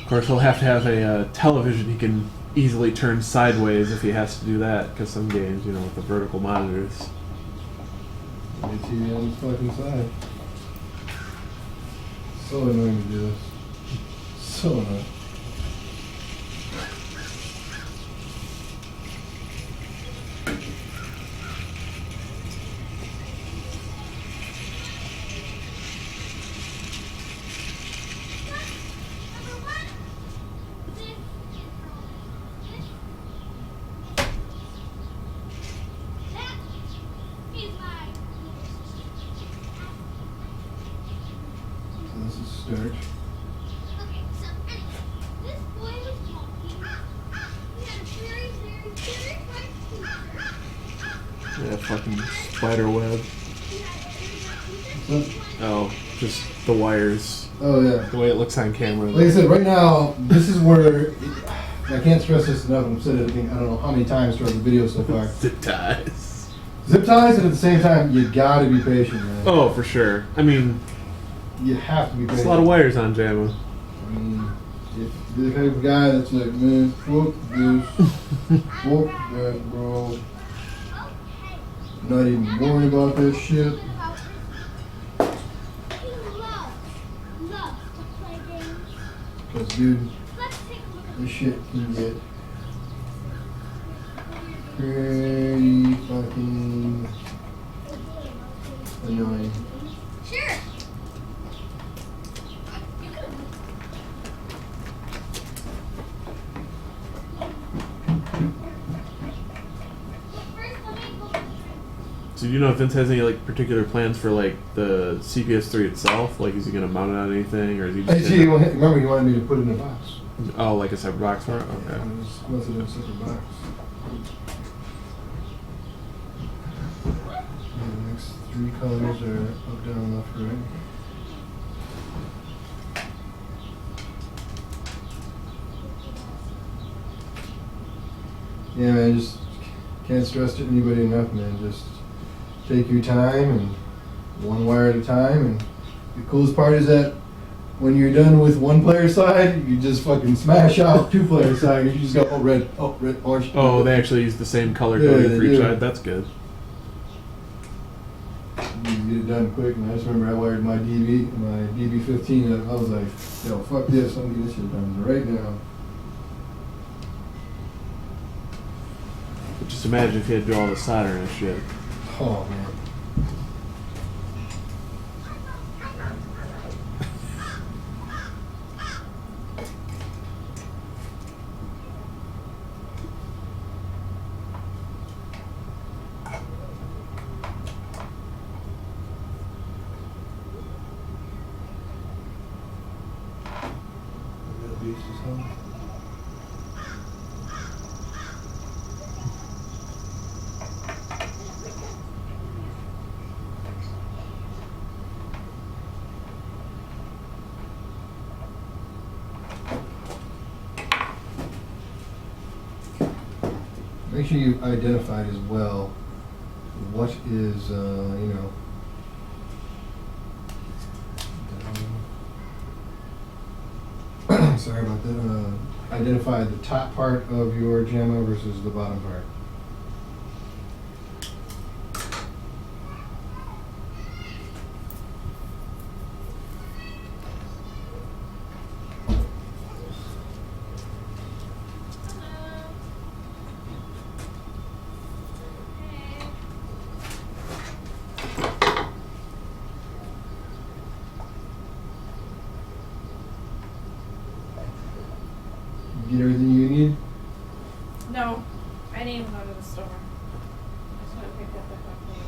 Of course, he'll have to have a television he can easily turn sideways if he has to do that. Because some games, with the vertical monitors. TV on this fucking side. So annoying to do this. So annoying. So this is start. Okay, so anyway, this boy was walking. He had a very, very, very bright future. Yeah, fucking spider web. He had a very bright future. Oh, just the wires. Oh yeah. The way it looks on camera. Like I said, right now, this is where I can't stress this enough. I've said it, I don't know how many times throughout the video so far. Zip ties. Zip ties, and at the same time, you gotta be patient, man. Oh, for sure. I mean, You have to be patient. there's a lot of wires on JAMA. I mean, if you're the type of guy that's like, man, fuck this, fuck that, bro. Not even worrying about that shit. He loves to play games. Cause dude, Let's take a look at this shit can get pretty fucking annoying. Sure. You can. First, let me go. So do you know if Vince has any like particular plans for like the CPS3 itself? Like, is he gonna mount it on anything, or is he I just? see. Remember, he wanted me to put it in a box. Oh, like a separate box for it. Okay. It wasn't in a separate box. And the next 3 colors are up, down, left, right. Yeah, man, just can't stress to anybody enough, man. Just take your time and one wire at a time. And the coolest part is that when you're done with one player side, you just fucking smash out 2 player side. You just go, oh, red, orange. Oh, they actually use the same color Yeah, coding they for each do. side. That's good. You get it done quick. And I just remember I wired my DB15 up. I was like, yo, fuck this. I'm getting this shit done right now. But just imagine if you had to do all the soldering and shit. Oh, man. That beast is home. Make sure you identified as well what is, you know, sorry about that, identify the top part of your JAMA versus the bottom part. Get everything you need? No, I didn't even go to the store. I just went and picked up the coffee.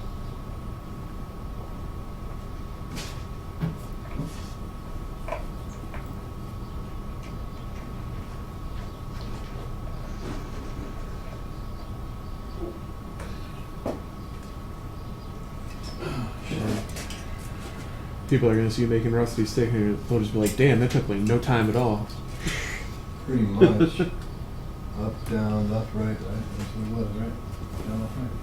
People are gonna see you making rusty stick, and they'll just be like, "Damn, that took like no time at all." Pretty much. Up, down, left, right, right? That's what it was, right? Down, left, right.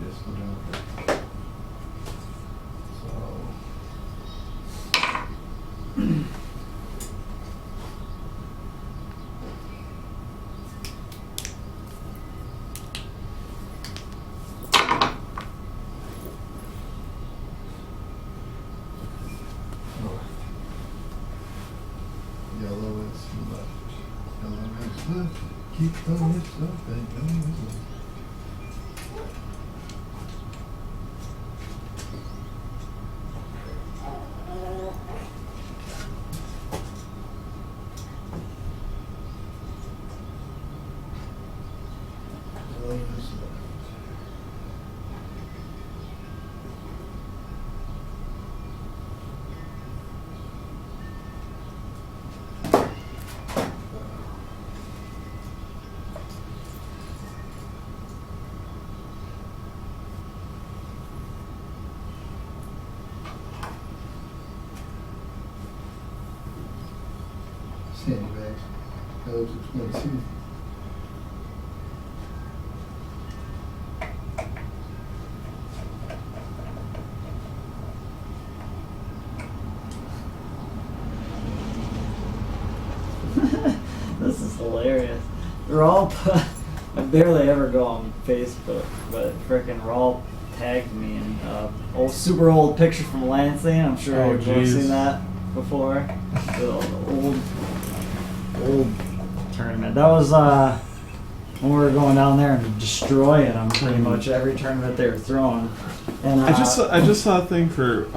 Yes, go down, left, right. Yellow is left. Yellow is left. Keep going yourself and yellow is left. Yellow is left. Sandbags. That looks expensive. This is hilarious. They're all I barely ever go on Facebook, but frickin' Rawl tagged me in super old picture from Lansing. I'm sure Oh, you've both jeez. seen that before. The old tournament. That was when we were going down there and destroying them pretty much every tournament they were throwing. And I just saw a thing for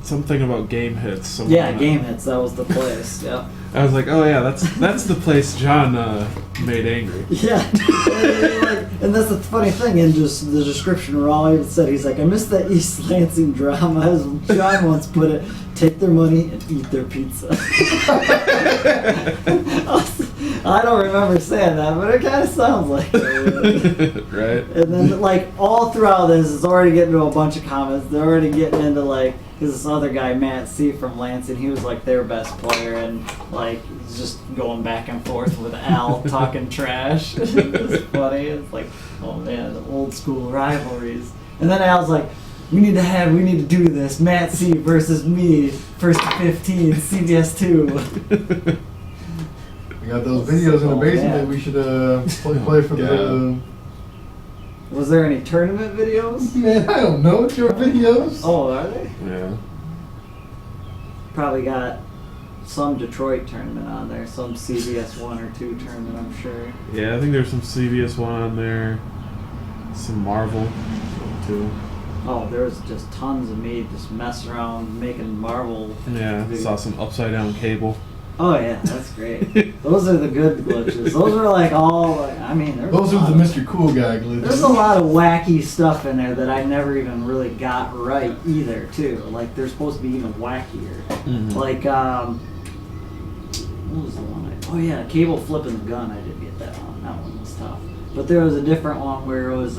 something about game hits. yeah, game hits. That was the place. Yep. I was like, oh yeah, that's the place John made angry. Yeah, and that's the funny thing. In just the description, Raw even said he's like, I miss that East Lansing drama, as John once put it. Take their money and eat their pizza. I don't remember saying that, but it kind of sounds like it. Right. And then, like, all throughout this, it's already getting to a bunch of comments. They're already getting into, like, because this other guy, Matt C. from Lansing, he was, like, their best player, and, like, he's just going back and forth with Al talking trash. It's funny. It's like, oh, man, the old school rivalries. And then Al's like, we need to do this. Matt C. versus me, first to 15, CBS 2. We got those videos in the Oh, basement yeah. that we should play for the. Was there any tournament videos? Man, I don't know. It's your videos. Oh, are they? Yeah. Probably got some Detroit tournament on there, some CBS 1 or 2 tournament, I'm sure. Yeah, I think there's some CBS one on there, some Marvel too. Oh, there was just tons of me just messing around making Marvel. Yeah, saw some upside down cable. Oh yeah, that's great. Those are the good glitches. Those are like all. Like, I mean, Those are the Mr. Cool Guy glitches. There's a lot of wacky stuff in there that I never even really got right either, too. Like they're supposed to be even wackier. Mhm. Like what was the one? Oh yeah, cable flipping the gun. I did get that one. That one was tough. But there was a different one where it was.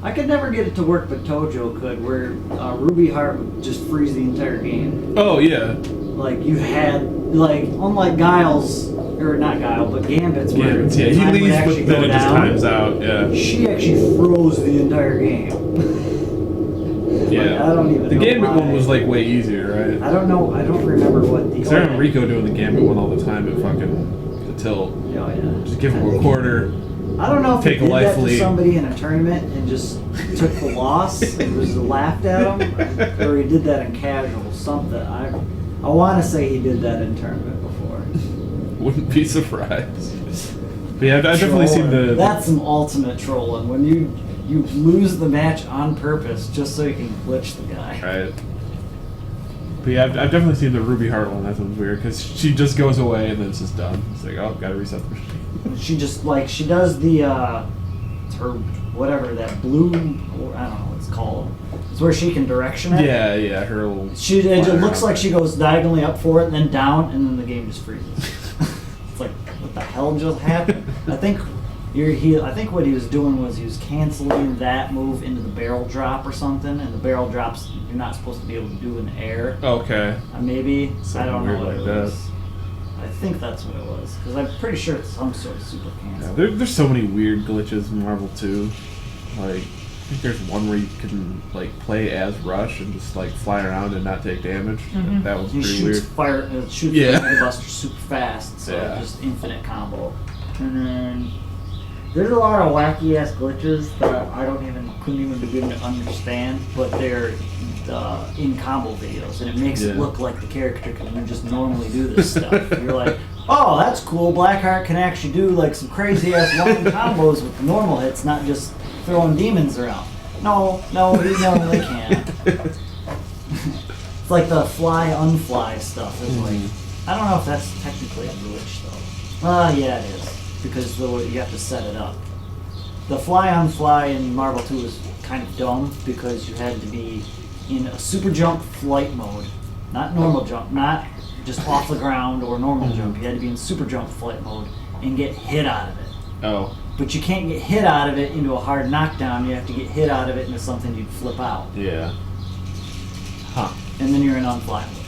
I could never get it to work, but Tojo could. Where Ruby Heart would just freeze the entire game. Oh yeah. Like you had, like unlike Guile's, or not Guile, but Gambit's, where Yeah, the he time would leaves, actually but then go it just down. times out. Yeah. She actually froze the entire game. Yeah. I don't even The know Gambit why. one was like way easier, right? I don't know. I don't remember what the. Because I remember Rico doing the Gambit one all the time at fucking the tilt. Oh yeah. Just give him a quarter. I don't know if Take he a did life that to lead. somebody in a tournament and just took the loss and was laughed at him, or he did that in casual. Something. I want to say he did that in tournament before. Wouldn't be surprised. But yeah, I've definitely seen the. That's some ultimate trolling when you lose the match on purpose just so you can glitch the guy. Right. But yeah, I've definitely seen the Ruby Heart one. That one's weird because she just goes away and then it's just done. It's like, oh, gotta reset the machine. She just she does the her whatever that blue, I don't know what it's called. It's where she can direction it. Yeah, yeah, her little. It fly just looks around. like she goes diagonally up for it and then down, and then the game just freezes. It's like, what the hell just happened? I think what he was doing was he was canceling that move into the barrel drop or something, and the barrel drops you're not supposed to be able to do in the air. Okay. Maybe Something I don't know weird what like it that. was. I think that's what it was because I'm pretty sure it's some sort of super Yeah, cancel. there's so many weird glitches in Marvel 2. Like, I think there's one where you can like play as Rush and just like fly around and not take damage. Mhm. That was He pretty shoots weird. shoots Yeah. the Buster super fast, so Yeah. just infinite combo. And then there's a lot of wacky ass glitches that I couldn't even begin to understand, but they're in combo videos, and it makes it Yeah. look like the character can just normally do this stuff. You're like, oh, that's cool. Blackheart can actually do like some crazy ass long combos with normal hits, not just throwing demons around. No, he normally can't. It's like the fly-unfly stuff. Is like, I don't know if that's technically a glitch though. Yeah, it is because you have to set it up. The fly-on-fly in Marvel 2 was kind of dumb because you had to be in a super jump flight mode, not normal jump, not just off the ground or normal jump. You had to be in super jump flight mode and get hit out of it. Oh. But you can't get hit out of it into a hard knockdown. You have to get hit out of it into something you'd flip out. Yeah. Huh. And then you're in unflyable.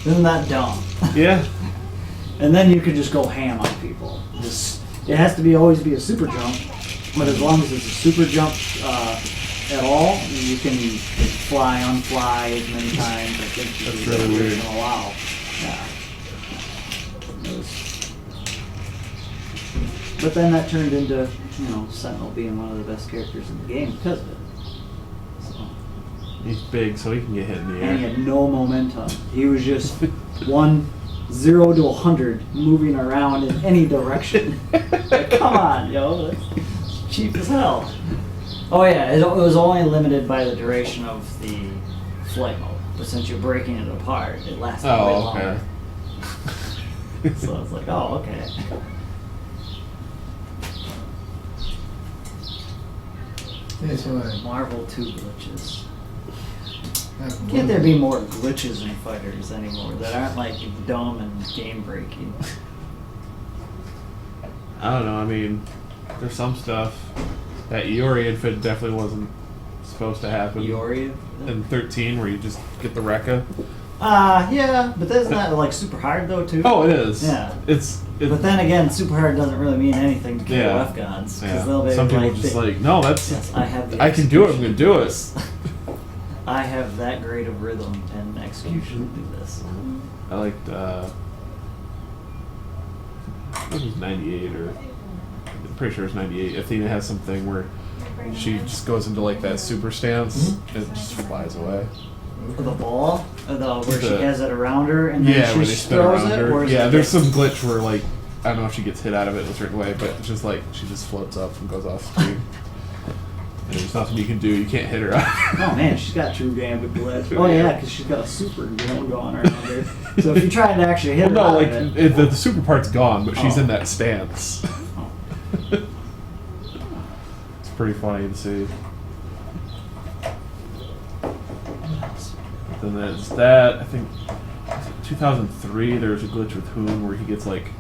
Isn't that dumb? Yeah. And then you could just go ham on people. It has to always be a super jump, but as long as it's a super jump at all, you can fly, unfly as many times. I think That's really weird. Allow. Yeah. But then that turned into, Sentinel being one of the best characters in the game because of it. So, He's big, so he can get hit in the and he air. had no momentum. He was just 0 to 100 moving around in any direction. Like, come on, yo, that's cheap as hell. Oh yeah, it was only limited by the duration of the flight mode. But since you're breaking it apart, it lasted way Oh, longer. okay. So I was like, oh, okay. Yeah, so I Marvel 2 glitches. have one. Can't there be more glitches in fighters anymore that aren't like dumb and game breaking? I don't know. I mean, there's some stuff that Iori infant definitely wasn't supposed to happen. Iori? In 13, where you just get the Rekka. Yeah, but isn't that like super hard though too? Oh, it is. Yeah. But But then again, super hard doesn't really mean anything to kill Yeah. F gods yeah. they'll be Some people like, just like, no, that's. yes, I have. The I can do it. I'm execution gonna do to it. this. I have that great of rhythm and execution to do this. I liked. I think it was 98 or. I'm pretty sure it's 98. Athena has something where she just goes into like that super stance and it just flies away. The ball, where she The- has it around her and then Yeah, she where they spin throws around it. her. Or is Yeah, it there's like- some glitch where like I don't know if she gets hit out of it in a certain way, but it's just like she just floats up and goes off the screen. And there's nothing you can do. You can't hit her out. Oh man, she's got true gambit glitch. Oh yeah, because she's got a super gun going around her. So if you try to actually hit Well, her no, out like of it, the super part's gone, but she's Oh. in that stance. Oh. It's pretty funny to see. Then there's that. I think 2003. There was a glitch with Hoon where he gets like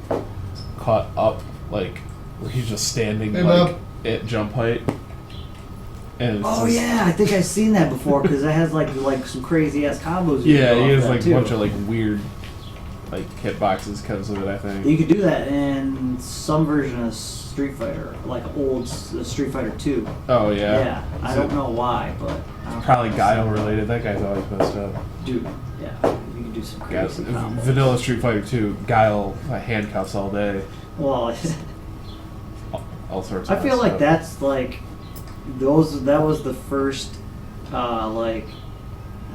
caught up, like where he's just standing Hey, like Bob. at jump height. And it's Oh just- yeah, I think I've seen that before because it has like some crazy ass combos. you Yeah, can do he off has that, like too. a bunch of like weird like hitboxes because of it. I think. You could do that in some version of Street Fighter, like old Street Fighter 2. Oh yeah. Yeah, I don't know why, but I don't Probably think I've Guile seen it. related. That guy's always messed up. Dude, yeah, you can do some Yeah, crazy combos. Vanilla Street Fighter 2, Guile handcuffs all day. Well, All sorts. I of feel that like stuff. that's like that was the first like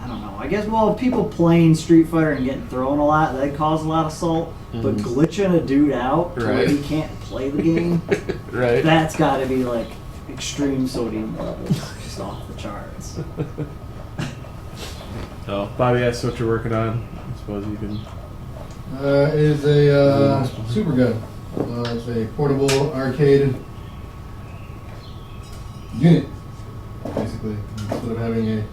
I don't know. I guess people playing Street Fighter and getting thrown a lot that caused a lot of assault, but Mhm. glitching a dude out to where Right. he can't play the game, right. that's got to be like extreme sodium levels, just off the charts. Oh, Bobby asked what you're working on. I suppose you can. It is a Supergun. It's a portable arcade unit, basically. Instead of having an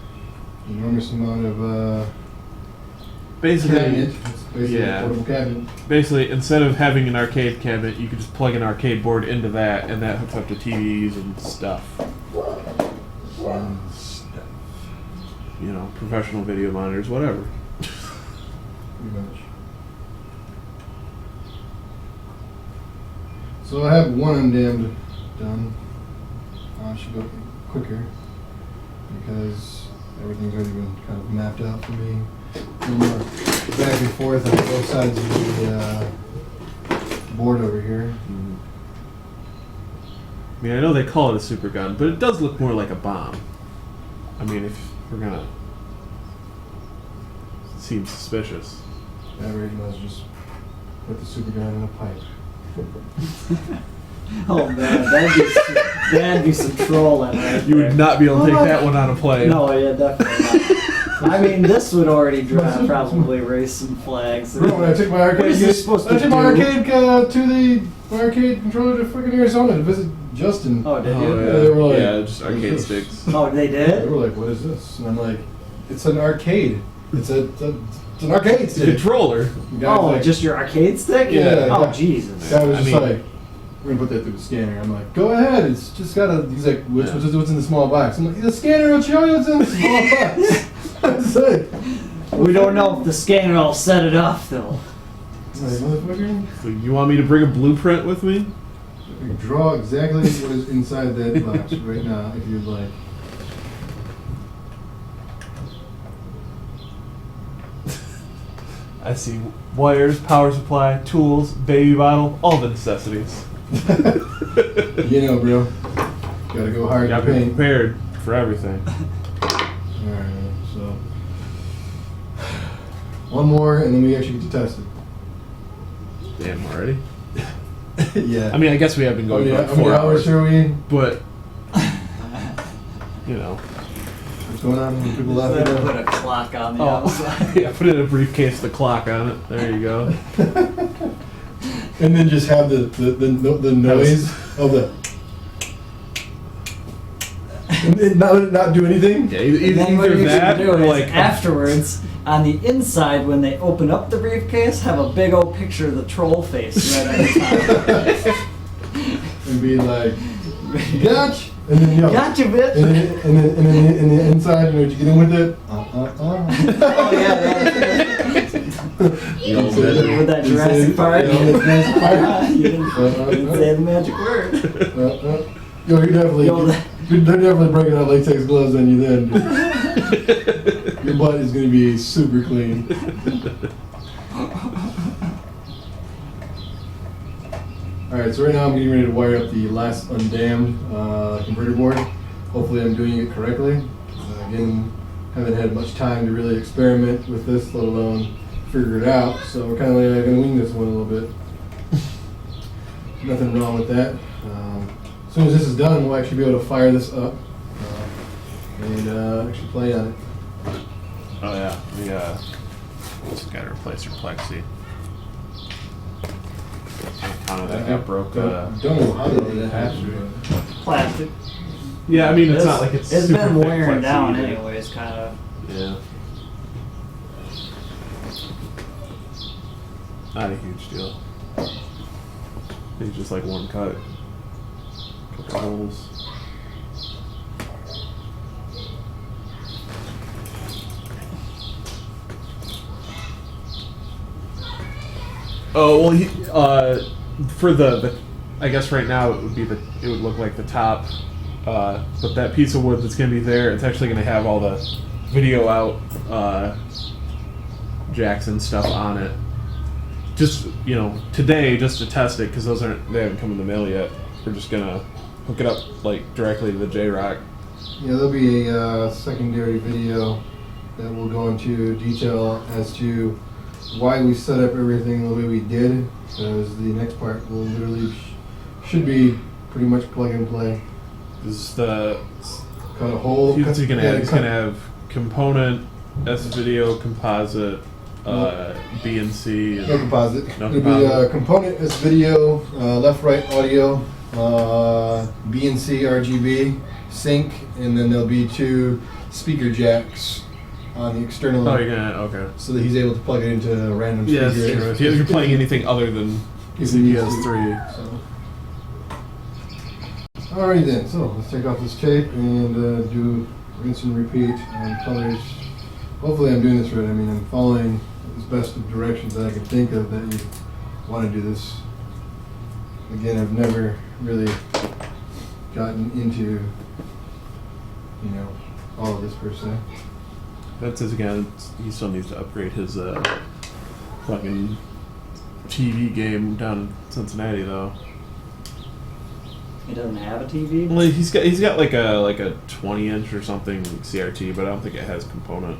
enormous amount of Basically, cabinet, it's basically yeah. a portable cabinet. Basically, instead of having an arcade cabinet, you could just plug an arcade board into that, and that hooks up to TVs and stuff. And You know, professional video monitors, whatever. pretty much. So I have one undammed done. I should go quicker because everything's already been kind of mapped out for me. No more back and forth on both sides of the board over here. I mean, I know they call it a Supergun, but it does look more like a bomb. I mean, if we're gonna. It seems suspicious. That rate was just put the Supergun in a pipe. Oh man, that'd be some trolling right You there. would not be able to take that one on a plane. No, yeah, definitely not. I mean, this would already probably raise some flags. Bro, when I took my arcade, What is this supposed I to took my do? arcade my arcade controller to fucking Arizona to visit Justin. Oh, did Oh, you? Yeah, they were like, yeah, just "What is arcade this?" sticks. Oh, they They did? were like, "What is this?" And I'm like, "It's an arcade. It's an arcade It's a stick." controller. The guy's Oh, like, just your arcade stick? Yeah, Oh, yeah. Jesus. guy was I just mean- like, "We're gonna put that through the scanner." I'm like, "Go ahead. It's just got a." He's like, "What's in the small box?" I'm like, "The scanner will show you what's in the small box." That's it. We don't know if the scanner will set it off, though. I'm like, motherfucker, So you want me to bring a blueprint with me? I can draw exactly what is inside that box right now if you'd like. I see wires, power supply, tools, baby bottle, all the necessities. You know, bro. Gotta go hard to Gotta be paint. prepared for everything. Alright, so. One more, and then we actually get to test it. Damn, already? Yeah. I mean, I guess we have been going for how like many 4 hours hours, are we? but you know. What's going on? When people Instead of put laughing? a clock on the Oh, outside. yeah, put it in a briefcase, the clock on it. There you go. And then just have the noise of the. And not do anything. Yeah, And then what either you that should do or is like afterwards, on the inside, when they open up the briefcase, have a big old picture of the troll face right on the top. And be like, gotcha! And then, you know, Gotcha, bitch! and then in the inside, you know what you get in with it? Oh yeah, the old So man. with that Jurassic Park. Yeah, with Jurassic Park. You didn't say the magic word. Yo, you're definitely, Yo, they're definitely breaking out latex gloves on you then. Dude. Your butt is going to be super clean. Alright, so right now I'm getting ready to wire up the last undammed converter board. Hopefully I'm doing it correctly. Again, haven't had much time to really experiment with this, let alone figure it out. So we're kind of like going to wing this one a little bit. Nothing wrong with that. As soon as this is done, we'll actually be able to fire this up and actually play on it. Oh yeah, we just gotta replace your plexi. That broke. Don't know how to have to. Plastic. Yeah, I mean it's not like it's It's super been thick wearing plexi down either. anyways, kind of. Yeah. Not a huge deal. It's just like one cut. Couple holes. Oh well, for the I guess right now it would look like the top, but that piece of wood that's gonna be there, it's actually gonna have all the video out jacks and stuff on it. Just today, just to test it, because they haven't come in the mail yet. We're just gonna hook it up like directly to the J-Rock. Yeah, there'll be a secondary video that will go into detail as to why we set up everything the way we did, because the next part will literally should be pretty much plug and play. This is the Cut a hole. he's gonna yeah, have, he's cut- gonna have component, S-video, composite, B and C. No composite. No It'll be composite. component S video, left right audio, B and C RGB, sync, and then there'll be 2 speaker jacks on the external. Oh, you're gonna okay. So that he's able to plug it into a random Yeah, speaker. that's true. If you're playing anything other than If he needs to. PS3. So. Alright then, so let's take off this tape and do rinse and repeat on colors. Hopefully I'm doing this right. I mean, I'm following as best of directions that I can think of that you want to do this. Again, I've never really gotten into, all of this per se. That's his again. He still needs to upgrade his fucking TV game down in Cincinnati though. He doesn't have a TV. Well, he's got like a 20-inch or something CRT, but I don't think it has component.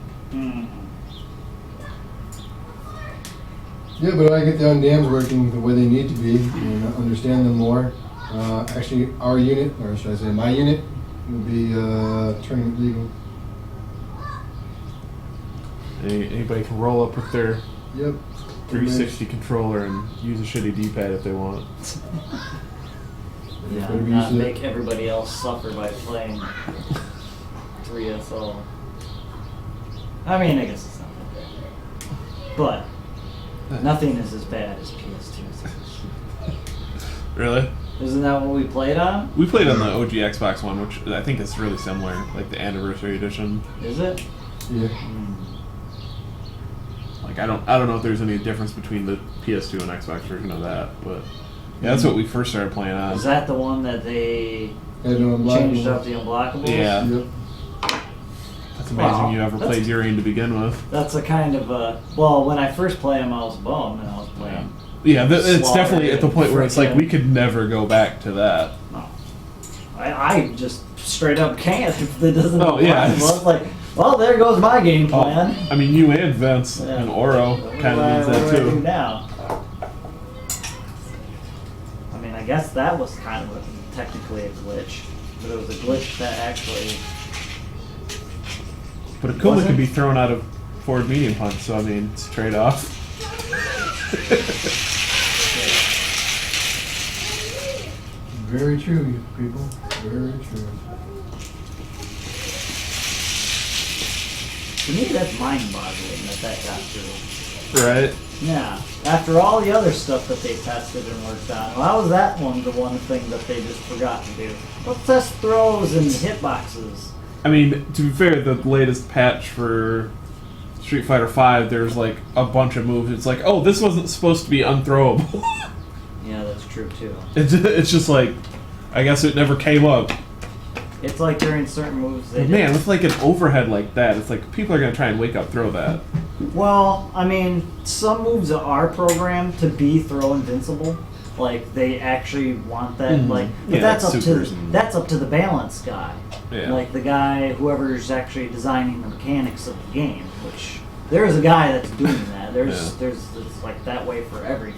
Yeah, but I get the undams working the way they need to be and understand them more. Actually, our unit, or should I say my unit, will be tournament legal. Anybody can roll up with their Yep. 360 controller and use a shitty D-pad if they want. Yeah, Better be not used to make everybody else suffer by playing 3SO. I mean, I guess it's not that bad. But nothing is as bad as PS2. Really? Isn't that what we played on? We played on the OG Xbox One, which I think is really similar, like the Anniversary Edition. Is it? Yeah. Like I don't know if there's any difference between the PS2 and Xbox version of that, but yeah, that's what we first started playing on. Is that the one that they Had no unblockable. changed up the unblockables? Yeah. Yep. That's amazing Wow, you ever that's- played Urian to begin with. That's a kind of a... Well, when I first played them, I was bummed, and I was playing Yeah, it's slaughter definitely at the and point where it's like frickin'- we could never go back to that. No. I just straight up can't if it doesn't. Oh, yeah. Well, it's like, well, there goes my game plan. I mean, you and Vince Yeah. and Oro kind of needs What that do I do too. now? I mean, I guess that was kind of technically a glitch, but it was a glitch that actually. But Akuma Was it? could be thrown out of forward medium punch, so I mean, it's trade off. Very true, you people. Very true. To me, that's mind-boggling that got through. Right? Yeah. After all the other stuff that they tested and worked on, why was that the one thing that they just forgot to do? Let's test throws and hitboxes. I mean, to be fair, the latest patch for Street Fighter V, there's like a bunch of moves. It's like, oh, this wasn't supposed to be unthrowable. Yeah, that's true too. It's just like, I guess it never came up. It's like during certain moves they But man, with like an overhead like that, it's like people are gonna try and wake up throw that. Well, I mean, some moves are programmed to be throw invincible. Like they actually want that. Mhm. Like, but Yeah, that's like up to supers and- that's up to the balance guy. Yeah. Like the guy, whoever's actually designing the mechanics of the game. Which there is a guy that's doing that. There's it's like that way for every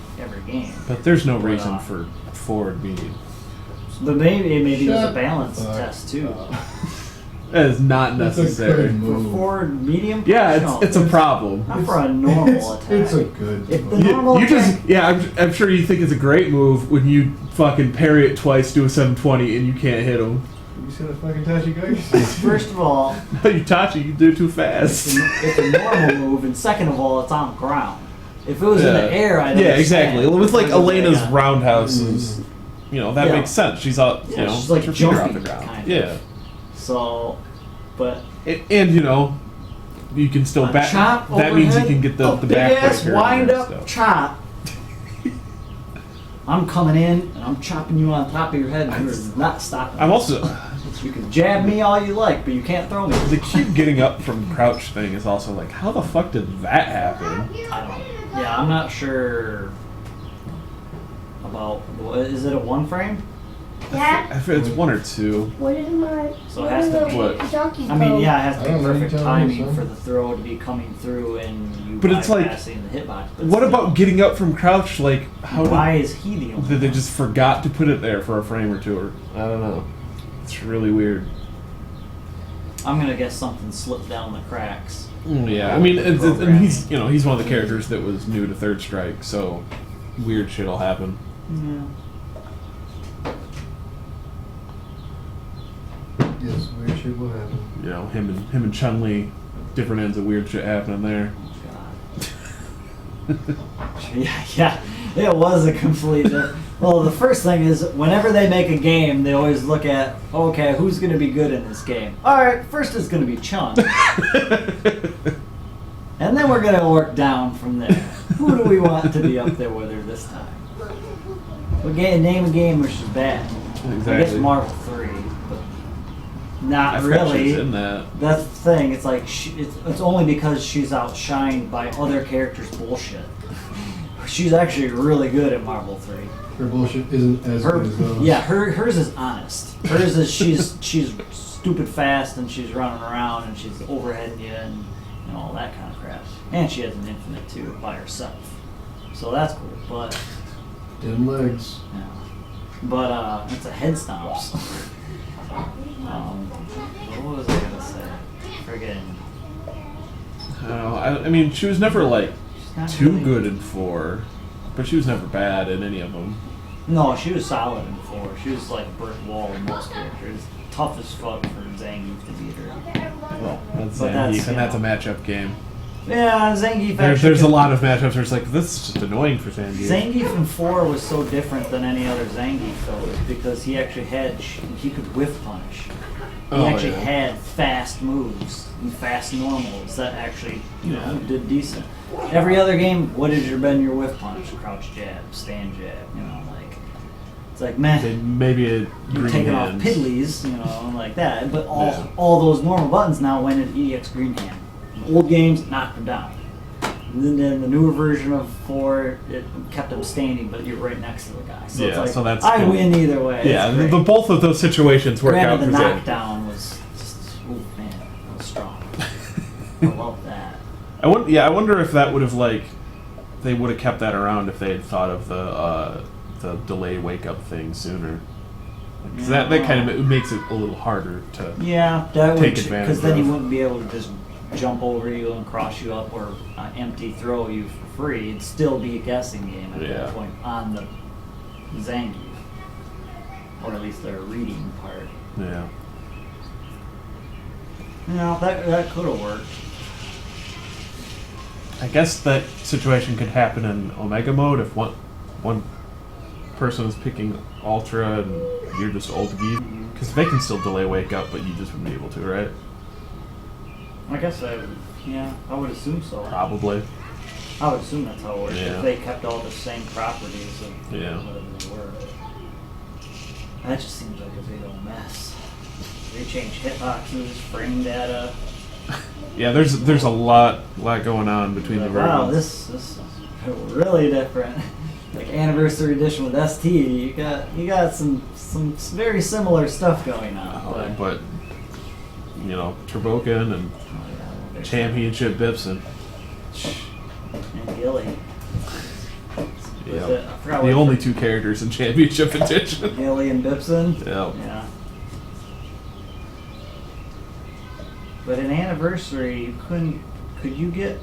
game. But there's no But, reason for forward medium. But maybe it was a Shut balance the fuck test too. up. That is not It's a necessary. good For move. forward medium. Yeah, No, it's a problem. not for a normal attack. It's a good If the move. normal You attack, just, yeah, I'm sure you think it's a great move when you fucking parry it twice, do a 720, and you can't hit him. You see that fucking Tachi guy? first of all, No, you touch it, you do it too fast. it's a normal move, and second of all, it's on the ground. If it was in the air, I'd Yeah, understand. exactly. With like Because, Elena's yeah. roundhouses, you know, that Yeah. makes sense. She's out, Yeah, you know, she's like her feet are off jumping, the ground. kind of. Yeah. So, but And you know, you can still a back. chop That means you overhead, can get the a big back ass breaker wind and up stuff. chop. I'm coming in and I'm chopping you on top of your head, and you're not stopping. I'm also You can jab me all you like, but you can't throw me. the cute getting up from crouch thing is also like, how the fuck did that happen? I don't. Yeah, I'm not sure about. Is it a one frame? Dad, I feel it's one or two. what is my So it has to be- What? donkey I mean, yeah, it has I to be don't know, you perfect tell me, timing son. for the throw to be coming through and you But it's like- bypassing the hitbox. But What still, about getting up from crouch? Like, how why is he the only did they one? just forgot to put it there for a frame or two? Or I don't know. It's really weird. I'm gonna guess something slipped down the cracks. Yeah, I mean, and Programming. he's he's one of the characters that was new to Third Strike, so weird shit'll happen. Yeah. Yes, weird shit will happen. You know, him and Chun-Li, different ends of weird shit happening there. God. Yeah, it was a complete. Well, the first thing is, whenever they make a game, they always look at, okay, who's going to be good in this game? All right, first it's going to be Chun, and then we're going to work down from there. Who do we want to be up there with her this time? Name a game which is bad. I guess Exactly. Marvel 3, but I not forgot she was really. in that. That's the thing. It's like it's only because she's outshined by other characters' bullshit. She's actually really good at Marvel 3. Her bullshit isn't as good as those. Yeah, hers is honest. Hers is she's stupid fast and she's running around and she's overheading you and all that kind of crap. And she has an infinite too by herself, so that's cool. But Dim legs. yeah, but it's a head stomps. What was I gonna say? Friggin'. I don't know. I mean, she was never like She's not too really- good in 4, but she was never bad in any of them. No, she was solid in 4. She was like a brick wall in most characters. Tough as fuck for Zangief to beat her. Well, that's But that's, Zangief, and you that's a know. matchup game. Yeah, Zangief There's a lot of matchups where it's like, this is just annoying for Zangief. Zangief in 4 was so different than any other Zangief though, is because he actually had, he could whiff punish. He Oh, actually yeah. had fast moves and fast normals that actually, Yeah. did decent. Every other game, what has been your whiff punish? Crouch jab, stand jab, like, it's like, man. Maybe a You're green taking off hands. piddlies, like that. But all Yeah. all those normal buttons now went into EX Green Hand. Old games knocked them down. And then the newer version of 4, it kept him standing, but you're right next to the guy. So it's Yeah, like, so that's I good. win either way. Yeah, It's great. the both of those situations work out Granted, the for Zane. knockdown was just, oh man, that was strong. I love that. I wonder if that would have they would have kept that around if they had thought of the delay wake up thing sooner. Because that kind of makes it a little harder to. Yeah, that Take would, advantage because then he of. wouldn't be able to just jump over you and cross you up or empty throw you for free. It'd still be a guessing game at Yeah. that point on the Zangief, or at least their reading part. Yeah. You know, that could have worked. I guess that situation could happen in Omega mode if one person is picking Ultra and you're just old geek. Because they can still delay wake up, but you just wouldn't be able to, right? I guess I would assume so. Probably. I would assume that's how it works. Yeah. If they kept all the same properties of Yeah. whatever they were. That just seems like a big old mess. They changed hitboxes, frame data. Yeah, there's a lot going on between the versions. Wow, this is really different. Like Anniversary Edition with ST, you got some very similar stuff going on. But Turboken and Championship Bipson. And Gilly. Yeah. I forgot The what- only two characters in Championship Edition. Gilly and Bipson. Yeah. Yeah. But in Anniversary, you could you get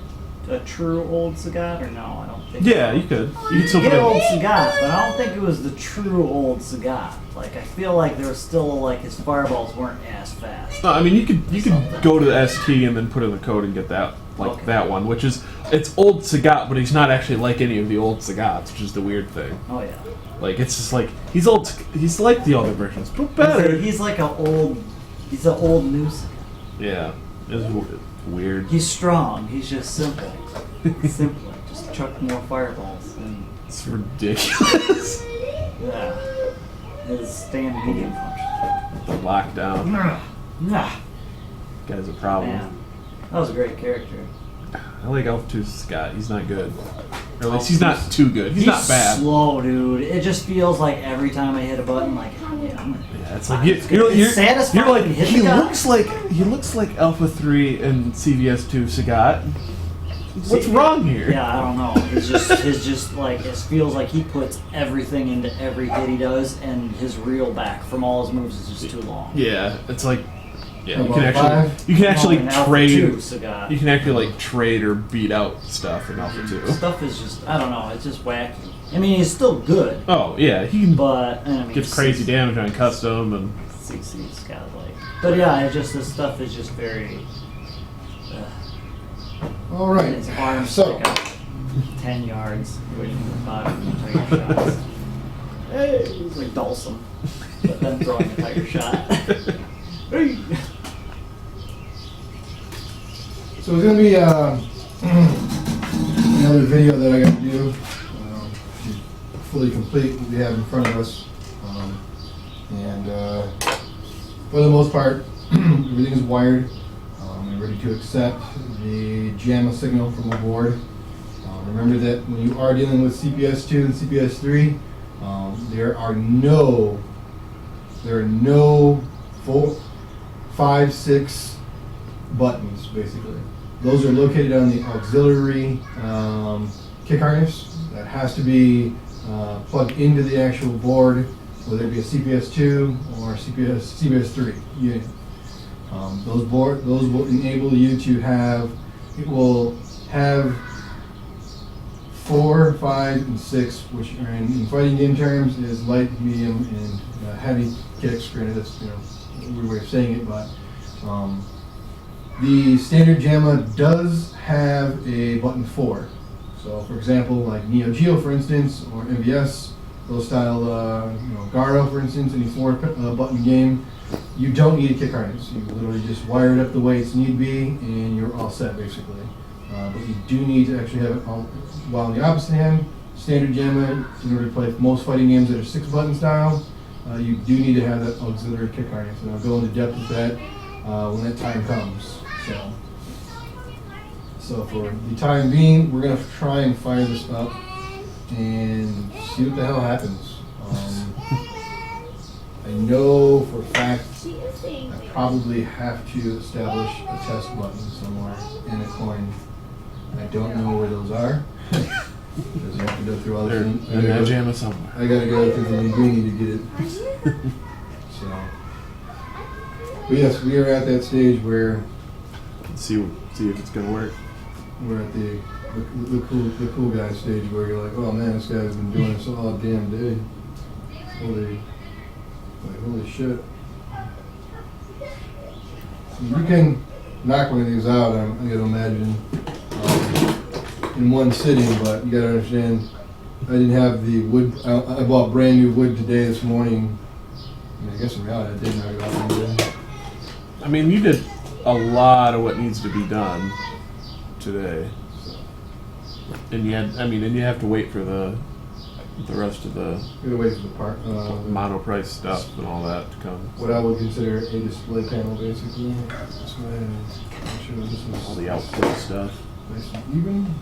a true old Sagat or no? I don't think. Yeah, so. you could. You could still Get put old it. Sagat, but I don't think it was the true old Sagat. Like I feel like there was still his fireballs weren't as fast. No, I mean you could go to the ST and then put in the code and get that Okay. that one, which is it's old Sagat, but he's not actually like any of the old Sagats, which is the weird thing. Oh yeah. Like it's just like he's old. He's like the other versions, but better. He's like an old new Sagat. Yeah, it's weird. He's strong. He's just simple. Simple. Just chuck more fireballs and It's ridiculous. yeah. His stand medium function. Lockdown. Nah. Guy's a problem. Man, that was a great character. I like Alpha 2 Scott. He's not good. Or at least he's not too good. He's not bad. Slow, dude. It just feels like every time I hit a button, like yeah, I'm gonna. Yeah, it's like It's you're satisfying like to hit he the guy. looks like Alpha 3 and CVS 2 Sagat. What's wrong here? Yeah, I don't know. It's just like it feels like he puts everything into every hit he does, and his reel back from all his moves is just too long. Yeah, it's like yeah, About five? you can actually No, in Alpha trade. 2, Sagat. You can actually like trade or beat out stuff in Alpha 2. Stuff is just I don't know. It's just wacky. I mean, he's still good, Oh yeah, he can but I mean, gets crazy damage on custom and CC's got like. But yeah, it just this stuff is just very. All right. His arms So, stick out 10 yards, waiting for the bottom of the tiger shots. Hey, it's like Dawson, but then throwing a tiger shot. Hey. so it's gonna be another video that I got to do, to fully complete what we have in front of us, and for the most part, everything is wired. And ready to accept the JAMA signal from the board. Remember that when you are dealing with CPS2 and CPS3, there are no 4, 5, 6 buttons basically. Those are located on the auxiliary kick harness that has to be plugged into the actual board, whether it be a CPS2 or CPS3 unit. Those will enable you to have, it will have 4, 5, and 6, which are in fighting game terms is light, medium, and heavy kicks. Granted, that's a weird way of saying it, but the standard JAMA does have a button 4. So, for example, like Neo Geo, for instance, or MVS, those style, Garo, for instance, any 4-button game. You don't need a kick harness. You literally just wire it up the way it's need be, and you're all set, basically. But you do need to actually have it all, while on the opposite hand, standard JAMA, in order to play most fighting games that are 6-button style, you do need to have that auxiliary kick harness. And I'll go into depth with that when that time comes. So for the time being, we're gonna try and fire this up and see what the hell happens. I know for a fact She is saying I things. probably have to establish a test button somewhere in a coin. I don't know where those are. Because you have to go through all They're the in that JAMA somewhere. I gotta go through the linguini to get it. So, but yes, we are at that stage where Let's see if it's gonna work. we're at the cool guy stage where you're like, oh man, this guy's been doing this all damn day. Holy shit. You can knock one of these out, I gotta imagine, in one sitting, but you gotta understand, I didn't have the wood, I bought brand new wood today, this morning. I mean, I guess in reality I did knock it out one day. I mean, you did a lot of what needs to be done today, and you have to wait for the rest of the Gotta wait for the part, mono price stuff and all that to come. what I would consider a display panel, basically. Let's go ahead and make sure this is All the output stuff. nice and even.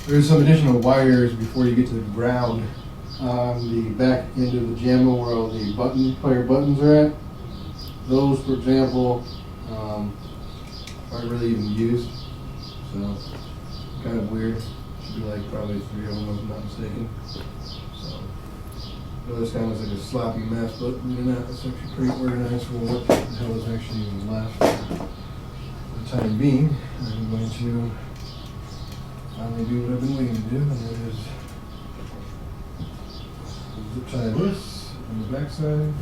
There's some additional wires before you get to the ground on the back end of the JAMA where all the player buttons are at. Those, for example, aren't really even used, so kind of weird. Should be like probably 3 of them if I'm not mistaken. So, this kind of looks like a sloppy mess, but really not. It's actually pretty organized for what the hell is actually even left. For the time being, I'm going to finally do what I've been waiting to do, and that is zip tie this on the back side.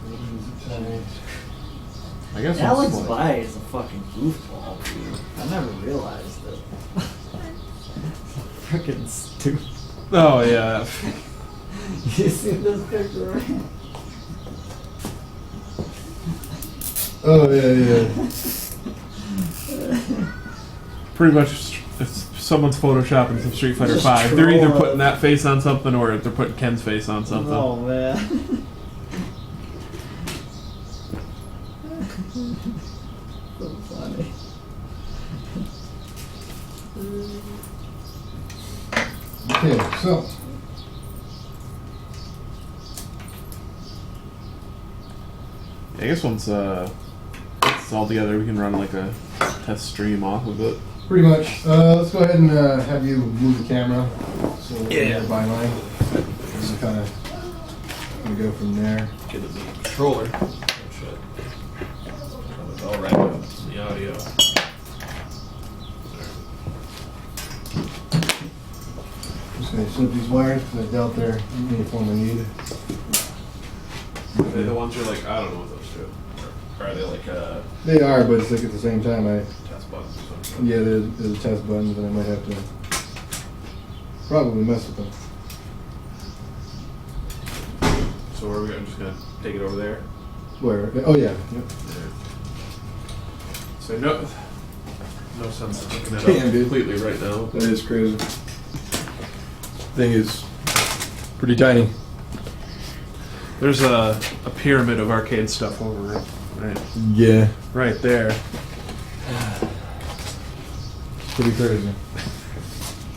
Zip tie. I guess Alex it's like, By is a fucking goofball, dude. I never realized it. Freaking stupid. oh yeah. You see this picture, right? Oh yeah. Pretty much, if someone's photoshopping some Street Fighter Just 5, they're either troll putting it. that face on something or they're putting Ken's face on something. Oh man. So funny. Okay, so I guess once it's all together, we can run like a test stream off of it. pretty much, let's go ahead and have you move the camera so Yeah. we're by line. And kind of gonna go from there. Get the controller. Oh shit. It's all wrapped up in the audio. Just gonna slip these wires because I doubt they're any form of need. Are they the ones you're like, I don't know what those do? Or are they like They are, but it's like at the same time, test buttons or something? yeah, there's test buttons, and I might have to probably mess with them. So I'm just gonna take it over there. Where? Oh yeah. Yep. So no sense in hooking it Damn, up dude. completely right now. That is crazy. Thing is pretty tiny. There's a pyramid of arcade stuff over it. Yeah. Right there. Pretty crazy.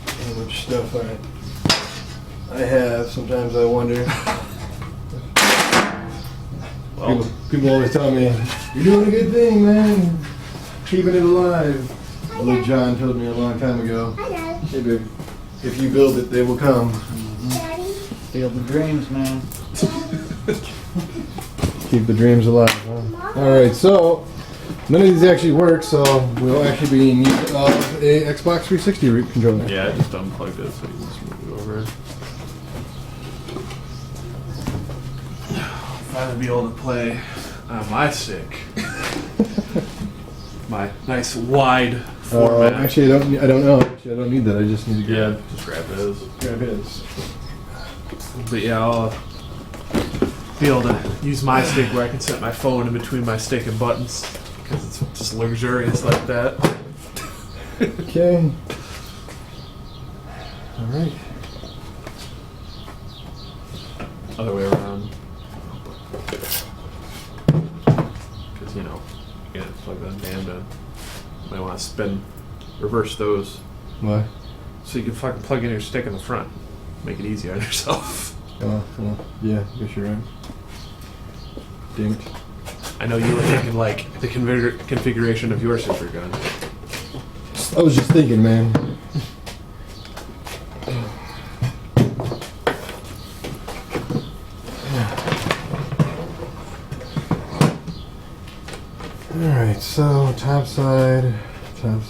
How much stuff I have. Sometimes I wonder. Well, People always tell me, "You're doing a good thing, man. Keeping it alive." Little John told me a long time ago, "Hey, baby, if you build it, they will come." Field of dreams, man. Keep the dreams alive. Huh? All right, so none of these actually work, so we'll actually be in need of a Xbox 360 controller. yeah, I just unplugged it so you can just move it over. Finally be able to play on my stick. my nice wide Oh, format. actually, I don't know. Actually, I don't need that. I just need to yeah, grab just grab his. his. But yeah, I'll be able to use my stick where I can set my phone in between my stick and buttons because it's just luxurious like that. Okay. All right. Other way around. Because, you know, you can't plug that band in. You might want to reverse those. Why? So you can fucking plug in your stick in the front. Make it easier on yourself. Oh, well, yeah, I guess you're right. Damn it. I know you were thinking, like, the configuration of your Supergun. I was just thinking, man. Alright, so top side. Come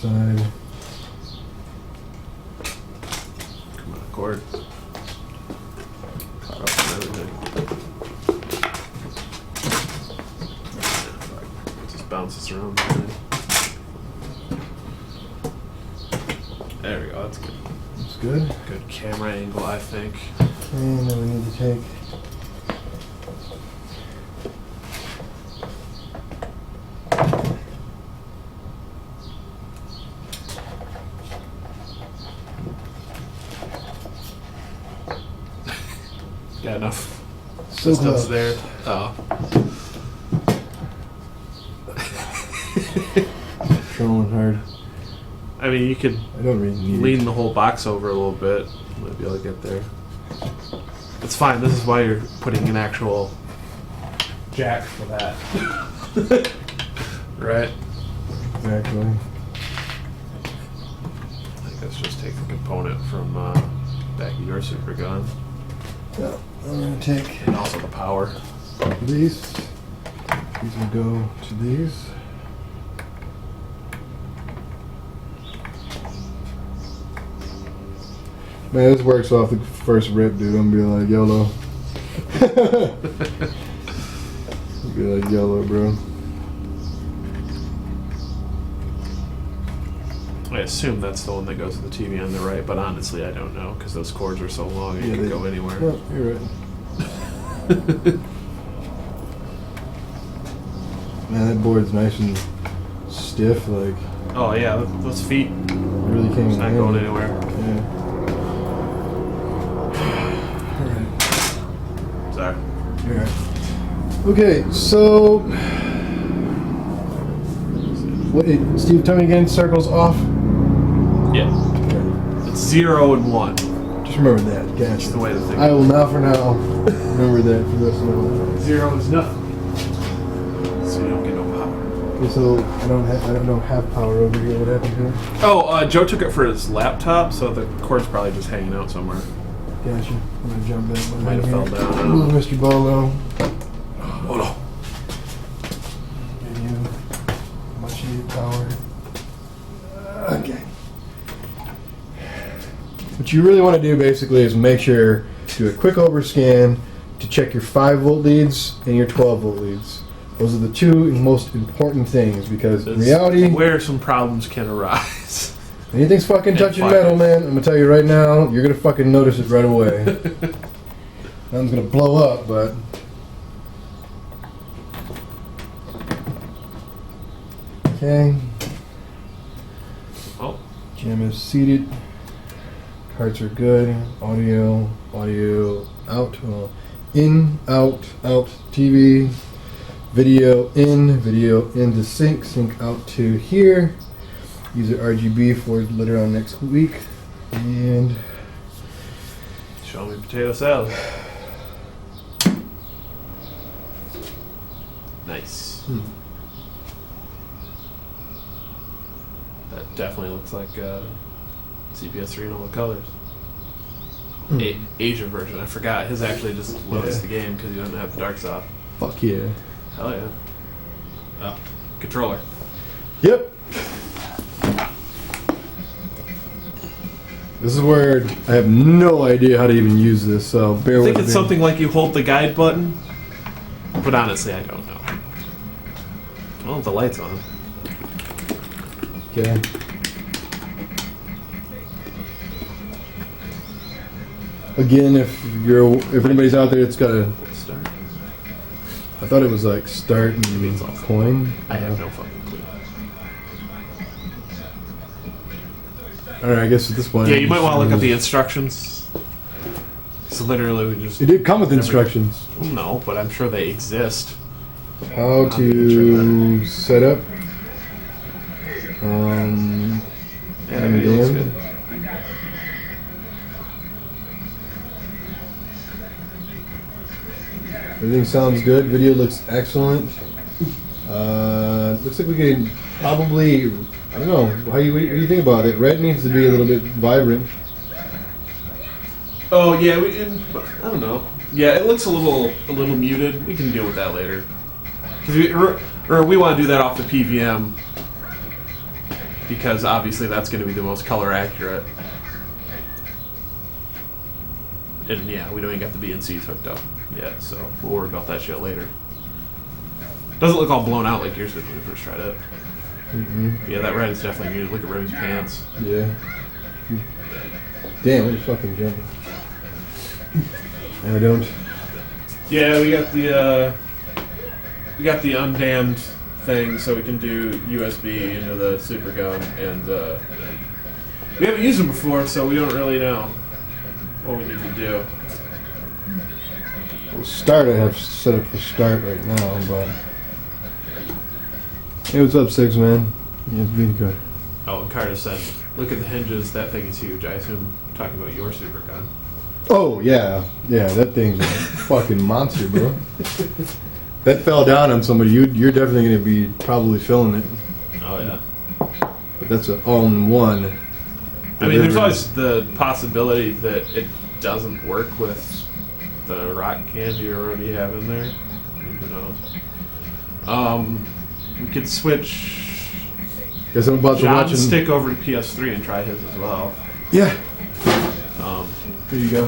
on, cord. Caught up on everything. Just bounce this around. There we go, that's good. That's good. Good camera angle, I think. And then we need to take. Got enough So distance close. there. Oh. Trolling hard. I mean, you could I don't really need lean it. the whole box over a little bit. Might be able to get there. It's fine. This is why you're putting an actual jack for that. Right? Exactly. I think let's just take the component from back of your Supergun. Yeah, I'm gonna take And also the power. these. These will go to these. Man, this works off the first rip, dude. I'm gonna be like YOLO. Be like YOLO, bro. I assume that's the one that goes to the TV on the right, but honestly, I don't know because those cords are so long it Yeah, could they- go anywhere. No, you're right. Man, that board's nice and stiff. Like, Oh yeah, those feet. really came It's in not handy. going anywhere. Yeah. Sorry. Alright. Okay, so. What, Steve, tell me again, circles off? Yeah. It's 0 and 1. Just remember that. That's Gotcha. the way to think. I will now, for now, remember that for the rest of my life. 0 is nothing. So you don't get no power. Okay, so I don't have power over here. What happened here? Oh, Joe took it for his laptop, so the cord's probably just hanging out somewhere. Gotcha. I'm gonna jump back. Might have fell down. Move Mr. Bolo. Oh no. Give you much needed power. Okay. What you really want to do basically is make sure, do a quick overscan to check your 5-volt leads and your 12-volt leads. Those are the two most important things because in That's reality, where some problems can arise. anything's fucking And touching fire. metal, man. I'm gonna tell you right now, you're gonna fucking notice it right away. Nothing's gonna blow up, but. Okay. Oh, Jam is seated. Cards are good. Audio out. Well, in, out, TV. Video into sync out to here. Use it RGB for later on next week. And show me potato salad. Nice. That definitely looks like CPS3 in all the colors. Asian version. I forgot. His actually just loads Yeah. the game because he doesn't have the dark soft. fuck yeah. Hell yeah. Oh, controller. Yep. This is where I have no idea how to even use this, so bear I with think me. it's something like you hold the guide button, but honestly, I don't know. Well, the light's on. Okay. Again, if anybody's out there, it's got a Start. I thought it was like start and Means all. coin. I have no fucking clue. All right, I guess at this point. Yeah, you might want to look up the instructions. It's literally we just. It did come with instructions. No, but I'm sure they exist. How On the to set up. Yeah, that video looks Undammed. good. Everything sounds good. Video looks excellent. Looks like we can probably. I don't know. What do you think about it? Red needs to be a little bit vibrant. Oh yeah, I don't know. Yeah, it looks a little muted. We can deal with that later. Because we want to do that off the PVM because obviously that's going to be the most color accurate. And yeah, we don't even got the BNCs hooked up yet, so we'll worry about that shit later. Doesn't look all blown out like yours did when we first tried it. Yeah, that red is definitely muted. Look at Remy's pants. Yeah. Damn, it's fucking jumping. I don't. Yeah, we got the undammed thing, so we can do USB into the Supergun, and we haven't used them before, so we don't really know what we need to do. Well, start. I have set up for start right now, but. Hey, what's up, Six Man? Yeah, really good. Oh, and Carter said, "Look at the hinges. That thing is huge." I assume talking about your Supergun. Oh yeah, that thing's a fucking monster, bro. That fell down on somebody. You're definitely gonna be probably filling it. Oh yeah. But that's an all-in-one. I mean, there's always the possibility that it doesn't work with the rock candy you already have in there. I mean, who knows? We could switch Guess I'm about to watch John's stick over to PS3 and try his as well. Yeah. Here you go.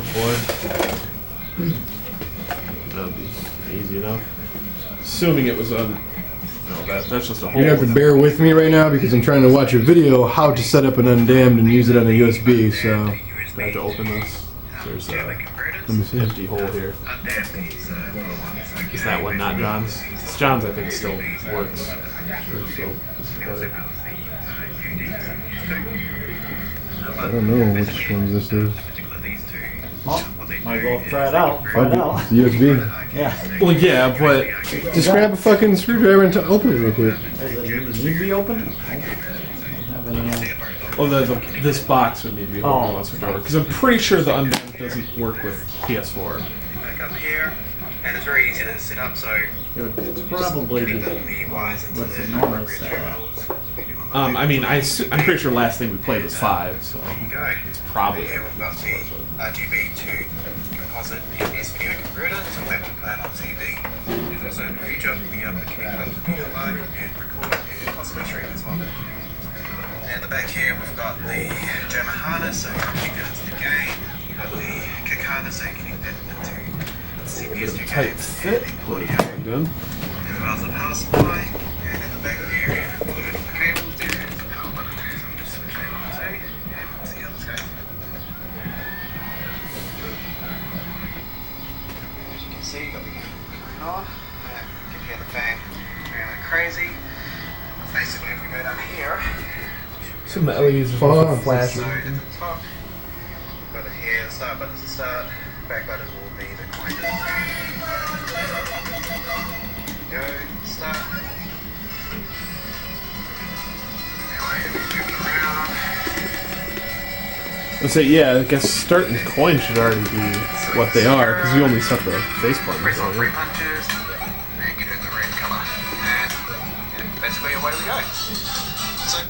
That'd be easy enough. Assuming it was on. No, that's just a whole. You have to bear with me right now because I'm trying to watch a video how to set up an undammed and use it on a USB. So I have to open this. There's a let me see. empty hole here. Is that one not John's? It's John's, I think, still works. Sure, so I don't know which one this is. Well, might as well try it out. Find out. It's USB. Yeah. well, yeah, but Just grab a fucking screwdriver and open it real quick. Does it need to be open? I don't have any. well, this box would need to be open once we're over because I'm pretty sure the undammed doesn't work with PS4. Back up here, and it's very easy to set up. So It would probably be the wires into what's the the normal appropriate setup. terminals. I mean, I'm pretty sure last thing we played was 5, so There you go. it's probably. Here we've got the RGB to composite PS video converter, so that will play on TV. There's also in the future we'll be able to connect up to DLO and record and possibly stream as well. And the back here we've got the jammer harness, so you can connect that into the game. We've got the kick harness, so you can connect that into the CPU Tight games. fit. And the audio. Good. As well as the power supply, and in the back area, we've got the cables there, and the power button there, so I'm just switching it on to, and we'll see how this goes. As you can see, you've got the going on, and you can hear the fan going like crazy. Basically, if we go down here, Some of the LEDs Oh. are flashing. so at the top, got it here, the start button's the start, back button will be the coin. Go, start. Let's say, yeah, I guess start and coin should already be what they are because you only set the face buttons Press on on 3 it. punches, and get in the red colour. And basically away we go. So,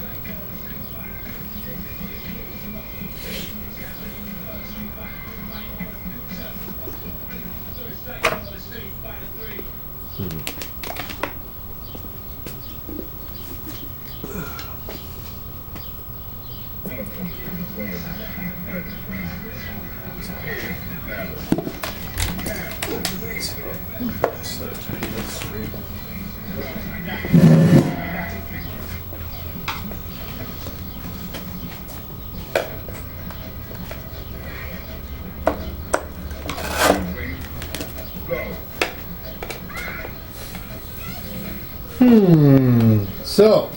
So.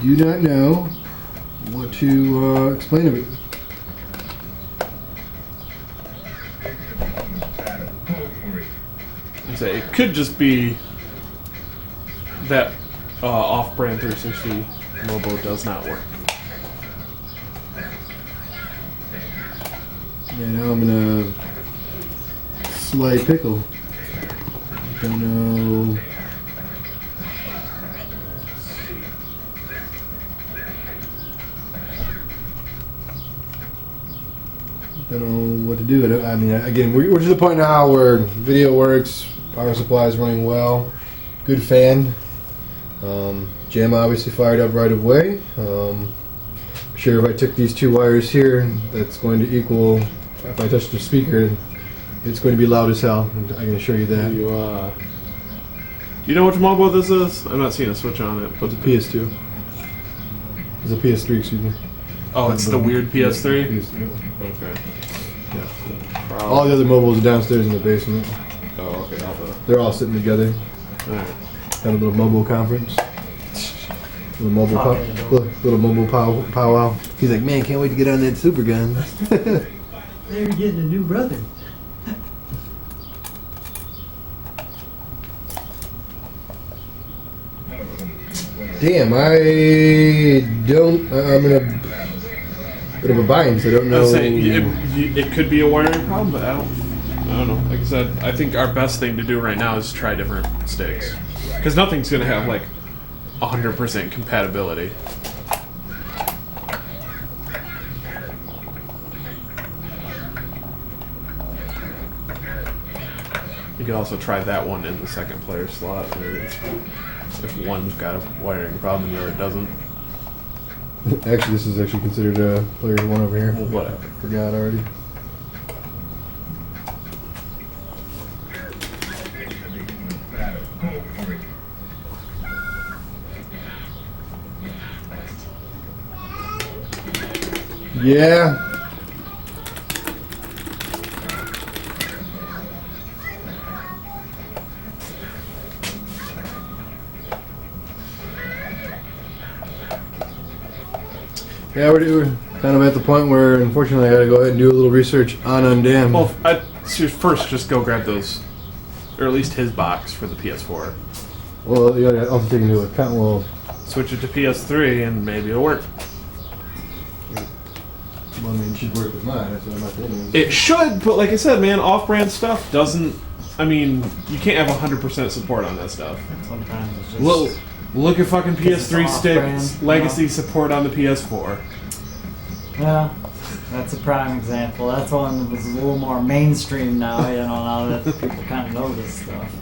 Do not know what to explain of it. I'd say it could just be that off-brand 360 Mobo does not work. Yeah, now I'm gonna slide pickle. Don't know. Don't know what to do. I mean, again, we're to the point now where video works, power supply is running well, good fan. Jam obviously fired up right away. I'm sure if I took these two wires here, that's going to equal, if I touch the speaker, it's going to be loud as hell. I can assure you that. Do you know which Mobo this is? I'm not seeing a switch on it. It's a PS2. It's a PS3, excuse me. Oh, it's the weird PS3? PS3. Okay. Yeah. All the other mobiles are downstairs in the basement. Oh, okay. They're all sitting together. Alright. Had a little mobile conference. Little mobile powwow. He's like, man, can't wait to get on that Supergun. They're getting a new brother. Damn, I'm in a bit of a bind, so I don't I know. was saying, it could be a wiring problem, but I don't know. Like I said, I think our best thing to do right now is try different sticks. Because nothing's going to have like 100% compatibility. You could also try that one in the second player slot, maybe. If one's got a wiring problem and the other doesn't. Actually, this is actually considered a player one over here. Well, whatever. Forgot already. Yeah. Yeah, we're kind of at the point where, unfortunately, I got to go ahead and do a little research on Undam. Well, first just go grab those, or at least his box for the PS4. Well, you got to also take into account, well, Switch it to PS3 and maybe it'll work. I mean, it should work with mine, that's what my thing is. It should, but like I said, man, off-brand stuff doesn't. I mean, you can't have 100% support on that stuff. Sometimes it's just... Look at fucking It's PS3 off-brand, sticks, legacy support on the PS4. Yeah, that's a prime example. That's one that was a little more mainstream now, you know, now that people kind of know this stuff.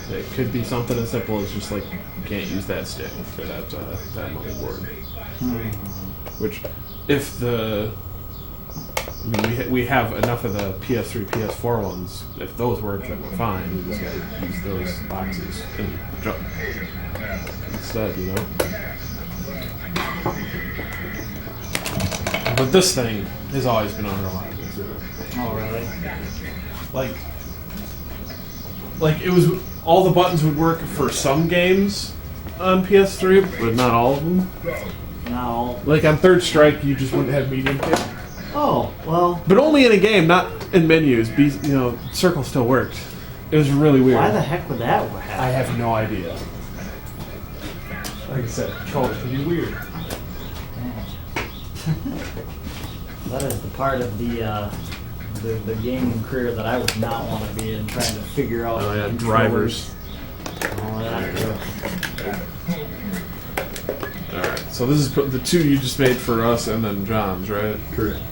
It could be something as simple as just like you can't use that stick for that motherboard. Which, if the, I mean, we have enough of the PS3, PS4 ones. If those work, then we're fine. We just gotta use those boxes and instead, you know. But this thing has always been unreliable too. Oh, really? Like it was. All the buttons would work for some games on PS3, but not all of them. No. Like on Third Strike, you just wouldn't have medium kick. Oh, well... But only in a game, not in menus. Circle still worked. It was really weird. Why the heck would that happen? I have no idea. Like I said, controllers can be weird. That is the part of the gaming career that I would not want to be in, trying to figure out. Oh yeah, controllers. drivers. All that. Alright, so this is the two you just made for us and then John's, right? Correct.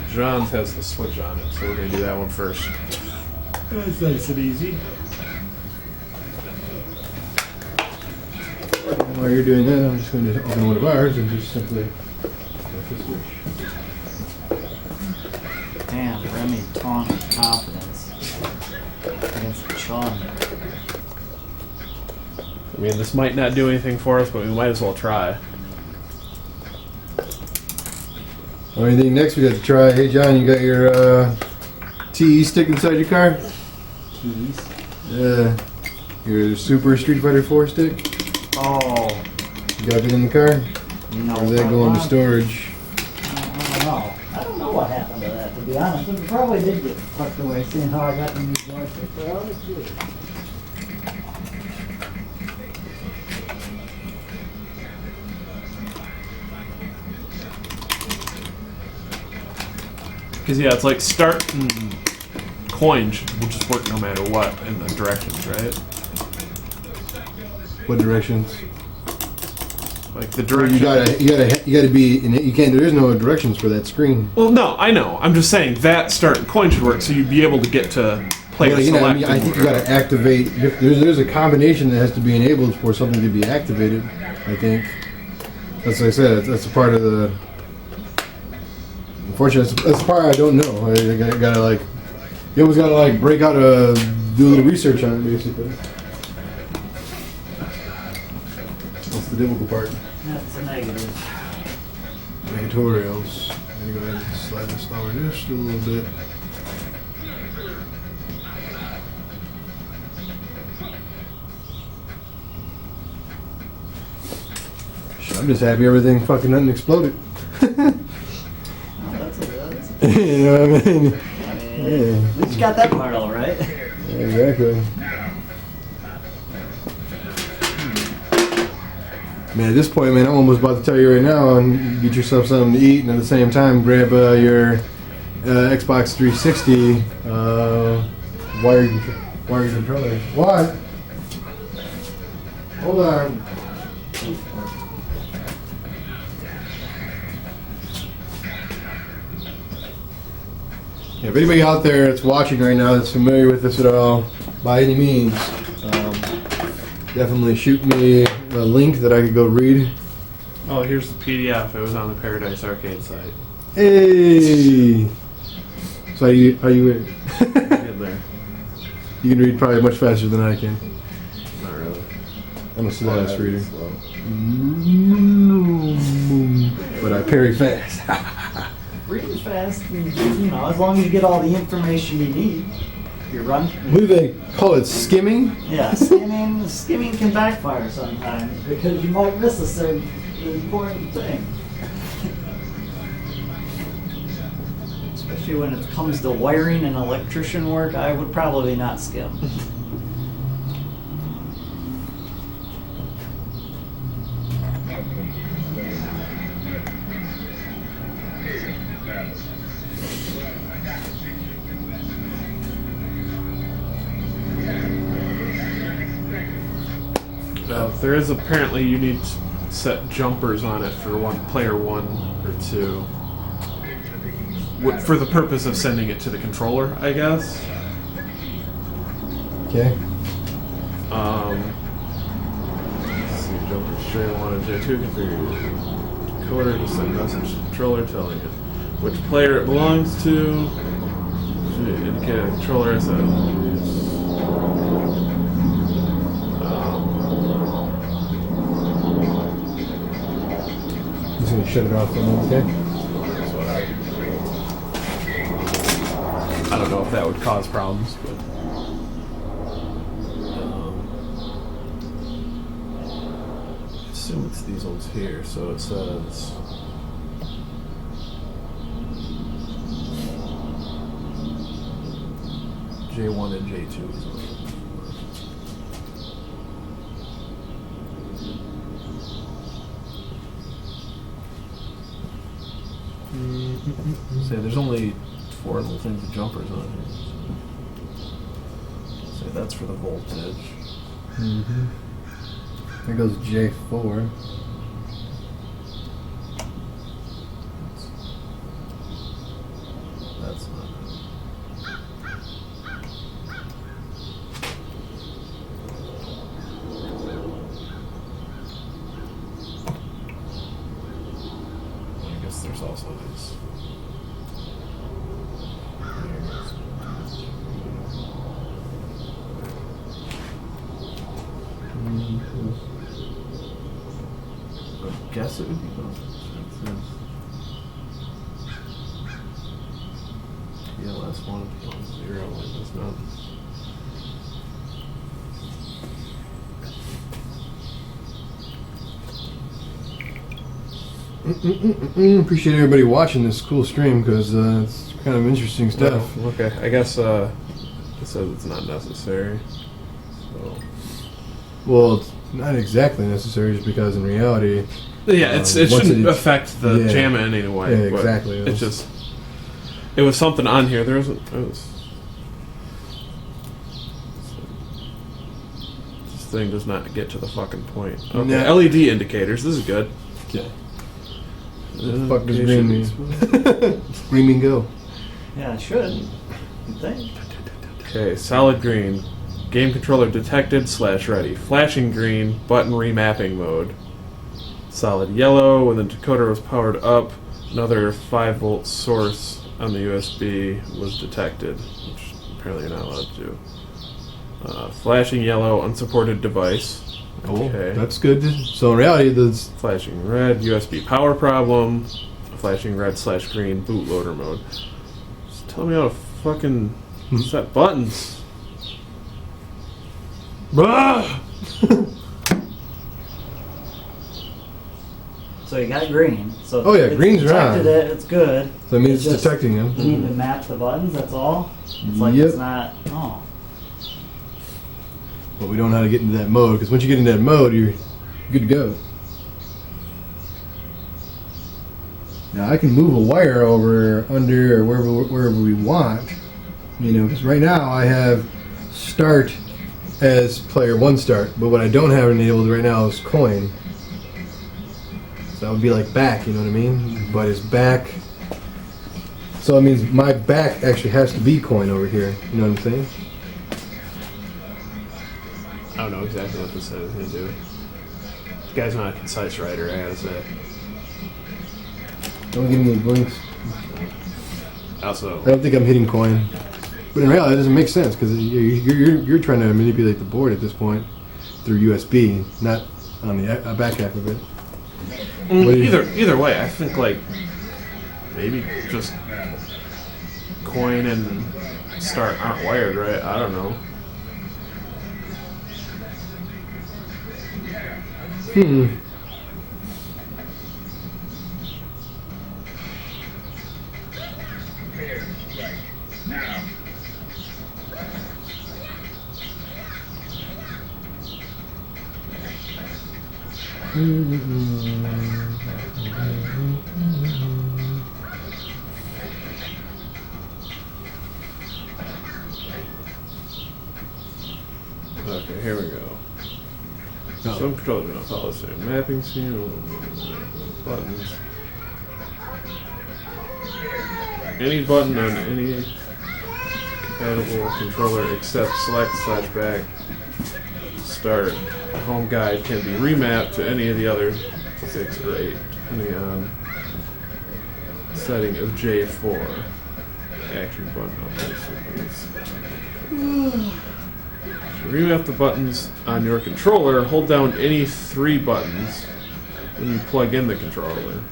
John's has the switch on it, so we're going to do that one first. That's nice and easy. While you're doing that, I'm just going to open one of ours and just simply That's the switch. Damn, Remy taunt confidence against Chun. I mean, this might not do anything for us, but we might as well try. Anything next we got to try? Hey John, you got your TE stick inside your car? Keys. Your Super Street Fighter 4 stick? Oh. You got it in the car? No. Or are they going to storage? I don't know what happened to that, to be honest. It probably did get tucked away, seeing how I got the new joystick. But I'll just do it. Because, yeah, it's like start and coin will just work no matter what in the directions, right? What directions? Like the direction. You gotta be. You can't. There is no directions for that screen. Well, no, I know. I'm just saying that start and coin should work, so you'd be able to get to player You know, select. I think you gotta activate. There's a combination that has to be enabled for something to be activated. I think. That's what I said. That's a part of the. Unfortunately, that's the part I don't know. I gotta like. You always gotta like break out do a little research on it, basically. That's the difficult part. That's a negative. Tutorials. I'm gonna go ahead and slide this over just a little bit. I'm just happy everything fucking nothing exploded. You know what I mean? Yeah. At least you got that part all right. Exactly. Man, at this point, man, I'm almost about to tell you right now, and get yourself something to eat, and at the same time, grab your Xbox 360 wired controller. What? Hold on. Yeah, if anybody out there that's watching right now that's familiar with this at all, by any means, definitely shoot me a link that I could go read. Oh, here's the PDF. It was on the Paradise Arcade site. Hey! So how you Get there. You can read probably much faster than I can. Not really. I'm a slow ass reader. Slow. But I parry fast. Reading fast, you know, as long as you get all the information you need. You're running. What do they call it? Skimming? Yeah, skimming can backfire sometimes because you might miss a certain important thing. Especially when it comes to wiring and electrician work, I would probably not skim. There is apparently you need to set jumpers on it for player 1 or 2. For the purpose of sending it to the controller, I guess. Okay. Let's see, jumpers J1 and J2 configure decoder to send message to the controller telling it which player it belongs to. Should indicate a controller as a Just gonna shut it off for a moment, okay? I don't know if that would cause problems, but I assume it's these ones here. So it says J1 and J2 is what it is. Say there's only 4 little things with jumpers on here. So that's for the voltage. Mm-hmm. There goes J4. That's not it. there's also these. I guess it would be both. TLS 1.0 is not. Appreciate everybody watching this cool stream because it's kind of interesting stuff. Well, okay, I guess it says it's not necessary. So. Well, it's not exactly necessary just because in reality... Yeah, it shouldn't affect the JAMA in any way. Yeah, exactly. It's just... It was something on here. There wasn't... This thing does not get to the fucking point. Okay, No. LED indicators. This is good. Okay. What the fuck does green mean? Green mean go. Yeah, it should. You think? Okay, solid green. Game controller detected / ready. Flashing green, button remapping mode. Solid yellow, when the decoder was powered up, another 5-volt source on the USB was detected, which apparently you're not allowed to do. Flashing yellow, unsupported device. Cool. Okay. That's good. So in reality, there's... Flashing red, USB power problem. Flashing red / green, bootloader mode. Just tell me how to fucking set buttons. So you got green. So Oh, yeah, it's green's detected on. it. It's good. So it means it's just- detecting them. You need to map the buttons. That's all. It's like Yep. it's not. Oh. But we don't know how to get into that mode because once you get into that mode, you're good to go. Now I can move a wire over, under, or wherever we want, you know, because right now I have start as player 1 start, but what I don't have enabled right now is coin. So that would be like back, you know what I mean? But it's back. So it means my back actually has to be coin over here, you know what I'm saying? I don't know exactly what this is going to do. This guy's not a concise writer, I gotta say. Don't give me any blinks. Also, I don't think I'm hitting coin. But in reality, it doesn't make sense because you're trying to manipulate the board at this point through USB, not on the back half of it. either way, I think like maybe just coin and start aren't wired right. I don't know. Okay, here we go. Some controllers are not follow the same mapping scheme. Buttons. Any button on any compatible controller except select / back start home guide can be remapped to any of the other 6 or 8 depending on setting of J4. Action button to remap the buttons on your controller, hold down any 3 buttons when you plug in the controller.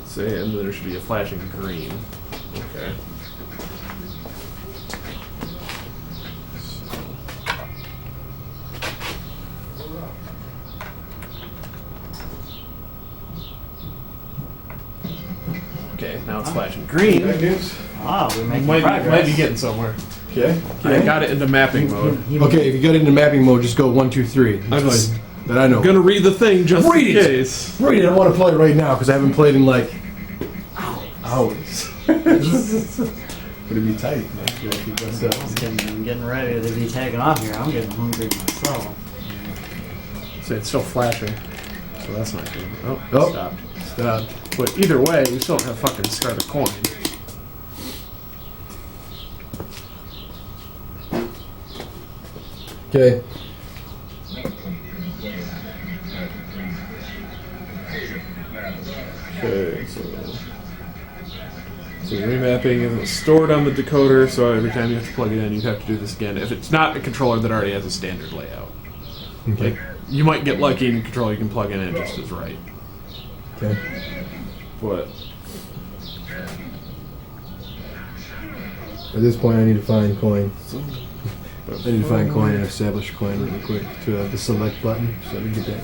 Say, and there should be a flashing green. Okay. Okay, now it's flashing green. Ah, we're making Might progress. be getting somewhere. Okay. I got it into mapping mode. Okay, if you got into mapping mode, just go 1, 2, 3. That's just- fine. That I know. I'm gonna read the thing just Read in it. case. Read it. I want to play it right now because I haven't played in like hours. Would it be tight? I'm getting ready to be taken off here. I'm getting hungry myself. So it's still flashing. So that's not good. Oh, Oh. it stopped. But either way, we still don't have fucking start a coin. Okay. Okay, so remapping isn't stored on the decoder, so every time you have to plug it in, you have to do this again. If it's not a controller that already has a standard layout, Okay. like you might get lucky in a controller you can plug in and it just is right. Okay. But At this point, I need to find coin. I need to find coin and establish coin really quick to the select button so we get that.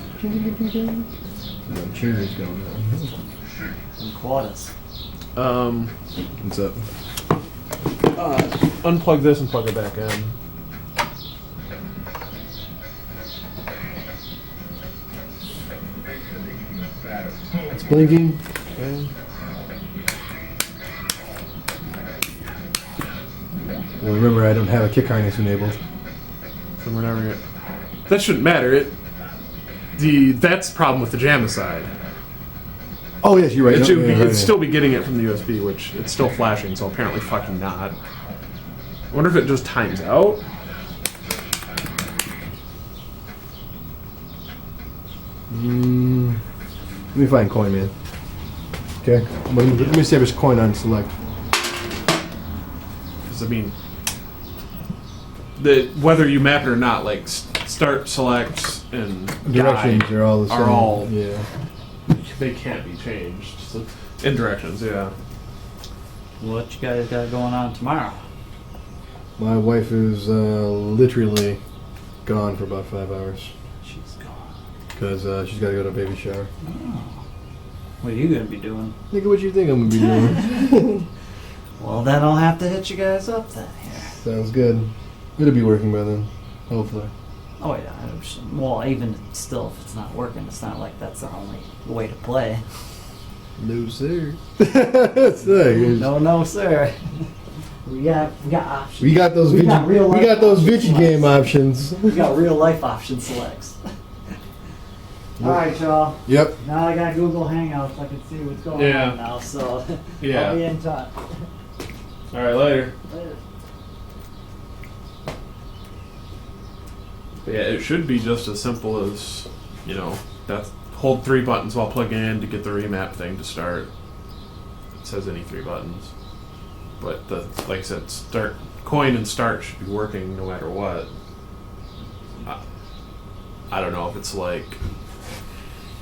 No changes going on. And quarters. What's up? unplug this and plug it back in. It's blinking. Okay. Well, remember, I don't have a kick harness enabled. So we're never gonna. That shouldn't matter. That's the problem with the JAMA side. Oh yes, you're right. It should No, be, yeah, right, it'd yeah. still be getting it from the USB, which it's still flashing, so apparently fucking not. I wonder if it just times out. Let me find coin, man. Okay, let me establish coin on select. Because I mean, whether you map it or not, like start, select, and Directions guide are all the same. Are all yeah. They can't be changed. So, in directions, yeah. What you guys got going on tomorrow? My wife is literally gone for about 5 hours She's gone. because she's got to go to a baby shower. What are you gonna be doing? Think of what you think I'm gonna be doing. Well, then I'll have to hit you guys up then here. Sounds good. It'll be working by then, hopefully. Oh yeah. Well, even still, if it's not working, it's not like that's the only way to play. No sir. That's nice. No, sir. We got options. We got those. We got real life Vici options. game options. We got real life option selects. All right, y'all. Yep. Now I got Google Hangouts. I can see what's going Yeah. on now, so Yeah. I'll be in touch. All right, later. Later. But yeah, it should be just as simple as, that's hold 3 buttons while plugging in to get the remap thing to start. It says any 3 buttons. But like I said, start coin and start should be working no matter what. I don't know if it's like,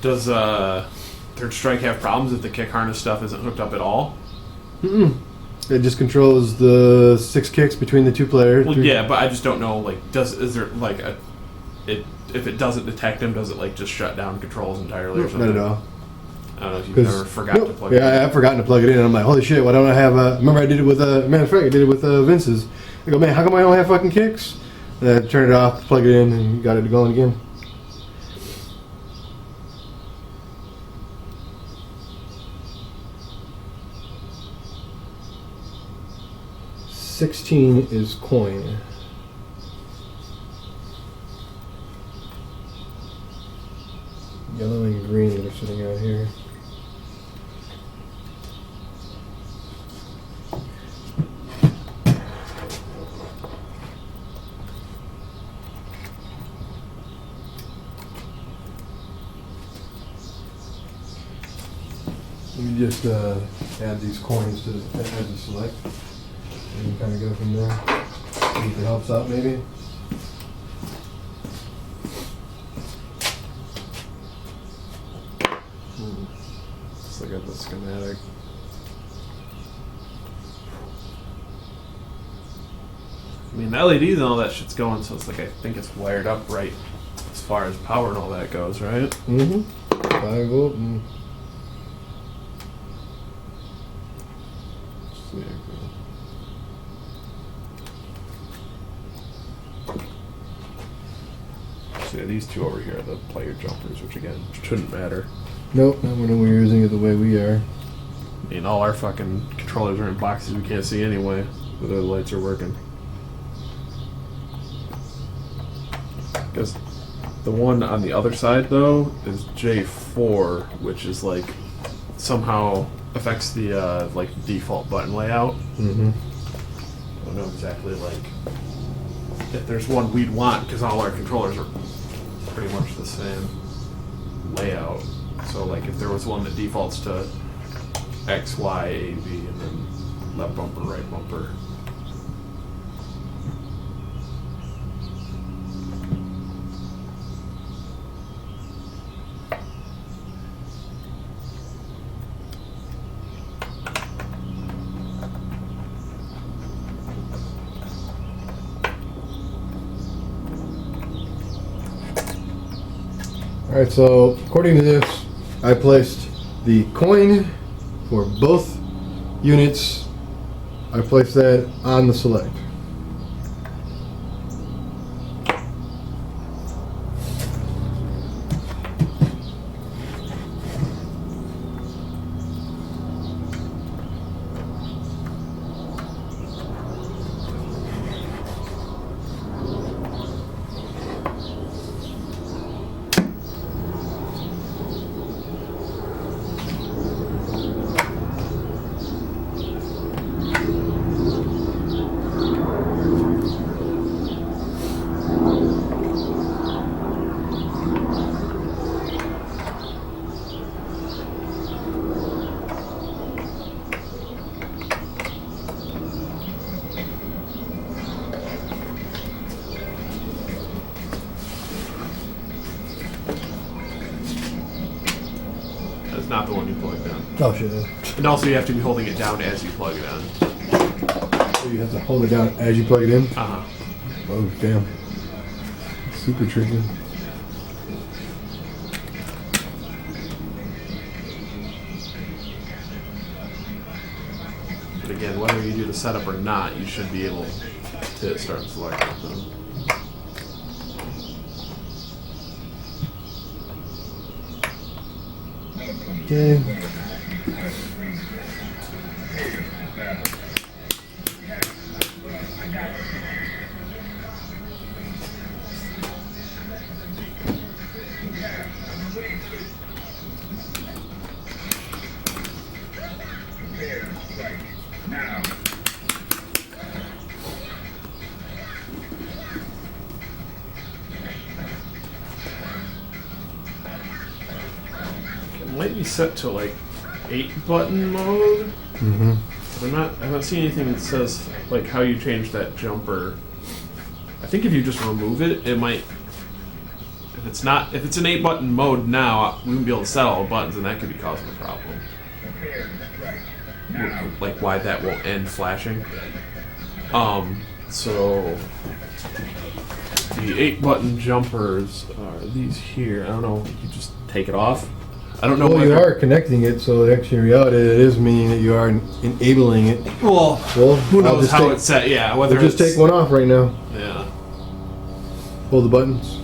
does Third Strike have problems if the kick harness stuff isn't hooked up at all? Mm-mm. It just controls the 6 kicks between the 2 players. Well, yeah, but I just don't know. Like, is there like if it doesn't detect them, does it like just shut down controls entirely or something? Not at all. I don't know if you've ever forgot to plug it in. Yeah, I've forgotten to plug it in. And I'm like, holy shit, why don't I have remember I did it with, matter of fact, I did it with Vince's. I go, man, how come I only have fucking kicks? And I turned it off, plug it in, and got it going again. $16 is coin. Yellow and green that are sitting out here. Let me just add these coins to as a select. And kind of go from there. See if it helps out maybe. Just look at the schematic. I mean, the LEDs and all that shit's going, so it's like I think it's wired up right as far as power and all that goes, right? Mm-hmm. 5 volt and So yeah, these two over here are the player jumpers, which again shouldn't matter. nope, not when we're using it the way we are. I mean, all our fucking controllers are in boxes we can't see anyway, whether the lights are working. Because the one on the other side, though, is J4, which is like somehow affects the like default button layout. Mm-hmm. I don't know exactly like if there's one we'd want because all our controllers are pretty much the same layout. So like if there was one that defaults to X, Y, A, B, and then left bumper, right bumper. Alright, so according to this, I placed the coin for both units. I placed that on the select. That's not the one you plugged in. Oh shit. And also you have to be holding it down as you plug it in. So you have to hold it down as you plug it in? Uh-huh. Oh damn. Super tricky. But again, whether you do the setup or not, you should be able to start selecting them. Okay. It might be set to like 8-button mode. Mm-hmm. I haven't seen anything that says like how you change that jumper. I think if you just remove it, it might. If it's an 8-button mode now, we wouldn't be able to set all the buttons, and that could be causing a problem. Like why that won't end flashing. So the 8-button jumpers are these here. I don't know. You just take it off. I don't know. Well, you whether- are connecting it, so actually in reality it is meaning that you are enabling it. Well, who I'll knows just how take- it's set? Yeah, whether We'll just it's, take one off right now. Yeah. Hold the buttons.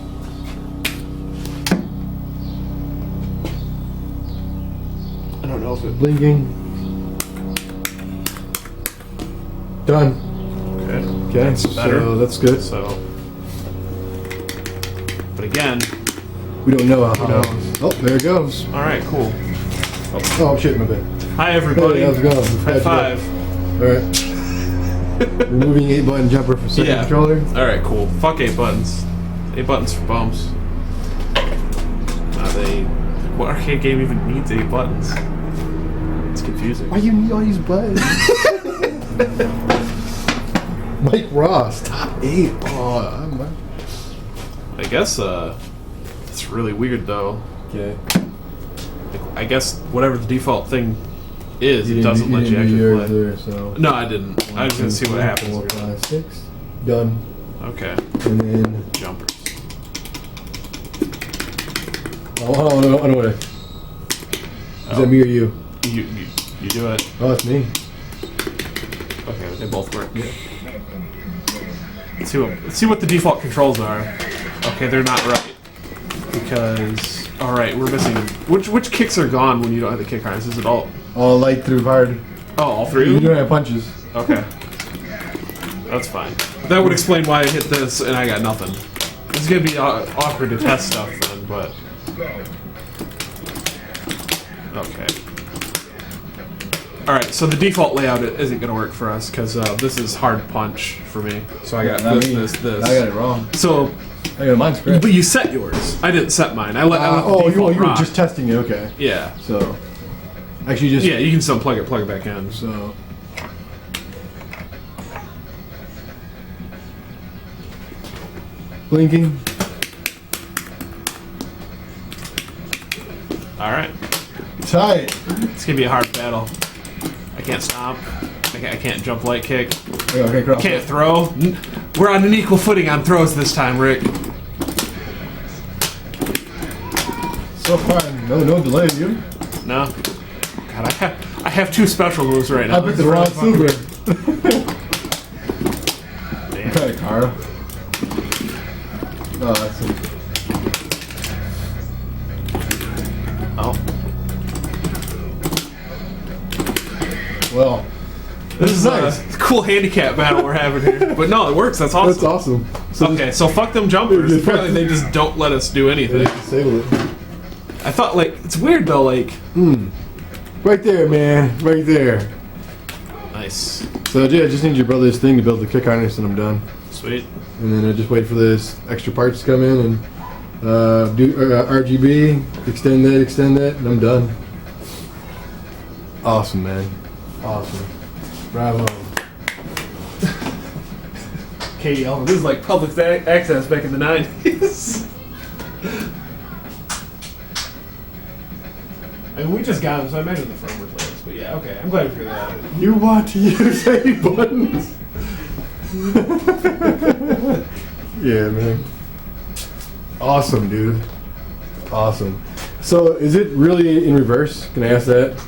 I don't know if it. Blinking. Done. Okay. Okay, That's better. so that's good. So, but again, We don't know how. Who knows? Oh, there it goes. all right, cool. Oh shit, my bad. Hi everybody. Hey, how's it going? High five. Alright. Removing 8-button jumper for second Yeah. controller. All right, cool. Fuck 8 buttons. 8 buttons for bumps. What arcade game even needs 8 buttons? It's confusing. Why you need all these buttons? Mike Ross, top 8. Oh, I guess it's really weird though. okay. I guess whatever the default thing is, You it didn't doesn't do- let you didn't do actually yours play. there, so. No, I didn't. I was gonna see what happens. 4, 5, 6. Done. Okay, And then. jumpers. Oh, hold on, I know what Is that me or you? You do it. Oh, it's me. Okay, they both work. Yeah. Let's see what the default controls are. Okay, they're not right. Because alright, we're missing which kicks are gone when you don't have the kick harness? Is it all Light through hard. all 3 You of them? don't have punches. Okay. That's fine. That would explain why I hit this and I got nothing. It's gonna be awkward to test stuff then, but okay. Alright, so the default layout isn't going to work for us because this is hard punch for me. So I got this. I got it wrong. So, I got mine's correct. but you set yours. I didn't set mine. I let the you default were rock. just testing it, okay. Yeah. So, Actually, just Yeah, you can still plug it back in. so. Blinking. All right, Tight. it's gonna be a hard battle. I can't stomp. I can't jump light kick. Okay, cross. Can't throw. We're on an equal footing on throws this time, Rick. So far, no delay, you. No. God, I have two special moves right now. I picked the wrong super. Damn. Kind of Kara. Oh, that's a... Oh. Well, This is nice. a cool handicap battle we're having here. But no, it works. That's awesome. That's awesome. So Okay, so fuck them jumpers. Just- Apparently they just don't let us do they anything. disabled it. I thought, like, it's weird though, like... Right there, man. Right there. Nice. So yeah, I just need your brother's thing to build the kick harness, and I'm done. Sweet. And then I just wait for this extra parts to come in and do RGB, extend that, and I'm done. Awesome, man. Awesome. Bravo. Katie Elvin. This is like public access back in the 90s. I mean, we just got them, so I imagine the firmware plays. But yeah, okay. I'm glad we figured that out. You want to use any buttons? Yeah, man. Awesome, dude. Awesome. So, is it really in reverse? Can I ask that?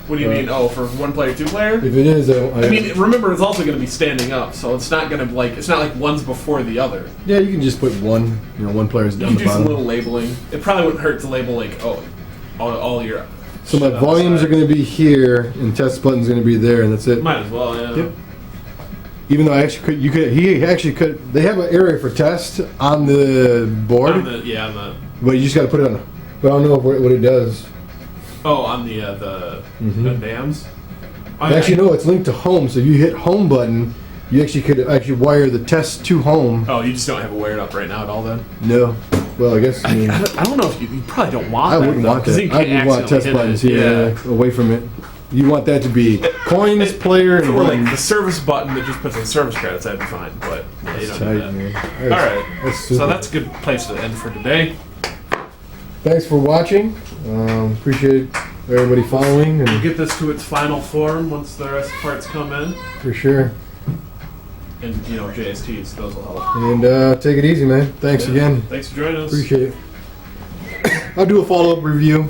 What do you mean? Oh, for one player, two player? If it is, I mean, remember, it's also going to be standing up, so it's not going to it's not like one's before the other. yeah, you can just put one. One player's You down can the do some bottom. little labeling. It probably wouldn't hurt to label like, all your. So my shit on the volumes side. are going to be here, and test button's going to be there, and that's it. Might as well, yeah. Yep. Even though he actually could. They have an area for test on the board, On the, yeah, on the. but you just got to put it on. But I don't know what it does. Oh, on the Mhm. dams. Actually, no, it's linked to home. So if you hit home button, you actually could actually wire the test to home. Oh, you just don't have it wired up right now at all, then. No. Well, I guess. I mean, I don't know if you probably don't want. I that, wouldn't though, want 'cause that. you I can't would want test accidentally buttons hit it. here away from it. You want that to be coins, player, and Or like buttons. the service button that just puts in service credits, that'd be fine. But yeah, you don't Tight, do that. man. All right, That's so super. that's a good place to end for today. Thanks for watching. Appreciate everybody following, We'll and get this to its final form once the rest of the parts come in, for sure. and JSTs, those will help. And take it easy, man. Thanks Yeah. again. Thanks for joining us. Appreciate it. I'll do a follow-up review